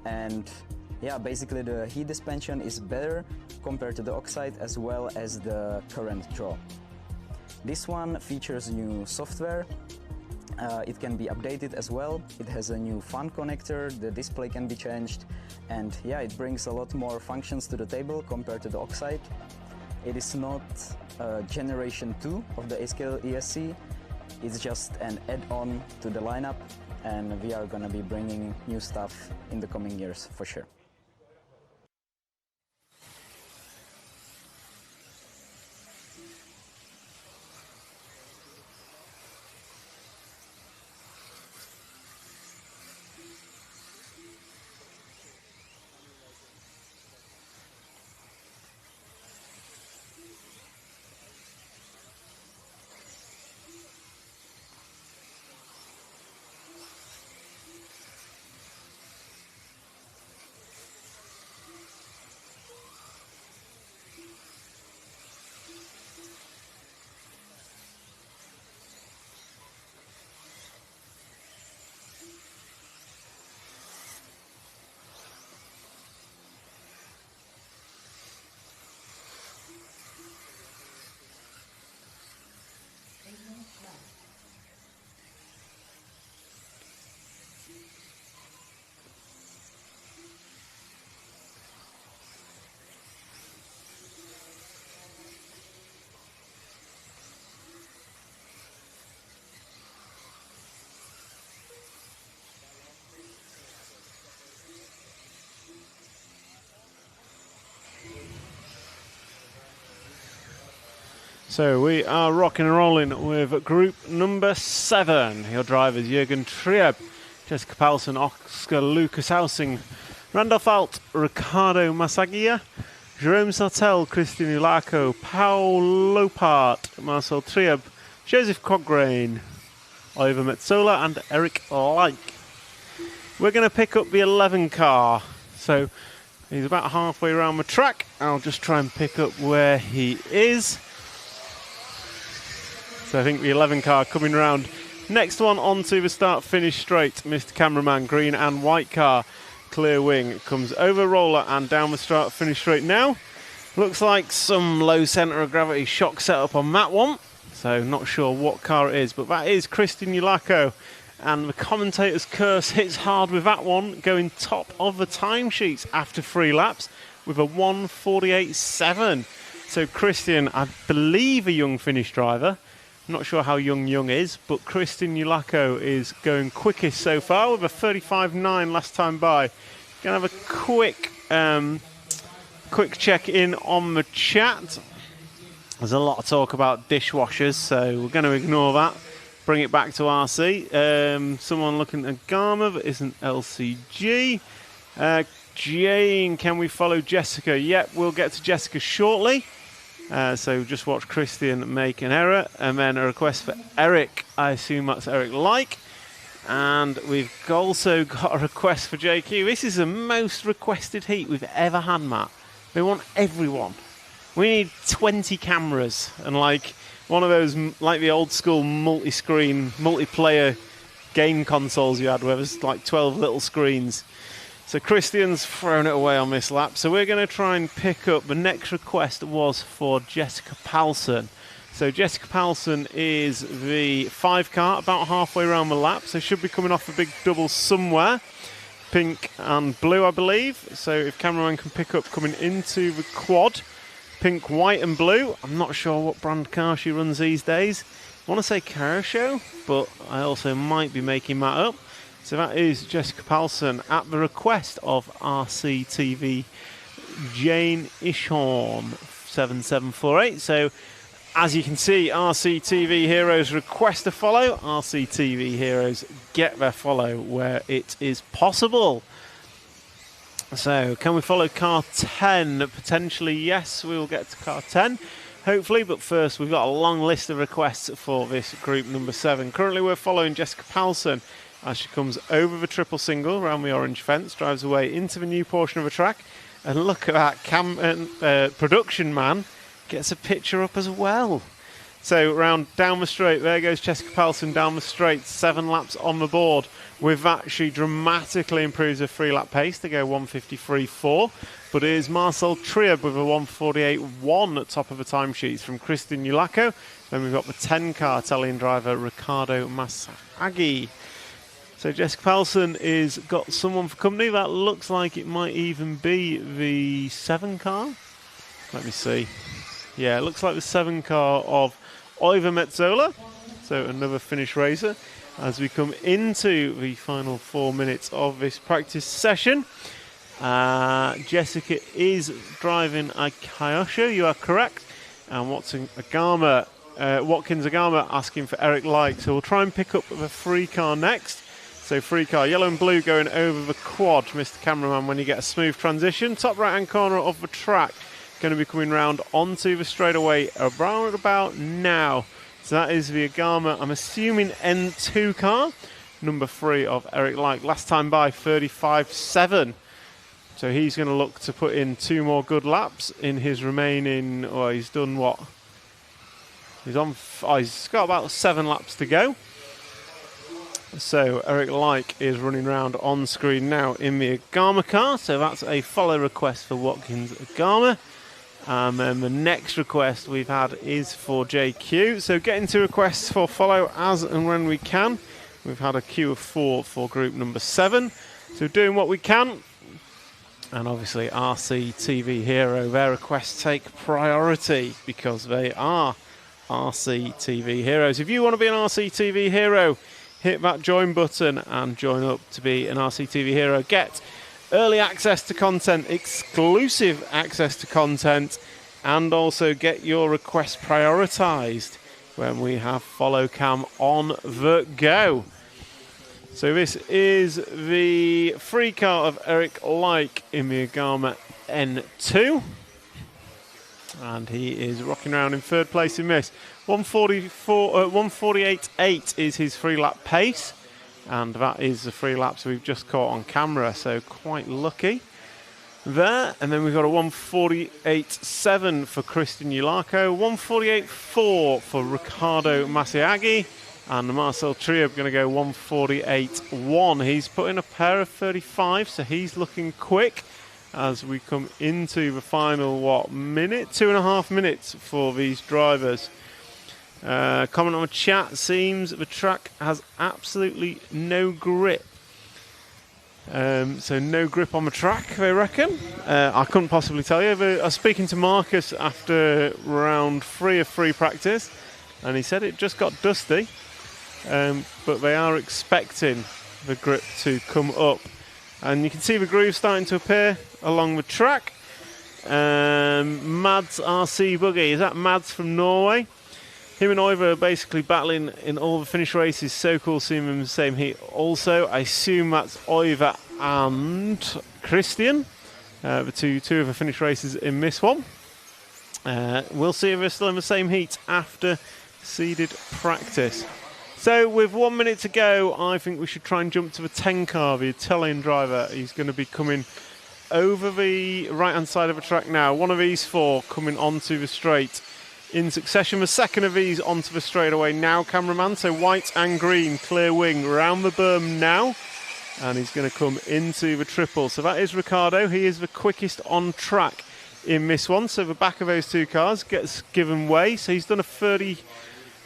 And yeah, basically the heat dispension is better compared to the Oxide as well as the current draw. This one features new software. It can be updated as well. It has a new fan connector, the display can be changed, and yeah, it brings a lot more functions to the table compared to the Oxide. It is not generation 2 of the 8-scale ESC, it's just an add-on to the lineup, and we are gonna be bringing new stuff in the coming years for sure. So we are rocking and rolling with group number 7. Your drivers Jürgen Trieb, Jessica Paulsen, Oscar Lucas Hausing, Randolph Alt, Ricardo Massagia, Jerome Sartel, Christian Ulaco, Paul Lopart, Marcel Trieb, Joseph Cograne, Oliver Metzola and Eric Leik. We're going to pick up the 11 car. So he's about halfway around the track. I'll just try and pick up where he is. So I think the 11 car coming around. Next one onto the start-finish straight. Mr. Cameraman, green and white car. Clear wing comes over roller and down the start-finish straight now. Looks like some low centre of gravity shock setup on that one. So not sure what car it is, but that is Christian Ulaco. And the commentator's curse hits hard with that one, going top of the timesheets after 3 laps with a 1:48.7. So Christian, I believe a young Finnish driver. Not sure how young is, but Christian Ulaco is going quickest so far with a 35.9 last time by. Gonna have a quick check in on the chat. There's a lot of talk about dishwashers, so we're going to ignore that. Bring it back to RC. Someone looking at Garma, but isn't LCG. Jane, can we follow Jessica? Yep, we'll get to Jessica shortly. So just watch Christian make an error, and then a request for Eric. I assume that's Eric Leik. And we've also got a request for JQ. This is the most requested heat we've ever had, Matt. They want everyone. We need 20 cameras and like one of those, like the old school multi-screen, multiplayer game consoles you had where there's like 12 little screens. So Christian's thrown it away on this lap. So we're going to try and pick up, the next request was for Jessica Paulsen. So Jessica Paulsen is the 5 car, about halfway around the lap. So should be coming off a big double somewhere. Pink and blue, I believe. So if cameraman can pick up coming into the quad. Pink, white and blue. I'm not sure what brand car she runs these days. I want to say Car Show, but I also might be making that up. So that is Jessica Paulsen at the request of RCTV Jane Ishorn 7748. So as you can see, RCTV Heroes request a follow. RCTV Heroes get their follow where it is possible. So can we follow car 10? Potentially yes, we will get to car 10. Hopefully, but first we've got a long list of requests for this group number 7. Currently we're following Jessica Paulsen as she comes over the triple single around the orange fence, drives away into the new portion of the track. And look at that, production man gets a picture up as well. So round down the straight, there goes Jessica Pelson down the straight, 7 laps on the board. With that, she dramatically improves her 3-lap pace to go 1:53.4. But it is Marcel Trieb with a 1:48.1 at top of the timesheets from Kristin Yulako. Then we've got the 10-car Italian driver Riccardo Massaghi. So Jessica Pelson is got someone for company. That looks like it might even be the 7-car. Let me see. Yeah, it looks like the 7-car of Oiva Metsola. So another Finnish racer. As we come into the final 4 minutes of this practice session. Jessica is driving a Kyosho, you are correct. And Watkins Agama asking for Eric Light. So we'll try and pick up the 3-car next. So 3-car, yellow and blue going over the quad, Mr. Cameraman, when you get a smooth transition. Top right-hand corner of the track, going to be coming round onto the straightaway around about now. So that is the Agama, I'm assuming N2 car, number 3 of Eric Light. Last time by 35.7. So he's going to look to put in 2 more good laps in his remaining, he's done what? He's got about 7 laps to go. So Eric Light is running round on screen now in the Agama car. So that's a follow request for Watkins Agama. And then the next request we've had is for JQ. So getting to requests for follow as and when we can. We've had a queue of 4 for group number 7. So doing what we can. And obviously RC TV Hero, their requests take priority because they are RC TV Heroes. If you want to be an RC TV Hero, hit that join button and join up to be an RC TV Hero. Get early access to content, exclusive access to content, and also get your request prioritised when we have follow cam on the go. So this is the 3-car of Eric Light in the Agama N2. And he is rocking around in 3rd place in this. 1:48.8 is his 3-lap pace. And that is the 3 laps we've just caught on camera. So quite lucky there. And then we've got a 1:48.7 for Kristin Yulako. 1:48.4 for Riccardo Massaghi. And Marcel Trieb going to go 1:48.1. He's put in a pair of 35, so he's looking quick as we come into the final, 2.5 minutes for these drivers. Comment on the chat, seems the track has absolutely no grip. So no grip on the track, they reckon. I couldn't possibly tell you. I was speaking to Marcus after round 3 of free practice, and he said it just got dusty. But they are expecting the grip to come up. And you can see the grooves starting to appear along the track. Mads RC Buggy, is that Mads from Norway? Him and Oiva are basically battling in all the Finnish races. So cool seeing them in the same heat. Also, I assume that's Oiva and Christian, the two of the Finnish races in this one. We'll see if they're still in the same heat after seeded practice. So with 1 minute to go, I think we should try and jump to the 10-car, the Italian driver. He's going to be coming over the right-hand side of the track now. One of these 4 coming onto the straight in succession. The second of these onto the straightaway now, cameraman. So white and green, clear wing, round the berm now. And he's going to come into the triple. So that is Riccardo. He is the quickest on track in this one. So the back of those 2 cars gets given way. So he's done a 36.2,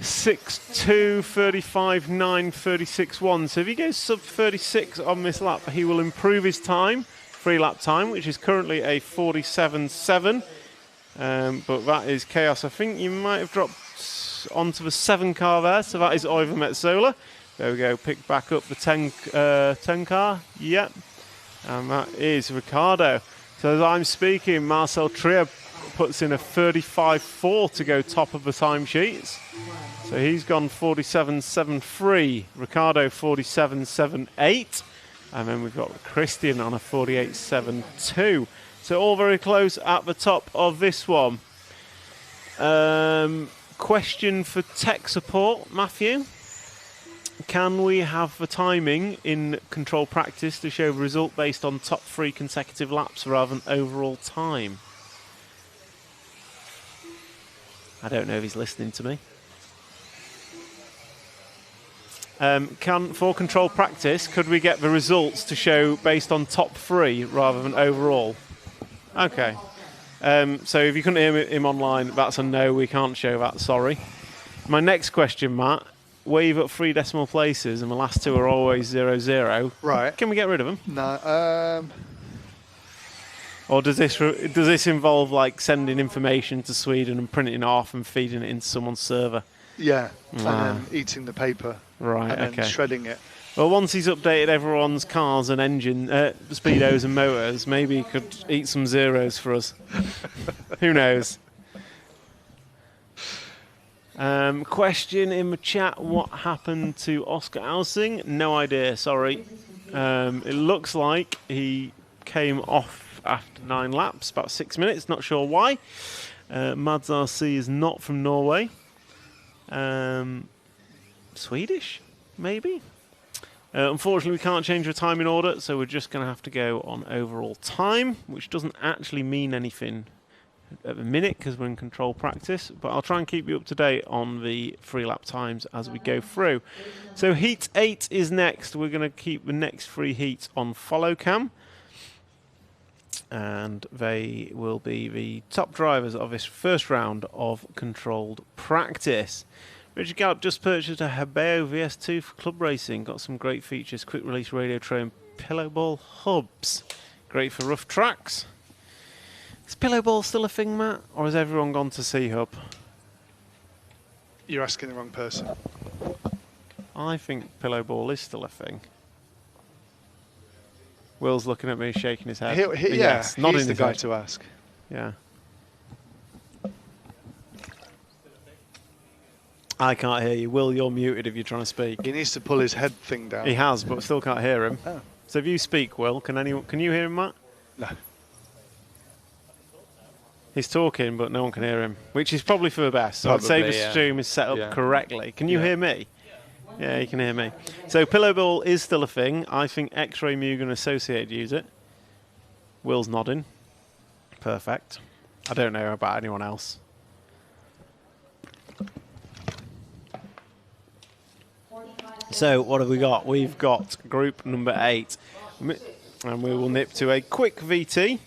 35.9, 36.1. So if he goes sub 36 on this lap, he will improve his time, 3-lap time, which is currently a 47.7. But that is chaos. I think you might have dropped onto the 7-car there. So that is Oiva Metsola. There we go. Pick back up the 10 car. Yep. And that is Riccardo. So as I'm speaking, Marcel Trieb puts in a 35.4 to go top of the timesheets. So he's gone 47.73. Riccardo 47.78. And then we've got Christian on a 48.72. So all very close at the top of this one. Question for tech support, Matthew. Can we have the timing in control practice to show the result based on top 3 consecutive laps rather than overall time? I don't know if he's listening to me. For control practice, could we get the results to show based on top 3 rather than overall? Okay. So if you couldn't hear him online, that's a no. We can't show that. Sorry. My next question, Matt. Where you've got 3 decimal places and the last 2 are always 0, 0. Right. Can we get rid of them? No. Or does this involve like sending information to Sweden and printing it off and feeding it into someone's server? Yeah. And then eating the paper. Right. And then shredding it. Well, once he's updated everyone's cars and engine, speedos and motors, maybe he could eat some zeros for us. Who knows? Question in the chat, what happened to Oscar Alsing? No idea, sorry. It looks like he came off after 9 laps, about 6 minutes, not sure why. Mads RC is not from Norway. Swedish, maybe? Unfortunately, we can't change the timing order, so we're just going to have to go on overall time, which doesn't actually mean anything at the minute because we're in control practice, but I'll try and keep you up to date on the 3 lap times as we go through. So heat 8 is next. We're going to keep the next 3 heats on follow cam, and they will be the top drivers of this first round of controlled practice. Richard Gallup just purchased a Hebeo VS2 for club racing. Got some great features, quick release radio tray and pillow ball hubs. Great for rough tracks. Is pillow ball still a thing, Matt? Or has everyone gone to C-Hub? You're asking the wrong person. I think pillow ball is still a thing. Will's looking at me, shaking his head. Yes, he's the guy to ask. Yeah. I can't hear you. Will, you're muted if you're trying to speak. He needs to pull his head thing down. He has, but still can't hear him. Oh. So if you speak, Will, can you hear him, Matt? No. He's talking, but no one can hear him, which is probably for the best. So I'd say the stream is set up correctly. Can you hear me? Yeah, you can hear me. So pillow ball is still a thing. I think X-Ray Mugen Associated use it. Will's nodding. Perfect. I don't know about anyone else. So what have we got? We've got group number 8. And we will nip to a quick VT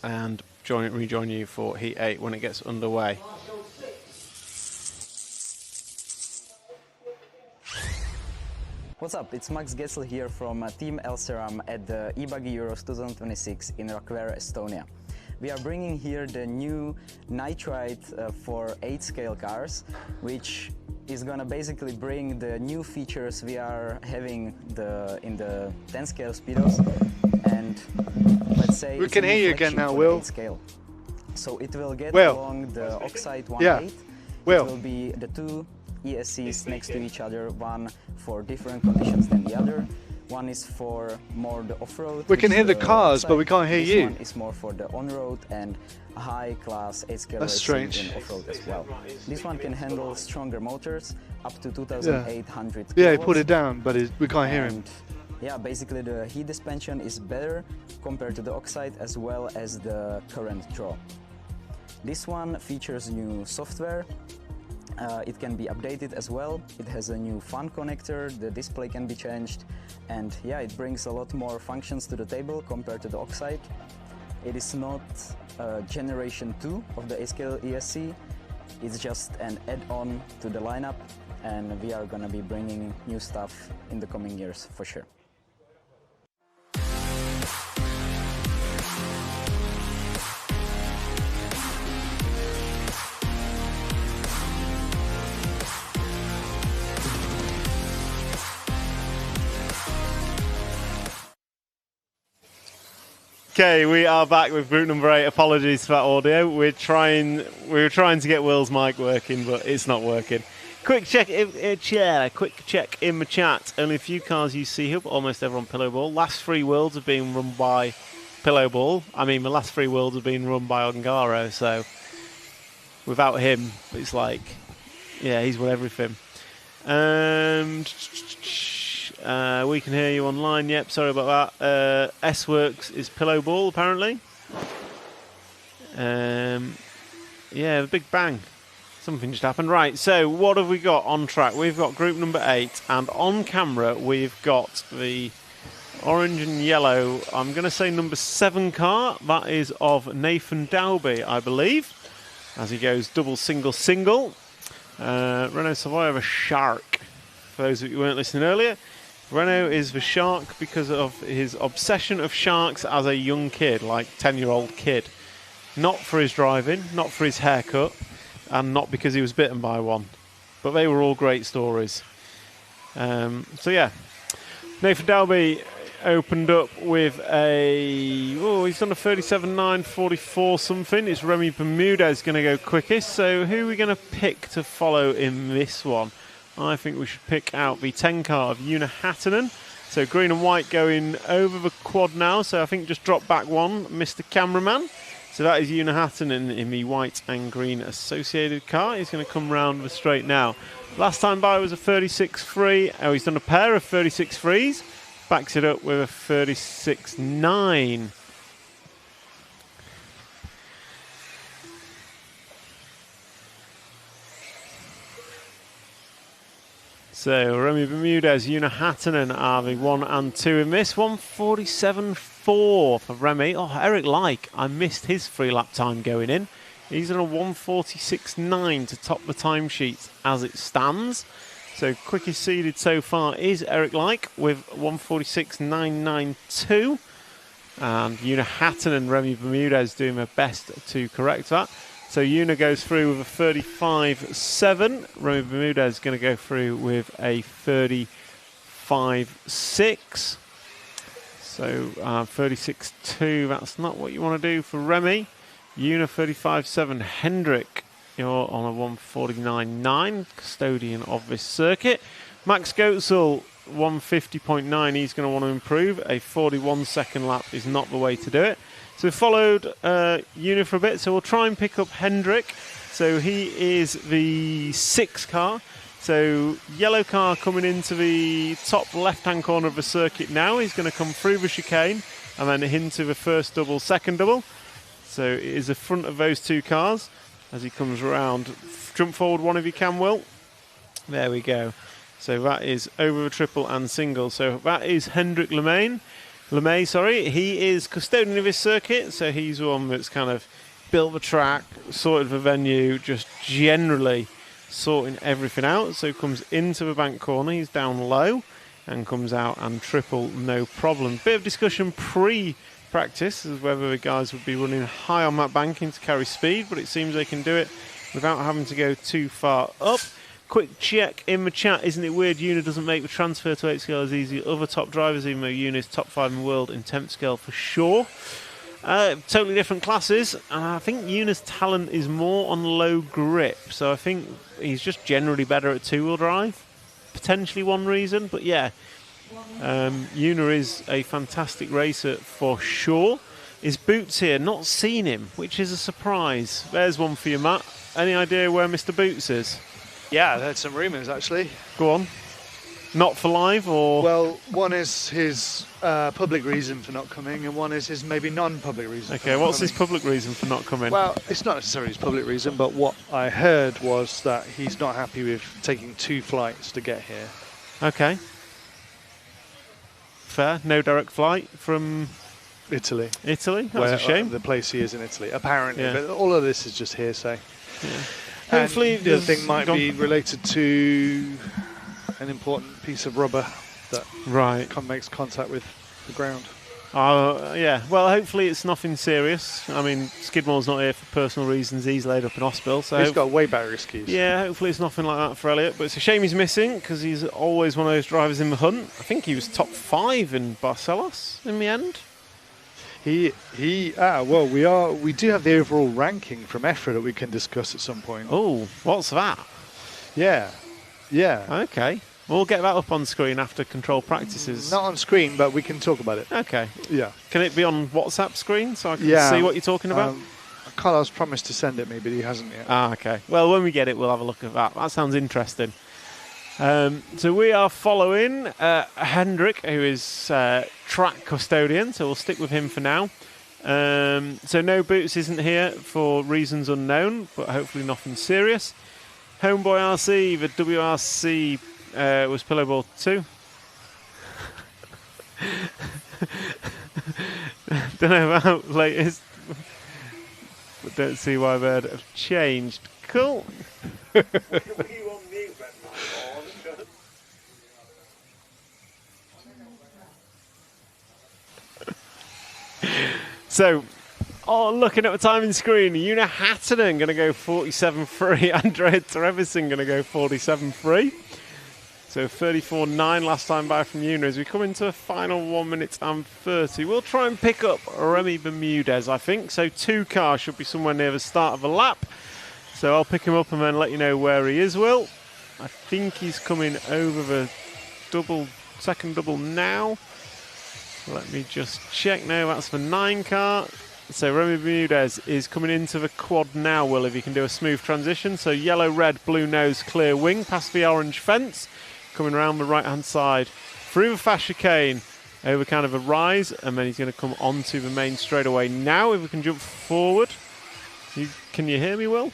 and rejoin you for Heat 8 when it gets underway. What's up? It's Max Gessel here from Team Elseram at the eBuggy Euros 2026 in Rakvere, Estonia. We are bringing here the new Nitride for 8-scale cars, which is gonna basically bring the new features we are having in the 10-scale speedos, and let's say we can hear you again now, Will. Scale. So it will get along the Oxide 1.8. Yeah. It will be the 2 ESCs next to each other, one for different conditions than the other. One is for more the off-road. We can hear the cars, but we can't hear you. This one is more for the on-road and high-class 8-scale racing and off-road as well. This one can handle stronger motors, up to 2,800 Yeah, he put it down, but we can't hear him. Yeah, basically the heat dispension is better compared to the Oxide as well as the current draw. This one features new software. It can be updated as well. It has a new fan connector, the display can be changed, and yeah, it brings a lot more functions to the table compared to the Oxide. It is not generation 2 of the 8-scale ESC, it's just an add-on to the lineup, and we are gonna be bringing new stuff in the coming years for sure. Okay, we are back with group number 8. Apologies for that audio. We were trying to get Will's mic working, but it's not working. Quick check in the chat. Only a few cars use C-Hub, almost everyone pillow ball. Last 3 worlds have been run by pillow ball. I mean, the last 3 worlds have been run by Ongaro, so without him, it's like, yeah, he's won everything. We can hear you online. Yep, sorry about that. S-Works is pillow ball, apparently. Yeah, the Big Bang. Something just happened. Right, so what have we got on track? We've got group number 8, and on camera we've got the orange and yellow, I'm going to say number 7 car. That is of Nathan Dalby, I believe, as he goes double, single, single. Renault Savoy of a Shark. For those of you who weren't listening earlier, Renault is the Shark because of his obsession of sharks as a young kid, like 10-year-old kid. Not for his driving, not for his haircut, and not because he was bitten by one. But they were all great stories. So yeah, Nathan Dalby opened up with he's done a 37.944 something. It's Remy Bermudez going to go quickest. So who are we going to pick to follow in this one? I think we should pick out the 10 car of Una Hattinen. So green and white going over the quad now. So I think just drop back one, Mr. Cameraman. So that is Una Hattinen in the white and green associated car. He's going to come round the straight now. Last time by was a 36.3. Oh, he's done a pair of 36.3s. Backs it up with a 36.9. So Remy Bermudez, Una Hattinen are the 1 and 2 in this. 147.4 for Remy. Oh, Eric Like, I missed his 3 lap time going in. He's on a 146.9 to top the timesheet as it stands. So quickest seeded so far is Eric Like with 146.992. And Una Hattinen and Remy Bermudez doing their best to correct that. So Una goes through with a 35.7. Remy Bermudez is going to go through with a 35.6. So 36.2, that's not what you want to do for Remy. Una 35.7. Hendrik, you're on a 149.9, custodian of this circuit. Max Goetzel, 150.9, he's going to want to improve. A 41-second lap is not the way to do it. So we followed Una for a bit, so we'll try and pick up Hendrik. So he is the 6 car. So yellow car coming into the top left-hand corner of the circuit now. He's going to come through the chicane and then into the first double, second double. So it is the front of those 2 cars as he comes around. Jump forward one if you can, Will. There we go. So that is over the triple and single. So that is Hendrik LeMay, he is custodian of his circuit, so he's one that's kind of built the track, sorted the venue, just generally sorting everything out. So comes into the bank corner, he's down low, and comes out and triple, no problem. Bit of discussion pre-practice as whether the guys would be running high on that banking to carry speed, but it seems they can do it without having to go too far up. Quick check in the chat. Isn't it weird Una doesn't make the transfer to 8 scale as easy as other top drivers, even though Una is top 5 in the world in 10th scale for sure. Totally different classes. I think Una's talent is more on low grip, so I think he's just generally better at 2-wheel drive. Potentially one reason, but yeah. Una is a fantastic racer for sure. His Boots here, not seen him, which is a surprise. There's one for you, Matt. Any idea where Mr. Boots is? Yeah, I heard some rumours actually. Go on. Not for live, or? Well, one is his public reason for not coming, and one is his maybe non-public reason. Okay, what's his public reason for not coming? Well, it's not necessarily his public reason, but what I heard was that he's not happy with taking 2 flights to get here. Okay. Fair. No direct flight from Italy. Italy? That's a shame. The place he is in Italy, apparently. Yeah. But all of this is just hearsay. Yeah. Hopefully the other thing might be related to an important piece of rubber that makes contact with the ground. Yeah, well, hopefully it's nothing serious. I mean, Skidmore's not here for personal reasons. He's laid up in hospital. So he's got way better excuse. Yeah, hopefully it's nothing like that for Elliot. But it's a shame he's missing because he's always one of those drivers in the hunt. I think he was top 5 in Barcelos in the end. We do have the overall ranking from EFRA that we can discuss at some point. Oh, what's that? Yeah. Okay. We'll get that up on screen after control practices. Not on screen, but we can talk about it. Okay. Yeah. Can it be on WhatsApp screen so I can see what you're talking about? Carlos promised to send it me, but he hasn't yet. Okay. Well, when we get it, we'll have a look at that. That sounds interesting. So we are following Hendrik, who is track custodian, so we'll stick with him for now. So no Boots isn't here for reasons unknown, but hopefully nothing serious. Homeboy RC, the WRC was pillow ball 2. Don't know about latest, but don't see why they'd have changed. Cool. So, looking at the timing screen, Una Hattinen going to go 47.3, Andrea Trevisan going to go 47.3. So 34.9 last time by from Una. As we come into a final 1 minute and 30, we'll try and pick up Remy Bermudez, I think. So 2 cars should be somewhere near the start of the lap. So I'll pick him up and then let you know where he is, Will. I think he's coming over the second double now. Let me just check. No, that's the 9 car. So Remy Bermudez is coming into the quad now, Will, if you can do a smooth transition. So yellow, red, blue nose, clear wing, past the orange fence, coming around the right-hand side, through the fast chicane, over kind of a rise, and then he's going to come onto the main straightaway now. If we can jump forward. Can you hear me, Will?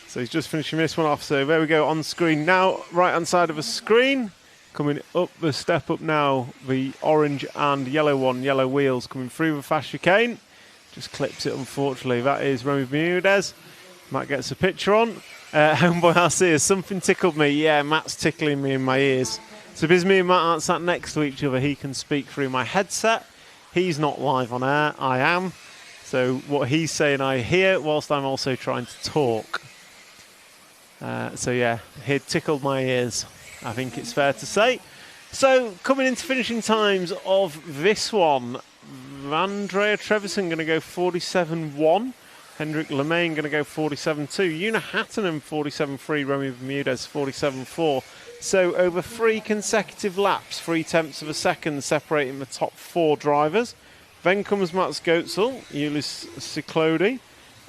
So he's just finishing this one off. So there we go on screen now, right-hand side of the screen. Coming up the step up now, the orange and yellow one, yellow wheels coming through the fast chicane. Just clips it, unfortunately. That is Remy Bermudez. Matt gets a picture on. Homeboy RC, has something tickled me? Yeah, Matt's tickling me in my ears. So because me and Matt aren't sat next to each other, he can speak through my headset. He's not live on air, I am. So what he's saying I hear, whilst I'm also trying to talk. So yeah, he tickled my ears, I think it's fair to say. So, coming into finishing times of this one, Andrea Trevisan going to go 47.1. Hendrik Lemaine going to go 47.2. Una Hattinen 47.3. Remy Bermudez 47.4. So, over 3 consecutive laps, 0.3 of a second separating the top 4 drivers. Then comes Mats Goetzel, Ulyss Ciclodi,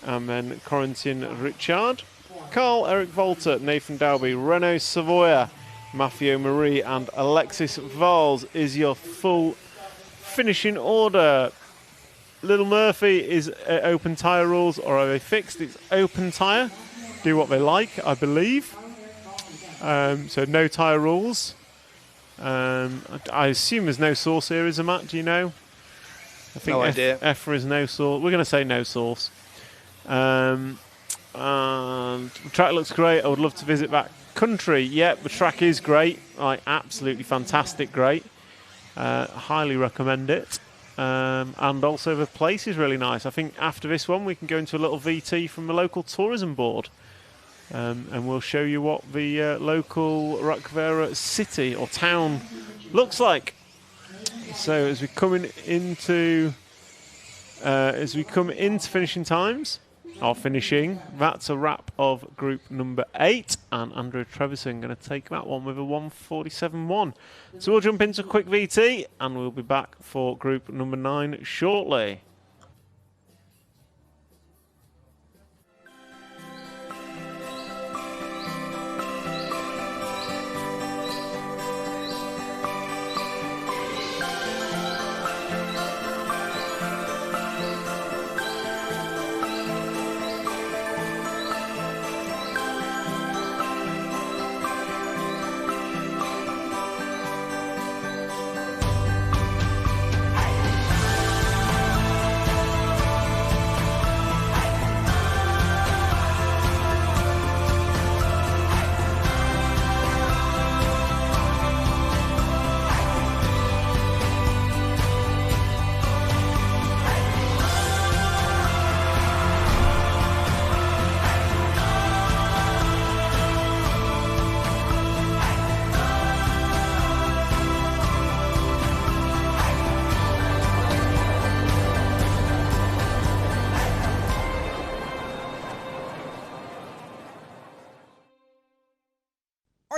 and then Corentin Richard. Carl Eric Volter, Nathan Dalby, Renault Savoia, Matthew Marie and Alexis Valls is your full finishing order. Little Murphy is open tyre rules, or are they fixed? It's open tyre. Do what they like, I believe. So no tyre rules. I assume there's no source here, is there, Matt? Do you know? I think no idea. EFRA is no source. We're going to say no source. The track looks great. I would love to visit that country. Yeah, the track is great, like absolutely fantastic, great. Highly recommend it. And also the place is really nice. I think after this one we can go into a little VT from the local tourism board, and we'll show you what the local Rakvere city or town looks like. So as we come into finishing times. That's a wrap of group number 8, and Andrea Trevisan going to take that one with a 1:47.1. So we'll jump into a quick VT and we'll be back for group number 9 shortly.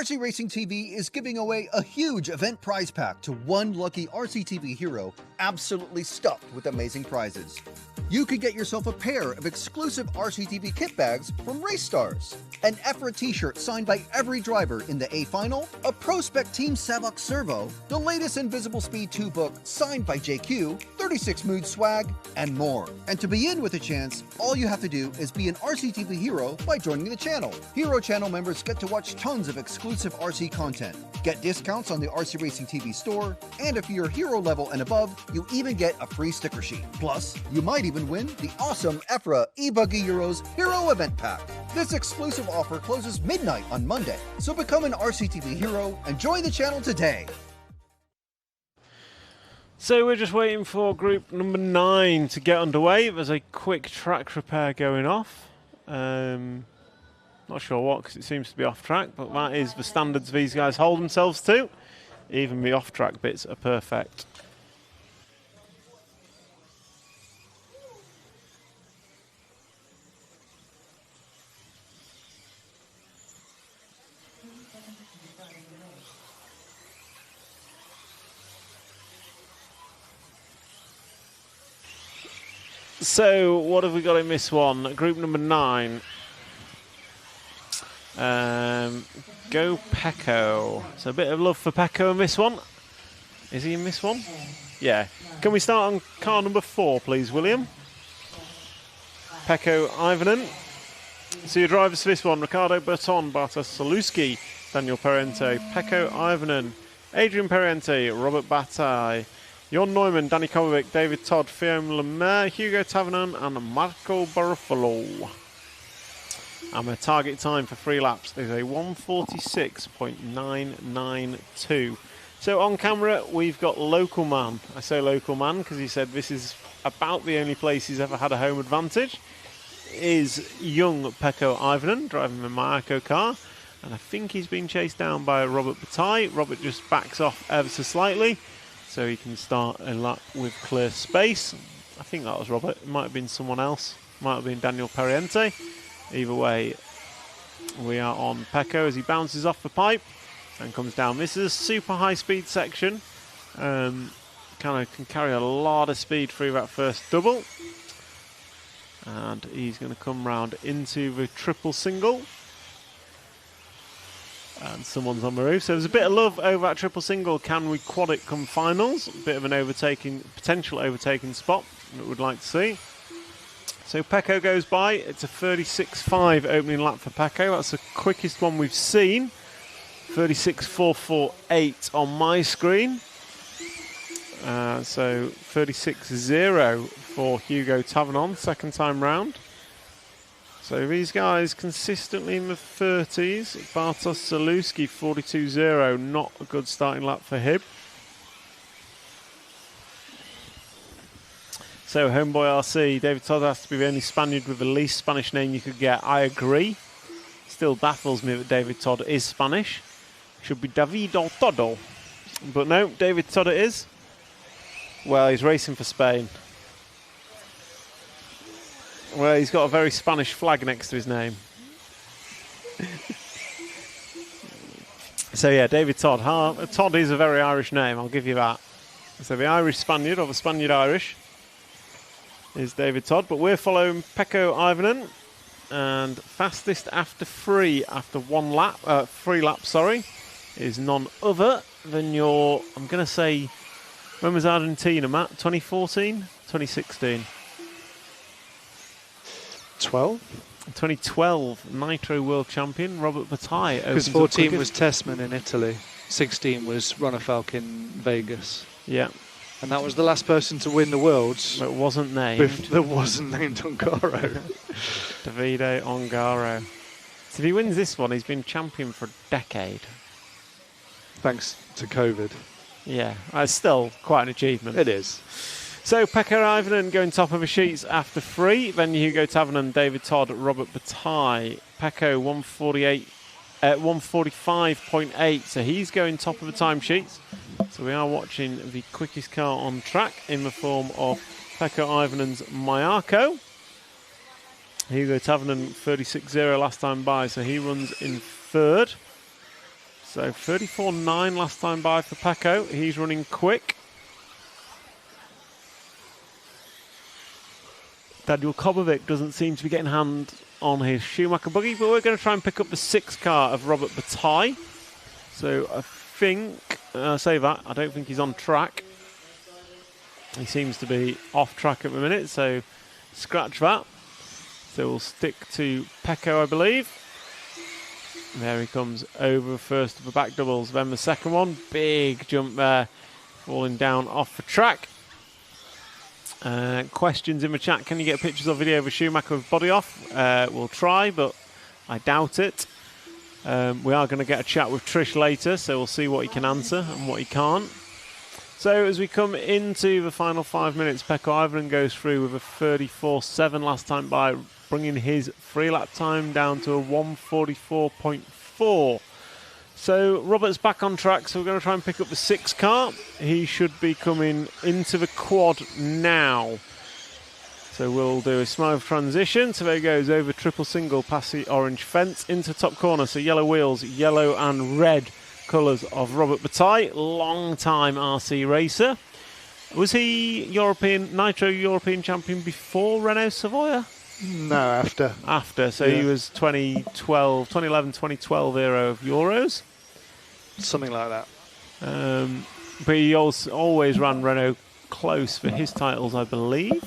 RC Racing TV is giving away a huge event prize pack to one lucky RCTV hero absolutely stuffed with amazing prizes. You could get yourself a pair of exclusive RCTV kit bags from Race Stars, an EFRA t-shirt signed by every driver in the A Final, a Pro Spec Team Savok Servo, the latest Invisible Speed 2 book signed by JQ, 36 Mood swag, and more. And to be in with a chance, all you have to do is be an RCTV hero by joining the channel. Hero channel members get to watch tons of exclusive RC content, get discounts on the RC Racing TV store, and if you're hero level and above, you even get a free sticker sheet. Plus, you might even win the awesome EFRA eBuggy Euros Hero Event Pack. This exclusive offer closes midnight on Monday, so become an RCTV hero and join the channel today. So we're just waiting for group number 9 to get underway. There's a quick track repair going off. Not sure what, because it seems to be off track, but that is the standards these guys hold themselves to. Even the off track bits are perfect. So, what have we got in this one? Group number 9. Go Pecco. So a bit of love for Pecco in this one. Is he in this one? Yeah. Can we start on car number 4, please, William? Pecco Ivanen. So your drivers for this one: Ricardo Berton, Bartosz Salewski, Daniel Parente, Pecco Ivanen, Adrian Parente, Robert Bataille, Jon Neumann, Danny Kovacic, David Todd, Fiona Lemaire, Hugo Tavernon and Marco Barufalo. And the target time for 3 laps is a 1:46.992. So on camera we've got Local Man. I say Local Man because he said this is about the only place he's ever had a home advantage. Is young Pecco Ivanen driving the Marco car. And I think he's been chased down by Robert Bataille. Robert just backs off ever so slightly, so he can start a lap with clear space. I think that was Robert. It might have been someone else. Might have been Daniel Parente. Either way, we are on Pecco as he bounces off the pipe and comes down. This is a super high speed section. Kind of can carry a lot of speed through that first double. And he's going to come round into the triple single. And someone's on the roof. So there's a bit of love over that triple single. Can we quad it come finals? A bit of an potential overtaking spot that we'd like to see. So Pecco goes by. It's a 36.5 opening lap for Pecco. That's the quickest one we've seen. 36.448 on my screen. So 36.0 for Hugo Tavernon, second time round. So these guys consistently in the 30s. Bartosz Salewski 42.0, not a good starting lap for him. So Homeboy RC, David Todd has to be the only Spaniard with the least Spanish name you could get. I agree. Still baffles me that David Todd is Spanish. Should be Davido Todo. But no, David Todd it is. Well, he's racing for Spain. Well, he's got a very Spanish flag next to his name. So yeah, David Todd. Todd is a very Irish name, I'll give you that. So the Irish Spaniard, or the Spaniard Irish, is David Todd. But we're following Pecco Ivanen. And fastest after 3 after 1 lap, 3 laps, sorry, is none other than your, I'm going to say, when was Argentina, Matt? 2014? 2016? 2012 Nitro World Champion Robert Bataille. Because 14 was Tessman in Italy, 16 was Runner-Falk in Vegas. Yeah. And that was the last person to win the Worlds. But it wasn't named. That wasn't named Ongaro. Davide Ongaro. So if he wins this one, he's been champion for a decade. Thanks to COVID. Yeah, it's still quite an achievement. It is. So Pecco Ivanen going top of the sheets after 3. Then Hugo Tavernon, David Todd, Robert Bataille. Pecco 145.8. So he's going top of the timesheets. So we are watching the quickest car on track in the form of Pecco Ivanen's Mayako. Hugo Tavernon 36.0 last time by, so he runs in 3rd. So 34.9 last time by for Pecco. He's running quick. Daniel Kobovic doesn't seem to be getting hand on his Schumacher buggy, but we're going to try and pick up the 6th car of Robert Bataille. So I think, say that, I don't think he's on track. He seems to be off track at the minute, so scratch that. So we'll stick to Pecco, I believe. There he comes over first of the back doubles, then the second one. Big jump there, falling down off the track. Questions in the chat. Can you get pictures or video of a Schumacher with body off? We'll try, but I doubt it. We are going to get a chat with Trish later, so we'll see what he can answer and what he can't. So as we come into the final 5 minutes, Pecco Ivonen goes through with a 34.7 last time by, bringing his free lap time down to a 1:44.4. So Robert's back on track, so we're going to try and pick up the 6th car. He should be coming into the quad now. So we'll do a smooth transition. So there he goes over triple single past the orange fence into top corner. So yellow wheels, yellow and red colours of Robert Bataille, long-time RC racer. Was he Nitro European champion before Renault Savoia? No, after. After, so he was 2011, 2012 era of Euros. Something like that. But he also always ran Renault close for his titles, I believe.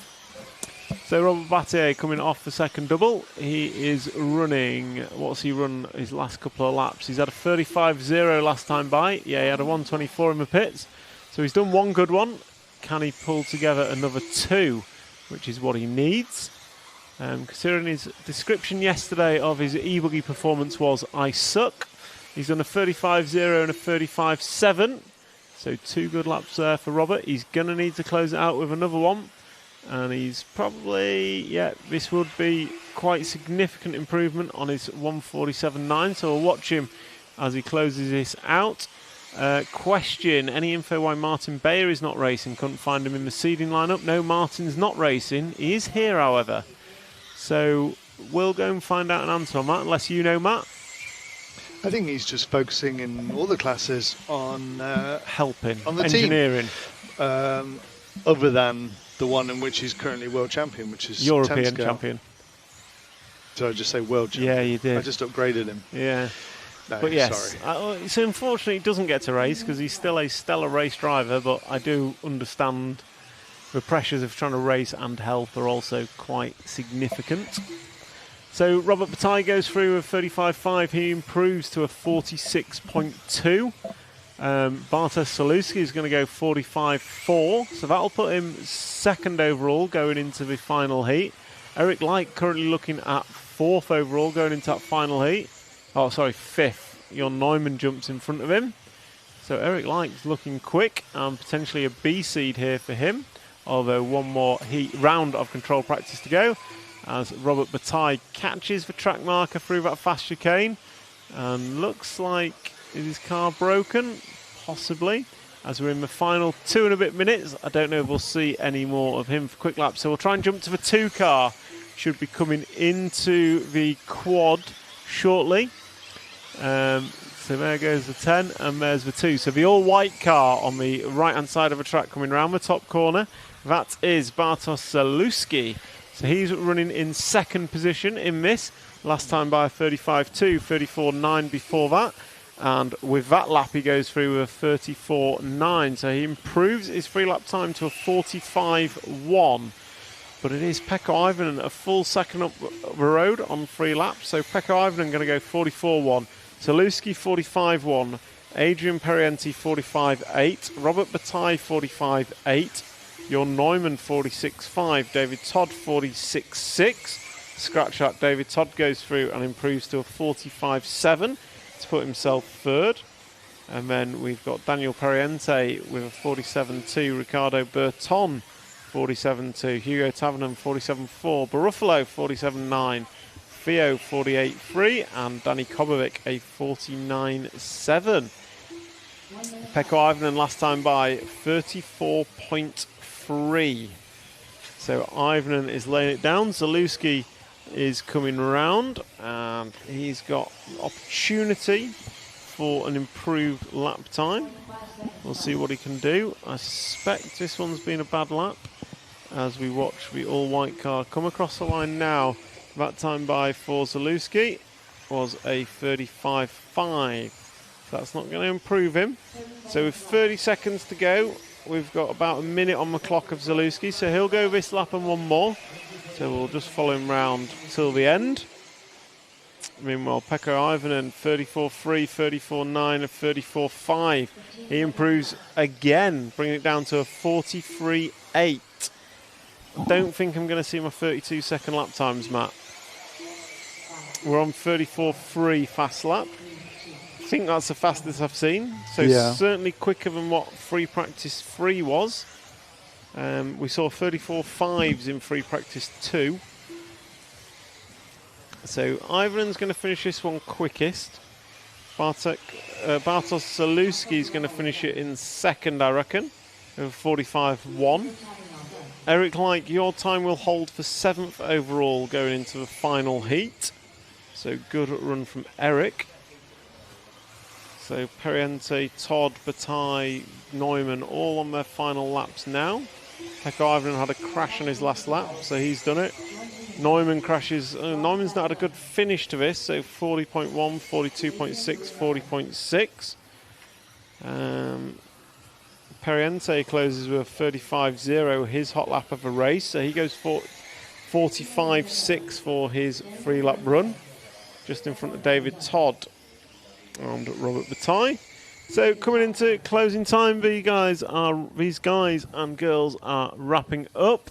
So Robert Bataille coming off the second double. He is running, what's he run his last couple of laps? He's had a 35.0 last time by. Yeah, he had a 1:24 in the pits. So he's done one good one. Can he pull together another 2, which is what he needs? Considering his description yesterday of his e-buggy performance was, I suck. He's done a 35.0 and a 35.7. So 2 good laps there for Robert. He's going to need to close it out with another one. And he's probably, this would be quite significant improvement on his 1:47.9. So we'll watch him as he closes this out. Question, any info why Martin Bayer is not racing? Couldn't find him in the seeding lineup. No, Martin's not racing. He is here, however. So we'll go and find out an answer on that, unless you know, Matt. I think he's just focusing in all the classes on helping, on the engineering. Other than the one in which he's currently world champion, which is European champion. Did I just say world champion? Yeah, you did. I just upgraded him. Yeah. No, but yes, sorry. So unfortunately he doesn't get to race because he's still a stellar race driver, but I do understand the pressures of trying to race and health are also quite significant. So Robert Bataille goes through with 35.5. He improves to a 46.2. Bartosz Saluski is going to go 45.4. So that'll put him 2nd overall going into the final heat. Eric Light currently looking at 4th overall going into that final heat. Oh, sorry, 5th. Jon Neumann jumps in front of him. So Eric Light's looking quick and potentially a B seed here for him. Although one more round of control practice to go. As Robert Bataille catches the track marker through that fast chicane. And looks like, is his car broken? Possibly. As we're in the final 2 and a bit minutes. I don't know if we'll see any more of him for quick laps. So we'll try and jump to the 2 car. Should be coming into the quad shortly. So there goes the 10 and there's the 2. So the all-white car on the right-hand side of the track coming round the top corner. That is Bartosz Saluski. So he's running in 2nd position in this. Last time by 35.2, 34.9 before that. And with that lap he goes through with a 34.9. So he improves his free lap time to a 45.1. But it is Pecco Ivonen a full second up the road on 3 laps. So Pecco Ivonen going to go 44.1. Saluski 45.1. Adrian Perienti 45.8. Robert Bataille 45.8. Jon Neumann 46.5. David Todd 46.6. Scratch that. David Todd goes through and improves to a 45.7 to put himself 3rd. And then we've got Daniel Periente with a 47.2. Ricardo Berton 47.2. Hugo Tavernan 47.4. Baruffalo 47.9. Theo 48.3. And Danny Kobovic a 49.7. Pecco Ivonen last time by 34.3. So Ivonen is laying it down. Zaluski is coming round and he's got opportunity for an improved lap time. We'll see what he can do. I suspect this one's been a bad lap as we watch the all-white car come across the line now. That time by for Zalewski was a 35.5. That's not going to improve him. So with 30 seconds to go, we've got about a minute on the clock of Zalewski, so he'll go this lap and one more. So we'll just follow him round till the end. Meanwhile, Pekka Ivanen, 34.3, 34.9, and 34.5. He improves again, bringing it down to a 43.8. I don't think I'm going to see my 32-second lap times, Matt. We're on 34.3 fast lap. I think that's the fastest I've seen. So certainly quicker than what free practice 3 was. We saw 34.5s in free practice 2. So Ivanen's going to finish this one quickest. Bartosz Zalewski is going to finish it in second, I reckon, with 45.1. Eric Like, your time will hold for 7th overall going into the final heat. So good run from Eric. So Periente, Todd, Bataille, Neumann all on their final laps now. Pekka Ivanen had a crash on his last lap, so he's done it. Neumann crashes. Neumann's not had a good finish to this, so 40.1, 42.6, 40.6. Periente closes with a 35.0, his hot lap of a race, so he goes for 45.6 for his 3-lap run, just in front of David Todd and Robert Bataille. So coming into closing time, these guys and girls are wrapping up.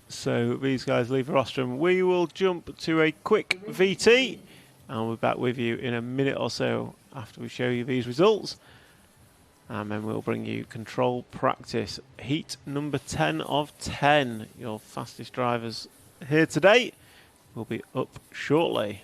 So these guys leave the rostrum. We will jump to a quick VT and we'll be back with you in a minute or so after we show you these results. And then we'll bring you control practice. Heat number 10 of 10. Your fastest drivers here today will be up shortly.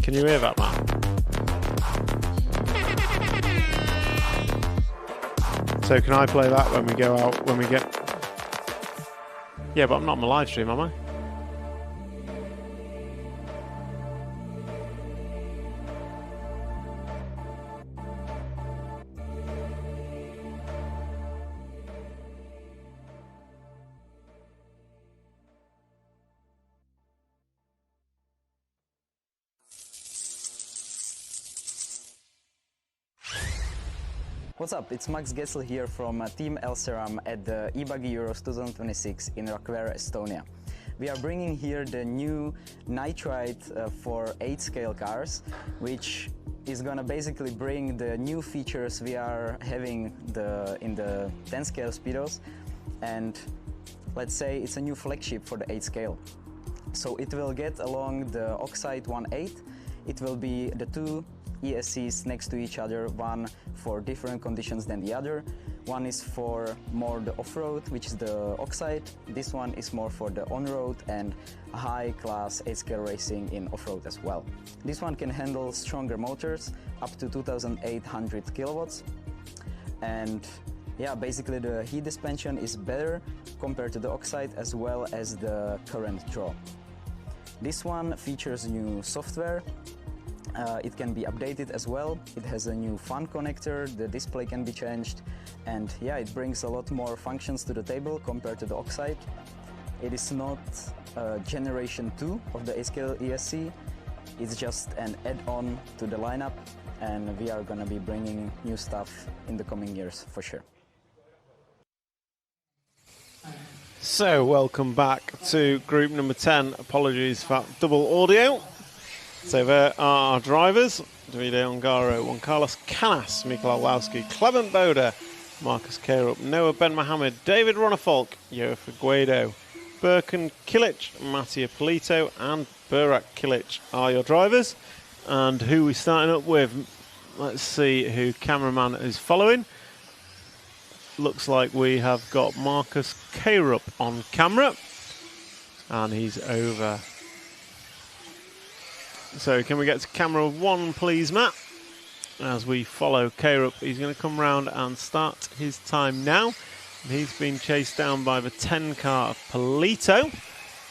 Can you hear that, man? So can I play that when we go out, when we get... Yeah, but I'm not on my live stream, am I? What's up? It's Max Gessel here from Team Elseram at the eBuggy Euros 2026 in Rakvere, Estonia. We are bringing here the new nitride for 8-scale cars, which is gonna basically bring the new features we are having in the 10-scale speedos, and let's say it's a new flagship for the 8-scale. So it will get along the Oxide 1.8. It will be the two ESCs next to each other, one for different conditions than the other. One is for more the off-road, which is the Oxide. This one is more for the on-road and high-class 8-scale racing in off-road as well. This one can handle stronger motors, up to 2,800 kilowatts. And yeah, basically the heat dispension is better compared to the Oxide as well as the current draw. This one features new software. It can be updated as well. It has a new fan connector, the display can be changed, and yeah, it brings a lot more functions to the table compared to the Oxide. It is not generation 2 of the 8-scale ESC, it's just an add-on to the lineup, and we are gonna be bringing new stuff in the coming years for sure. So welcome back to group number 10. Apologies for that double audio. So there are our drivers: Davide Ongaro, Juan Carlos Canas, Mikkel Orlowski, Clement Boda, Marcus Carup, Noah Ben Mohammed, David Ronnefolk, Jofa Guido, Birkin Kilic, Mattia Polito and Burak Kilic are your drivers. And who we're starting up with, Let's see who cameraman is following. Looks like we have got Marcus Krupp on camera. And he's over. So can we get to camera 1, please, Matt? As we follow Krupp, he's going to come round and start his time now. And he's been chased down by the 10 car of Polito.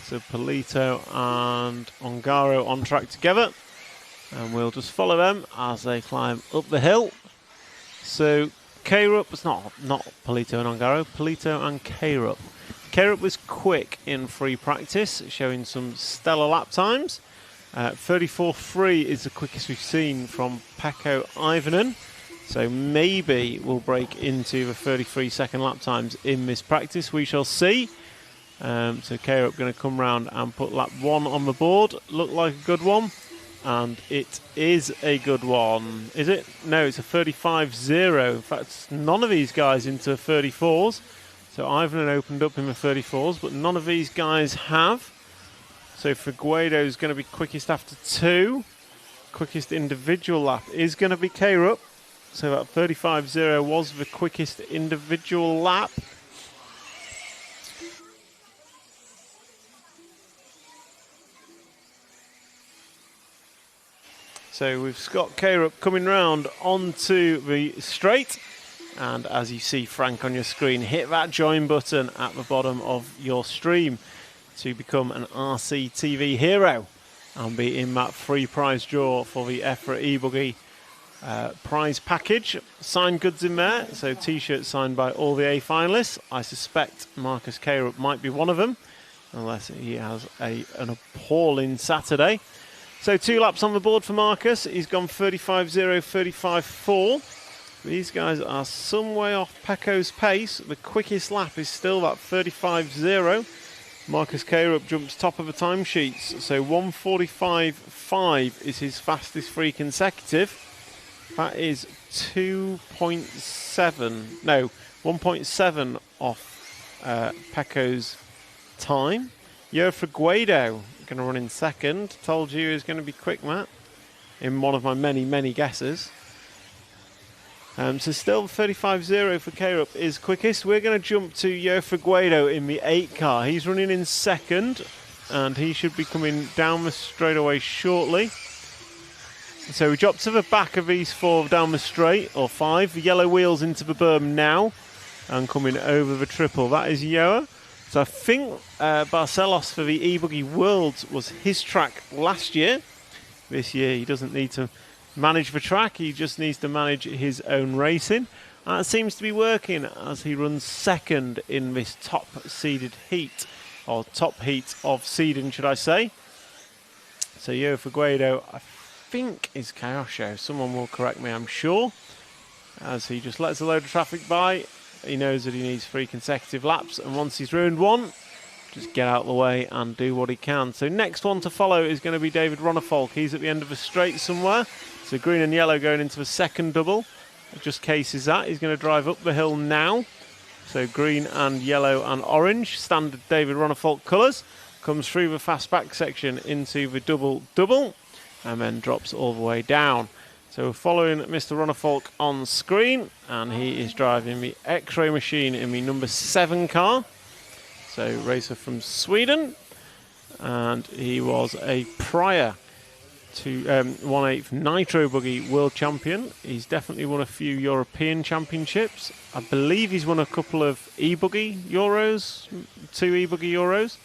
So Polito and Ongaro on track together. And we'll just follow them as they climb up the hill. So Krupp, it's not Polito and Ongaro, Polito and Krupp. Krupp was quick in free practice, showing some stellar lap times. 34.3 is the quickest we've seen from Pekko Ivanen. So maybe we'll break into the 33-second lap times in this practice. We shall see. So Krupp going to come round and put lap 1 on the board. Look like a good one. And it is a good one. Is it? No, it's a 35.0. In fact, none of these guys into 34s. So Ivanen opened up in the 34s, but none of these guys have. So Figueiredo is going to be quickest after 2. Quickest individual lap is going to be Krupp. So that 35.0 was the quickest individual lap. So we've Scott Krupp coming round onto the straight. And as you see, Frank, on your screen, hit that join button at the bottom of your stream to become an RC TV hero and be in that free prize draw for the EFRA eBuggy prize package. Signed goods in there, so t-shirts signed by all the A finalists. I suspect Marcus Krupp might be one of them, unless he has an appalling Saturday. So 2 laps on the board for Marcus. He's gone 35.0, 35.4. These guys are some way off Pekko's pace. The quickest lap is still that 35.0. Marcus Krupp jumps top of the timesheets. So 1:45.5 is his fastest free consecutive. That is 1.7 off Pekko's time. Figueiredo going to run in second. Told you he was going to be quick, Matt, in one of my many, many guesses. So still 35.0 for Krupp is quickest. We're going to jump to Figueiredo in the 8 car. He's running in second, and he should be coming down the straightaway shortly. So we drop to the back of these 4 down the straight, or 5. The yellow wheels into the berm now, and coming over the triple. That is Joa. So I think Barcelos for the eBuggy Worlds was his track last year. This year he doesn't need to manage the track, he just needs to manage his own racing. And it seems to be working as he runs second in this top seeded heat, or top heat of seeding, should I say. So Figueiredo, I think, is Kayosho. Someone will correct me, I'm sure, as he just lets a load of traffic by. He knows that he needs 3 consecutive laps, and once he's ruined one, just get out of the way and do what he can. So next one to follow is going to be David Ronnefolk. He's at the end of the straight somewhere. So green and yellow going into the second double. It just cases that. He's going to drive up the hill now. So green and yellow and orange, standard David Ronnefolk colours. Comes through the fast back section into the double, and then drops all the way down. So we're following Mr. Ronnefolk on screen, and he is driving the X-Ray machine in the number 7 car. So racer from Sweden, and he was a prior to 1/8 Nitro Buggy World Champion. He's definitely won a few European Championships. I believe he's won a couple of eBuggy Euros, 2 eBuggy Euros,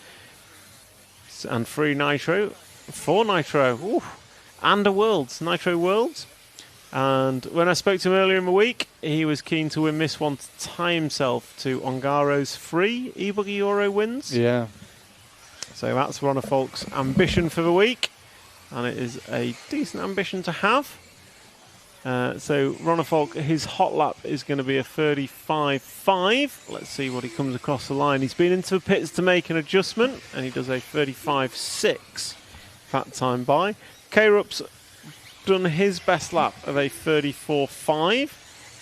and 3 Nitro, 4 Nitro, ooh, and a Worlds, Nitro Worlds. And when I spoke to him earlier in the week, he was keen to win this one to tie himself to Ongaro's 3 eBuggy Euro wins. Yeah. So that's Ronnefolk's ambition for the week, and it is a decent ambition to have. So Ronnefolk, his hot lap is going to be a 35.5. Let's see what he comes across the line. He's been into the pits to make an adjustment, and he does a 35.6 that time by. Krupp's done his best lap of a 34.5,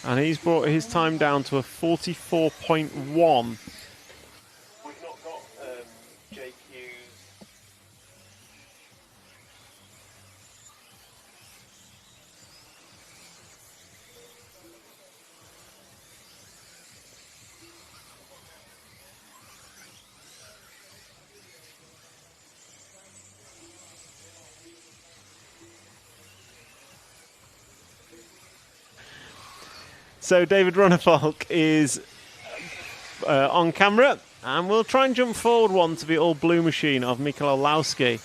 and he's brought his time down to a 44.1. We've not got JQ's. So David Runnerfolk is on camera, and we'll try and jump forward one to the all blue machine of Mikael Olowski.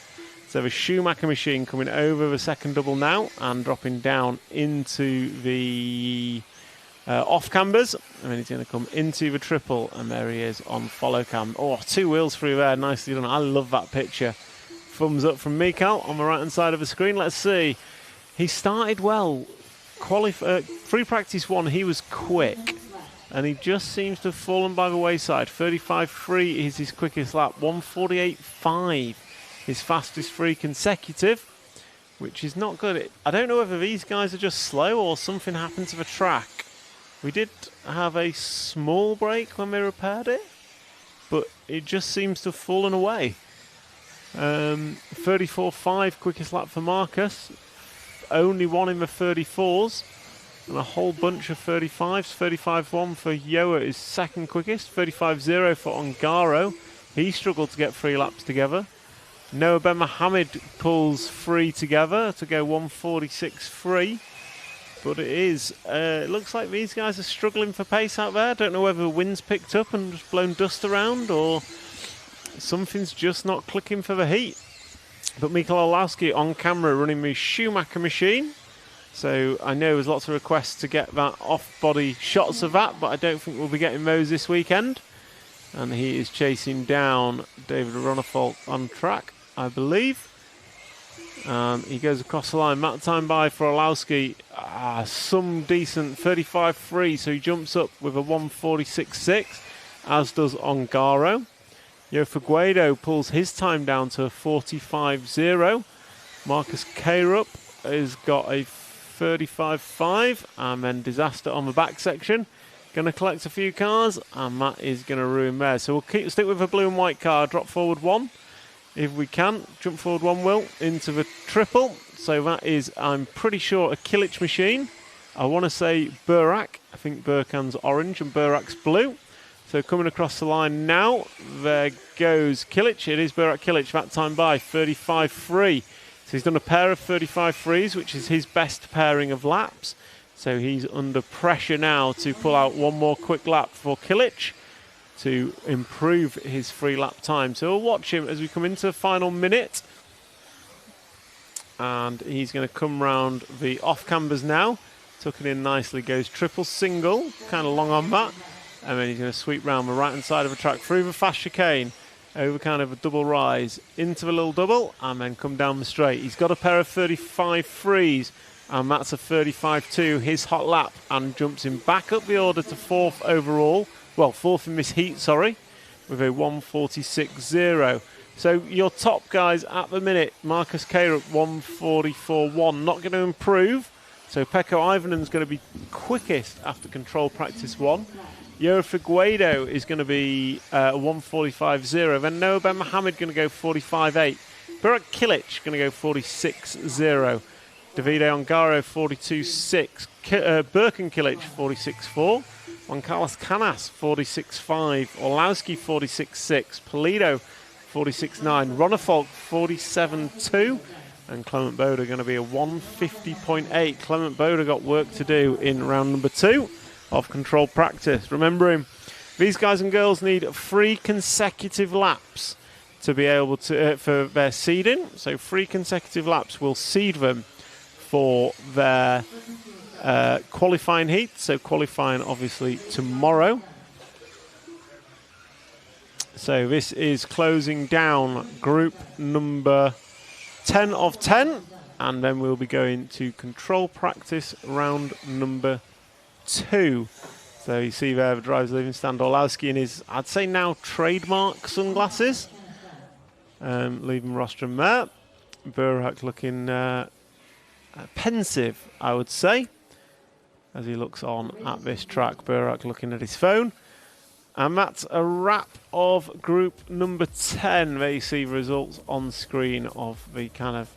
So the Schumacher machine coming over the second double now and dropping down into the off cambers, and then he's going to come into the triple, and there he is on follow cam. Oh, 2 wheels through there, nicely done. I love that picture. Thumbs up from Mikael on the right hand side of the screen. Let's see. He started well. Free practice 1, he was quick, and he just seems to have fallen by the wayside. 35.3 is his quickest lap. 148.5 his fastest free consecutive, which is not good. I don't know whether these guys are just slow or something happened to the track. We did have a small break when we repaired it, but it just seems to have fallen away. 34.5 quickest lap for Marcus. Only one in the 34s, and a whole bunch of 35s. 35.1 for Yoa is second quickest. 35.0 for Ongaro. He struggled to get 3 laps together. Noah Ben Mohammed pulls 3 together to go 146.3. But it looks like these guys are struggling for pace out there. Don't know whether the wind's picked up and just blown dust around, or something's just not clicking for the heat. But Mikael Olowski on camera running the Schumacher machine. So I know there's lots of requests to get that off-body shots of that, but I don't think we'll be getting those this weekend. And he is chasing down David Runnerfolk on track, I believe. He goes across the line. Map time by for Olowski. Some decent 35.3, so he jumps up with a 146.6, as does Ongaro. Yo Figueiredo pulls his time down to a 45.0. Marcus Keirup has got a 35.5, and then Disaster on the back section. Going to collect a few cars, and that is going to ruin theirs. So we'll stick with a blue and white car, drop forward 1. If we can, jump forward 1 will into the triple. So that is, I'm pretty sure, a Kilic machine. I want to say Burak. I think Burkan's orange and Burak's blue. So coming across the line now, there goes Kilic. It is Burak Kilic, that time by 35.3. So he's done a pair of 35.3s, which is his best pairing of laps. So he's under pressure now to pull out one more quick lap for Kilic to improve his 3 lap time. So we'll watch him as we come into the final minute. And he's going to come round the off cambers now. Tucking in nicely, goes triple single, kind of long on that. And then he's going to sweep round the right hand side of the track through the fast chicane, over kind of a double rise, into the little double, and then come down the straight. He's got a pair of 35.3s, and that's a 35.2, his hot lap, and jumps him back up the order to 4th overall. Well, 4th in this heat, sorry, with a 146.0. So your top guys at the minute, Marcus Keirup 144.1, not going to improve. So Pekko Ivanen's going to be quickest after control practice 1. Yo Figueiredo is going to be 145.0. Then Noah Ben Mohammed going to go 45.8. Burak Kilic going to go 46.0. Davide Ongaro 42.6. Birkin Kilic 46.4. Juan Carlos Canas 46.5. Olowski 46.6. Polido 46.9. Runnerfolk 47.2. And Clement Boda going to be a 150.8. Clement Boda got work to do in round number 2 of control practice. Remembering, these guys and girls need 3 consecutive laps to be able to for their seeding. So 3 consecutive laps will seed them for their qualifying heat. So qualifying obviously tomorrow. So this is closing down group number 10 of 10, and then we'll be going to control practice round number 2. So you see there the driver's leaving stand, Olowski in his, I'd say now, trademark sunglasses. Leaving rostrum there. Burak looking pensive, I would say, as he looks on at this track. Burak looking at his phone. And that's a wrap of group number 10. There you see the results on screen of the kind of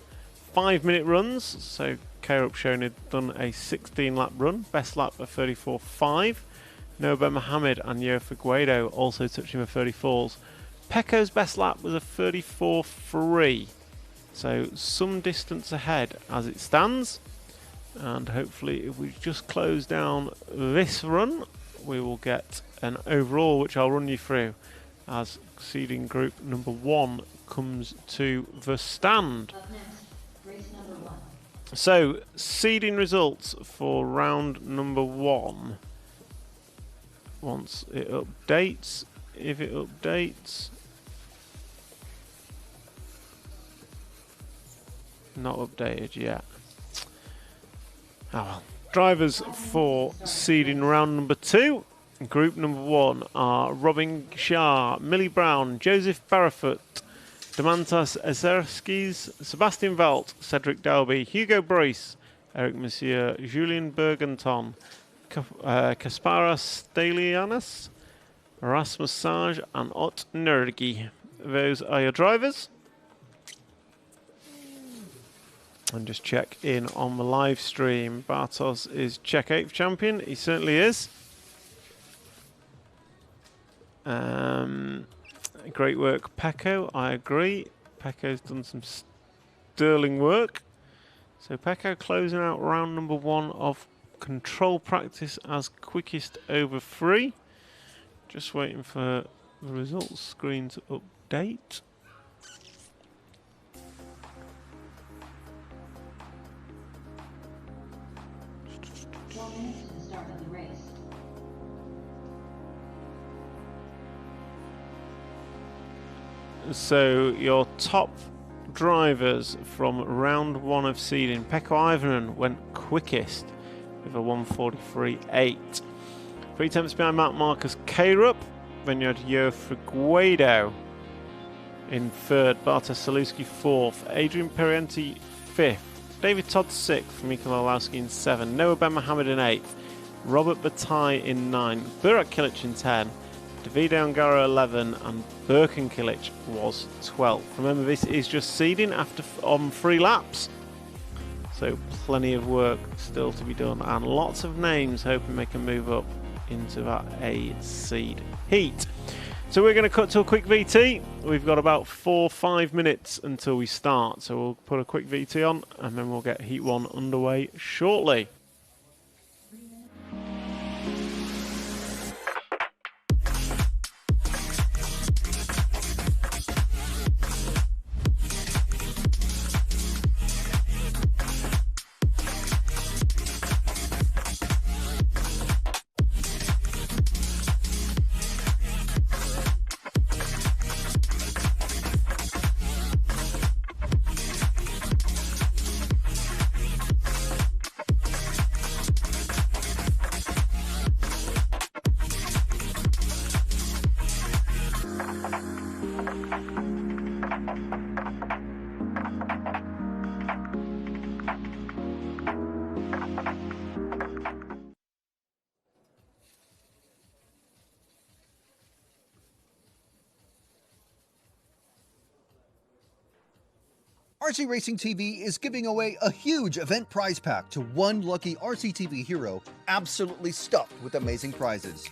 5-minute runs. So Keirup showing had done a 16-lap run, best lap of 34.5. Noah Ben Mohammed and Yo Figueiredo also touching the 34s. Pekko's best lap was a 34.3. So some distance ahead as it stands. And hopefully if we just close down this run, we will get an overall, which I'll run you through as seeding group number 1 comes to the stand. Up next, race number 1. So, seeding results for round number 1. Once it updates, if it updates. Not updated yet. Oh well. Drivers for seeding round number 2. Group number 1 are Robin Shah, Millie Brown, Joseph Barrafoot, Demantas Ezerskis, Sebastian Velt, Cedric Dalby, Hugo Boyce, Eric Monsieur, Julien Bergenton, Kasparas Stelianas, Rasmus Sage and Ott Nergi. Those are your drivers. And just check in on the live stream. Bartos is Czech 8th champion. He certainly is. Great work, Pecco. I agree. Pecco's done some sterling work. So Pecco closing out round number 1 of control practice as quickest over 3. Just waiting for the results screen to update. So your top drivers from round 1 of seeding. Pekko Ivonen went quickest with a 1:43.8. 3 tenths behind Matt Marcus Krupp. Then you had Yo Figueiredo in 3rd. Bartosz Saluski 4th. Adrian Perienti 5th. David Todd 6th. Mikael Olowski in 7th. Noah Ben Mohammed in 8th. Robert Bataille in 9th. Burak Kilic in 10th. Davide Ongaro 11 and Birkin Kilic was 12th. Remember, this is just seeding after on 3 laps. So plenty of work still to be done and lots of names hoping they can move up into that A seed heat. So we're going to cut to a quick VT. We've got about 4-5 minutes until we start. So we'll put a quick VT on and then we'll get heat 1 underway shortly. RC Racing TV is giving away a huge event prize pack to one lucky RC TV hero absolutely stuffed with amazing prizes.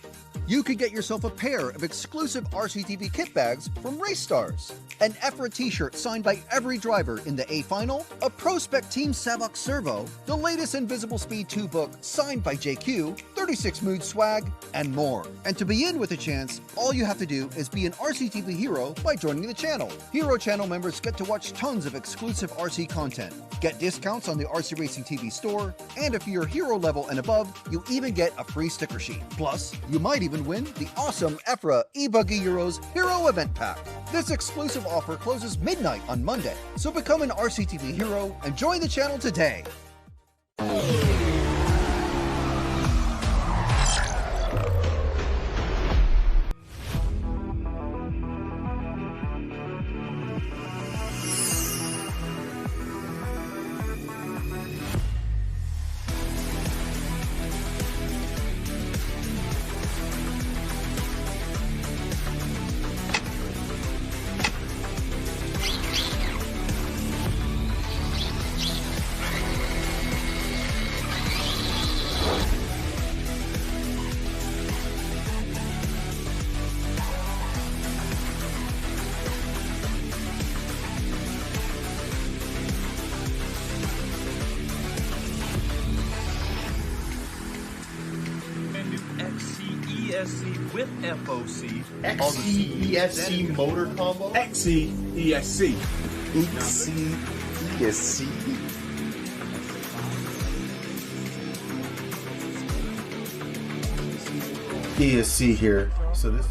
You could get yourself a pair of exclusive RC TV kit bags from Race Stars, an EFRA t-shirt signed by every driver in the A Final, a Prospect Team Savok Servo, the latest Invisible Speed 2 book signed by JQ, 36 Mood swag, and more. And to be in with a chance, all you have to do is be an RC TV hero by joining the channel. Hero channel members get to watch tons of exclusive RC content, get discounts on the RC Racing TV store, and if you're hero level and above, you even get a free sticker sheet. Plus, you might even win the awesome EFRA eBuggy Euros Hero Event Pack. This exclusive offer closes midnight on Monday, so become an RCTV hero and join the channel today. ESC with FOC. XC-ESC motor combo? XC-ESC. XC-ESC? ESC here. So this.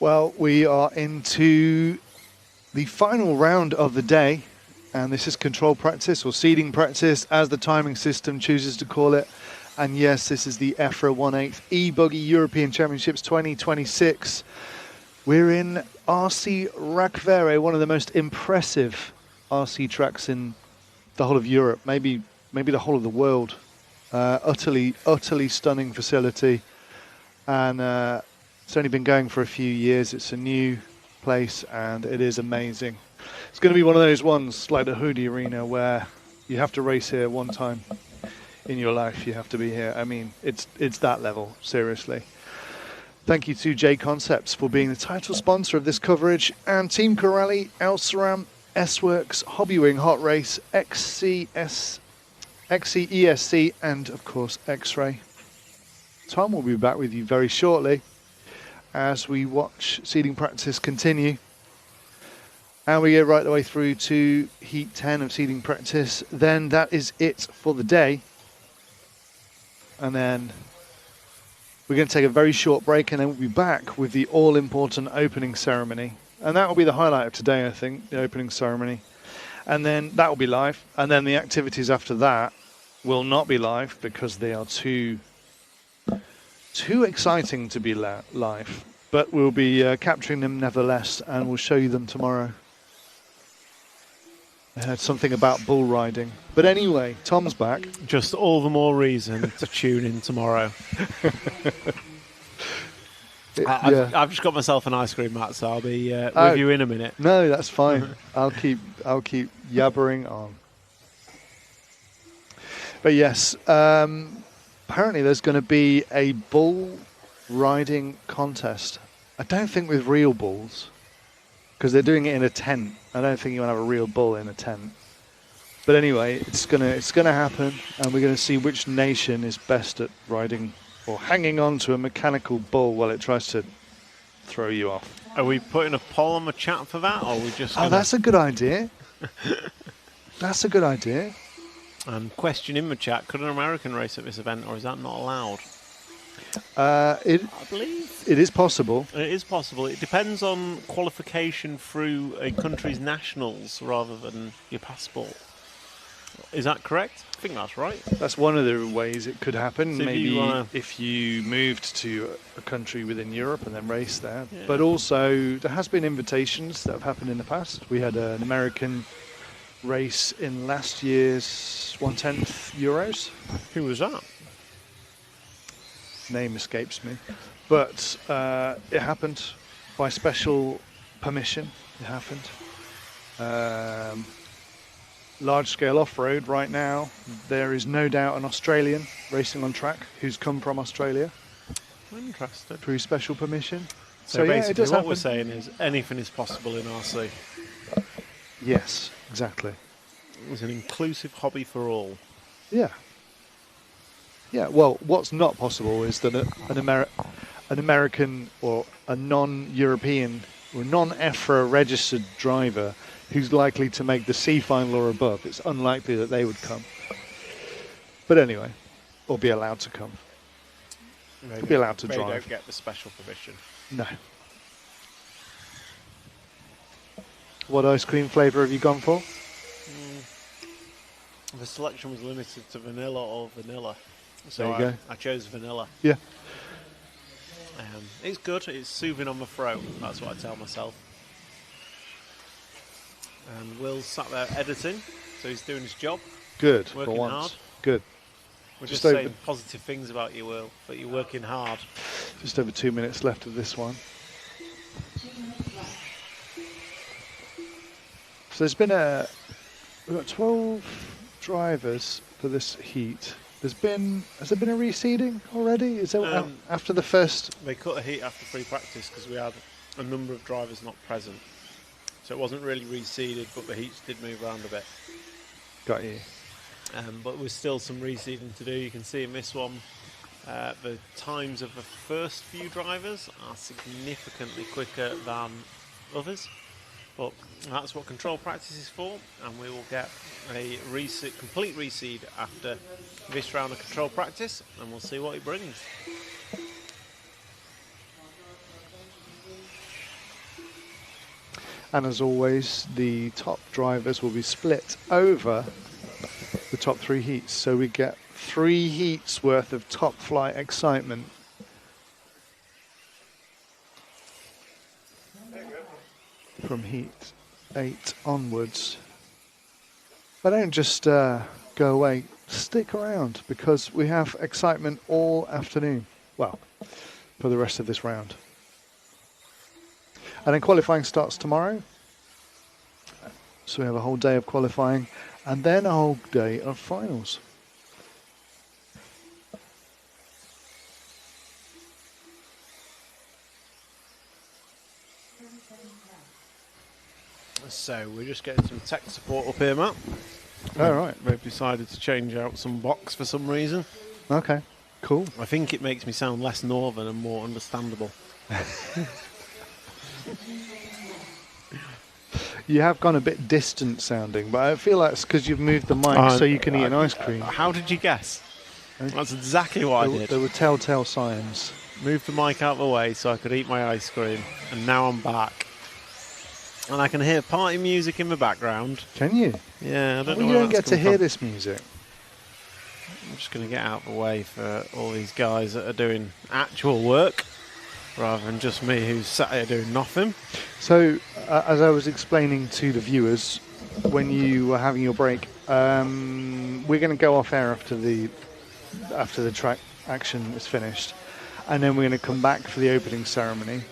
Well, we are into the final round of the day, and this is control practice or seeding practice, as the timing system chooses to call it. And yes, this is the EFRA 1/8 E-Buggy European Championships 2026. We're in RC Rakvere, one of the most impressive RC tracks in the whole of Europe, maybe the whole of the world. Utterly stunning facility, and it's only been going for a few years. It's a new place, and it is amazing. It's going to be one of those ones like the Hoodie Arena where you have to race here one time in your life. You have to be here. I mean, it's that level, seriously. Thank you to JConcepts for being the title sponsor of this coverage, and Team Corrali, Elsaram, S-Works, Hobbywing Hot Race, XC-ESC, and of course X-Ray. Tom will be back with you very shortly as we watch seeding practice continue. And we get right the way through to Heat 10 of seeding practice. Then that is it for the day. And then we're going to take a very short break, and then we'll be back with the all-important opening ceremony. And that will be the highlight of today, I think, the opening ceremony. And then that will be live. And then the activities after that will not be live because they are too exciting to be live. But we'll be capturing them nevertheless, and we'll show you them tomorrow. I heard something about bull riding. But anyway, Tom's back. Just all the more reason to tune in tomorrow. I've just got myself an ice cream, Matt, so I'll be with you in a minute. No, that's fine. I'll keep yabbering on. But yes, apparently there's going to be a bull riding contest. I don't think with real bulls, because they're doing it in a tent. I don't think you want to have a real bull in a tent. But anyway, it's gonna happen, and we're going to see which nation is best at riding or hanging on to a mechanical bull while it tries to throw you off. Are we putting a poll on the chat for that, or are we just? Oh, that's a good idea. That's a good idea. And question in the chat: could an American race at this event, or is that not allowed? I believe it is possible. It is possible. It depends on qualification through a country's nationals rather than your passport. Is that correct? I think that's right. That's one of the ways it could happen. So Maybe if you moved to a country within Europe and then raced there. Yeah. But also, there has been invitations that have happened in the past. We had an American race in last year's 1/10 Euros. Who was that? Name escapes me. But it happened by special permission. It happened. Large-scale off-road right now. There is no doubt an Australian racing on track who's come from Australia. Interesting. Through special permission. So yeah, basically it does what happen. we're saying is anything is possible in RC. Yes, exactly. It's an inclusive hobby for all. Yeah. Yeah, well, what's not possible is that an American or a non-European or non-EFRA registered driver who's likely to make the C final or above, it's unlikely that they would come. But anyway, or be allowed to come. Be allowed to drive. They don't get the special permission. No. What ice cream flavour have you gone for? The selection was limited to vanilla or vanilla. So there you go. I chose vanilla. Yeah. It's good. It's soothing on the throat. That's what I tell myself. And Will's sat there editing, so he's doing his job. Good. Working for once. hard. Good. We're just saying positive things about you, Will, that you're working hard. Just over 2 minutes left of this one. So there's been we've got 12 drivers for this heat. Has there been a reseeding already? Is there after the first? They cut a heat after free practice because we had a number of drivers not present, so it wasn't really reseeded, but the heats did move around a bit. Got you. But there's still some reseeding to do. You can see in this one, the times of the first few drivers are significantly quicker than others. But that's what control practice is for, and we will get a complete reseed after this round of control practice, and we'll see what it brings. And as always, the top drivers will be split over the top 3 heats, so we get 3 heats worth of top flight excitement. From heat 8 onwards. But don't just go away, stick around, because we have excitement all afternoon. Well, for the rest of this round. And then qualifying starts tomorrow. So we have a whole day of qualifying and then a whole day of finals. So we're just getting some tech support up here, Matt. All right. They've decided to change out some box for some reason. Okay, cool. I think it makes me sound less northern and more understandable. You have gone a bit distant sounding, but I feel like it's because you've moved the mic so you can eat an ice cream. How did you guess? That's exactly what I did. There were telltale signs. Moved the mic out of the way so I could eat my ice cream, and now I'm back. And I can hear party music in the background. Can you? Yeah, I don't know. Well, you don't get to hear this music. I'm just going to get out of the way for all these guys that are doing actual work, rather than just me who's sat here doing nothing. So, as I was explaining to the viewers, when you were having your break, we're going to go off air after the track action is finished, and then we're going to come back for the opening ceremony.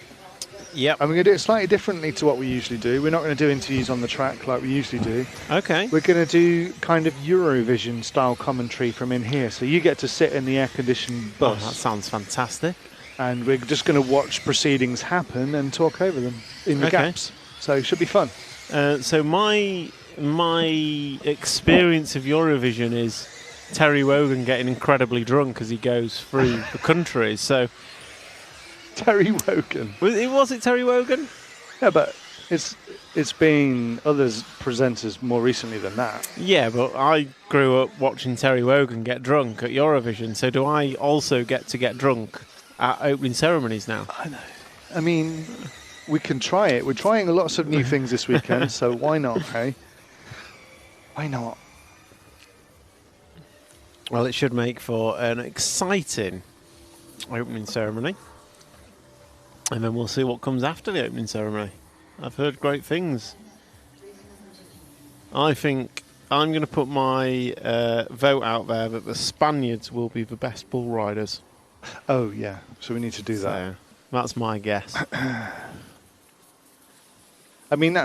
Yep. And we're going to do it slightly differently to what we usually do. We're not going to do interviews on the track like we usually do. Okay. We're going to do kind of Eurovision style commentary from in here. So you get to sit in the air-conditioned bus. Oh, that sounds fantastic. And we're just going to watch proceedings happen and talk over them in the gaps. So it should be fun. So my experience of Eurovision is Terry Wogan getting incredibly drunk as he goes through the countries. So Terry Wogan. Was it Terry Wogan? Yeah, but it's been others presenters more recently than that. Yeah, but I grew up watching Terry Wogan get drunk at Eurovision. So do I also get to get drunk at opening ceremonies now? I know. I mean, we can try it. We're trying lots of new things this weekend, so why not, hey? Why not? Well, it should make for an exciting opening ceremony. And then we'll see what comes after the opening ceremony. I've heard great things. I think I'm going to put my vote out there that the Spaniards will be the best bull riders. Oh, yeah. So we need to do that. That's my guess. I mean,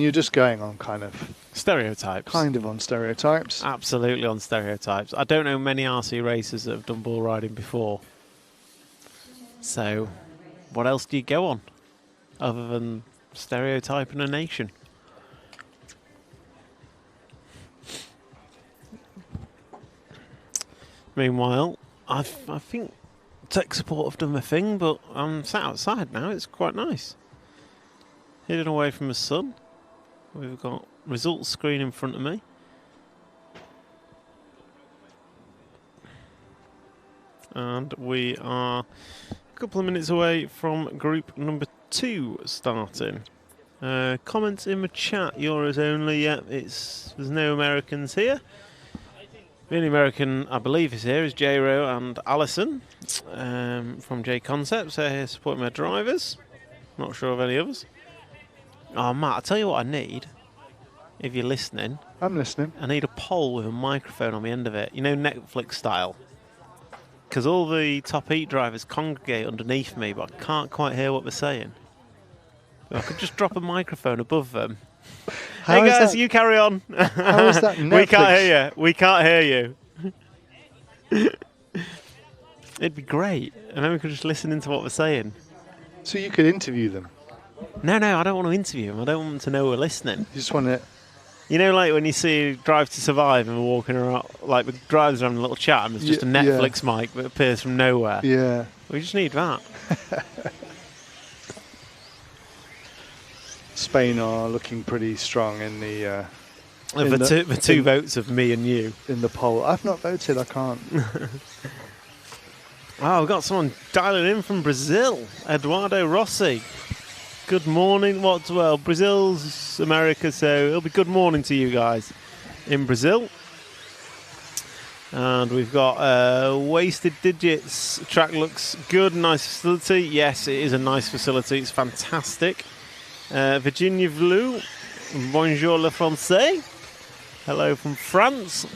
you're just going on kind of... stereotypes. Kind of on stereotypes. Absolutely on stereotypes. I don't know many RC racers that have done bull riding before. So, what else do you go on other than stereotyping a nation? Meanwhile, I think tech support have done their thing, but I'm sat outside now. It's quite nice. Hidden away from the sun. We've got results screen in front of me. And we are a couple of minutes away from group number 2 starting. Comments in the chat, Euros only. Yeah, there's no Americans here. The only American I believe is here is J-Ro and Alison from JConcepts. They're here supporting their drivers. Not sure of any others. Oh, Matt, I'll tell you what I need. If you're listening. I'm listening. I need a pole with a microphone on the end of it. You know, Netflix style. Because all the top 8 drivers congregate underneath me, but I can't quite hear what they're saying. I could just drop a microphone above them. Hey guys, you carry on. How is that Netflix? We can't hear you. We can't hear you. It'd be great. And then we could just listen into what they're saying. So you could interview them? No, I don't want to interview them. I don't want them to know we're listening. You just want to... You know, like when you see Drive to Survive and we're walking around, like the drivers are having a little chat and there's just a Netflix mic that appears from nowhere. Yeah. We just need that. Spain are looking pretty strong in the... the two votes of me and you. In the poll. I've not voted, I can't. Oh, we've got someone dialing in from Brazil. Eduardo Rossi. Good morning. Well, Brazil's America, so it'll be good morning to you guys in Brazil. And we've got Wasted Digits. Track looks good. Nice facility. Yes, it is a nice facility. It's fantastic. Virginia Vlou. Bonjour le français. Hello from France.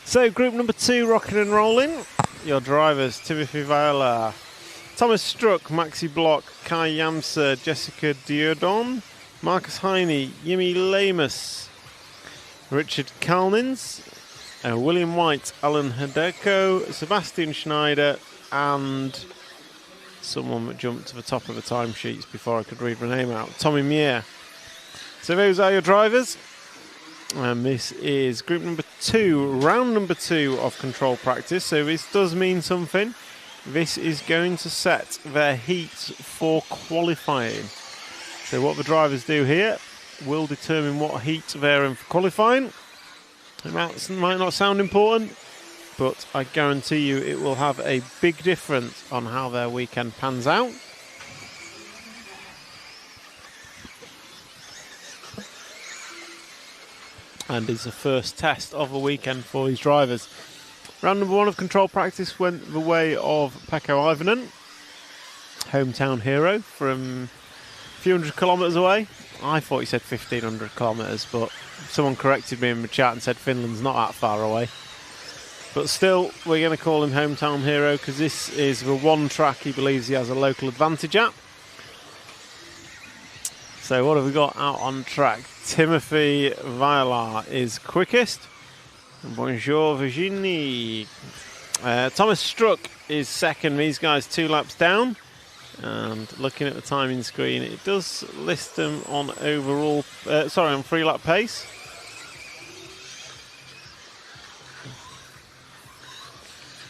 So, group number 2, rocking and rolling. Your drivers, Timothy Viola, Thomas Struck, Maxi Block, Kai Yamser, Jessica Diodon, Marcus Heine, Yimi Lamus, Richard Kalnins, William White, Alan Hideko, Sebastian Schneider, and someone that jumped to the top of the timesheets before I could read the name out, Tommy Mier. So those are your drivers. And this is group number 2, round number 2 of control practice. So this does mean something. This is going to set their heats for qualifying. So what the drivers do here will determine what heat they're in for qualifying. It might not sound important, but I guarantee you it will have a big difference on how their weekend pans out. And is the first test of the weekend for these drivers. Round number 1 of control practice went the way of Pekko Ivanen, hometown hero from a few hundred kilometres away. I thought he said 1,500 kilometres, but someone corrected me in the chat and said Finland's not that far away. But still, we're going to call him hometown hero because this is the one track he believes he has a local advantage at. So what have we got out on track? Timothy Viola is quickest. Bonjour Virginie. Thomas Struck is second. These guys 2 laps down. And looking at the timing screen, it does list them on overall, on 3 lap pace.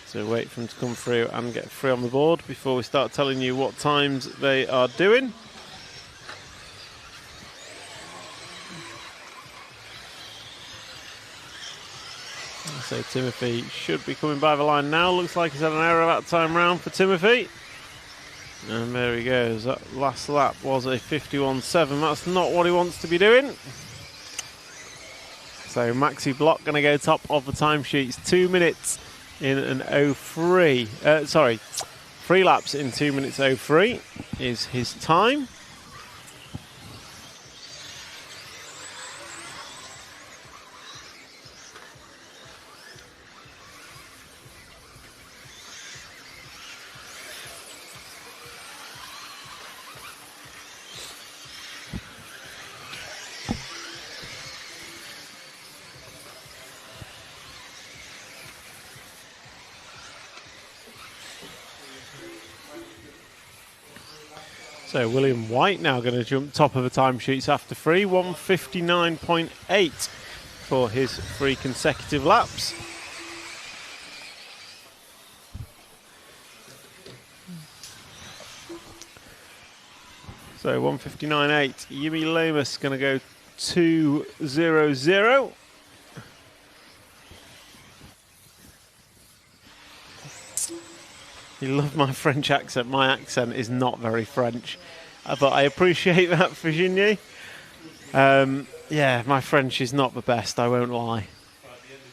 So wait for them to come through and get 3 on the board before we start telling you what times they are doing. So Timothy should be coming by the line now. Looks like he's had an error that time round for Timothy. And there he goes. That last lap was a 51.7. That's not what he wants to be doing. So Maxi Block going to go top of the timesheets. 2 minutes in an 03. 3 laps in 2 minutes 03 is his time. So William White now going to jump top of the timesheets after 3, 1:59.8 for his 3 consecutive laps. So 1:59.8. Yumi Lamus going to go 2:00. You love my French accent. My accent is not very French, but I appreciate that, Virginie. Yeah, my French is not the best, I won't lie.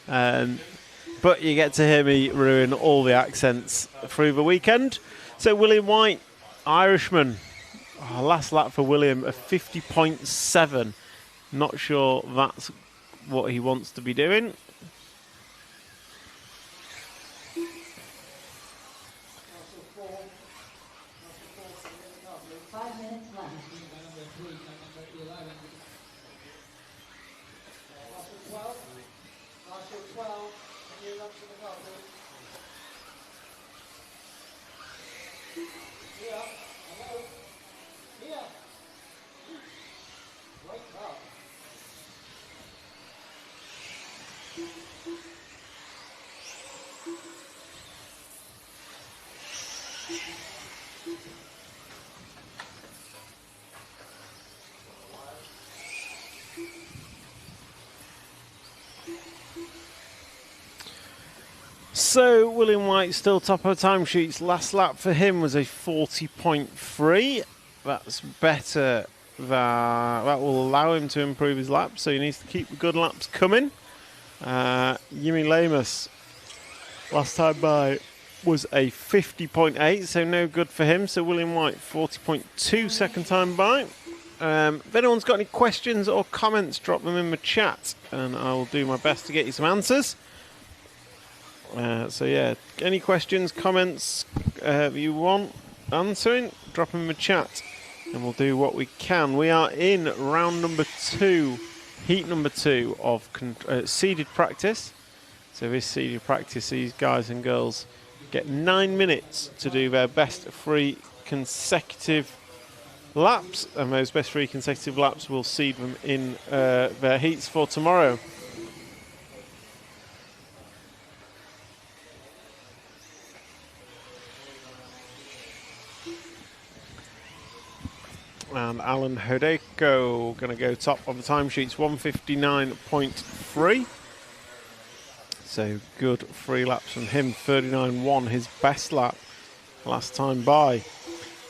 But you get to hear me ruin all the accents through the weekend. So William White, Irishman. Last lap for William, a 50.7. Not sure that's what he wants to be doing. So William White still top of the timesheets. Last lap for him was a 40.3. That's better. That will allow him to improve his laps. So he needs to keep the good laps coming. Yumi Lamus last time by was a 50.8, so no good for him. So William White 40.2 second time by. If anyone's got any questions or comments, drop them in the chat, and I will do my best to get you some answers. So yeah, any questions, comments you want answering, drop them in the chat and we'll do what we can. We are in round number 2, heat number 2 of seeded practice. So this seeded practice, these guys and girls get 9 minutes to do their best 3 consecutive laps, and those best 3 consecutive laps will seed them in their heats for tomorrow. And Alan Hodeko going to go top of the timesheets, 1:59.3. So good 3 laps from him, 39.1, his best lap last time by.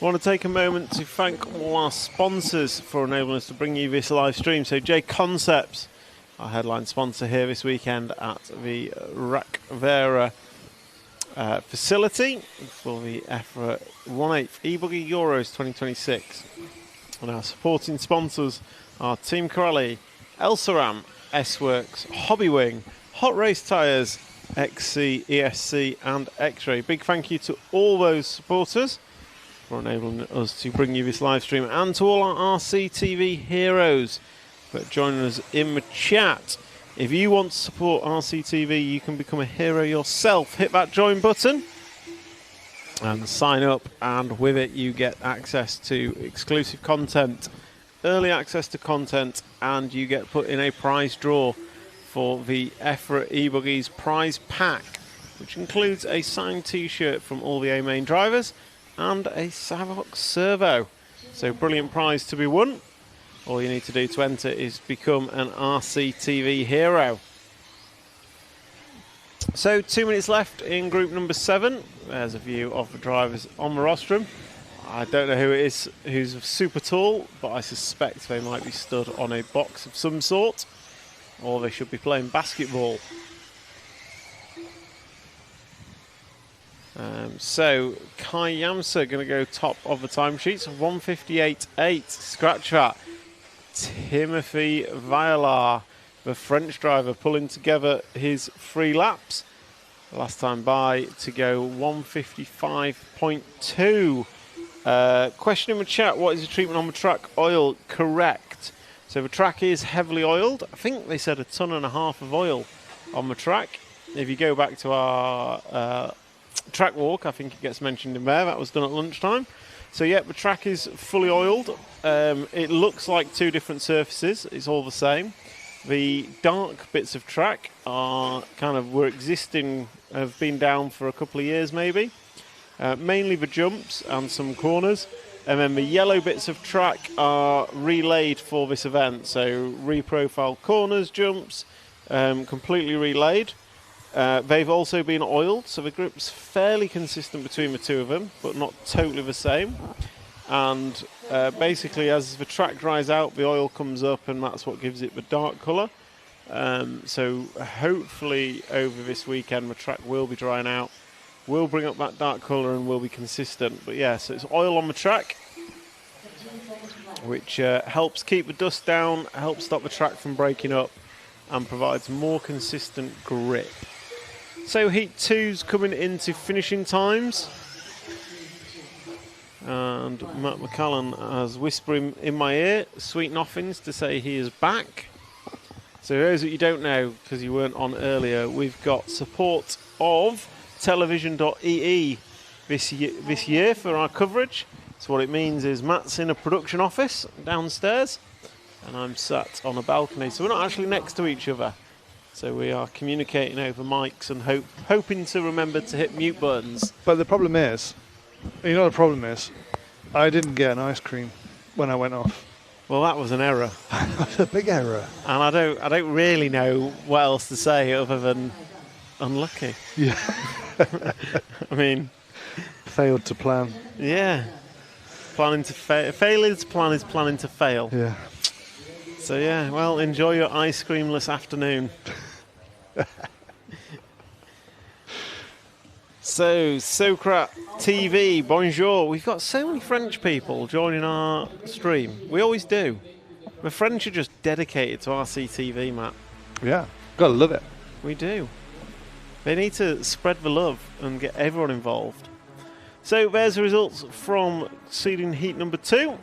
I want to take a moment to thank all our sponsors for enabling us to bring you this live stream. So JConcepts, our headline sponsor here this weekend at the Rakvere facility for the EFRA 1/8 eBuggy Euros 2026. And our supporting sponsors are Team Corelli, El Saram, S-Works, Hobby Wing, Hot Race Tyres, XC, ESC and X-Ray. Big thank you to all those supporters for enabling us to bring you this live stream, and to all our RCTV heroes for joining us in the chat. If you want to support RCTV, you can become a hero yourself. Hit that join button and sign up, and with it you get access to exclusive content, early access to content, and you get put in a prize draw for the EFRA eBuggies prize pack, which includes a signed t-shirt from all the A-Main drivers and a Savox servo. So brilliant prize to be won. All you need to do to enter is become an RCTV hero. So 2 minutes left in group number 7. There's a view of the drivers on the rostrum. I don't know who it is who's super tall, but I suspect they might be stood on a box of some sort, or they should be playing basketball. So Kai Yamsa going to go top of the timesheets, 158.8. Scratch that. Timothy Violar, the French driver, pulling together his 3 laps. Last time by to go 155.2. Question in the chat, what is the treatment on the track? Oil, correct. So the track is heavily oiled. I think they said 1.5 tons of oil on the track. If you go back to our track walk, I think it gets mentioned in there. That was done at lunchtime. So yeah, the track is fully oiled. It looks like 2 different surfaces. It's all the same. The dark bits of track are were existing, have been down for a couple of years maybe. Mainly the jumps and some corners. And then the yellow bits of track are relayed for this event. So reprofiled corners, jumps, completely relayed. They've also been oiled, so the grip's fairly consistent between the 2 of them, but not totally the same. And basically, as the track dries out, the oil comes up, and that's what gives it the dark colour. So hopefully over this weekend, the track will be drying out, will bring up that dark colour, and will be consistent. But yeah, so it's oil on the track, which helps keep the dust down, helps stop the track from breaking up, and provides more consistent grip. So Heat 2's coming into finishing times. And Matt McCallan has whispering in my ear sweet nothings to say he is back. So those that you don't know, because you weren't on earlier, we've got support of television.ee this year for our coverage. So what it means is Matt's in a production office downstairs, and I'm sat on a balcony. So we're not actually next to each other. So we are communicating over mics and hoping to remember to hit mute buttons. But the problem is, the problem is, I didn't get an ice cream when I went off. Well, that was an error. That's a big error. And I don't really know what else to say other than unlucky. Yeah. I mean, failed to plan. Yeah. Planning to fail. Failure to plan is planning to fail. Yeah. So yeah, well, enjoy your ice creamless afternoon. So, Socrat TV, bonjour. We've got so many French people joining our stream. We always do. The French are just dedicated to RCTV, Matt. Yeah, gotta love it. We do. They need to spread the love and get everyone involved. So there's the results from seeding heat number 2.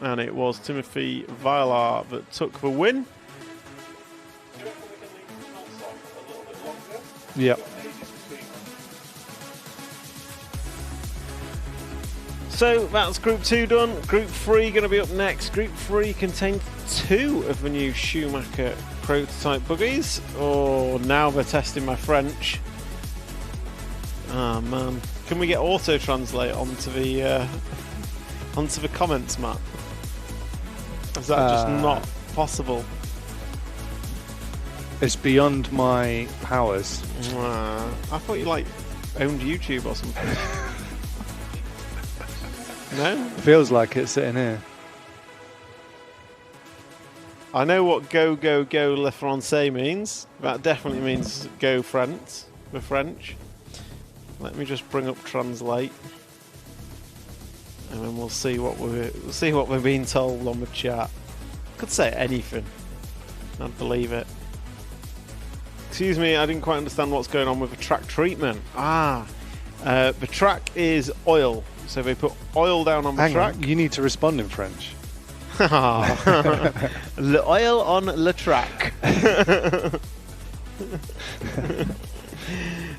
And it was Timothy Violar that took the win. Yep. So that's Group 2 done. Group 3 going to be up next. Group 3 contained 2 of the new Schumacher prototype buggies. Oh, now they're testing my French. Ah, man. Can we get auto-translate onto the comments, Matt? Is that just not possible? It's beyond my powers. I thought you owned YouTube or something. No? Feels like it sitting here. I know what go, go, go le français means. That definitely means go French, the French. Let me just bring up translate. And then we'll see what we're being told on the chat. Could say anything. I'd believe it. excuse me, I didn't quite understand what's going on with the track treatment. The track is oil. So they put oil down on the track. You need to respond in French. L'oil on le track.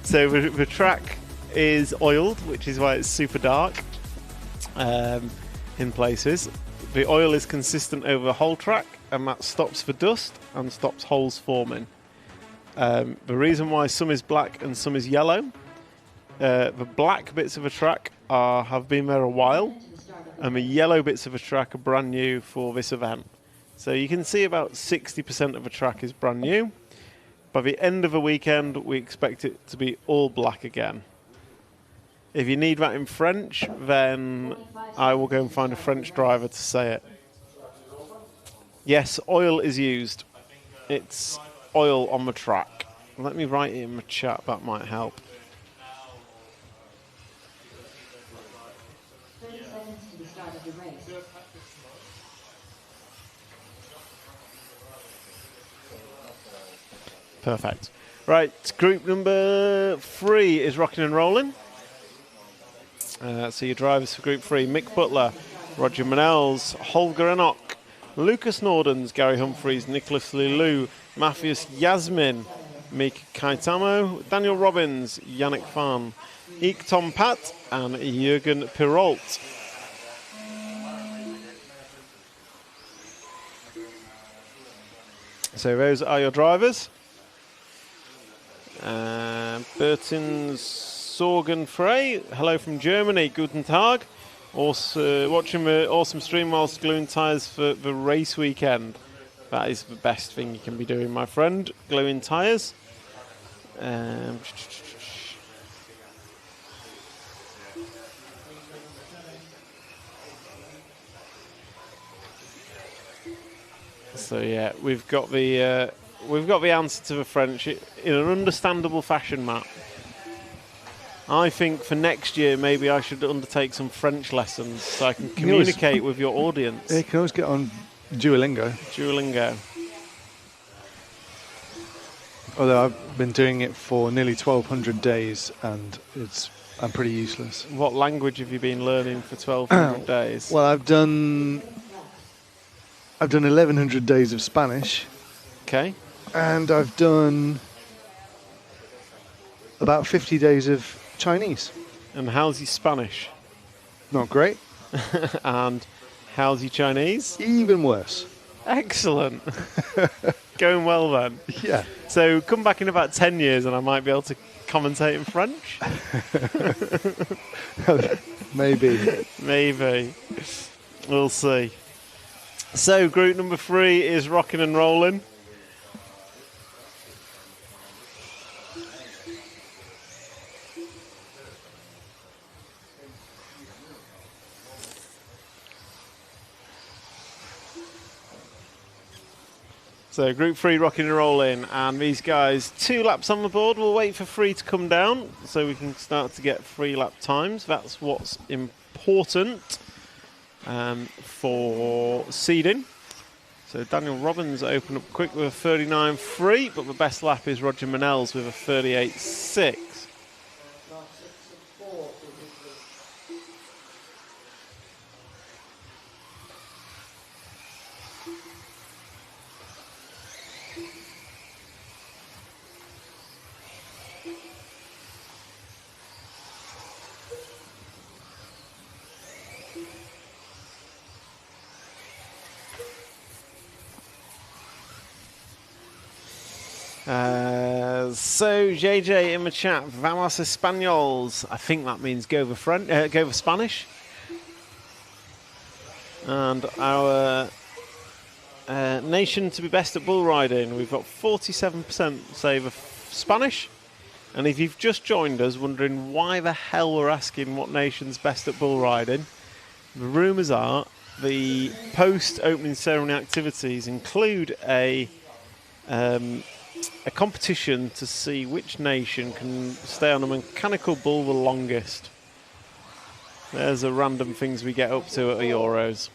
So the track is oiled, which is why it's super dark in places. The oil is consistent over the whole track, and that stops the dust and stops holes forming. The reason why some is black and some is yellow, the black bits of the track have been there a while, and the yellow bits of the track are brand new for this event. So you can see about 60% of the track is brand new. By the end of the weekend, we expect it to be all black again. If you need that in French, then I will go and find a French driver to say it. Yes, oil is used. It's oil on the track. Let me write it in the chat, that might help. 30 seconds to the start of the race. Perfect. Right, group number 3 is rocking and rolling. So your drivers for Group 3, Mick Butler, Roger Manels, Holger Enoch, Lucas Nordens, Gary Humphreys, Nicholas Lilou, Matthias Yasmin, Mick Kaitamo, Daniel Robbins, Yannick Fan, Eek Tom Pat, and Jürgen Pirolt. So those are your drivers. Bertins Sorgen Frey, hello from Germany, guten Tag. Also, watching the awesome stream whilst gluing tyres for the race weekend. That is the best thing you can be doing, my friend, gluing tyres. So yeah, we've got the answer to the French in an understandable fashion, Matt. I think for next year, maybe I should undertake some French lessons so I can communicate with your audience. You can always get on Duolingo. Duolingo. Although I've been doing it for nearly 1,200 days, and I'm pretty useless. What language have you been learning for 1,200 days? Well, I've done 1,100 days of Spanish. Okay. And I've done about 50 days of Chinese. And how's your Spanish? Not great. And how's your Chinese? Even worse. Excellent. Going well then. Yeah. So come back in about 10 years and I might be able to commentate in French. Maybe. Maybe. We'll see. So group number 3 is rocking and rolling. So group 3 rocking and rolling, and these guys 2 laps on the board. We'll wait for 3 to come down so we can start to get 3 lap times. That's what's important for seeding. So Daniel Robbins opened up quick with a 39.3, but the best lap is Roger Manels with a 38.6. So JJ in the chat, vamos Españols. I think that means go for Spanish. And our nation to be best at bull riding, we've got 47% say the Spanish. And if you've just joined us wondering why the hell we're asking what nation's best at bull riding, the rumours are the post-opening ceremony activities include a competition to see which nation can stay on a mechanical bull the longest. There's the random things we get up to at the Euros.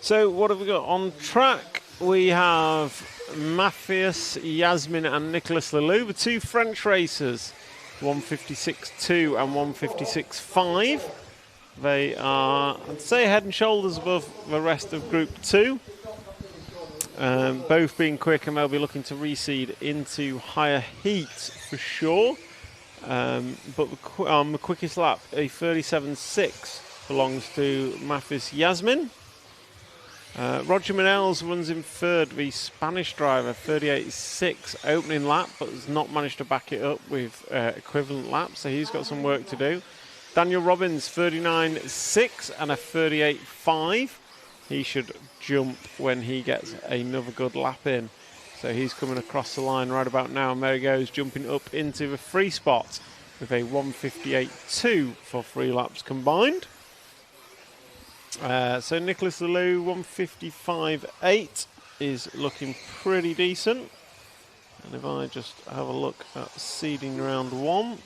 So what have we got on track? We have Matthias, Yasmin and Nicolas Leloup, the two French racers, 156.2 and 156.5. They are, I'd say, head and shoulders above the rest of Group 2. Both being quick, and they'll be looking to reseed into higher heats for sure. But the quickest lap, a 37.6, belongs to Mathis Yasmin. Roger Manels runs in third, the Spanish driver, 38.6 opening lap, but has not managed to back it up with equivalent laps, so he's got some work to do. Daniel Robbins, 39.6 and a 38.5. He should jump when he gets another good lap in. So he's coming across the line right about now, and there he goes, jumping up into the free spot with a 158.2 for 3 laps combined. So Nicolas Leloup, 155.8 is looking pretty decent. And if I just have a look at seeding round 1.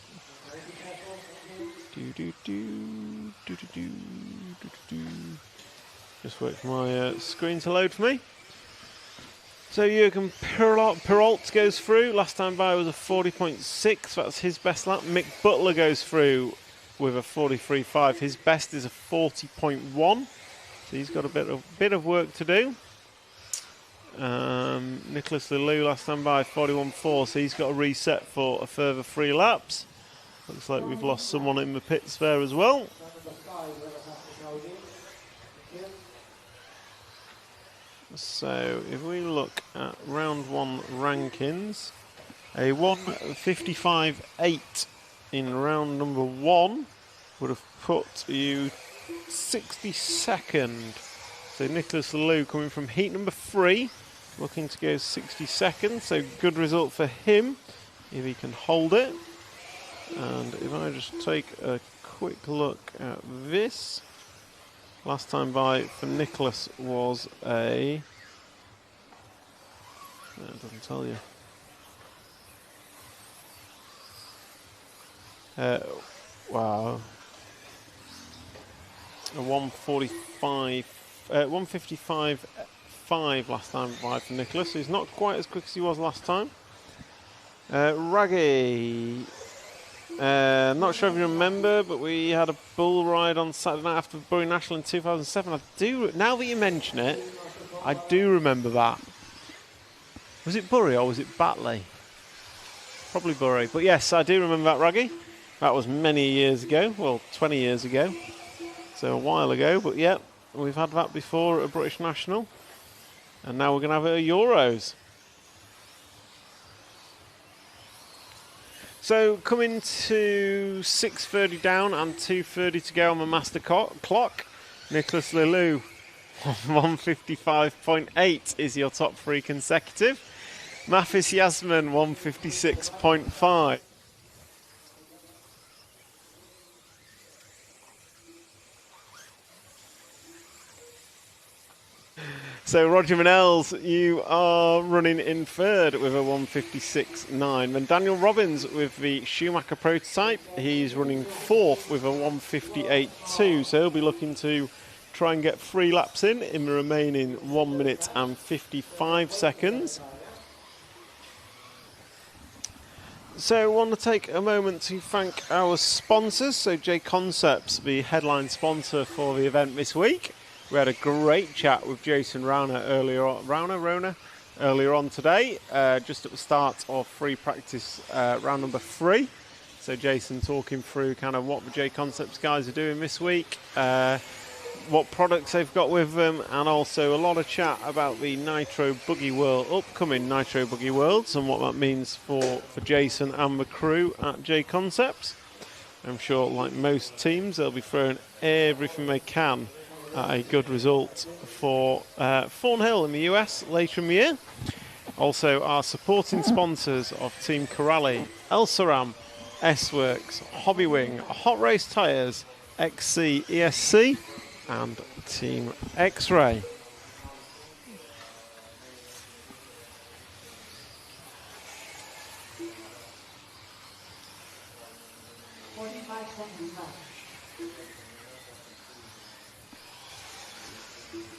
Just wait for my screen to load for me. So Jürgen Perrault goes through. Last time by was a 40.6. That's his best lap. Mick Butler goes through with a 43.5. His best is a 40.1. So he's got a bit of work to do. Nicolas Leloup last time by 41.4. So he's got a reset for a further 3 laps. Looks like we've lost someone in the pits there as well. So if we look at round 1 rankings, a 155.8 in round number 1 would have put you 62nd. So Nicolas Leloup coming from heat number 3, looking to go 62nd. So good result for him if he can hold it. And if I just take a quick look at this, last time by for Nicholas was a... No, it doesn't tell you. Wow. A 155.5 last time by for Nicholas. He's not quite as quick as he was last time. Raggy. Not sure if you remember, but we had a bull ride on Saturday night after Bury National in 2007. I do, now that you mention it, I do remember that. Was it Bury or was it Batley? Probably Bury, but yes, I do remember that, Raggy. That was many years ago, well, 20 years ago, so a while ago. But yeah, we've had that before at a British National, and now we're going to have it at Euros. So coming to 6:30 down and 2:30 to go on the master clock, Nicolas Leloup, 155.8 is your top 3 consecutive. Mathis Yasmin, 156.5. So Roger Manels, you are running in third with a 156.9. Then Daniel Robbins with the Schumacher prototype, he's running fourth with a 158.2. So he'll be looking to try and get 3 laps in the remaining 1 minute and 55 seconds. So I want to take a moment to thank our sponsors. So JConcepts, the headline sponsor for the event this week. We had a great chat with Jason Rauner earlier on today, just at the start of free practice round number 3. So Jason talking through kind of what the JConcepts guys are doing this week, what products they've got with them, and also a lot of chat about the Nitro Buggy World, upcoming Nitro Buggy Worlds, and what that means for Jason and the crew at JConcepts. I'm sure, like most teams, they'll be throwing everything they can at a good result for Thornhill in the US later in the year. Also, our supporting sponsors of Team Corrali, Elsaram, S-Works, Hobbywing, Hot Race Tyres, XC, ESC, and Team X-Ray.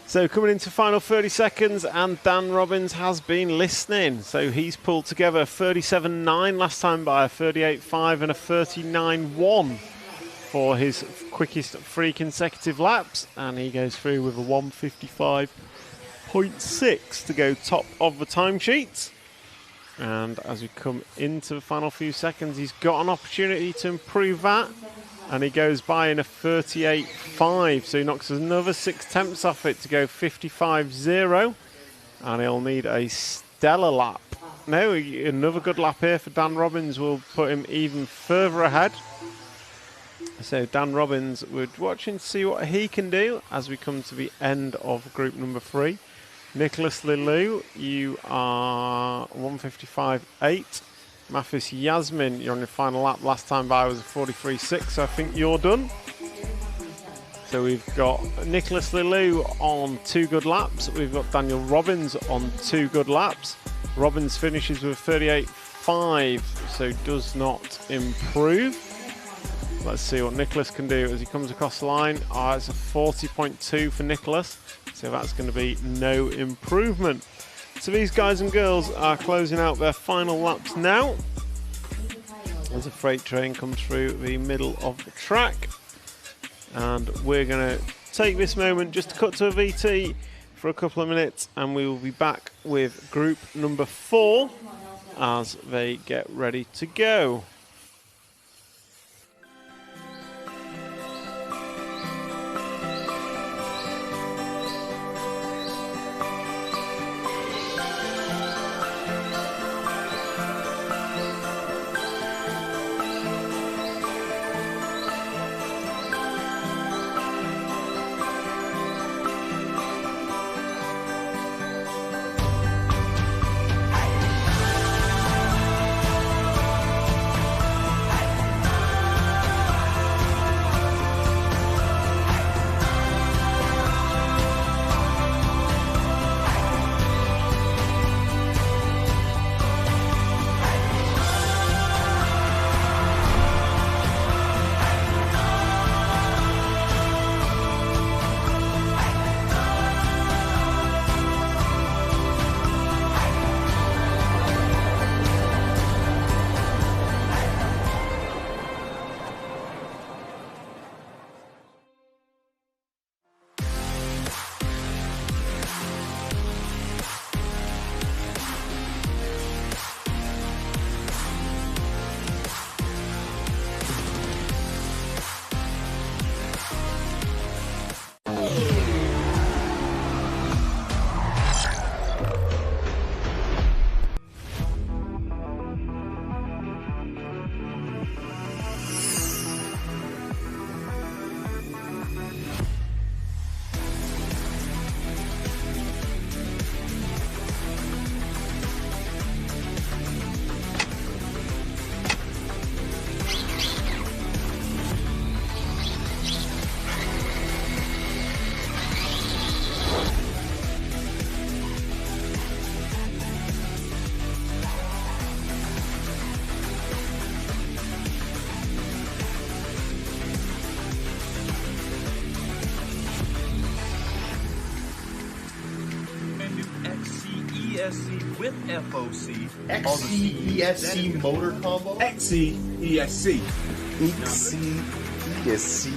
So coming into final 30 seconds, and Dan Robbins has been listening. So he's pulled together a 37.9 last time by a 38.5 and a 39.1 for his quickest 3 consecutive laps. And he goes through with a 1:55.6 to go top of the timesheet. And as we come into the final few seconds, he's got an opportunity to improve that. And he goes by in a 38.5, so he knocks another 6 tenths off it to go 55.0. And he'll need a stellar lap. No, another good lap here for Dan Robbins will put him even further ahead. So Dan Robbins, we're watching to see what he can do as we come to the end of group number 3. Nicholas Lilou, you are 1:55.8. Mathis Yasmin, you're on your final lap. Last time by was a 43.6, so I think you're done. So we've got Nicholas Lilou on 2 good laps. We've got Daniel Robbins on 2 good laps. Robbins finishes with 38.5, so does not improve. Let's see what Nicholas can do as he comes across the line. It's a 40.2 for Nicholas, so that's going to be no improvement. So these guys and girls are closing out their final laps now as a freight train comes through the middle of the track. And we're going to take this moment just to cut to a VT for a couple of minutes, and we will be back with group number 4 as they get ready to go. With FOC. XC-ESC motor combo? XC-ESC. XC-ESC?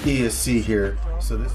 ESC here. So this...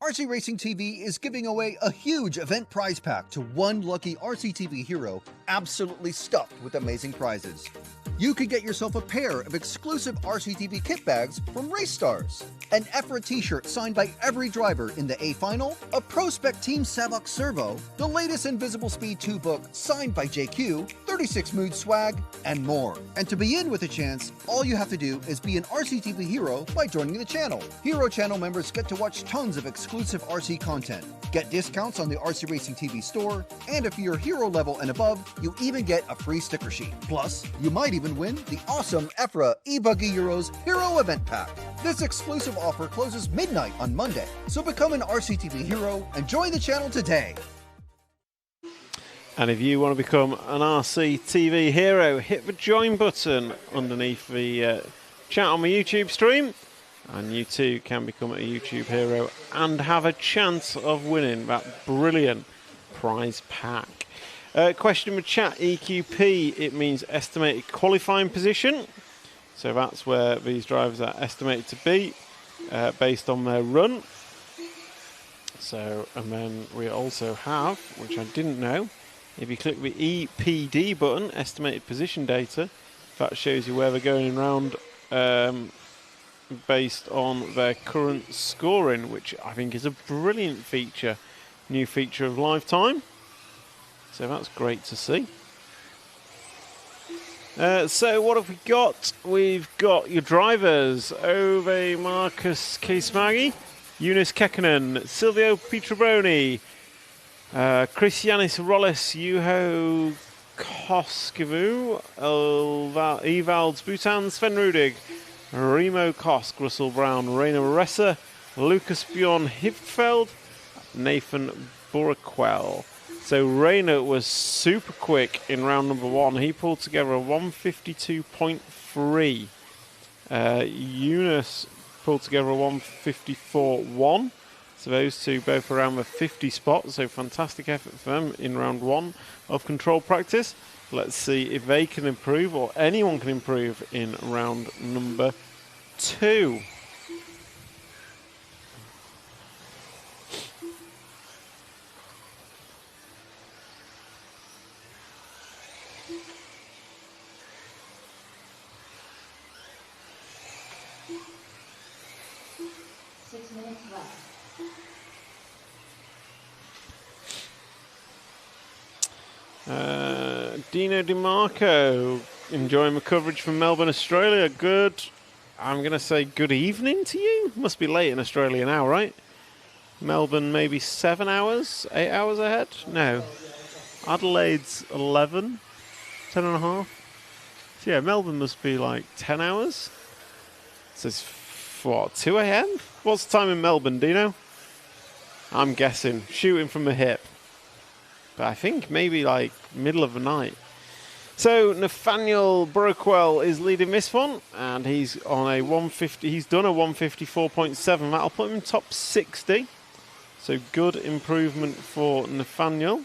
RC Racing TV is giving away a huge event prize pack to one lucky RCTV hero absolutely stuffed with amazing prizes. You could get yourself a pair of exclusive RCTV kit bags from Race Stars, an EFRA t-shirt signed by every driver in the A Final, a Prospect Team Savok Servo, the latest Invisible Speed 2 book signed by JQ, 36 Mood swag, and more. And to be in with a chance, all you have to do is be an RCTV hero by joining the channel. Hero channel members get to watch tons of exclusive RC content, get discounts on the RC Racing TV store, and if you're hero level and above, you even get a free sticker sheet. Plus, you might even win the awesome EFRA eBuggy Euros Hero Event Pack. This exclusive offer closes midnight on Monday, so become an RCTV hero and join the channel today. And if you want to become an RC TV hero, hit the join button underneath the chat on my YouTube stream, and you too can become a YouTube hero and have a chance of winning that brilliant prize pack. Question with chat, EQP, it means estimated qualifying position. So that's where these drivers are estimated to be based on their run. So, and then we also have, which I didn't know, if you click the EPD button, estimated position data, that shows you where they're going around based on their current scoring, which I think is a brilliant feature, new feature of Lifetime. So that's great to see. So what have we got? We've got your drivers, Ove Marcus Keismagi, Eunice Kekkonen, Silvio Pietrobroni, Christianis Rolles, Juho Koskivu, Evalds Bhutan, Sven Rudig, Remo Kosk, Russell Brown, Rainer Ressa, Lucas Bjorn Hivfeld, Nathan Buraquel. So Rainer was super quick in round number 1. He pulled together a 152.3. Eunice pulled together a 154.1. So those two both around the 50 spot. So fantastic effort for them in round 1 of control practice. Let's see if they can improve, or anyone can improve in round number 2. Dino DeMarco, enjoying the coverage from Melbourne, Australia. Good, I'm going to say good evening to you. Must be late in Australia now, right? Melbourne maybe 7 hours, 8 hours ahead? No. Adelaide's 11, 10 and a half. So yeah, Melbourne must be like 10 hours. So it's, what, 2 a.m.? What's the time in Melbourne, Dino? I'm guessing, shooting from the hip. But I think maybe like middle of the night. So Nathaniel Buraquel is leading this one, and he's on a 150. He's done a 154.7. That'll put him in top 60. So good improvement for Nathaniel.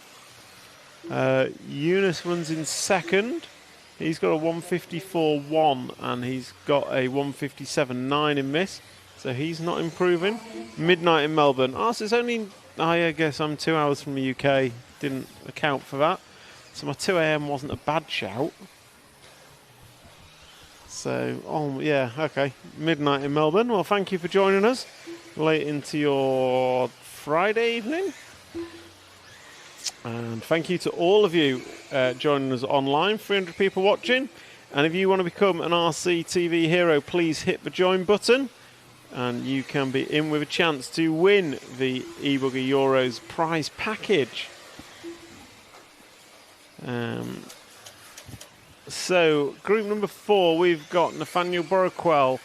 Eunice runs in second. He's got a 154.1, and he's got a 157.9 in this. So he's not improving. Midnight in Melbourne. So it's only, I guess I'm 2 hours from the UK. Didn't account for that. So my 2 a.m. wasn't a bad shout. So, oh yeah, okay. Midnight in Melbourne. Well, thank you for joining us late into your Friday evening. And thank you to all of you joining us online, 300 people watching. And if you want to become an RC TV hero, please hit the join button. And you can be in with a chance to win the eBuggy Euros prize package. So group number 4, we've got Nathaniel Buraquel,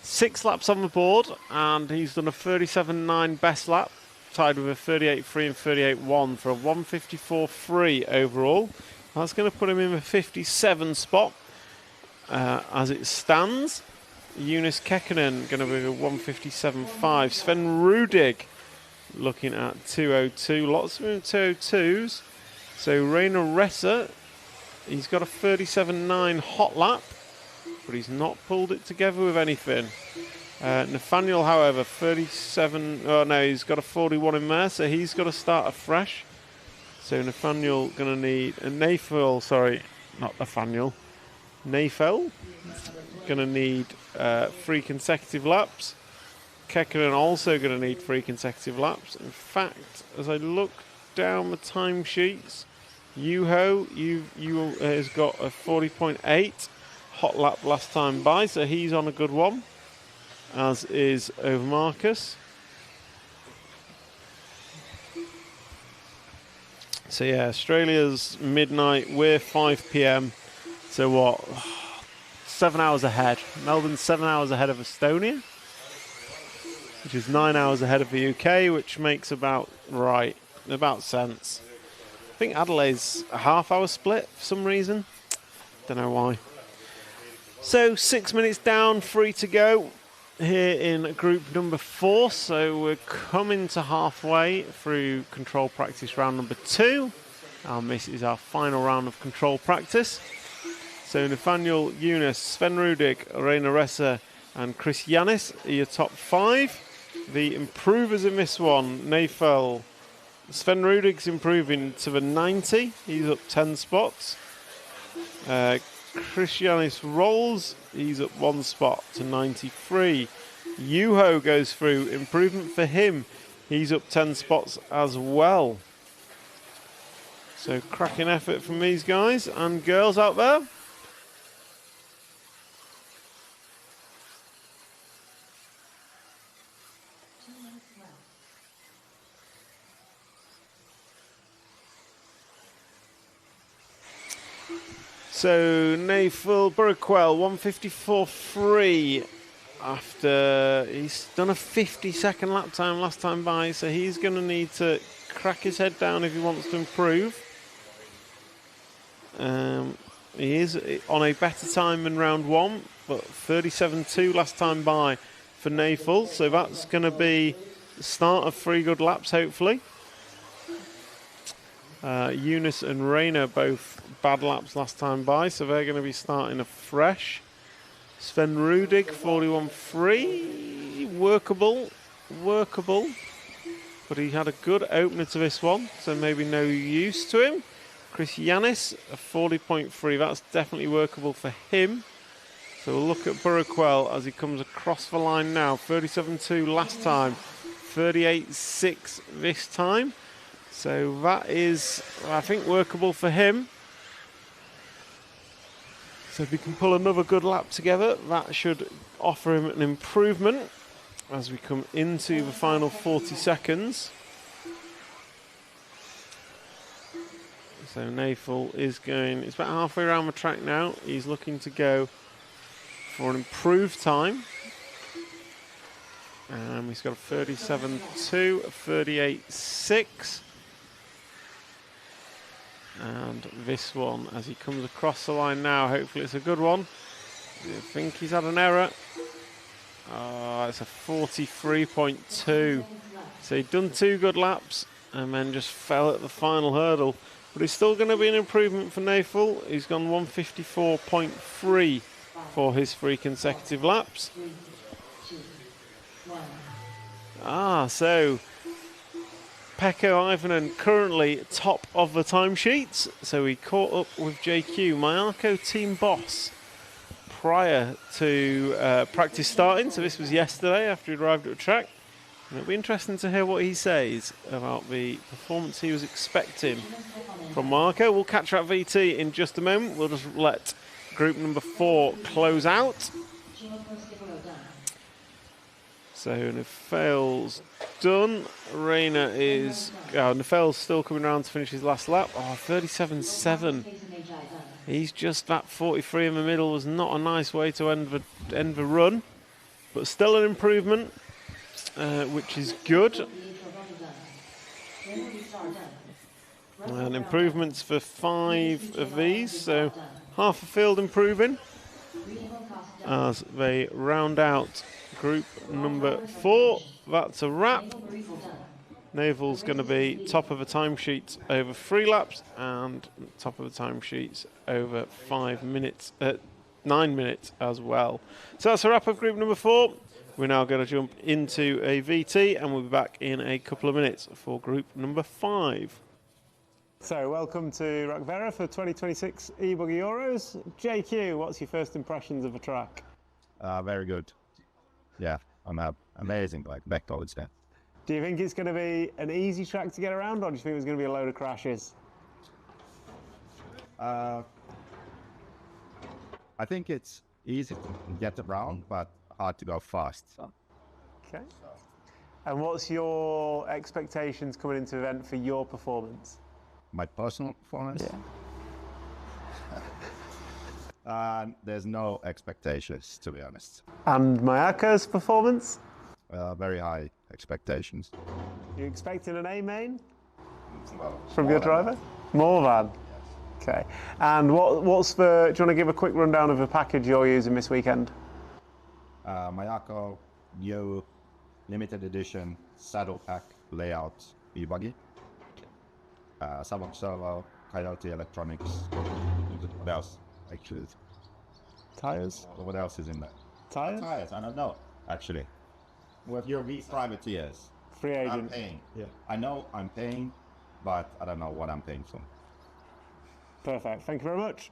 6 laps on the board, and he's done a 37.9 best lap, tied with a 38.3 and 38.1 for a 154.3 overall. That's going to put him in the 57 spot as it stands. Eunice Kekkonen going to be a 157.5. Sven Rudig looking at 202. Lots of 202s. So Rainer Ressa, he's got a 37.9 hot lap. but he's not pulled it together with anything. Nathaniel, however, 37. Oh no, he's got a 41 in there, so he's got to start afresh. So Nathaniel going to need a Nathaniel. Sorry, not Nathaniel. Nathel going to need 3 consecutive laps. Kekkonen also going to need 3 consecutive laps. In fact, as I look down the timesheets, Yuho has got a 40.8 hot lap last time by, so he's on a good one, as is over Marcus. So yeah, Australia's midnight, we're 5 p.m. So what, 7 hours ahead. Melbourne's 7 hours ahead of Estonia, which is 9 hours ahead of the UK, which makes about sense. I think Adelaide's a half-hour split for some reason. Don't know why. So 6 minutes down, 3 to go here in group number 4. So we're coming to halfway through control practice round number 2. And this is our final round of control practice. So Nathaniel, Yunus, Sven Rudig, Reina Ressa and Chris Yanis are your top 5. The improvers in this one, Nafel, Sven Rudig's improving to the 90. He's up 10 spots. Christianis rolls. He's up 1 spot to 93. Yuho goes through. Improvement for him. He's up 10 spots as well. So cracking effort from these guys and girls out there. So Nafel Burkwell 154.3 after he's done a 50-second lap time last time by, so he's going to need to crack his head down if he wants to improve. He is on a better time than round 1, but 37.2 last time by for Nafel, so that's going to be the start of 3 good laps hopefully. Eunice and Reina both bad laps last time by, so they're going to be starting afresh. Sven Rudig 41.3, workable, but he had a good opener to this one, so maybe no use to him. Chris Yanis a 40.3, that's definitely workable for him. So we'll look at Burkwell as he comes across the line now. 37.2 last time, 38.6 this time. So that is, I think, workable for him. So if he can pull another good lap together, that should offer him an improvement as we come into the final 40 seconds. So Nafel is going, it's about halfway around the track now. He's looking to go for an improved time. He's got a 37.2, a 38.6. And this one, as he comes across the line now, hopefully it's a good one. I think he's had an error. It's a 43.2. So he'd done 2 good laps and then just fell at the final hurdle. But it's still going to be an improvement for Nafel. He's gone 154.3 for his 3 consecutive laps. So Pekko Ivanen currently top of the timesheets, so he caught up with JQ, Mayako team boss, prior to practice starting. So this was yesterday after he arrived at the track. And it'll be interesting to hear what he says about the performance he was expecting from Marco. We'll catch up VT in just a moment. We'll just let group number 4 close out. So Nafel's done. Reina is... Nafel's still coming around to finish his last lap. 37.7. He's just that 43 in the middle. Was not a nice way to end the run. But still an improvement, which is good. And improvements for 5 of these. So half a field improving as they round out group number 4. That's a wrap. Navel's going to be top of the timesheets over 3 laps and top of the timesheets over 5 minutes. 9 minutes as well. So that's a wrap of group number 4. We're now going to jump into a VT, and we'll be back in a couple of minutes for group number 5. So, welcome to Rockvera for 2026 eBuggy Euros. JQ, what's your first impressions of the track? Very good. Yeah, I'm amazing, like back towards that. Do you think it's going to be an easy track to get around, or do you think there's going to be a load of crashes? I think it's easy to get around, but hard to go fast. Okay. And what's your expectations coming into the event for your performance? My personal performance? Yeah. There's no expectations, to be honest. And Mayaka's performance? Very high expectations. You expecting an A main? Well, from your driver? More than? Okay. And what's the, do you want to give a quick rundown of the package you're using this weekend? Mayako new limited edition saddle pack layout e-buggy. Savok servo, Coyote electronics. What else? Actually, tires. What else is in there? Tires? Tires. I don't know. Actually, with your private tiers. Free agent. I'm paying. Yeah. I know I'm paying, but I don't know what I'm paying for. Perfect. Thank you very much.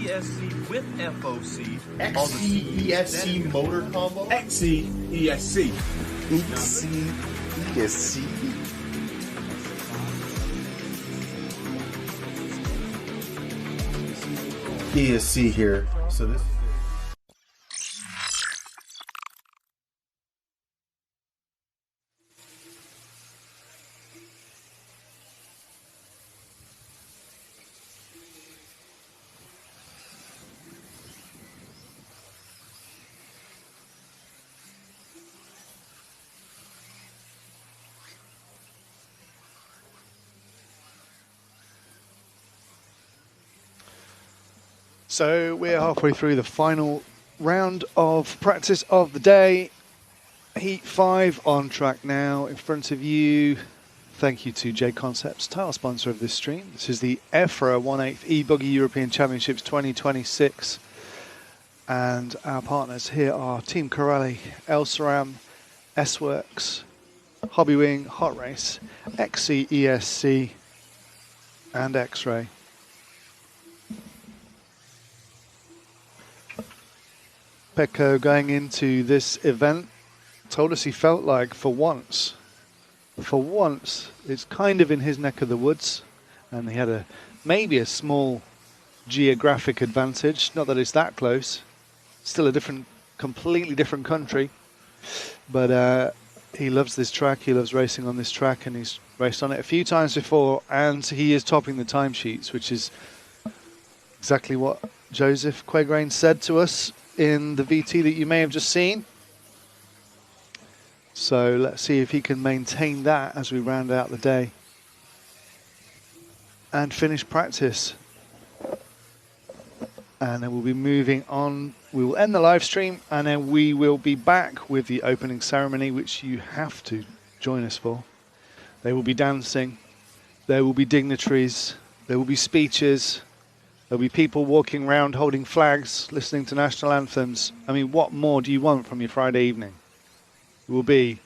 XC with FOC. XC-ESC motor combo? XC-ESC. XC-ESC? ESC here. So this. So we're halfway through the final round of practice of the day. Heat 5 on track now in front of you. Thank you to JConcepts, title sponsor of this stream. This is the EFRA 1/8 e-buggy European Championships 2026. And our partners here are Team Corelli, Elsaram, S-Works, Hobbywing, Hot Race, XC, ESC, and X-Ray. Pecco going into this event told us he felt like for once it's kind of in his neck of the woods, and he had maybe a small geographic advantage. Not that it's that close, still a completely different country, but he loves this track. He loves racing on this track, and he's raced on it a few times before, and he is topping the timesheets, which is exactly what Joseph Quagrain said to us in the VT that you may have just seen. So let's see if he can maintain that as we round out the day and finish practice. And then we'll be moving on. We will end the live stream, and then we will be back with the opening ceremony, which you have to join us for. There will be dancing, there will be dignitaries, there will be speeches, there'll be people walking around holding flags, listening to national anthems. I mean, what more do you want from your Friday evening? It will be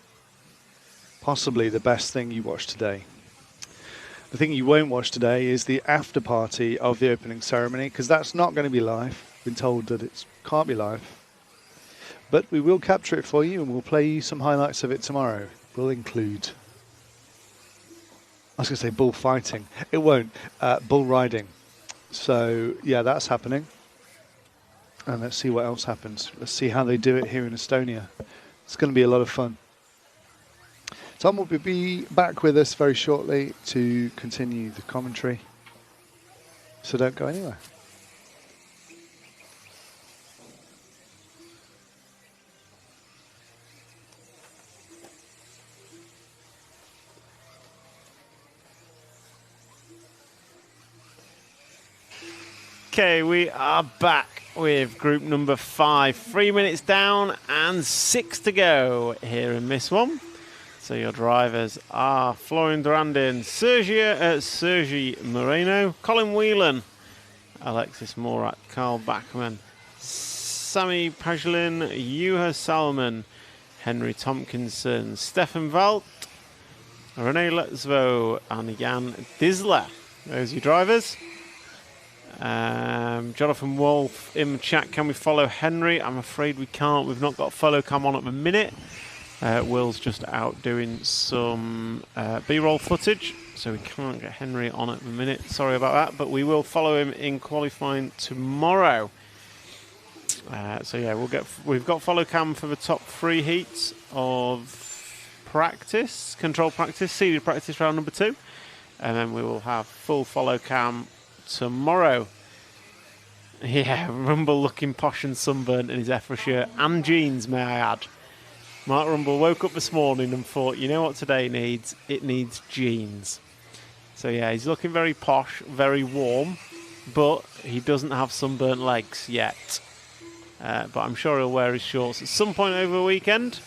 possibly the best thing you watch today. The thing you won't watch today is the after party of the opening ceremony, because that's not going to be live. Been told that it can't be live. But we will capture it for you, and we'll play you some highlights of it tomorrow. We'll include... I was going to say bull fighting. It won't. Bull riding. So, yeah, that's happening. And let's see what else happens. Let's see how they do it here in Estonia. It's going to be a lot of fun. Tom will be back with us very shortly to continue the commentary. So don't go anywhere. Okay, we are back with group number 5. 3 minutes down and 6 to go here in this one. So your drivers are Florian Durandin, Sergi Moreno, Colin Whelan, Alexis Morat, Carl Bachmann, Sami Pajlin, Juha Salman, Henry Tompkinson, Stefan Valt, Rene Letzvo and Jan Disler. Those are your drivers. Jonathan Wolf in the chat, can we follow Henry? I'm afraid we can't. We've not got follow cam on at the minute. Will's just out doing some B-roll footage, so we can't get Henry on at the minute. Sorry about that, but we will follow him in qualifying tomorrow. So yeah, we've got follow cam for the top 3 heats of practice, control practice, seeded practice round number 2, and then we will have full follow cam tomorrow. Yeah, Rumble looking posh and sunburnt in his EFRA shirt and jeans, may I add. Mark Rumble woke up this morning and thought, you know what today needs? It needs jeans. So yeah, he's looking very posh, very warm, but he doesn't have sunburnt legs yet. But I'm sure he'll wear his shorts at some point over the weekend.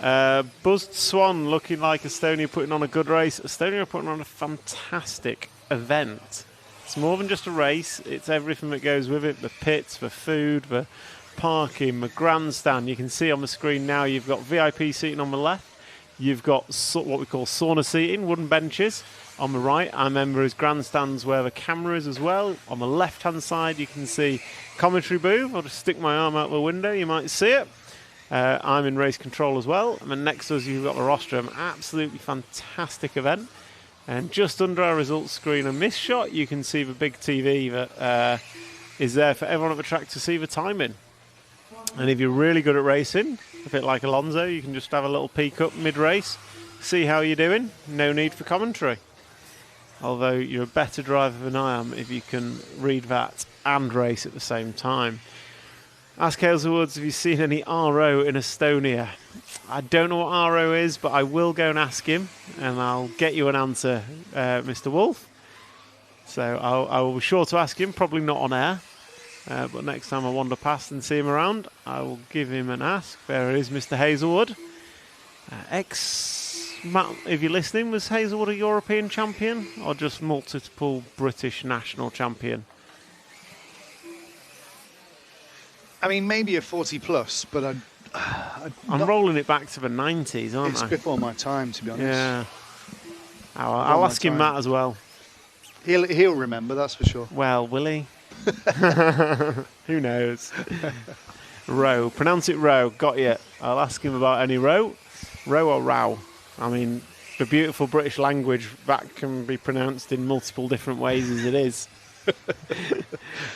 Buzzed Swan looking like Estonia putting on a good race. Estonia are putting on a fantastic event. It's more than just a race, it's everything that goes with it, the pits, the food, the parking, the grandstand. You can see on the screen now you've got VIP seating on the left, you've got what we call sauna seating, wooden benches on the right, and then there is grandstands where the camera is as well. On the left hand side you can see commentary booth. I'll just stick my arm out the window, you might see it. I'm in race control as well, and then next to us you've got the rostrum. Absolutely fantastic event. And just under our results screen on this shot, you can see the big TV that is there for everyone at the track to see the timing. And if you're really good at racing, a bit like Alonso, you can just have a little peek up mid-race, see how you're doing. No need for commentary. Although you're a better driver than I am if you can read that and race at the same time. Ask Hazel Woods, have you seen any RO in Estonia? I don't know what RO is, but I will go and ask him, and I'll get you an answer, Mr. Wolf. So I will be sure to ask him, probably not on air, but next time I wander past and see him around, I will give him an ask. There it is, Mr. Hazelwood. If you're listening, was Hazelwood a European champion, or just multiple British national champion? I mean, maybe a 40 plus, but I'm rolling it back to the 90s, aren't I? It's before my time, to be honest. Yeah. I'll ask him that as well. He'll remember, that's for sure. Well, will he? Who knows? Row. Pronounce it row. Got you. I'll ask him about any row. Row or row. I mean, the beautiful British language, that can be pronounced in multiple different ways as it is.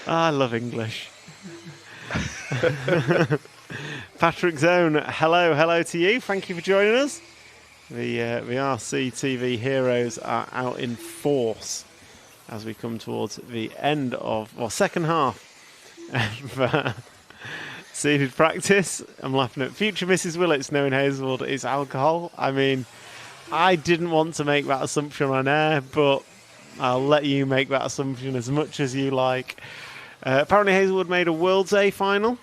I love English. Patrick Zone, hello to you. Thank you for joining us. The RC TV heroes are out in force as we come towards the end of, well, second half of seeded practice. I'm laughing at future Mrs. Willits knowing Hazelwood is alcohol. I mean, I didn't want to make that assumption on air, but I'll let you make that assumption as much as you like. Apparently Hazelwood made a World's A final.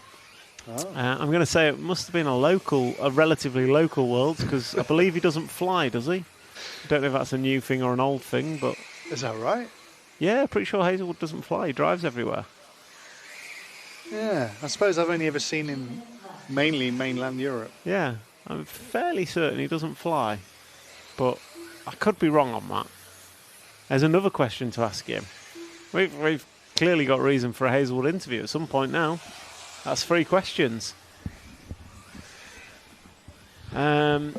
Oh. I'm going to say it must have been a relatively local Worlds, because I believe he doesn't fly, does he? I don't know if that's a new thing or an old thing, but... Is that right? Yeah, pretty sure Hazelwood doesn't fly. He drives everywhere. Yeah, I suppose I've only ever seen him mainly in mainland Europe. Yeah, I'm fairly certain he doesn't fly, but I could be wrong on that. There's another question to ask him. We've clearly got reason for a Hazelwood interview at some point now. That's 3 questions.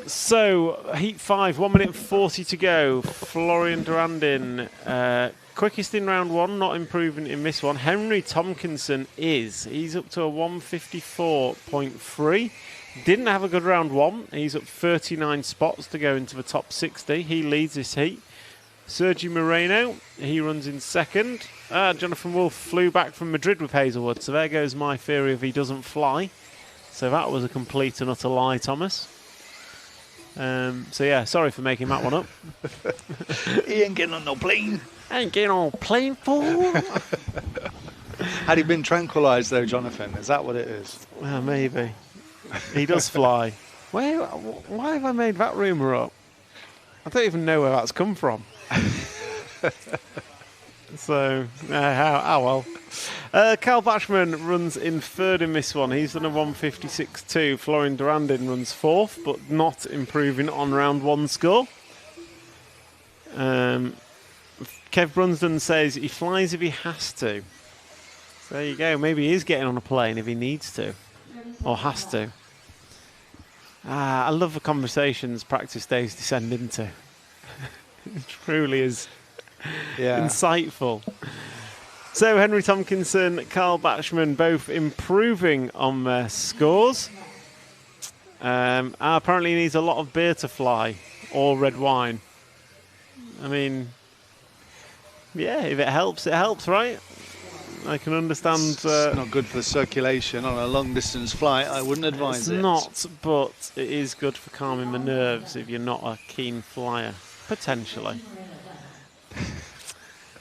So, Heat 5, 1 minute 40 to go. Florian Durandin, quickest in round 1, not improving in this one. Henry Tomkinson is. He's up to a 154.3. Didn't have a good round 1. He's up 39 spots to go into the top 60. He leads this heat. Sergio Moreno, he runs in second. Jonathan Wolf flew back from Madrid with Hazelwood, so there goes my theory of he doesn't fly. So that was a complete and utter lie, Thomas. So yeah, sorry for making that one up. He ain't getting on no plane. Ain't getting on plane, fool. Had he been tranquilised though, Jonathan? Is that what it is? Well, maybe. He does fly. Why have I made that rumour up? I don't even know where that's come from. So, well. Carl Bachmann runs in third in this one. He's done a 156.2. Florian Durandin runs fourth, but not improving on round 1 score. Kev Brunsden says he flies if he has to. So there you go. Maybe he is getting on a plane if he needs to. Or has to. I love the conversations practice days descend into. It truly is insightful. So Henry Tomkinson, Carl Bachmann both improving on their scores. Apparently he needs a lot of beer to fly, or red wine. I mean, yeah, if it helps, right? I can understand. It's not good for the circulation on a long-distance flight. I wouldn't advise it. It's not, but it is good for calming the nerves if you're not a keen flyer, potentially.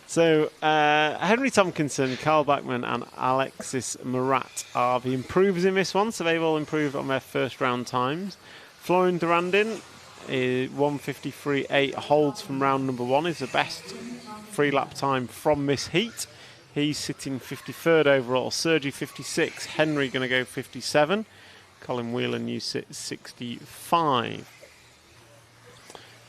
So, Henry Tomkinson, Carl Bachmann and Alexis Murat are the improvers in this one, so they've all improved on their first round times. Florian Durandin, 153.8 holds from round number 1, is the best 3-lap time from this heat. He's sitting 53rd overall. Sergi 56, Henry going to go 57. Colin Whelan, you sit 65.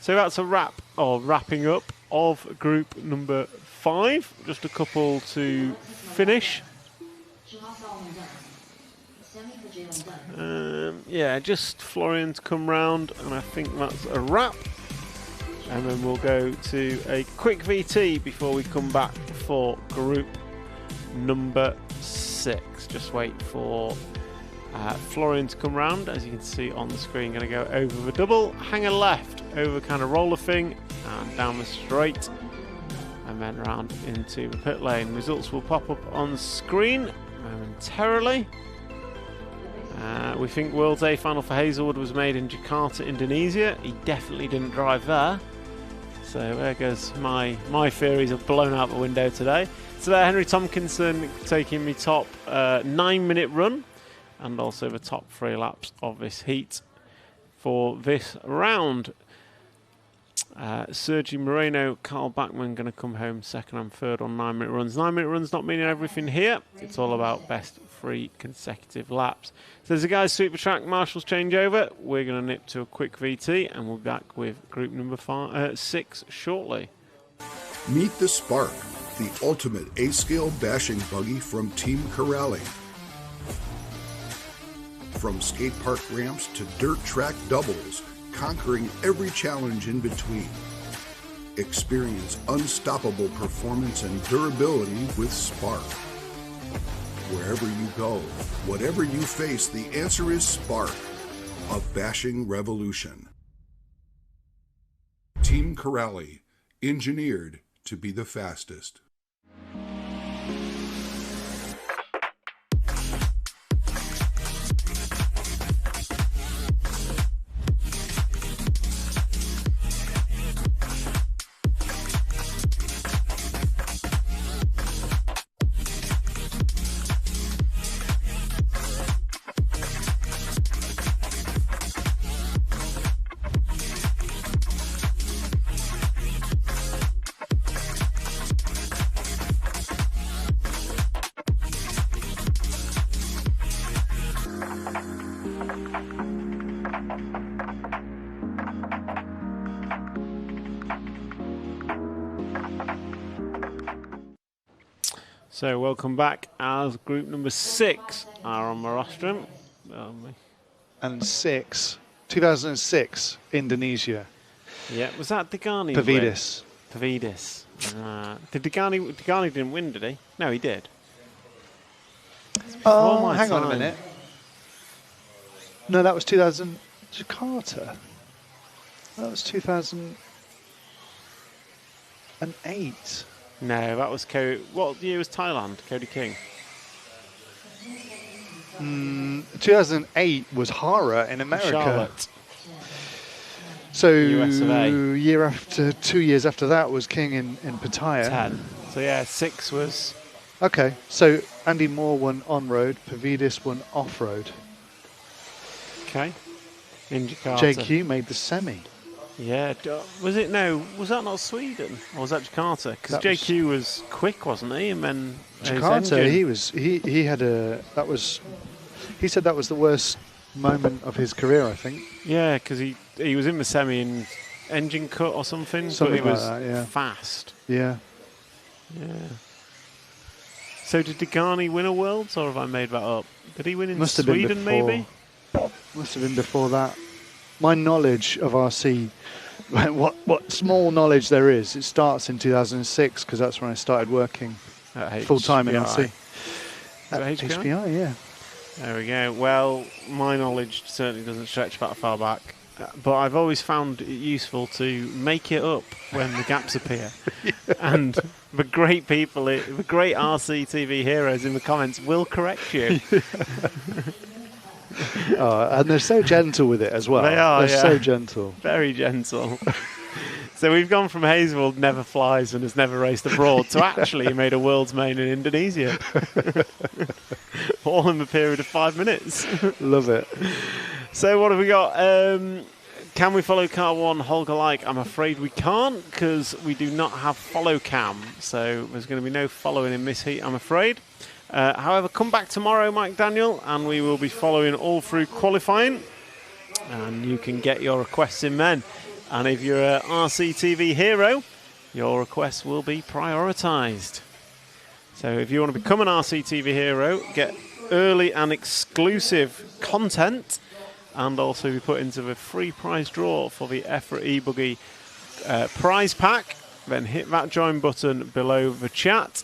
So that's a wrapping up of group number 5. Just a couple to finish. Just Florian to come round, and I think that's a wrap. And then we'll go to a quick VT before we come back for group number 6. Just wait for Florian to come round. As you can see on the screen, going to go over the double, hanger left, over the kind of roller thing, and down the straight, and then round into the pit lane. Results will pop up on screen momentarily. We think World's A final for Hazelwood was made in Jakarta, Indonesia. He definitely didn't drive there. So there goes my theories have blown out the window today. So there, Henry Tomkinson taking the top 9-minute run, and also the top 3 laps of this heat for this round. Sergio Moreno, Carl Bachmann going to come home second and third on 9-minute runs. 9-minute runs not meaning everything here. It's all about best 3 consecutive laps. So as the guys sweep the track, marshals change over. We're going to nip to a quick VT, and we'll be back with group number 6 shortly. Meet the Spark, the ultimate A-scale bashing buggy from Team Corrali. From skate park ramps to dirt track doubles, conquering every challenge in between. Experience unstoppable performance and durability with Spark. Wherever you go, whatever you face, the answer is Spark, a bashing revolution. Team Corrali, engineered to be the fastest. So welcome back as group number 6 are on Marostrum. And 2006, Indonesia. Yeah, was that Degani? Pavidis. Pavidis. Did Degani didn't win, did he? No, he did. Oh, hang on a minute. No, that was 2000 Jakarta. That was 2008. No, that was what year was Thailand? Cody King. 2008 was Hara in America. Charlotte. So US of A. 2 years after that was King in Pattaya. 10. So yeah, 6 was. Okay, so Andy Moore won on-road, Pavidis won off-road. Okay. In Jakarta. JQ made the semi. Yeah, was it? No, was that not Sweden? Or was that Jakarta? Because JQ was quick, wasn't he? And then Jakarta, he had a, he said that was the worst moment of his career, I think. Yeah, because he was in the semi and engine cut or something, but he was fast. Yeah. Yeah. So did Degani win a Worlds, or have I made that up? Did he win in Sweden, maybe? Must have been before that. My knowledge of RC, what small knowledge there is, it starts in 2006 because that's when I started working full-time in RC. At HPI, yeah. There we go. Well, my knowledge certainly doesn't stretch that far back, but I've always found it useful to make it up when the gaps appear. And the great people, the great RC TV heroes in the comments will correct you. And they're so gentle with it as well. They are, They're so gentle. Very gentle. So we've gone from Hazelwood never flies and has never raced abroad to actually he made a world's main in Indonesia. All in the period of 5 minutes. Love it. So what have we got? Can we follow car 1 Holger like? I'm afraid we can't because we do not have follow cam. So there's going to be no following in this heat, I'm afraid. However, come back tomorrow, Mike Daniel, and we will be following all through qualifying. And you can get your requests in then. And if you're an RCTV hero, your requests will be prioritised. So if you want to become an RCTV hero, get early and exclusive content, and also be put into the free prize draw for the EFRA e-Buggy prize pack, then hit that join button below the chat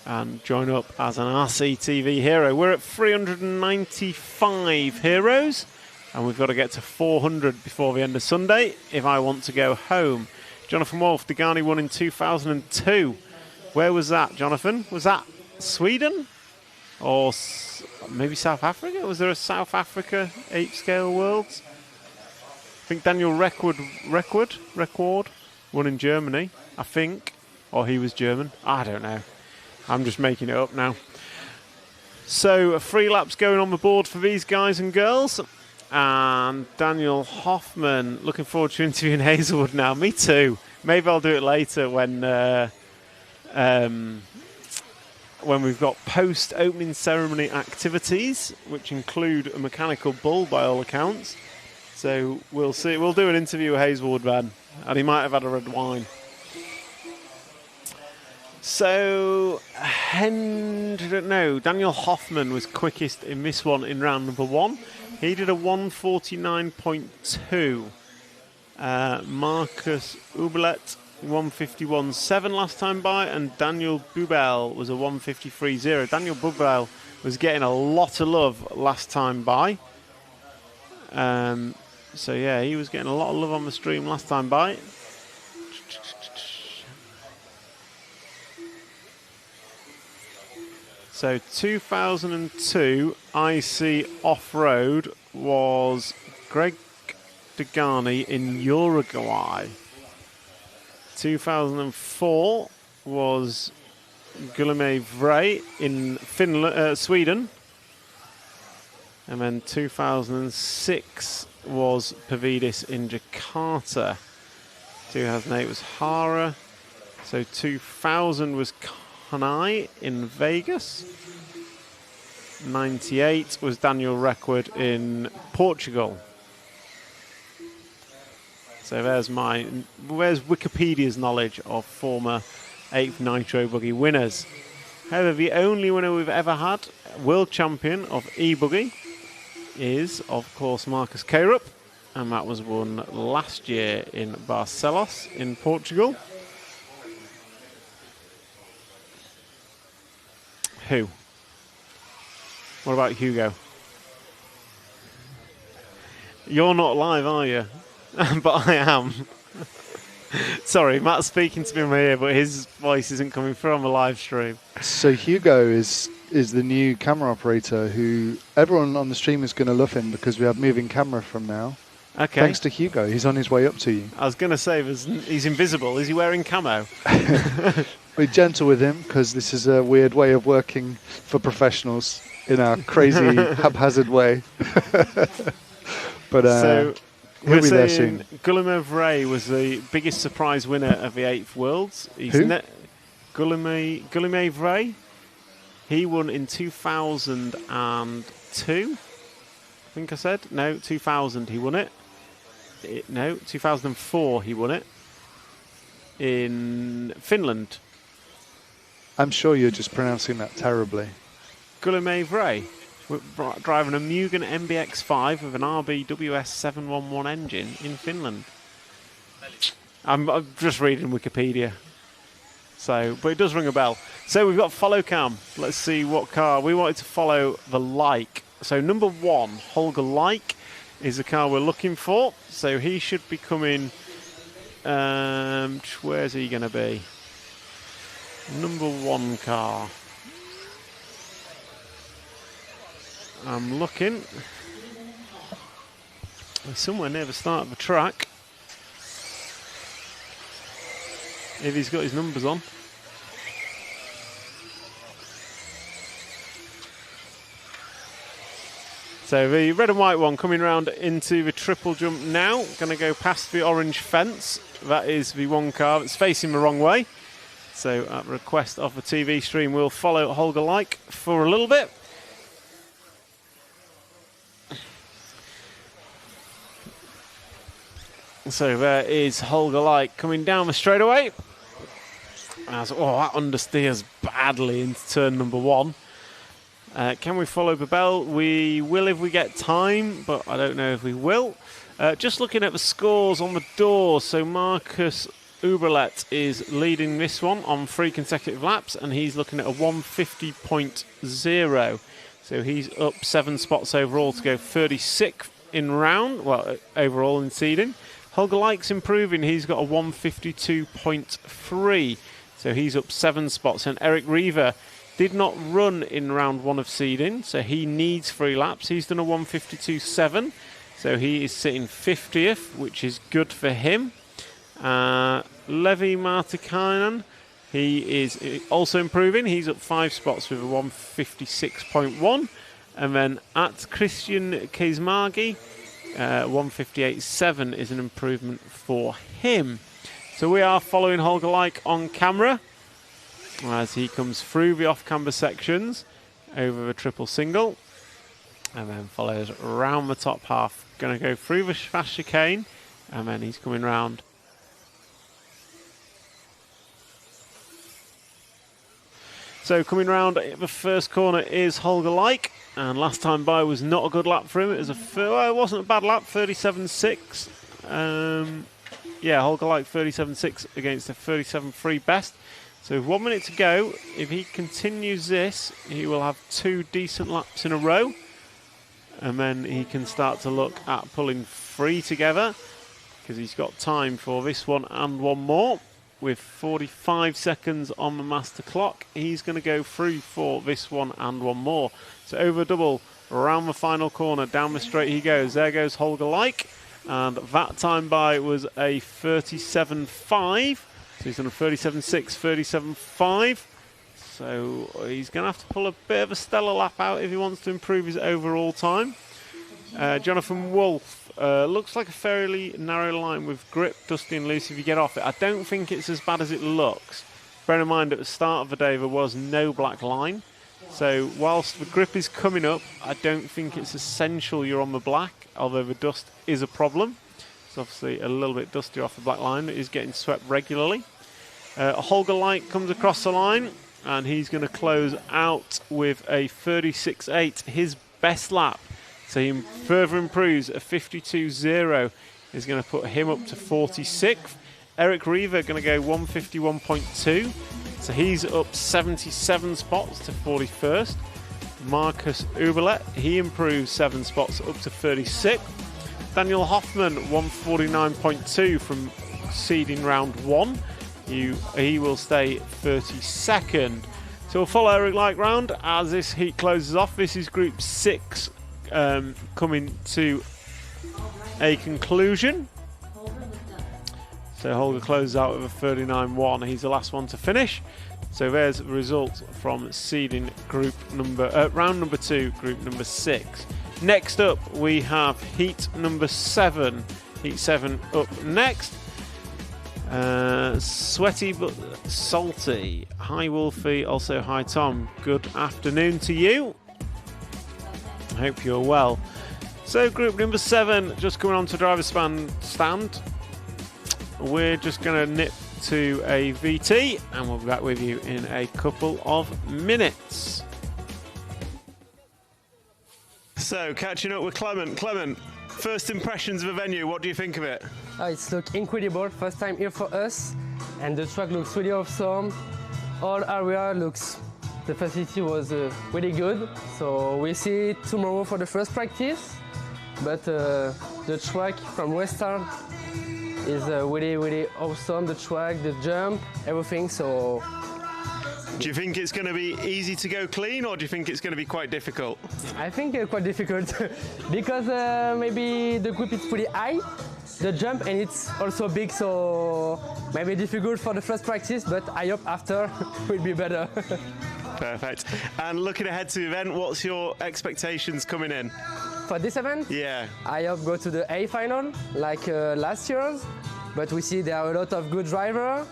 and join up as an RCTV hero. We're at 395 heroes, and we've got to get to 400 before the end of Sunday if I want to go home. Jonathan Wolf, Degani won in 2002. Where was that, Jonathan? Was that Sweden? Or maybe South Africa? Was there a South Africa 8-scale Worlds? I think Daniel Record won in Germany, I think. Or he was German. I don't know. I'm just making it up now. So 3 laps going on the board for these guys and girls. And Daniel Hoffman, looking forward to interviewing Hazelwood now. Me too. Maybe I'll do it later when we've got post-opening ceremony activities, which include a mechanical bull by all accounts. So we'll see. We'll do an interview with Hazelwood then, and he might have had a red wine. So, Daniel Hoffman was quickest in this one in round number 1. He did a 149.2. Marcus Ubelet 151.7 last time by, and Daniel Bubel was a 153.0. Daniel Bubel was getting a lot of love last time by. So yeah, he was getting a lot of love on the stream last time by. So 2002 IC off-road was Greg Degani in Uruguay. 2004 was Guilherme Vrey in Sweden. And then 2006 was Pavidis in Jakarta. 2008 was Hara. So 2000 was Kanai in Vegas. 98 was Daniel Record in Portugal. So there's Wikipedia's knowledge of former 8th Nitro Buggy winners. However, the only winner we've ever had, world champion of e-buggy, is, of course, Marcus Carup, and that was won last year in Barcelos in Portugal. Who? What about Hugo? You're not live, are you? But I am. Sorry, Matt's speaking to me in my ear, but his voice isn't coming through on the live stream. So Hugo is the new camera operator who everyone on the stream is going to love him because we have moving camera from now. Okay. Thanks to Hugo. He's on his way up to you. I was going to say, he's invisible. Is he wearing camo? Be gentle with him because this is a weird way of working for professionals in our crazy haphazard way. But so he'll be there soon. Guillemot Ray was the biggest surprise winner of the 8th Worlds. Who? Guillemot Ray. He won in 2002. I think I said. No, 2000 he won it. No, 2004 he won it. In Finland. I'm sure you're just pronouncing that terribly. Guillemot Ray. Driving a Mugen MBX5 with an RBWS 711 engine in Finland. I'm just reading Wikipedia. So, but it does ring a bell. So we've got follow cam. Let's see what car. We wanted to follow the Like. So number 1, Holger Like, is the car we're looking for. So he should be coming. Where's he going to be? Number 1 car. I'm looking. He's somewhere near the start of the track. If he's got his numbers on. So the red and white one coming round into the triple jump now. Going to go past the orange fence. That is the one car that's facing the wrong way. So at the request of the TV stream, we'll follow Holger Like for a little bit. So there is Holger Like coming down the straightaway. That understeers badly into turn number 1. Can we follow Babel? We will if we get time, but I don't know if we will. Just looking at the scores on the door. So Marcus Uberlet is leading this one on 3 consecutive laps, and he's looking at a 150.0. So he's up 7 spots overall to go 36th in round, well, overall in seeding. Holger Like's improving. He's got a 152.3. So he's up 7 spots. And Eric Reaver did not run in round 1 of seeding, so he needs 3 laps. He's done a 152.7. So he is sitting 50th, which is good for him. Levi Martikainen, he is also improving. He's up 5 spots with a 156.1. And then at Christian Keismagi, 158.7 is an improvement for him. So we are following Holger Like on camera as he comes through the off-camber sections over the triple single and then follows around the top half. Going to go through the fast chicane and then he's coming round. So coming round the first corner is Holger Like, and last time by was not a good lap for him. It was it wasn't a bad lap, 37.6. Yeah, Holger Like 37.6 against a 37.3 best. So with 1 minute to go, if he continues this, he will have 2 decent laps in a row, and then he can start to look at pulling 3 together because he's got time for this one and one more. With 45 seconds on the master clock, he's going to go through for this one and one more. So over double, around the final corner, down the straight he goes. There goes Holger Like, and that time by was a 37.5. So he's done a 37.6, 37.5. So he's going to have to pull a bit of a stellar lap out if he wants to improve his overall time. Jonathan Wolf. Looks like a fairly narrow line with grip, dusty and loose if you get off it. I don't think it's as bad as it looks. Bear in mind at the start of the day there was no black line. So whilst the grip is coming up, I don't think it's essential you're on the black, although the dust is a problem. It's obviously a little bit dusty off the black line. It is getting swept regularly. Holger Like comes across the line and he's going to close out with a 36.8, his best lap. So he further improves. A 52.0 is going to put him up to 46th. Eric Reaver going to go 151.2, so he's up 77 spots to 41st. Marcus Uberlet, he improves 7 spots up to 36th. Daniel Hoffman 149.2 from seeding round 1. He will stay 32nd. So we'll follow Eric Light round as this heat closes off. This is Group 6 coming to a conclusion. So Holger closes out with a 39.1. He's the last one to finish. So there's the results from seeding round number 2, group number 6. Next up, we have heat number 7. Heat 7 up next. Sweaty but salty. Hi Wolfie, also hi Tom. Good afternoon to you. I hope you're well. So group number 7, just coming on to driver's stand. We're just going to nip to a VT and we'll be back with you in a couple of minutes. So catching up with Clement. Clement, first impressions of the venue, what do you think of it? It's look incredible, first time here for us, and the track looks really awesome. All area looks, the facility was really good, so we see it tomorrow for the first practice, but the track from Western is really awesome, the track, the jump, everything, so... Do you think it's going to be easy to go clean, or do you think it's going to be quite difficult? I think quite difficult, because maybe the grip is pretty high, the jump, and it's also big, so maybe difficult for the first practice, but I hope after will be better. Perfect. And looking ahead to the event, what's your expectations coming in? For this event? Yeah. I hope go to the A final, like last year's, but we see there are a lot of good drivers.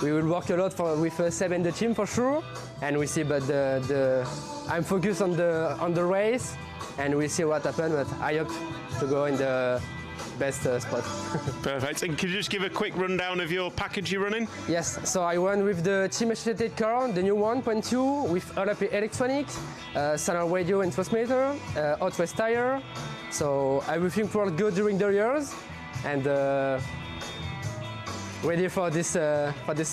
We will work a lot with Seb and the team for sure, and we see. But I'm focused on the race, and we see what happens. But I hope to go in the best spot. Perfect. And could you just give a quick rundown of your package you're running? Yes. So I won with the team associated car, the new 1.2 with all of the electronics, sonar radio and transmitter, hot race tire. So everything worked good during the years, and. Ready for this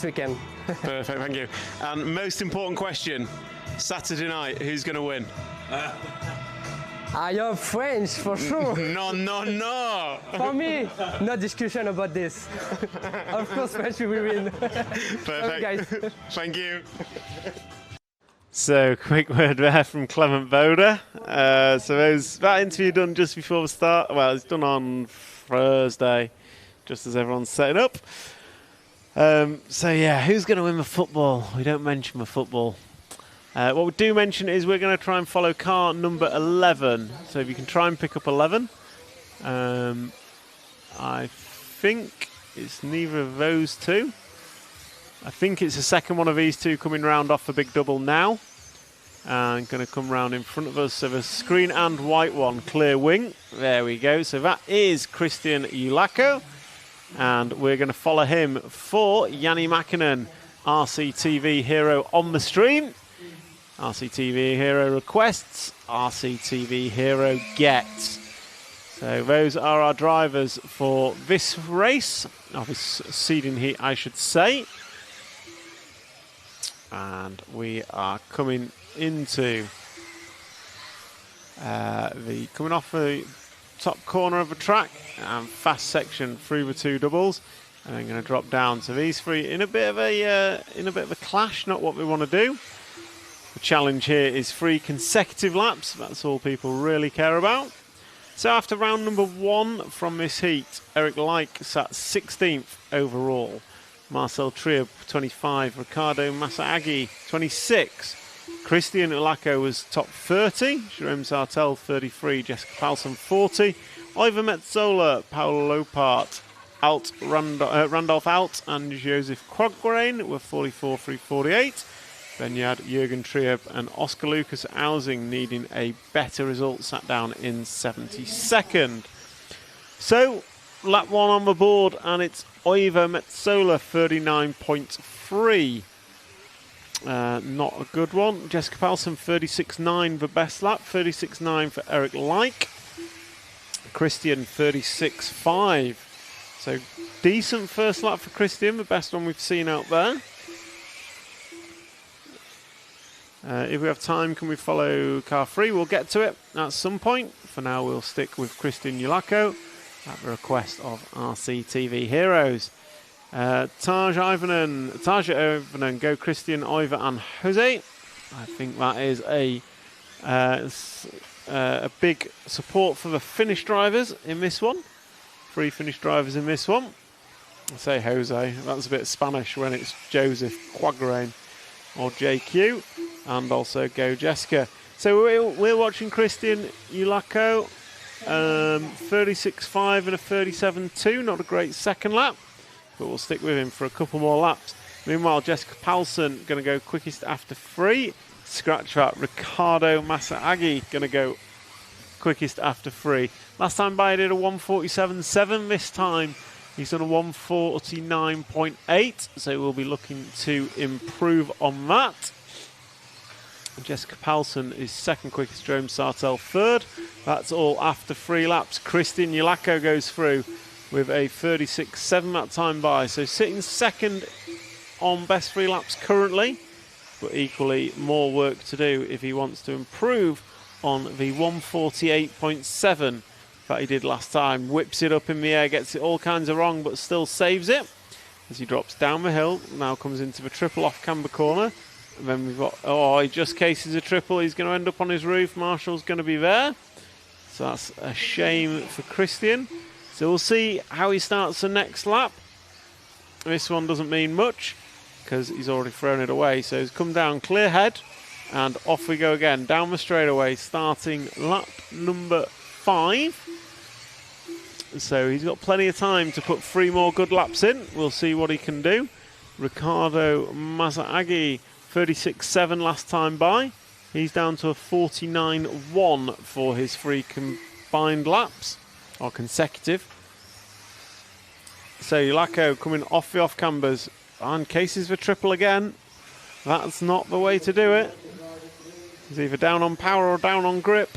weekend. Perfect, thank you. And most important question, Saturday night, who's going to win? I hope French, for sure. No. For me, no discussion about this. Of course, French will win. Perfect, guys. Thank you. So, quick word there from Clement Boda. So that interview done just before the start. Well, it's done on Thursday, just as everyone's setting up. So yeah, who's going to win the football? We don't mention the football. What we do mention is we're going to try and follow car number 11. So if you can try and pick up 11. I think it's neither of those two. I think it's the second one of these two coming round off the big double now. And going to come round in front of us. So the green and white one, clear wing. There we go. So that is Christian Ulaco. And we're going to follow him for Yanni Mäkinen, RCTV Hero on the stream. RCTV Hero requests, RCTV Hero gets. So those are our drivers for this race, of this seeding heat, I should say. And we are coming into coming off the top corner of the track, fast section through the two doubles, and I'm going to drop down to these three in a bit of a clash. Not what we want to do. The challenge here is 3 consecutive laps. That's all people really care about. So after round number 1 from this heat, Eric Like sat 16th overall. Marcel Trieb 25, Ricardo Masaagi 26. Christian Ulaco was top 30, Jerome Sartel 33, Jessica Palsson 40, Oliver Metzola, Paolo Lopart, Randolph Alt and Joseph Quagrain were 44 through 48. Benyad, Jürgen Trieb and Oscar Lucas Ausing needing a better result sat down in 72nd. So lap 1 on the board, and it's Oliver Metzola 39.3. Not a good one. Jessica Palsen, 36.9 the best lap. 36.9 for Eric Like. Christian, 36.5. So decent first lap for Christian, the best one we've seen out there. If we have time, can we follow car 3? We'll get to it at some point. For now, we'll stick with Christian Yulako at the request of RCTV Heroes. Taja Ivanen, go Christian, Oiva and Jose. I think that is a big support for the Finnish drivers in this one. 3 Finnish drivers in this one. I say Jose, that's a bit Spanish when it's Joseph Quagrain or JQ. And also go Jessica. So we're watching Christian Yulako, 36.5 and a 37.2. Not a great second lap, but we'll stick with him for a couple more laps. Meanwhile, Jessica Palsen going to go quickest after 3. Scratch that. Ricardo Masaagi going to go quickest after 3. Last time by he did a 1:47.7. This time he's done a 1:49.8. So we'll be looking to improve on that. Jessica Palsen is second quickest, Jerome Sartell third. That's all after 3 laps. Christian Yulako goes through with a 36.7 that time by. So sitting second on best 3 laps currently, but equally more work to do if he wants to improve on the 1:48.7 that he did last time. Whips it up in the air, gets it all kinds of wrong, but still saves it as he drops down the hill. Now comes into the triple off camber corner. And then we've got, he just cases a triple. He's going to end up on his roof. Marshall's going to be there. So that's a shame for Christian. So we'll see how he starts the next lap. This one doesn't mean much because he's already thrown it away. So he's come down clear head and off we go again. Down the straightaway, starting lap number 5. So he's got plenty of time to put 3 more good laps in. We'll see what he can do. Ricardo Masaagi, 36.7 last time by. He's down to a 49.1 for his 3 combined laps, or consecutive. So Yulako coming off the off cambers and cases for triple again. That's not the way to do it. He's either down on power or down on grip.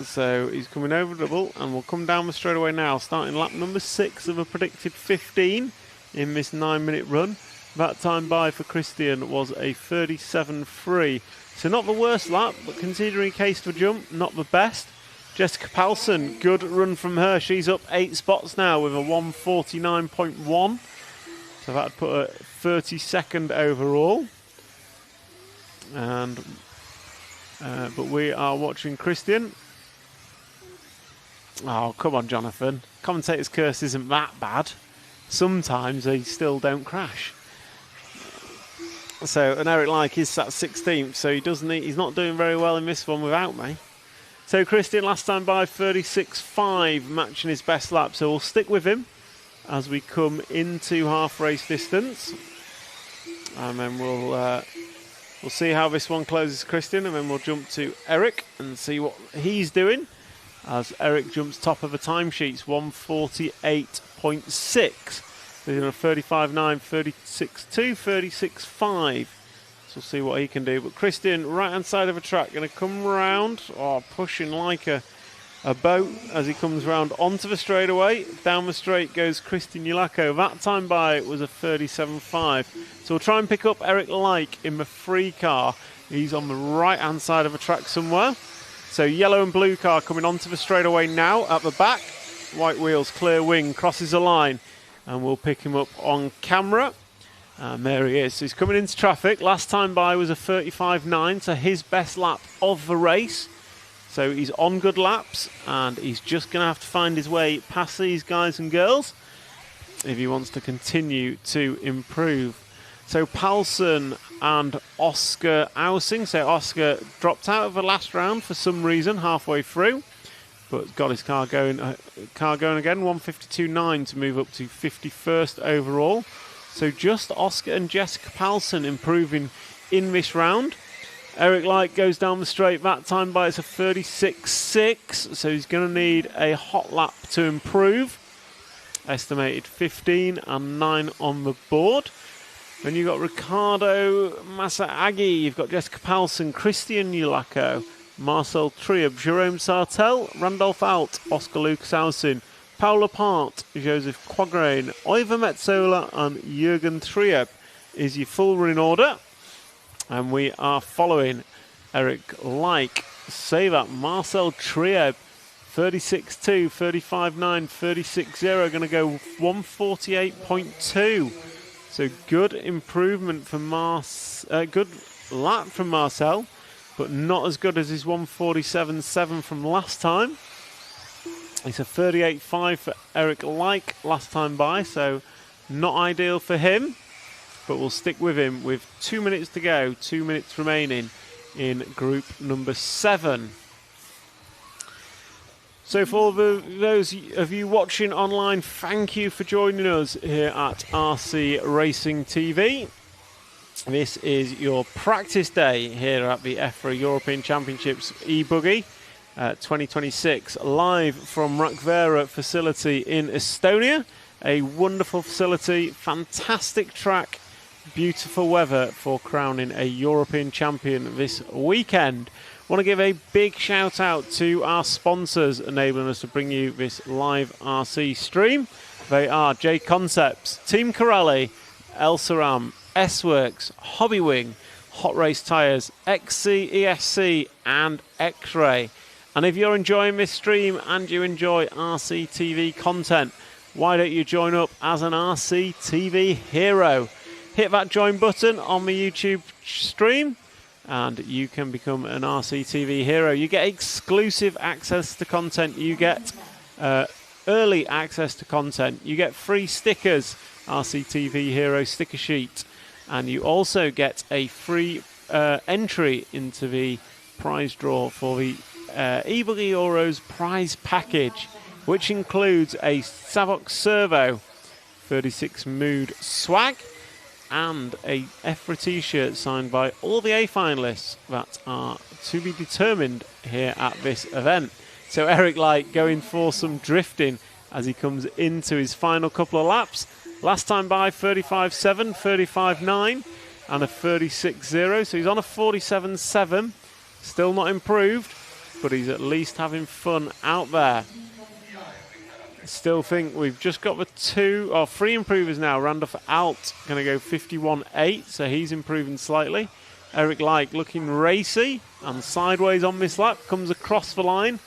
So he's coming over double and will come down the straightaway now, starting lap number 6 of a predicted 15 in this 9-minute run. That time by for Christian was a 37.3. So not the worst lap, but considering case for jump, not the best. Jessica Palsen, good run from her. She's up 8 spots now with a 1:49.1. So that'd put her 32nd overall. And but we are watching Christian. Oh, come on, Jonathan. Commentator's curse isn't that bad. Sometimes they still don't crash. So, and Eric Like is sat 16th, so he's not doing very well in this one without me. So Christian last time by 36.5, matching his best lap. So we'll stick with him as we come into half race distance, and then we'll see how this one closes, Christian, and then we'll jump to Eric and see what he's doing. As Eric jumps top of the timesheets, 1:48.6. He's in a 35.9, 36.2, 36.5. So we'll see what he can do. But Christian, right-hand side of the track, going to come round, pushing like a boat as he comes round onto the straightaway. Down the straight goes Christian Yulako. That time by it was a 37.5. So we'll try and pick up Eric Like in the 3 car. He's on the right-hand side of the track somewhere. So yellow and blue car coming onto the straightaway now at the back. White wheels, clear wing, crosses the line. And we'll pick him up on camera. And there he is. So he's coming into traffic. Last time by was a 35.9, so his best lap of the race. So he's on good laps, and he's just going to have to find his way past these guys and girls if he wants to continue to improve. So Palsen and Oscar Ausing. So Oscar dropped out of the last round for some reason halfway through, but got his car going again, 1:52.9 to move up to 51st overall. So just Oscar and Jessica Palsen improving in this round. Eric Light goes down the straight, that time by it's a 36.6, so he's going to need a hot lap to improve. Estimated 15 and 9 on the board. Then you've got Ricardo Masaagi, you've got Jessica Palsen, Christian Yulako, Marcel Trieb, Jerome Sartel, Randolph Alt, Oscar Lucas-Hausen, Paula Part, Joseph Quagrain, Oiva Metzola and Jürgen Trieb is your full running order. And we are following Eric Like, Saver, Marcel Trieb, 36.2, 35.9, 36.0, going to go 148.2. So good improvement from good lap from Marcel, but not as good as his 147.7 from last time. It's a 38.5 for Eric Like last time by, so not ideal for him, but we'll stick with him with 2 minutes to go, 2 minutes remaining in group number 7. So for those of you watching online, thank you for joining us here at RC Racing TV. This is your practice day here at the EFRA European Championships e-Buggy 2026, live from Rakvere facility in Estonia. A wonderful facility, fantastic track, beautiful weather for crowning a European champion this weekend. Want to give a big shout out to our sponsors enabling us to bring you this live RC stream. They are JConcepts, Team Corelli, Elsaram, S-Works, Hobbywing, Hot Race Tyres, XC, ESC and X-Ray. And if you're enjoying this stream and you enjoy RC TV content, why don't you join up as an RC TV hero? Hit that join button on the YouTube stream and you can become an RC TV hero. You get exclusive access to content. You get early access to content. You get free stickers, RC TV hero sticker sheet. And you also get a free entry into the prize draw for the e-Buggy Euros prize package, which includes a Savox Servo 36 Mood swag and a EFRA t-shirt signed by all the A finalists that are to be determined here at this event. So Eric Light going for some drifting as he comes into his final couple of laps. Last time by 35.7, 35.9 and a 36.0, so he's on a 47.7, still not improved, but he's at least having fun out there. Still think we've just got the 2 or 3 improvers now. Randolph Alt going to go 51.8, so he's improving slightly. Eric Like looking racy and sideways on this lap, comes across the line.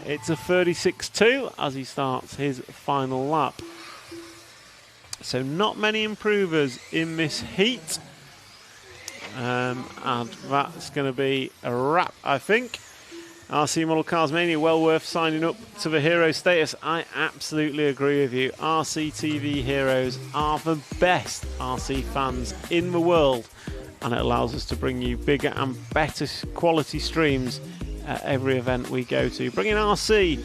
It's a 36.2 as he starts his final lap. So not many improvers in this heat. And that's going to be a wrap, I think. RC Model Cars Mania, well worth signing up to the hero status. I absolutely agree with you. RC TV heroes are the best RC fans in the world, and it allows us to bring you bigger and better quality streams at every event we go to, bringing RC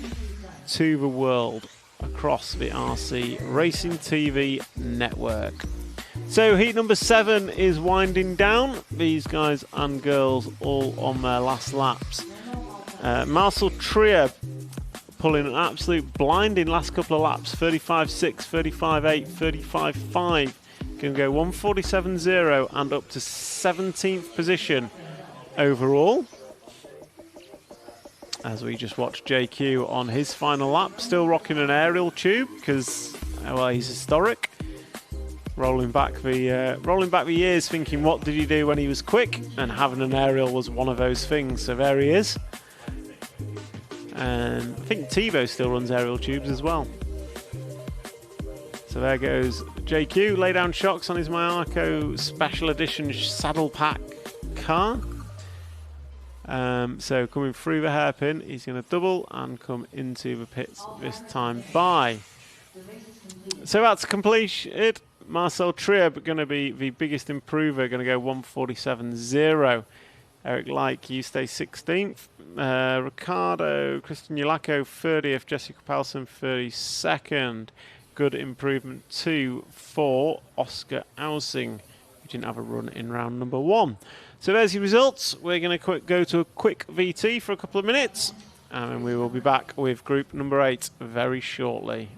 to the world across the RC Racing TV network. So heat number 7 is winding down. These guys and girls all on their last laps. Marcel Trier pulling an absolute blinding last couple of laps, 35.6, 35.8, 35.5. Can go 147.0 and up to 17th position overall. As we just watch JQ on his final lap, still rocking an aerial tube because, well, he's historic. Rolling back the years, thinking what did he do when he was quick, and having an aerial was one of those things. So there he is. And I think Tebow still runs aerial tubes as well. So there goes JQ, lay down shocks on his Mayako Special Edition saddle pack car. So coming through the hairpin, he's going to double and come into the pits this time by. So that's completed. Marcel Trier going to be the biggest improver, going to go 147.0. Eric Like, you stay 16th. Ricardo, Christian Yulako, 30th. Jessica Palsen, 32nd. Good improvement too for Oscar Ausing, who didn't have a run in round number 1. So there's your results. We're going to go to a quick VT for a couple of minutes, and we will be back with group number 8 very shortly.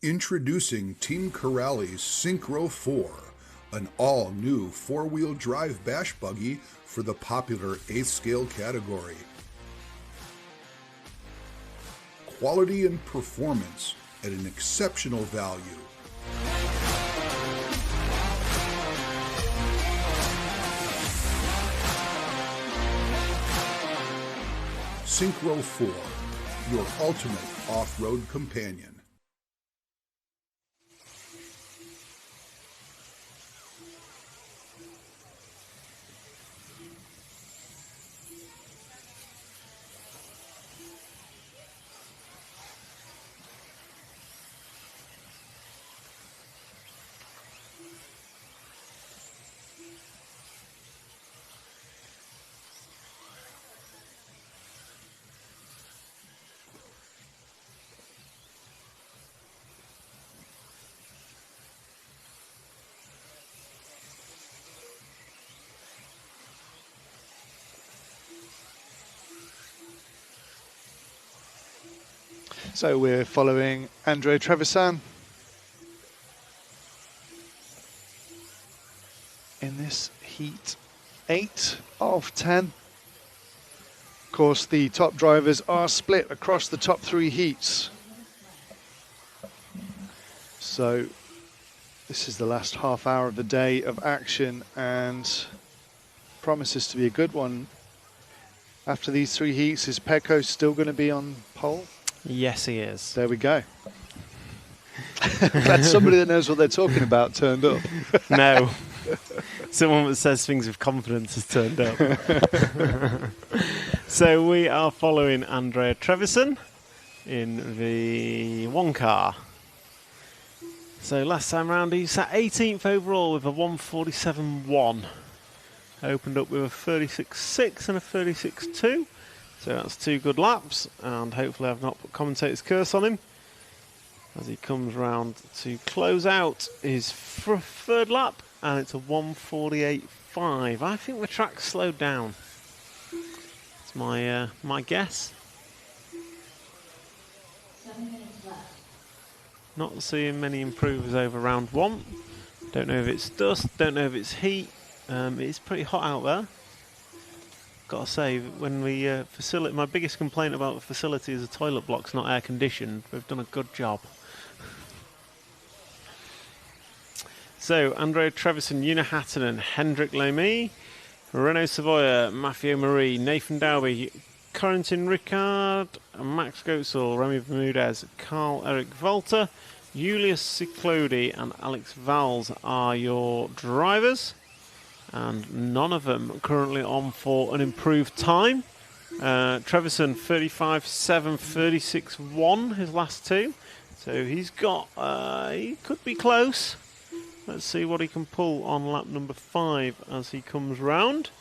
Introducing Team Corrali's Synchro 4, an all-new four-wheel drive bash buggy for the popular 8th scale category. Quality and performance at an exceptional value. Synchro 4, your ultimate off-road companion. So we're following Andre Trevisan in this heat 8 of 10. Of course, the top drivers are split across the top 3 heats. So this is the last half hour of the day of action and promises to be a good one. After these 3 heats, is Pecco still going to be on pole? Yes, he is. There we go. That's somebody that knows what they're talking about turned up. No. Someone that says things with confidence has turned up. So we are following Andrea Trevisan in the 1 car. So last time round he sat 18th overall with a 1:47.1. Opened up with a 36.6 and a 36.2. So that's 2 good laps, and hopefully I've not put commentator's curse on him as he comes round to close out his 3rd lap, and it's a 1:48.5. I think the track's slowed down. It's my guess. 7 minutes left. Not seeing many improvers over round 1. Don't know if it's dust, don't know if it's heat. It's pretty hot out there. Got to say, when we my biggest complaint about the facility is the toilet block's not air conditioned. We've done a good job. So Andrea Trevisan, Una Hattonen, Hendrik Lamy, Renaud Savoia, Mathieu Marie, Nathan Dowby, Corentin Ricard, Max Goetzel, Remy Bermudez, Carl-Eric Volta, Julius Ciclodi and Alex Valls are your drivers. And none of them currently on for an improved time. Trevisan 35.7, 36.1 his last 2. So he's got, he could be close. Let's see what he can pull on lap number 5 as he comes round.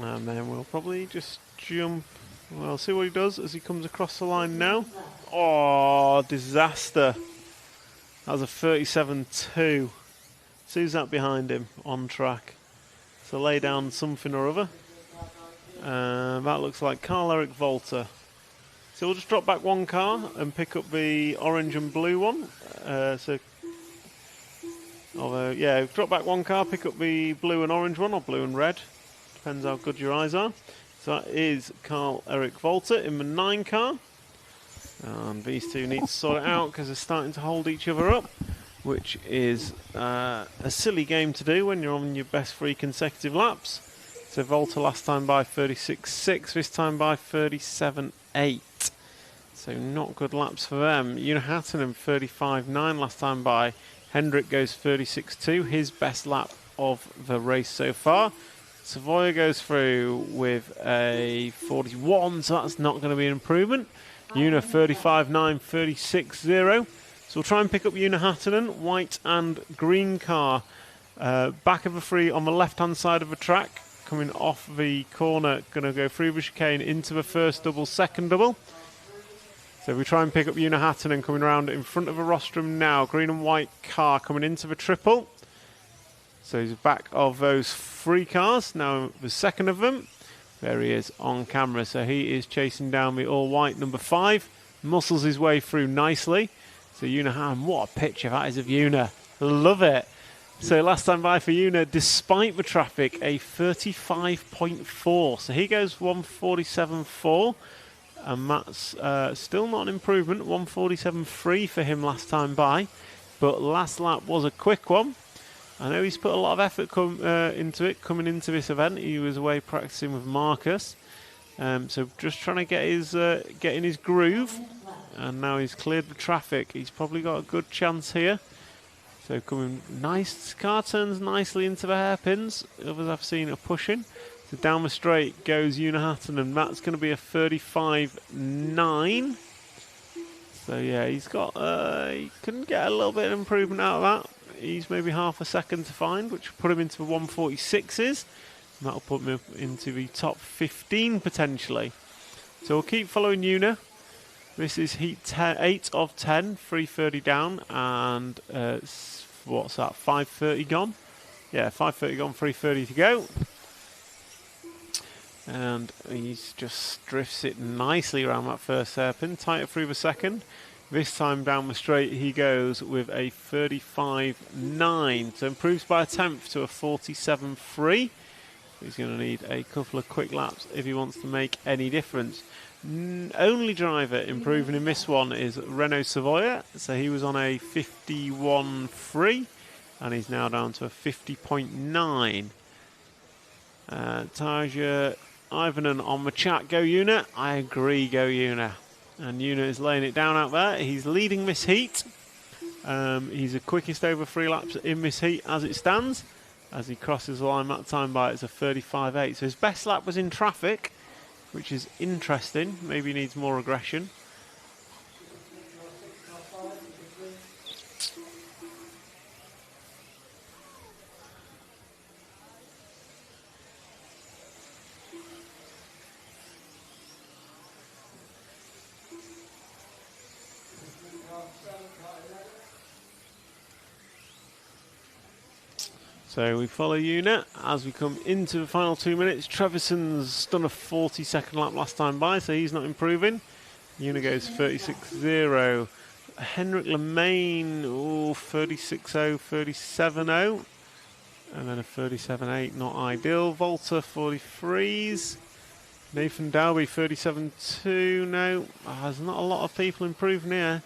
And then we'll probably just jump. Well, see what he does as he comes across the line now. Oh, disaster. That was a 37.2. Who's that behind him on track? So lay down something or other. That looks like Carl-Eric Volta. So we'll just drop back 1 car and pick up the orange and blue one. Drop back 1 car, pick up the blue and orange one, or blue and red. Depends how good your eyes are. So that is Carl-Eric Volta in the 9 car. And these two need to sort it out because they're starting to hold each other up, which is a silly game to do when you're on your best 3 consecutive laps. So Volta last time by 36.6, this time by 37.8. So not good laps for them. Una Hattonen 35.9 last time by. Hendrik goes 36.2, his best lap of the race so far. Savoia goes through with a 41, so that's not going to be an improvement. Una 35.9, 36.0. So we'll try and pick up Una Hattonen, white and green car. Back of the 3 on the left-hand side of the track, coming off the corner, going to go through the chicane into the first double, second double. So we try and pick up Una Hattonen coming around in front of the rostrum now. Green and white car coming into the triple. So he's back of those 3 cars. Now the second of them. There he is on camera. So he is chasing down the all-white number 5. muscles his way through nicely. So Una, what a picture that is of Una. Love it. So last time by for Una, despite the traffic, a 35.4. So he goes 147.4. And that's still not an improvement. 147.3 for him last time by. But last lap was a quick one. I know he's put a lot of effort into it coming into this event. He was away practicing with Marcus. So just trying to get in his groove. And now he's cleared the traffic. He's probably got a good chance here. So coming nice, car turns nicely into the hairpins. Others I've seen are pushing. So down the straight goes Una Hatton, and that's going to be a 35.9. So yeah, he's got, he couldn't get a little bit of improvement out of that. He's maybe half a second to find, which will put him into the 146s. And that'll put him into the top 15 potentially. So we'll keep following Una. This is heat 8 of 10, 3:30 down, and what's that, 5:30 gone? Yeah, 5:30 gone, 3:30 to go. And he just drifts it nicely around that first hairpin, tighter through the second. This time down the straight he goes with a 35.9, so improves by a tenth to a 47.3. He's going to need a couple of quick laps if he wants to make any difference. Only driver improving in this one is Renault Savoia, so he was on a 51.3 and he's now down to a 50.9. Taja Ivanen on the chat, go Una. I agree, go Una. And Una is laying it down out there. He's leading this heat. He's the quickest over 3 laps in this heat as it stands. As he crosses the line that time by, it's a 35.8. So his best lap was in traffic, which is interesting. Maybe he needs more aggression. So we follow Una as we come into the final 2 minutes. Trevison's done a 40-second lap last time by, so he's not improving. Una goes 36.0. Henrik Lemaine, 36.0, 37.0. And then a 37.8, not ideal. Volta 43s. Nathan Dalby 37.2. No, there's not a lot of people improving here.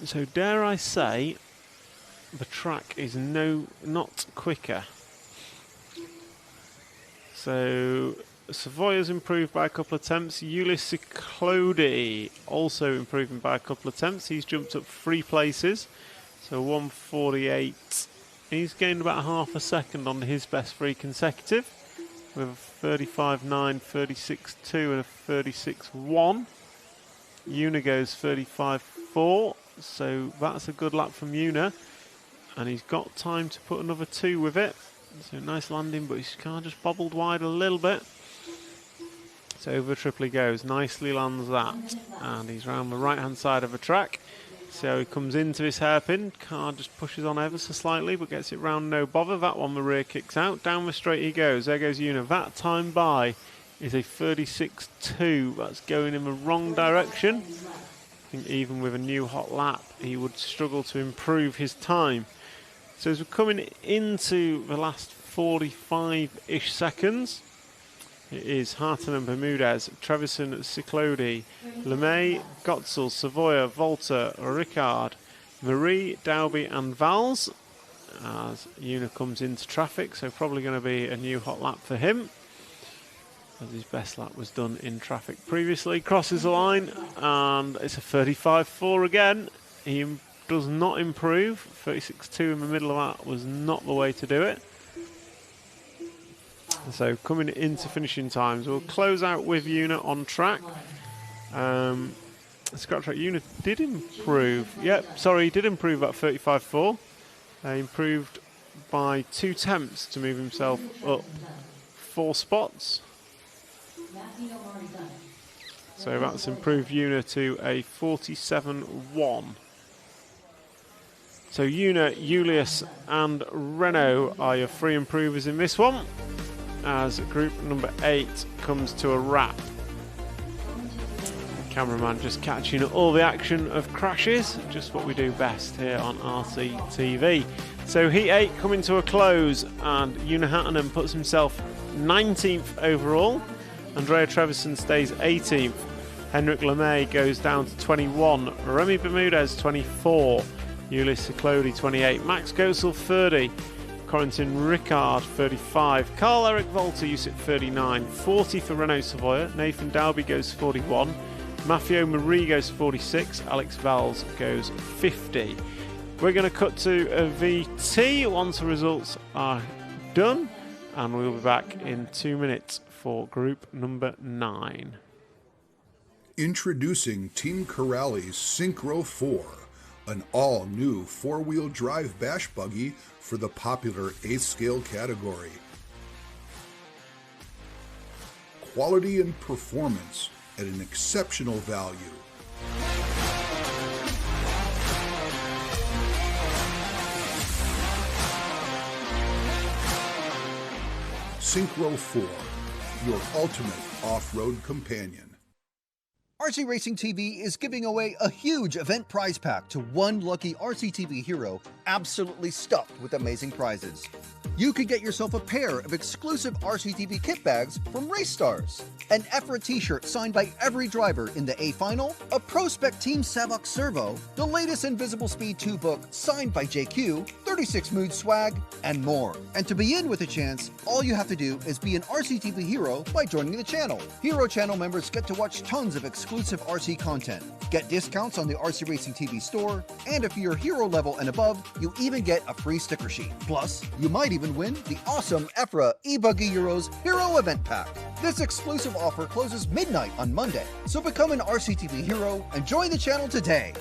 So dare I say, the track is not quicker. So Savoya's improved by a couple of attempts. Ulyss Ciclodi also improving by a couple of attempts. He's jumped up 3 places. So 148. He's gained about half a second on his best 3 consecutive. With a 35.9, 36.2 and a 36.1. Una goes 35.4. So that's a good lap from Una. And he's got time to put another 2 with it. So nice landing, but his car just bobbled wide a little bit. So over Tripoli goes, nicely lands that. And he's round the right-hand side of the track. So he comes into this hairpin. Car just pushes on ever so slightly, but gets it round no bother. That one the rear kicks out. Down the straight he goes. There goes Una. That time by is a 36.2. That's going in the wrong direction. I think even with a new hot lap, he would struggle to improve his time. So as we're coming into the last 45-ish seconds, it is Harton and Bermudez, Trevison, Ciclodi, LeMay, Gotzel, Savoia, Volta, Ricard, Marie, Dalby and Vals. As Una comes into traffic, so probably going to be a new hot lap for him, as his best lap was done in traffic previously. Crosses the line, and it's a 35.4 again. He does not improve. 36.2 in the middle of that was not the way to do it. So coming into finishing times, we'll close out with Una on track. Scrap track, Una did improve. Yep, sorry, he did improve at 35.4. Improved by 2 tenths to move himself up 4 spots. So that's improved Una to a 47.1. So Una, Julius and Renault are your 3 improvers in this one, as group number 8 comes to a wrap. Cameraman just catching all the action of crashes, just what we do best here on RCTV. So Heat 8 coming to a close, and Una Hattonham puts himself 19th overall. Andrea Trevisan stays 18th. Henrik Lemay goes down to 21. Remy Bermudez 24. Ulysse Ciclodi 28. Max Gosel 30. Corentin Ricard 35. Carl Eric Volta used at 39. 40 for Renault Savoia. Nathan Dalby goes 41. Maffeo Marie goes 46. Alex Valls goes 50. We're going to cut to a VT once the results are done, and we'll be back in 2 minutes for group number 9. Introducing Team Corrales Synchro 4, an all-new four-wheel drive bash buggy for the popular 8th scale category. Quality and performance at an exceptional value. Synchro 4, your ultimate off-road companion. RC Racing TV is giving away a huge event prize pack to one lucky RCTV hero, absolutely stuffed with amazing prizes. You could get yourself a pair of exclusive RCTV kit bags from Race Stars, an EFRA t-shirt signed by every driver in the A Final, a Prospect Team Savox Servo, the latest Invisible Speed 2 book signed by JQ, 36 Mood swag, and more. And to be in with a chance, all you have to do is be an RCTV hero by joining the channel. Hero channel members get to watch tons of exclusive RC content, get discounts on the RC Racing TV store, and if you're hero level and above, you even get a free sticker sheet. Plus, you might even win the awesome EFRA eBuggy Euros Hero Event Pack. This exclusive offer closes midnight on Monday, so become an RCTV hero and join the channel today.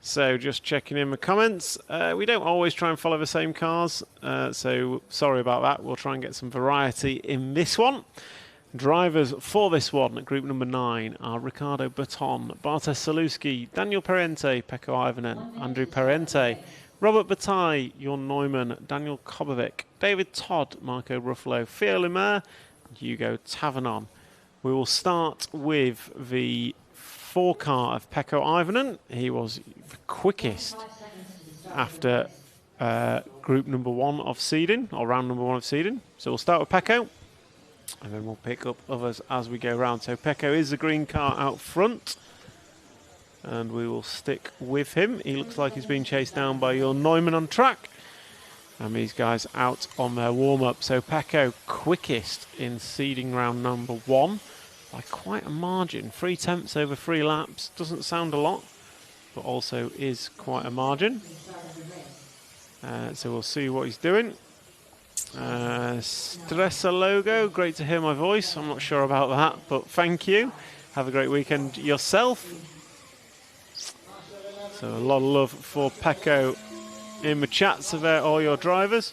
So just checking in the comments. We don't always try and follow the same cars, so sorry about that. We'll try and get some variety in this one. Drivers for this one at group number 9 are Ricardo Baton, Bartosz Saluski, Daniel Perente, Pekko Ivanen, Andrew Perente, Robert Bataille, Jon Neumann, Daniel Kobovic, David Todd, Marco Ruffalo, Theo Lemaire, and Hugo Tavernon. We will start with the 4 car of Pekko Ivanen. He was the quickest after group number 1 of seeding, or round number 1 of seeding. So we'll start with Pekko, and then we'll pick up others as we go round. So Pekko is the green car out front, and we will stick with him. He looks like he's being chased down by Jon Neumann on track, and these guys out on their warm-up. So Pekko quickest in seeding round number 1 by quite a margin. 3 tenths over 3 laps. Doesn't sound a lot, but also is quite a margin. So we'll see what he's doing. Stressa logo, great to hear my voice. I'm not sure about that, but thank you. Have a great weekend yourself. So a lot of love for Pekko in the chat, so there all your drivers.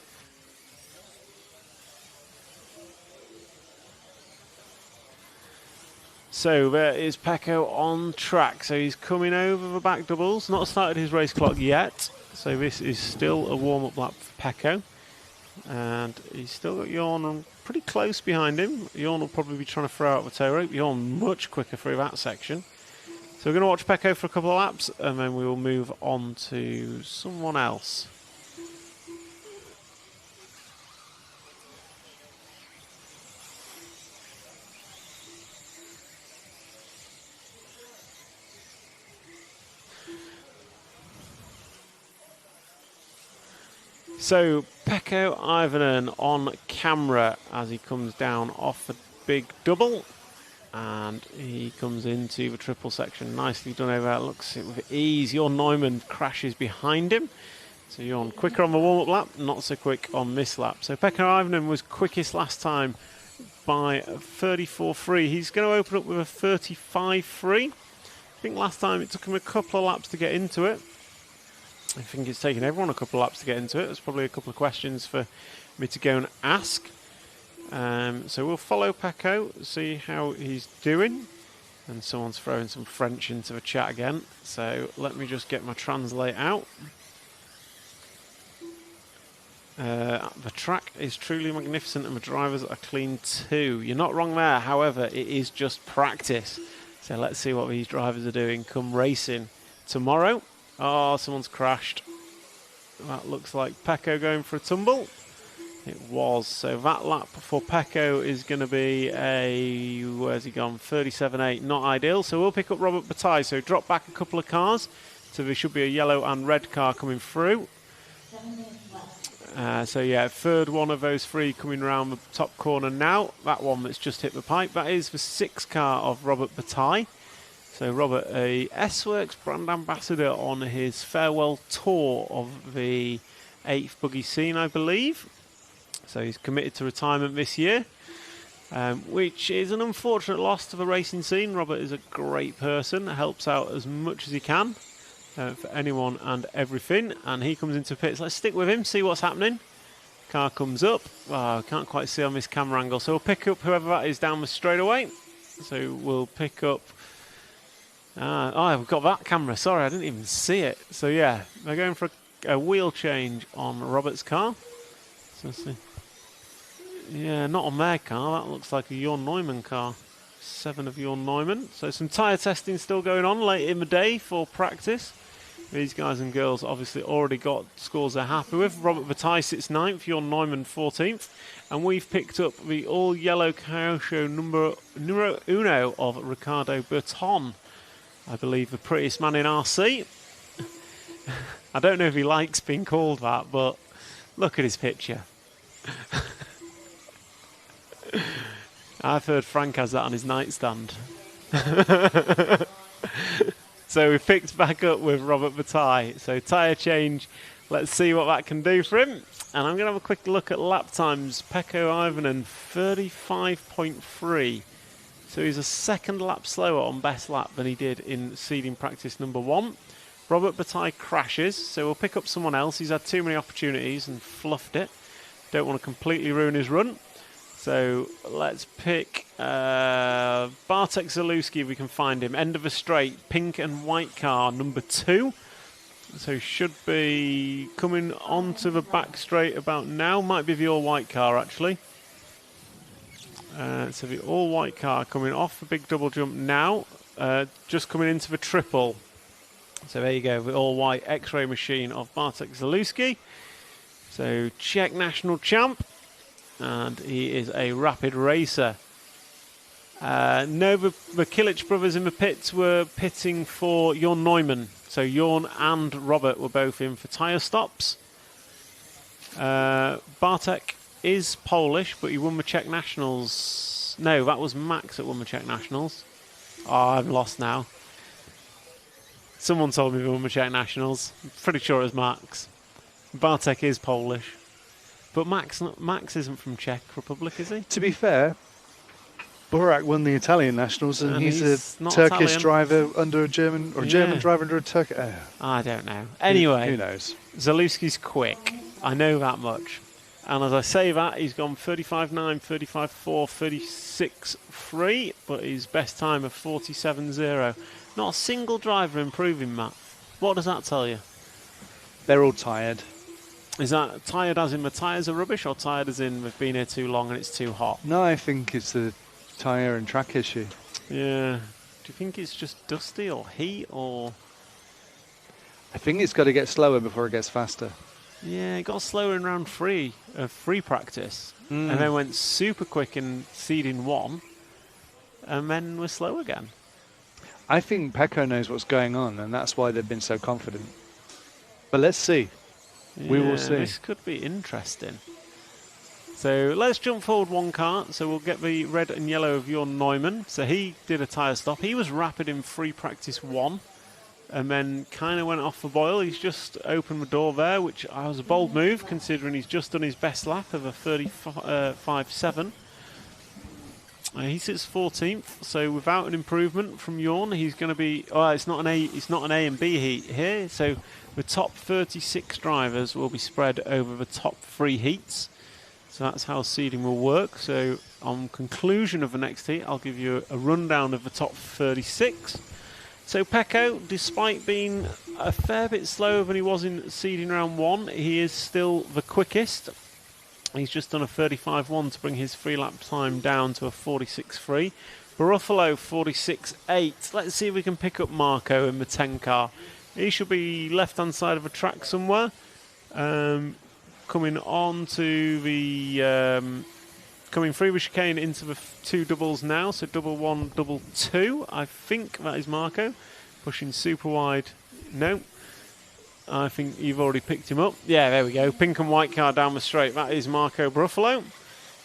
So there is Pekko on track. So he's coming over the back doubles, not started his race clock yet. So this is still a warm-up lap for Pekko. And he's still got Jon pretty close behind him. Jon will probably be trying to throw out the tow rope. Jon much quicker through that section. So we're going to watch Pekko for a couple of laps, and then we will move on to someone else. So Pekko Ivanen on camera as he comes down off the big double, and he comes into the triple section. Nicely done over there, looks it with ease. Jon Neumann crashes behind him. So Jon quicker on the warm-up lap, not so quick on this lap. So Pekko Ivanen was quickest last time by 34.3. He's going to open up with a 35.3. I think last time it took him a couple of laps to get into it. I think it's taken everyone a couple of laps to get into it. There's probably a couple of questions for me to go and ask. So we'll follow Pekko, see how he's doing. And someone's throwing some French into the chat again. So let me just get my translate out. The track is truly magnificent and the drivers are clean too. You're not wrong there, however, it is just practice. So let's see what these drivers are doing come racing tomorrow. Oh, someone's crashed. That looks like Pecco going for a tumble. It was. So that lap for Pecco is going to be a, where's he gone? 37.8, not ideal. So we'll pick up Robert Bataille. So drop back a couple of cars. So there should be a yellow and red car coming through. So yeah, third one of those three coming around the top corner now. That one that's just hit the pipe. That is the 6th car of Robert Bataille. So Robert, a S-Works brand ambassador on his farewell tour of the 8th Buggy scene, I believe. So he's committed to retirement this year, which is an unfortunate loss to the racing scene. Robert is a great person, helps out as much as he can for anyone and everything. And he comes into pits. Let's stick with him, see what's happening. Car comes up. Oh, can't quite see on this camera angle. So we'll pick up whoever that is down the straightaway. So we'll pick up... oh, we've got that camera. Sorry, I didn't even see it. So yeah, they're going for a wheel change on Robert's car. So let's see. Yeah, not on their car. That looks like a Jorn Neumann car. 7 of Jorn Neumann. So some tyre testing still going on late in the day for practice. These guys and girls obviously already got scores they're happy with. Robert Bataille sits 9th, Jorn Neumann 14th. And we've picked up the all-yellow Kyosho numero uno of Ricardo Berton. I believe the prettiest man in RC. I don't know if he likes being called that, but look at his picture. I've heard Frank has that on his nightstand. So we picked back up with Robert Bataille. So tyre change, let's see what that can do for him. And I'm going to have a quick look at lap times. Pecco Ivanen, 35.3. So he's a second lap slower on best lap than he did in seeding practice number 1. Robert Bataille crashes, so we'll pick up someone else. He's had too many opportunities and fluffed it. Don't want to completely ruin his run. So let's pick Bartek Zalewski if we can find him. End of a straight, pink and white car, number 2. So should be coming onto the back straight about now. Might be the all-white car, actually. So the all-white car coming off the big double jump now. Just coming into the triple. So there you go, the all-white X-ray machine of Bartek Zalewski. So Czech national champ. And he is a rapid racer. No, the Kilic brothers in the pits were pitting for Jorn Neumann. So Jorn and Robert were both in for tyre stops. Bartek is Polish, but he won the Czech Nationals. No, that was Max that won the Czech Nationals. Oh, I'm lost now. Someone told me he won the Czech Nationals. I'm pretty sure it was Max. Bartek is Polish. But Max isn't from Czech Republic, is he? To be fair, Borak won the Italian Nationals, and he's a Turkish Italian. Driver under a German, or German driver under a Turkish. I don't know. Anyway, who knows? Zalewski's quick. I know that much. And as I say that, he's gone 35.9, 35.4, 36.3, but his best time of 47.0. Not a single driver improving, Matt. What does that tell you? They're all tired. Is that tired as in the tyres are rubbish, or tired as in we've been here too long and it's too hot? No, I think it's the tyre and track issue. Yeah. Do you think it's just dusty or heat, or...? I think it's got to get slower before it gets faster. Yeah, it got slower in round 3 of free practice, and then went super quick in seeding 1, and then was slow again. I think Pecco knows what's going on, and that's why they've been so confident. But let's see. Yeah, we will see. This could be interesting. So let's jump forward 1 car. So we'll get the red and yellow of Jorn Neumann. So he did a tyre stop. He was rapid in free practice 1, and then kind of went off the boil. He's just opened the door there, which was a bold move considering he's just done his best lap of a 35.7. He sits 14th, so without an improvement from Jorn, he's going to be. Oh, it's not an A and B heat here. So the top 36 drivers will be spread over the top 3 heats. So that's how seeding will work. So on conclusion of the next heat, I'll give you a rundown of the top 36. So Pecco, despite being a fair bit slower than he was in seeding round 1, he is still the quickest. He's just done a 35.1 to bring his free lap time down to a 46.3. Buffalo 46.8. Let's see if we can pick up Marco in the 10 car. He should be left-hand side of a track somewhere. Coming on to the... coming through the chicane into the 2 doubles now. So double 1, double 2. I think that is Marco. Pushing super wide. No. I think you've already picked him up. Yeah, there we go. Pink and white car down the straight. That is Marco Buffalo.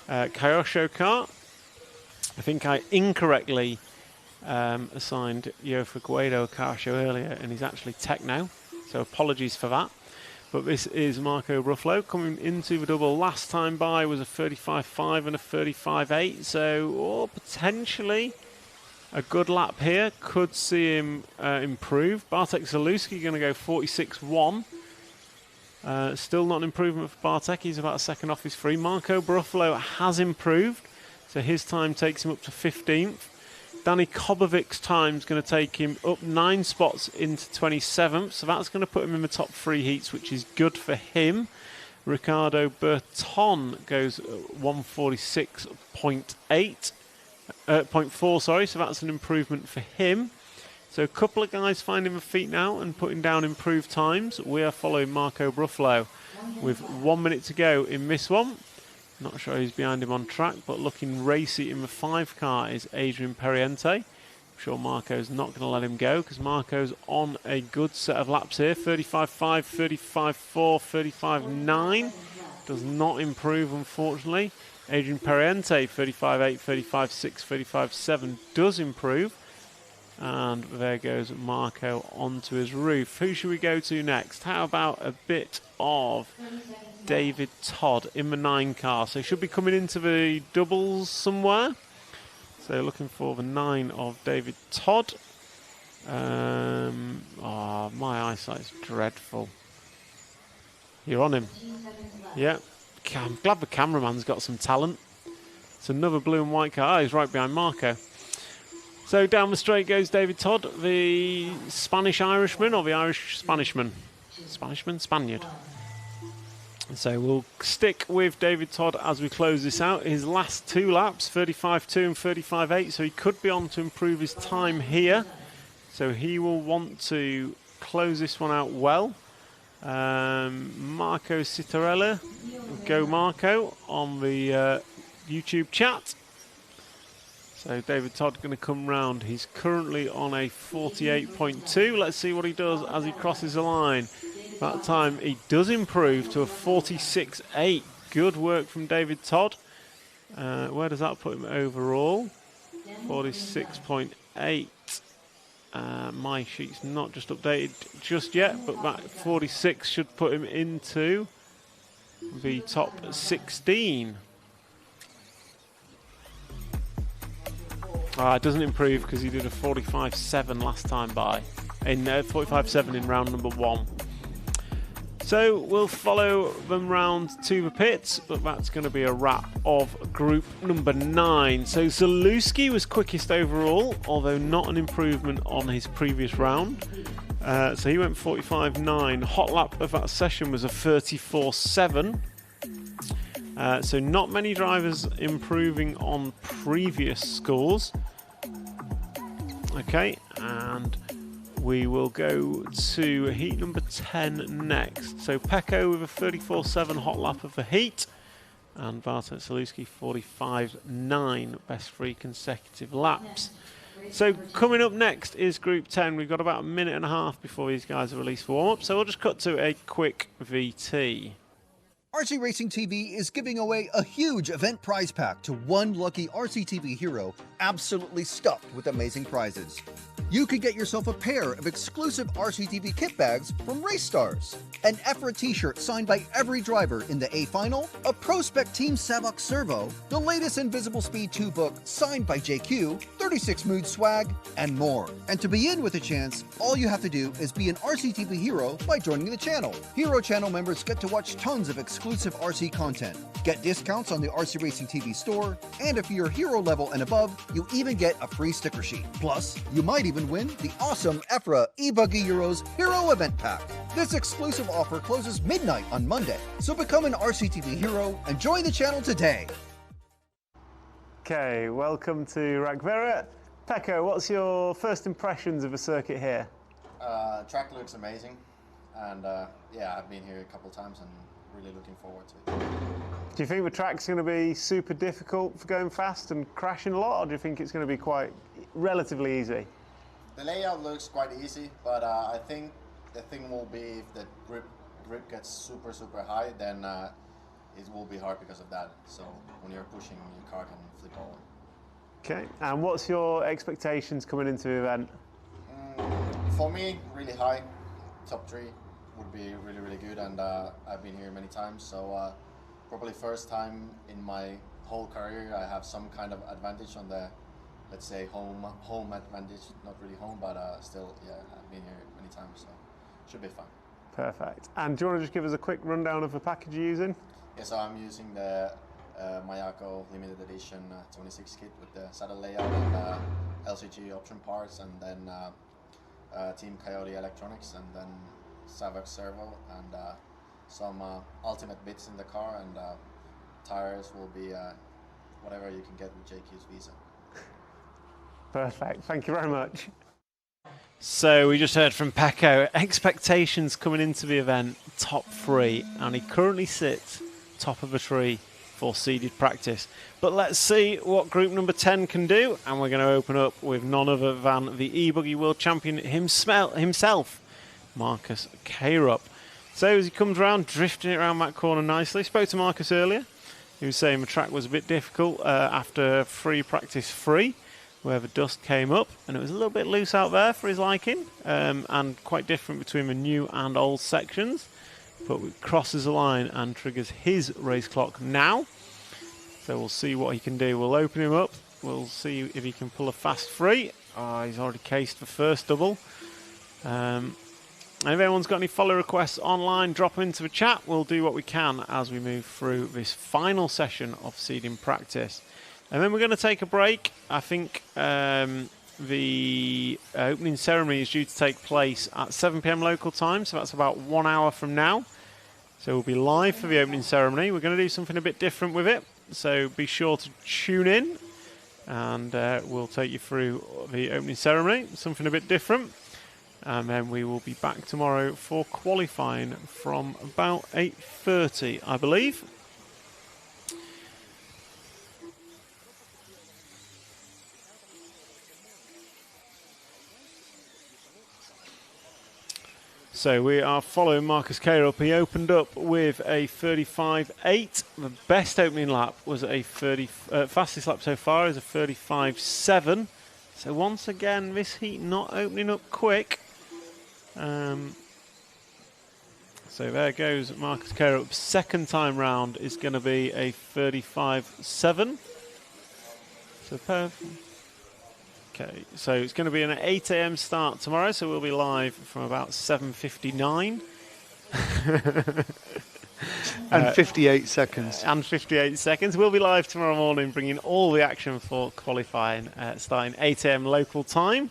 Kyosho car. I think I incorrectly assigned Yofa Guido a car show earlier, and he's actually tech now, so apologies for that. But this is Marco Ruffalo coming into the double. Last time by was a 35.5 and a 35.8, so potentially a good lap here. Could see him improve. Bartek Zalewski going to go 46.1. Still not an improvement for Bartek. He's about a second off his free. Marco Buffalo has improved, so his time takes him up to 15th. Danny Kobovic's time is going to take him up 9 spots into 27th, so that's going to put him in the top 3 heats, which is good for him. Ricardo Berton goes 146.4, sorry, so that's an improvement for him. So a couple of guys finding the feet now and putting down improved times. We are following Marco Buffalo with 1 minute to go in this one. Not sure who's behind him on track, but looking racy in the 5 car is Adrian Periente. I'm sure Marco's not going to let him go because Marco's on a good set of laps here. 35.5, 35.4, 35.9. Does not improve, unfortunately. Adrian Periente, 35.8, 35.6, 35.7 does improve. And there goes Marco onto his roof. Who should we go to next? How about a bit of David Todd in the 9 car? So he should be coming into the doubles somewhere. So looking for the 9 of David Todd. My eyesight's dreadful. You're on him. Yeah. I'm glad the cameraman's got some talent. It's another blue and white car. He's right behind Marco. So down the straight goes David Todd, the Spanish-Irishman or the Irish-Spanishman? Spanishman? Spaniard. So we'll stick with David Todd as we close this out. His last 2 laps, 35.2 and 35.8, so he could be on to improve his time here. So he will want to close this one out well. Marco Citarella, go Marco on the YouTube chat. So David Todd going to come round. He's currently on a 48.2. Let's see what he does as he crosses the line. That time he does improve to a 46.8. Good work from David Todd. Where does that put him overall? 46.8. My sheet's not just updated just yet, but that 46 should put him into the top 16. It doesn't improve because he did a 45.7 last time by. In 45.7 in round number 1. So we'll follow them round to the pits, but that's going to be a wrap of group number 9. So Zalewski was quickest overall, although not an improvement on his previous round. So he went 45.9. Hot lap of that session was a 34.7. So not many drivers improving on previous scores. Okay, and we will go to heat number 10 next. So Pecco with a 34.7 hot lap of the heat, and Bartek Zalewski 45.9, best 3 consecutive laps. So coming up next is Group 10. We've got about a minute and a half before these guys are released for warm-up, so we'll just cut to a quick VT. RC Racing TV is giving away a huge event prize pack to one lucky RCTV hero, absolutely stuffed with amazing prizes. You could get yourself a pair of exclusive RCTV kit bags from Race Stars, an EFRA t-shirt signed by every driver in the A Final, a Prospect Team Savok Servo, the latest Invisible Speed 2 book signed by JQ, 36 Mood swag, and more. And to be in with a chance, all you have to do is be an RCTV hero by joining the channel. Hero Channel members get to watch tons of exclusive RC content, get discounts on the RC Racing TV store, and if you're hero level and above, you even get a free sticker sheet. Plus, you might even win the awesome EFRA eBuggy Euros Hero Event Pack. This exclusive offer closes midnight on Monday, so become an RCTV hero and join the channel today. Okay, welcome to Rakvere. Pekko, what's your first impressions of a circuit here? Track looks amazing, and yeah, I've been here a couple of times and really looking forward to it. Do you think the track's going to be super difficult for going fast and crashing a lot, or do you think it's going to be quite relatively easy? The layout looks quite easy, but I think the thing will be if the grip gets super high, then it will be hard because of that. So when you're pushing, your car can flip over. Okay, and what's your expectations coming into the event? For me, really high. Top 3 would be really good, and I've been here many times, so probably first time in my whole career I have some kind of advantage on the, let's say, home advantage. Not really home, but still, yeah, I've been here many times, so should be fun. Perfect. And do you want to just give us a quick rundown of the package you're using? Yeah, so I'm using the Mayako limited edition 26 kit with the saddle layout and LCG option parts, and then Team Coyote electronics, and then Savox servo, and some ultimate bits in the car, and tires will be whatever you can get with JQ's Visa. Perfect, thank you very much. So we just heard from Pekko, expectations coming into the event, top 3, and he currently sits top of a tree for seeded practice. But let's see what group number 10 can do, and we're going to open up with none other than the e-buggy world champion himself, Marcus Krupp. So as he comes around, drifting it around that corner nicely. Spoke to Marcus earlier. He was saying the track was a bit difficult after free practice 3, where the dust came up, and it was a little bit loose out there for his liking, and quite different between the new and old sections. But it crosses the line and triggers his race clock now. So we'll see what he can do. We'll open him up. We'll see if he can pull a fast free. Oh, he's already cased the first double. And if anyone's got any follow requests online, drop them into the chat. We'll do what we can as we move through this final session of seeding practice. And then we're going to take a break. I think the opening ceremony is due to take place at 7 PM local time, so that's about 1 hour from now. So we'll be live for the opening ceremony. We're going to do something a bit different with it, so be sure to tune in, and we'll take you through the opening ceremony, something a bit different. And then we will be back tomorrow for qualifying from about 8:30, I believe. So we are following Marcus Krupp. He opened up with a 35.8. The best opening lap was a fastest lap so far is a 35.7. So once again, this heat not opening up quick. So there goes Marcus Krupp. Second time round is going to be a 35.7. So perfect. Okay, so it's going to be an 8 AM start tomorrow, so we'll be live from about 7:59. And 58 seconds. And 58 seconds. We'll be live tomorrow morning, bringing all the action for qualifying, starting 8 AM local time.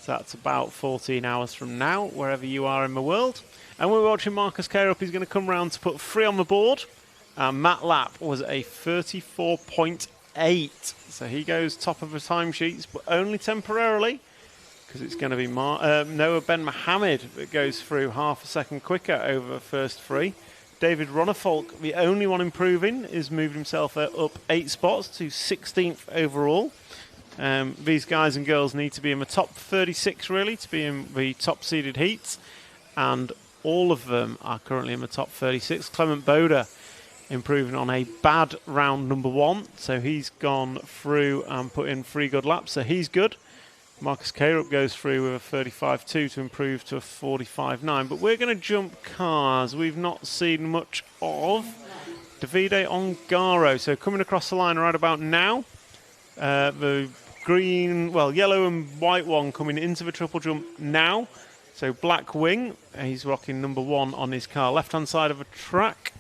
So that's about 14 hours from now, wherever you are in the world. And we're watching Marcus Krupp. He's going to come round to put 3 on the board. Matt Lap was a 34.8. So he goes top of the timesheets, but only temporarily, because it's going to be Noah Ben Mohammed that goes through half a second quicker over the first 3. David Ronnefolk, the only one improving, is moved himself up 8 spots to 16th overall. These guys and girls need to be in the top 36 really to be in the top seeded heats, and all of them are currently in the top 36. Clement Boda improving on a bad round number 1, so he's gone through and put in 3 good laps, so he's good. Marcus Krupp goes through with a 35.2 to improve to a 45.9, but we're going to jump cars we've not seen much of. Davide Ongaro, so coming across the line right about now. The green, well, yellow and white one coming into the triple jump now. So Black Wing, he's rocking number 1 on his car, left-hand side of the track.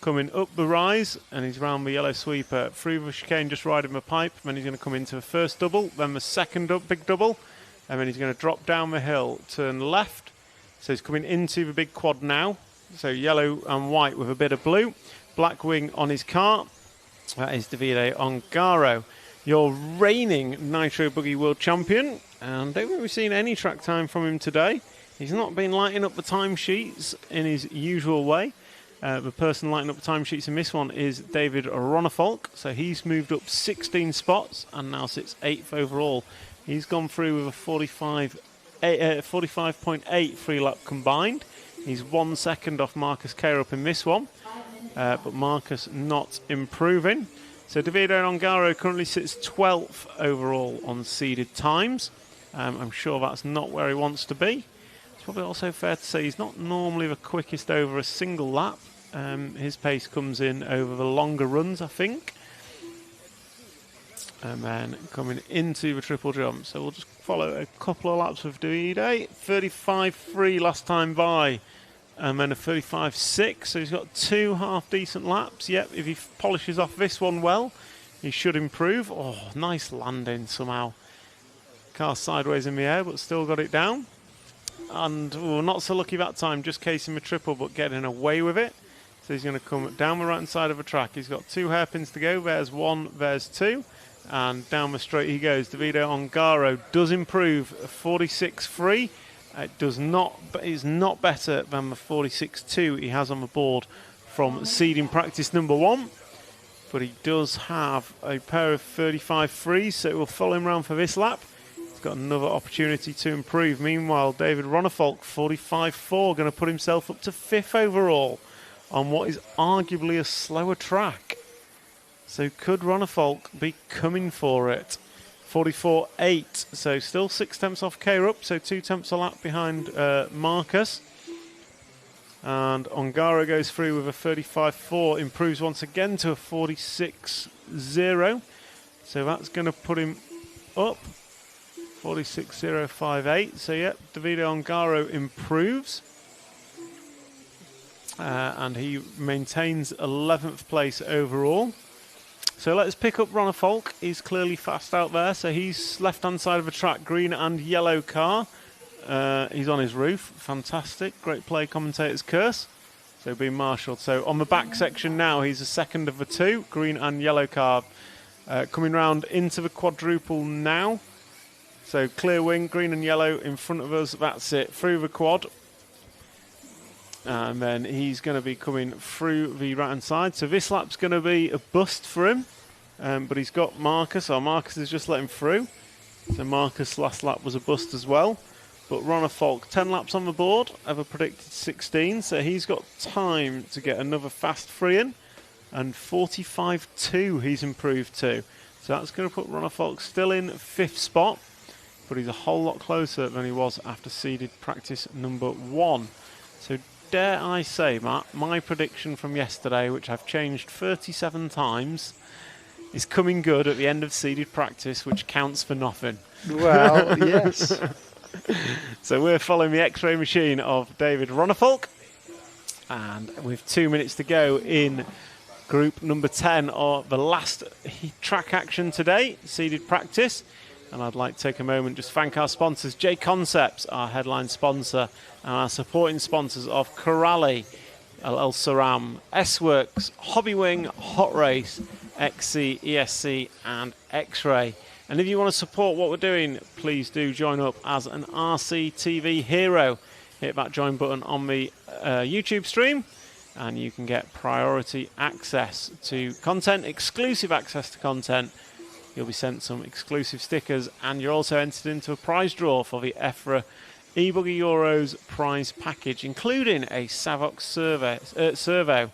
Coming up the rise, and he's round the yellow sweeper through the chicane, just riding the pipe. Then he's going to come into the first double, then the second big double, and then he's going to drop down the hill, turn left. So he's coming into the big quad now. So yellow and white with a bit of blue. Black Wing on his car. That is Davide Ongaro. your reigning Nitro Buggy World Champion. And don't think we've seen any track time from him today. He's not been lighting up the timesheets in his usual way. The person lighting up the timesheets in this one is David Ronnefolk. So he's moved up 16 spots and now sits 8th overall. He's gone through with a 45.8 free lap combined. He's 1 second off Marcus Carup in this one. But Marcus not improving. So Davido Ongaro currently sits 12th overall on seeded times. I'm sure that's not where he wants to be. It's probably also fair to say he's not normally the quickest over a single lap. His pace comes in over the longer runs, I think. And then coming into the triple jump. So we'll just follow a couple of laps with Davido. 35.3 last time by. And then a 35.6, so he's got 2 half-decent laps. Yep, if he polishes off this one well, he should improve. Oh, nice landing somehow. Car sideways in the air, but still got it down. And not so lucky that time, just casing the triple, but getting away with it. So he's going to come down the right-hand side of the track. He's got 2 hairpins to go. There's 1, there's 2. And down the straight he goes. Davido Ongaro does improve 46.3. It is not better than the 46.2 he has on the board from seeding practice number 1. But he does have a pair of 35.3s, so we'll follow him around for this lap. He's got another opportunity to improve. Meanwhile, David Ronnefolk, 45.4, going to put himself up to 5th overall on what is arguably a slower track. So could Ronnefolk be coming for it? 44.8, so still 6 tenths off Carup, so 2 tenths a lap behind Marcus. And Ongaro goes through with a 35.4, improves once again to a 46.0. So that's going to put him up, 46.058. So yeah, Davido Ongaro improves. And he maintains 11th place overall. So let's pick up Ronnefolk. He's clearly fast out there. So he's left-hand side of the track, green and yellow car. He's on his roof. Fantastic. Great play, commentator's curse. So being marshalled. So on the back section now, he's the second of the 2, green and yellow car. Coming round into the quadruple now. So clear wing, green and yellow in front of us. That's it. Through the quad. And then he's going to be coming through the right-hand side. So this lap's going to be a bust for him. But he's got Marcus. Oh, Marcus has just let him through. So Marcus' last lap was a bust as well. But Ronnefolk, 10 laps on the board. Ever predicted 16. So he's got time to get another fast free in. And 45.2 he's improved to. So that's going to put Ronnefolk still in 5th spot. But he's a whole lot closer than he was after seeded practice number 1. So dare I say, Matt, my prediction from yesterday, which I've changed 37 times, is coming good at the end of seeded practice, which counts for nothing. Well, yes. So we're following the X-ray machine of David Ronnefolk. And with 2 minutes to go in group number 10, or the last track action today, seeded practice. And I'd like to take a moment just thank our sponsors, JConcepts, our headline sponsor, and our supporting sponsors of Corrali, El Saram, S-Works, Hobby Wing, Hot Race, XC, ESC, and X-Ray. And if you want to support what we're doing, please do join up as an RC TV hero. Hit that join button on the YouTube stream, and you can get priority access to content, exclusive access to content. You'll be sent some exclusive stickers, and you're also entered into a prize draw for the EFRA eBuggy Euros prize package, including a Savox servo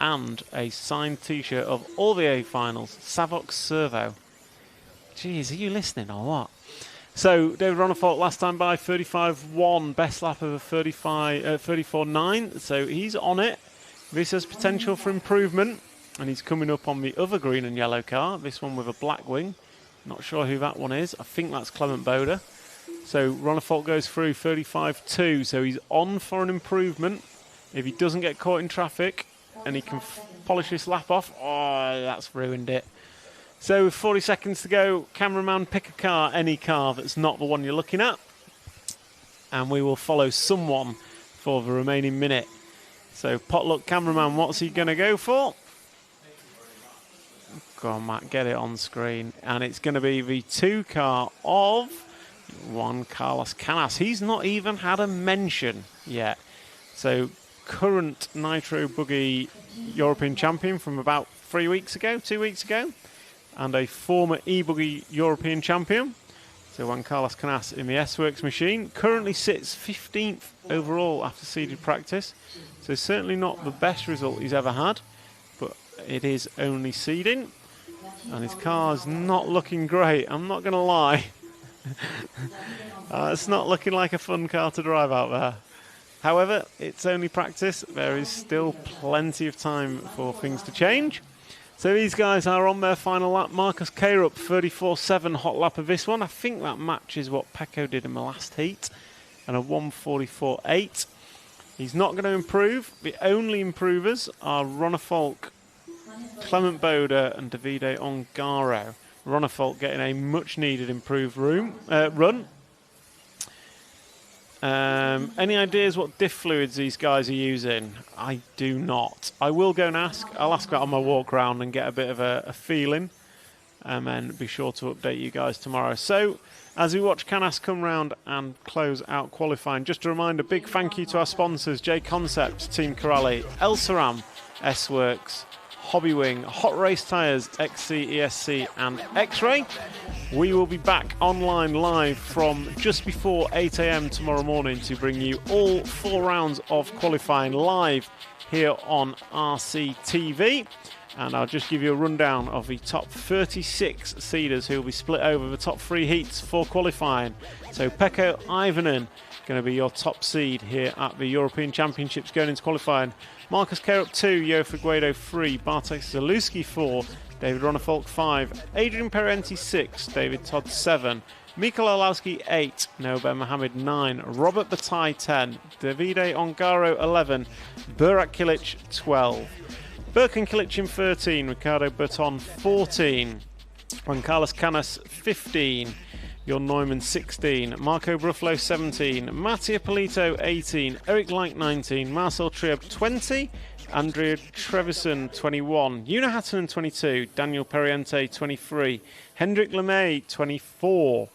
and a signed T-shirt of all the A finals. Savox servo. Jeez, are you listening or what? So David Ronnefolk last time by 35.1, best lap of a 34.9. So he's on it. This has potential for improvement. And he's coming up on the other green and yellow car, this one with a black wing. Not sure who that one is. I think that's Clement Boda. So Ronnefolk goes through 35.2, so he's on for an improvement. If he doesn't get caught in traffic and he can polish this lap off, oh, that's ruined it. So with 40 seconds to go, cameraman, pick a car, any car that's not the one you're looking at. And we will follow someone for the remaining minute. So potluck cameraman, what's he going to go for? Go on, Matt, get it on screen. And it's going to be the 2 car of Juan Carlos Canas. He's not even had a mention yet. So current Nitro Buggy European champion from about 2 weeks ago, and a former e-Buggy European champion. So Juan Carlos Canas in the S-Works machine currently sits 15th overall after seeded practice. So certainly not the best result he's ever had, but it is only seeding. And his car's not looking great, I'm not going to lie. It's not looking like a fun car to drive out there. However, it's only practice. There is still plenty of time for things to change. So these guys are on their final lap. Marcus Carup, 34.7 hot lap of this one. I think that matches what Pecco did in the last heat. And a 1:44.8. He's not going to improve. The only improvers are Ronnefalk, Clement Boda and Davide Ongaro. Ronnefalk getting a much needed improved run. Any ideas what diff fluids these guys are using? I do not. I will go and ask. I'll ask that on my walk around and get a bit of a feeling. And then be sure to update you guys tomorrow. So, as we watch Canas come round and close out qualifying, just a reminder, big thank you to our sponsors, JConcepts, Team Corrali, Elsaram, S-Works, Hobbywing, Hot Race Tyres, XC, ESC and X-Ray. We will be back online live from just before 8 AM tomorrow morning to bring you all 4 rounds of qualifying live here on RCTV. And I'll just give you a rundown of the top 36 seeders who will be split over the top 3 heats for qualifying. So Pecco Ivanen going to be your top seed here at the European Championships going into qualifying. Marcus Carup 2, Jo Figueiredo 3, Bartek Zalewski 4, David Ronnefalk 5, Adrian Perenti 6, David Todd 7, Mikael Olowski 8, Nober Mohammed 9, Robert Bataille 10, Davide Ongaro 11, Burak Kilic 12, Birkin Kilic 13, Ricardo Berton 14, Juan Carlos Canas 15, Jon Neumann 16, Marco Bruffalo 17, Mattia Polito 18, Eric Light 19, Marcel Trieb 20, Andrea Trevisan 21, Una Hatton 22, Daniel Periente 23, Hendrik Lemay 24,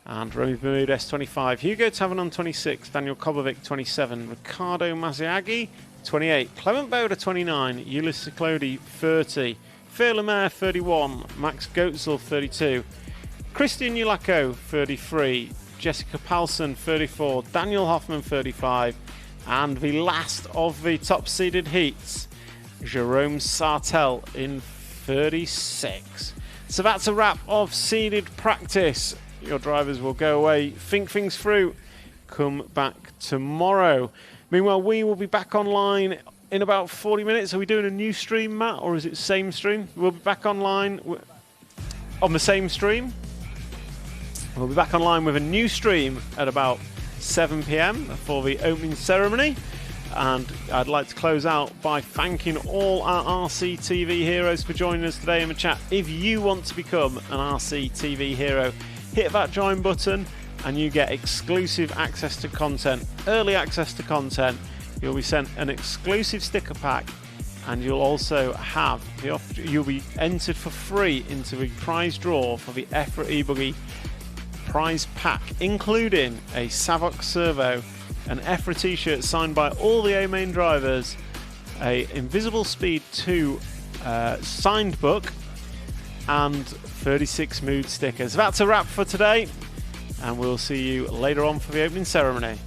and Romy Bermudez 25, Hugo Tavernon 26, Daniel Kobovic 27, Ricardo Masiagi 28, Clement Boda 29, Ulysses Clody 30, Phil Lemaire 31, Max Goetzel 32, Christian Ulaco 33, Jessica Palsson 34, Daniel Hoffman 35, and the last of the top seeded heats, Jerome Sartel in 36. So that's a wrap of seeded practice. Your drivers will go away, think things through, come back tomorrow. Meanwhile, we will be back online in about 40 minutes. Are we doing a new stream, Matt, or is it same stream? We'll be back online on the same stream. We'll be back online with a new stream at about 7 PM for the opening ceremony. And I'd like to close out by thanking all our RCTV heroes for joining us today in the chat. If you want to become an RCTV hero, hit that join button and you get exclusive access to content, early access to content. You'll be sent an exclusive sticker pack, and you'll also have you'll be entered for free into the prize draw for the EFRA eBuggy prize pack, including a Savox servo, an EFRA t-shirt signed by all the A-main drivers, a Invisible Speed 2 signed book, and 36 mood stickers. That's a wrap for today, and we'll see you later on for the opening ceremony.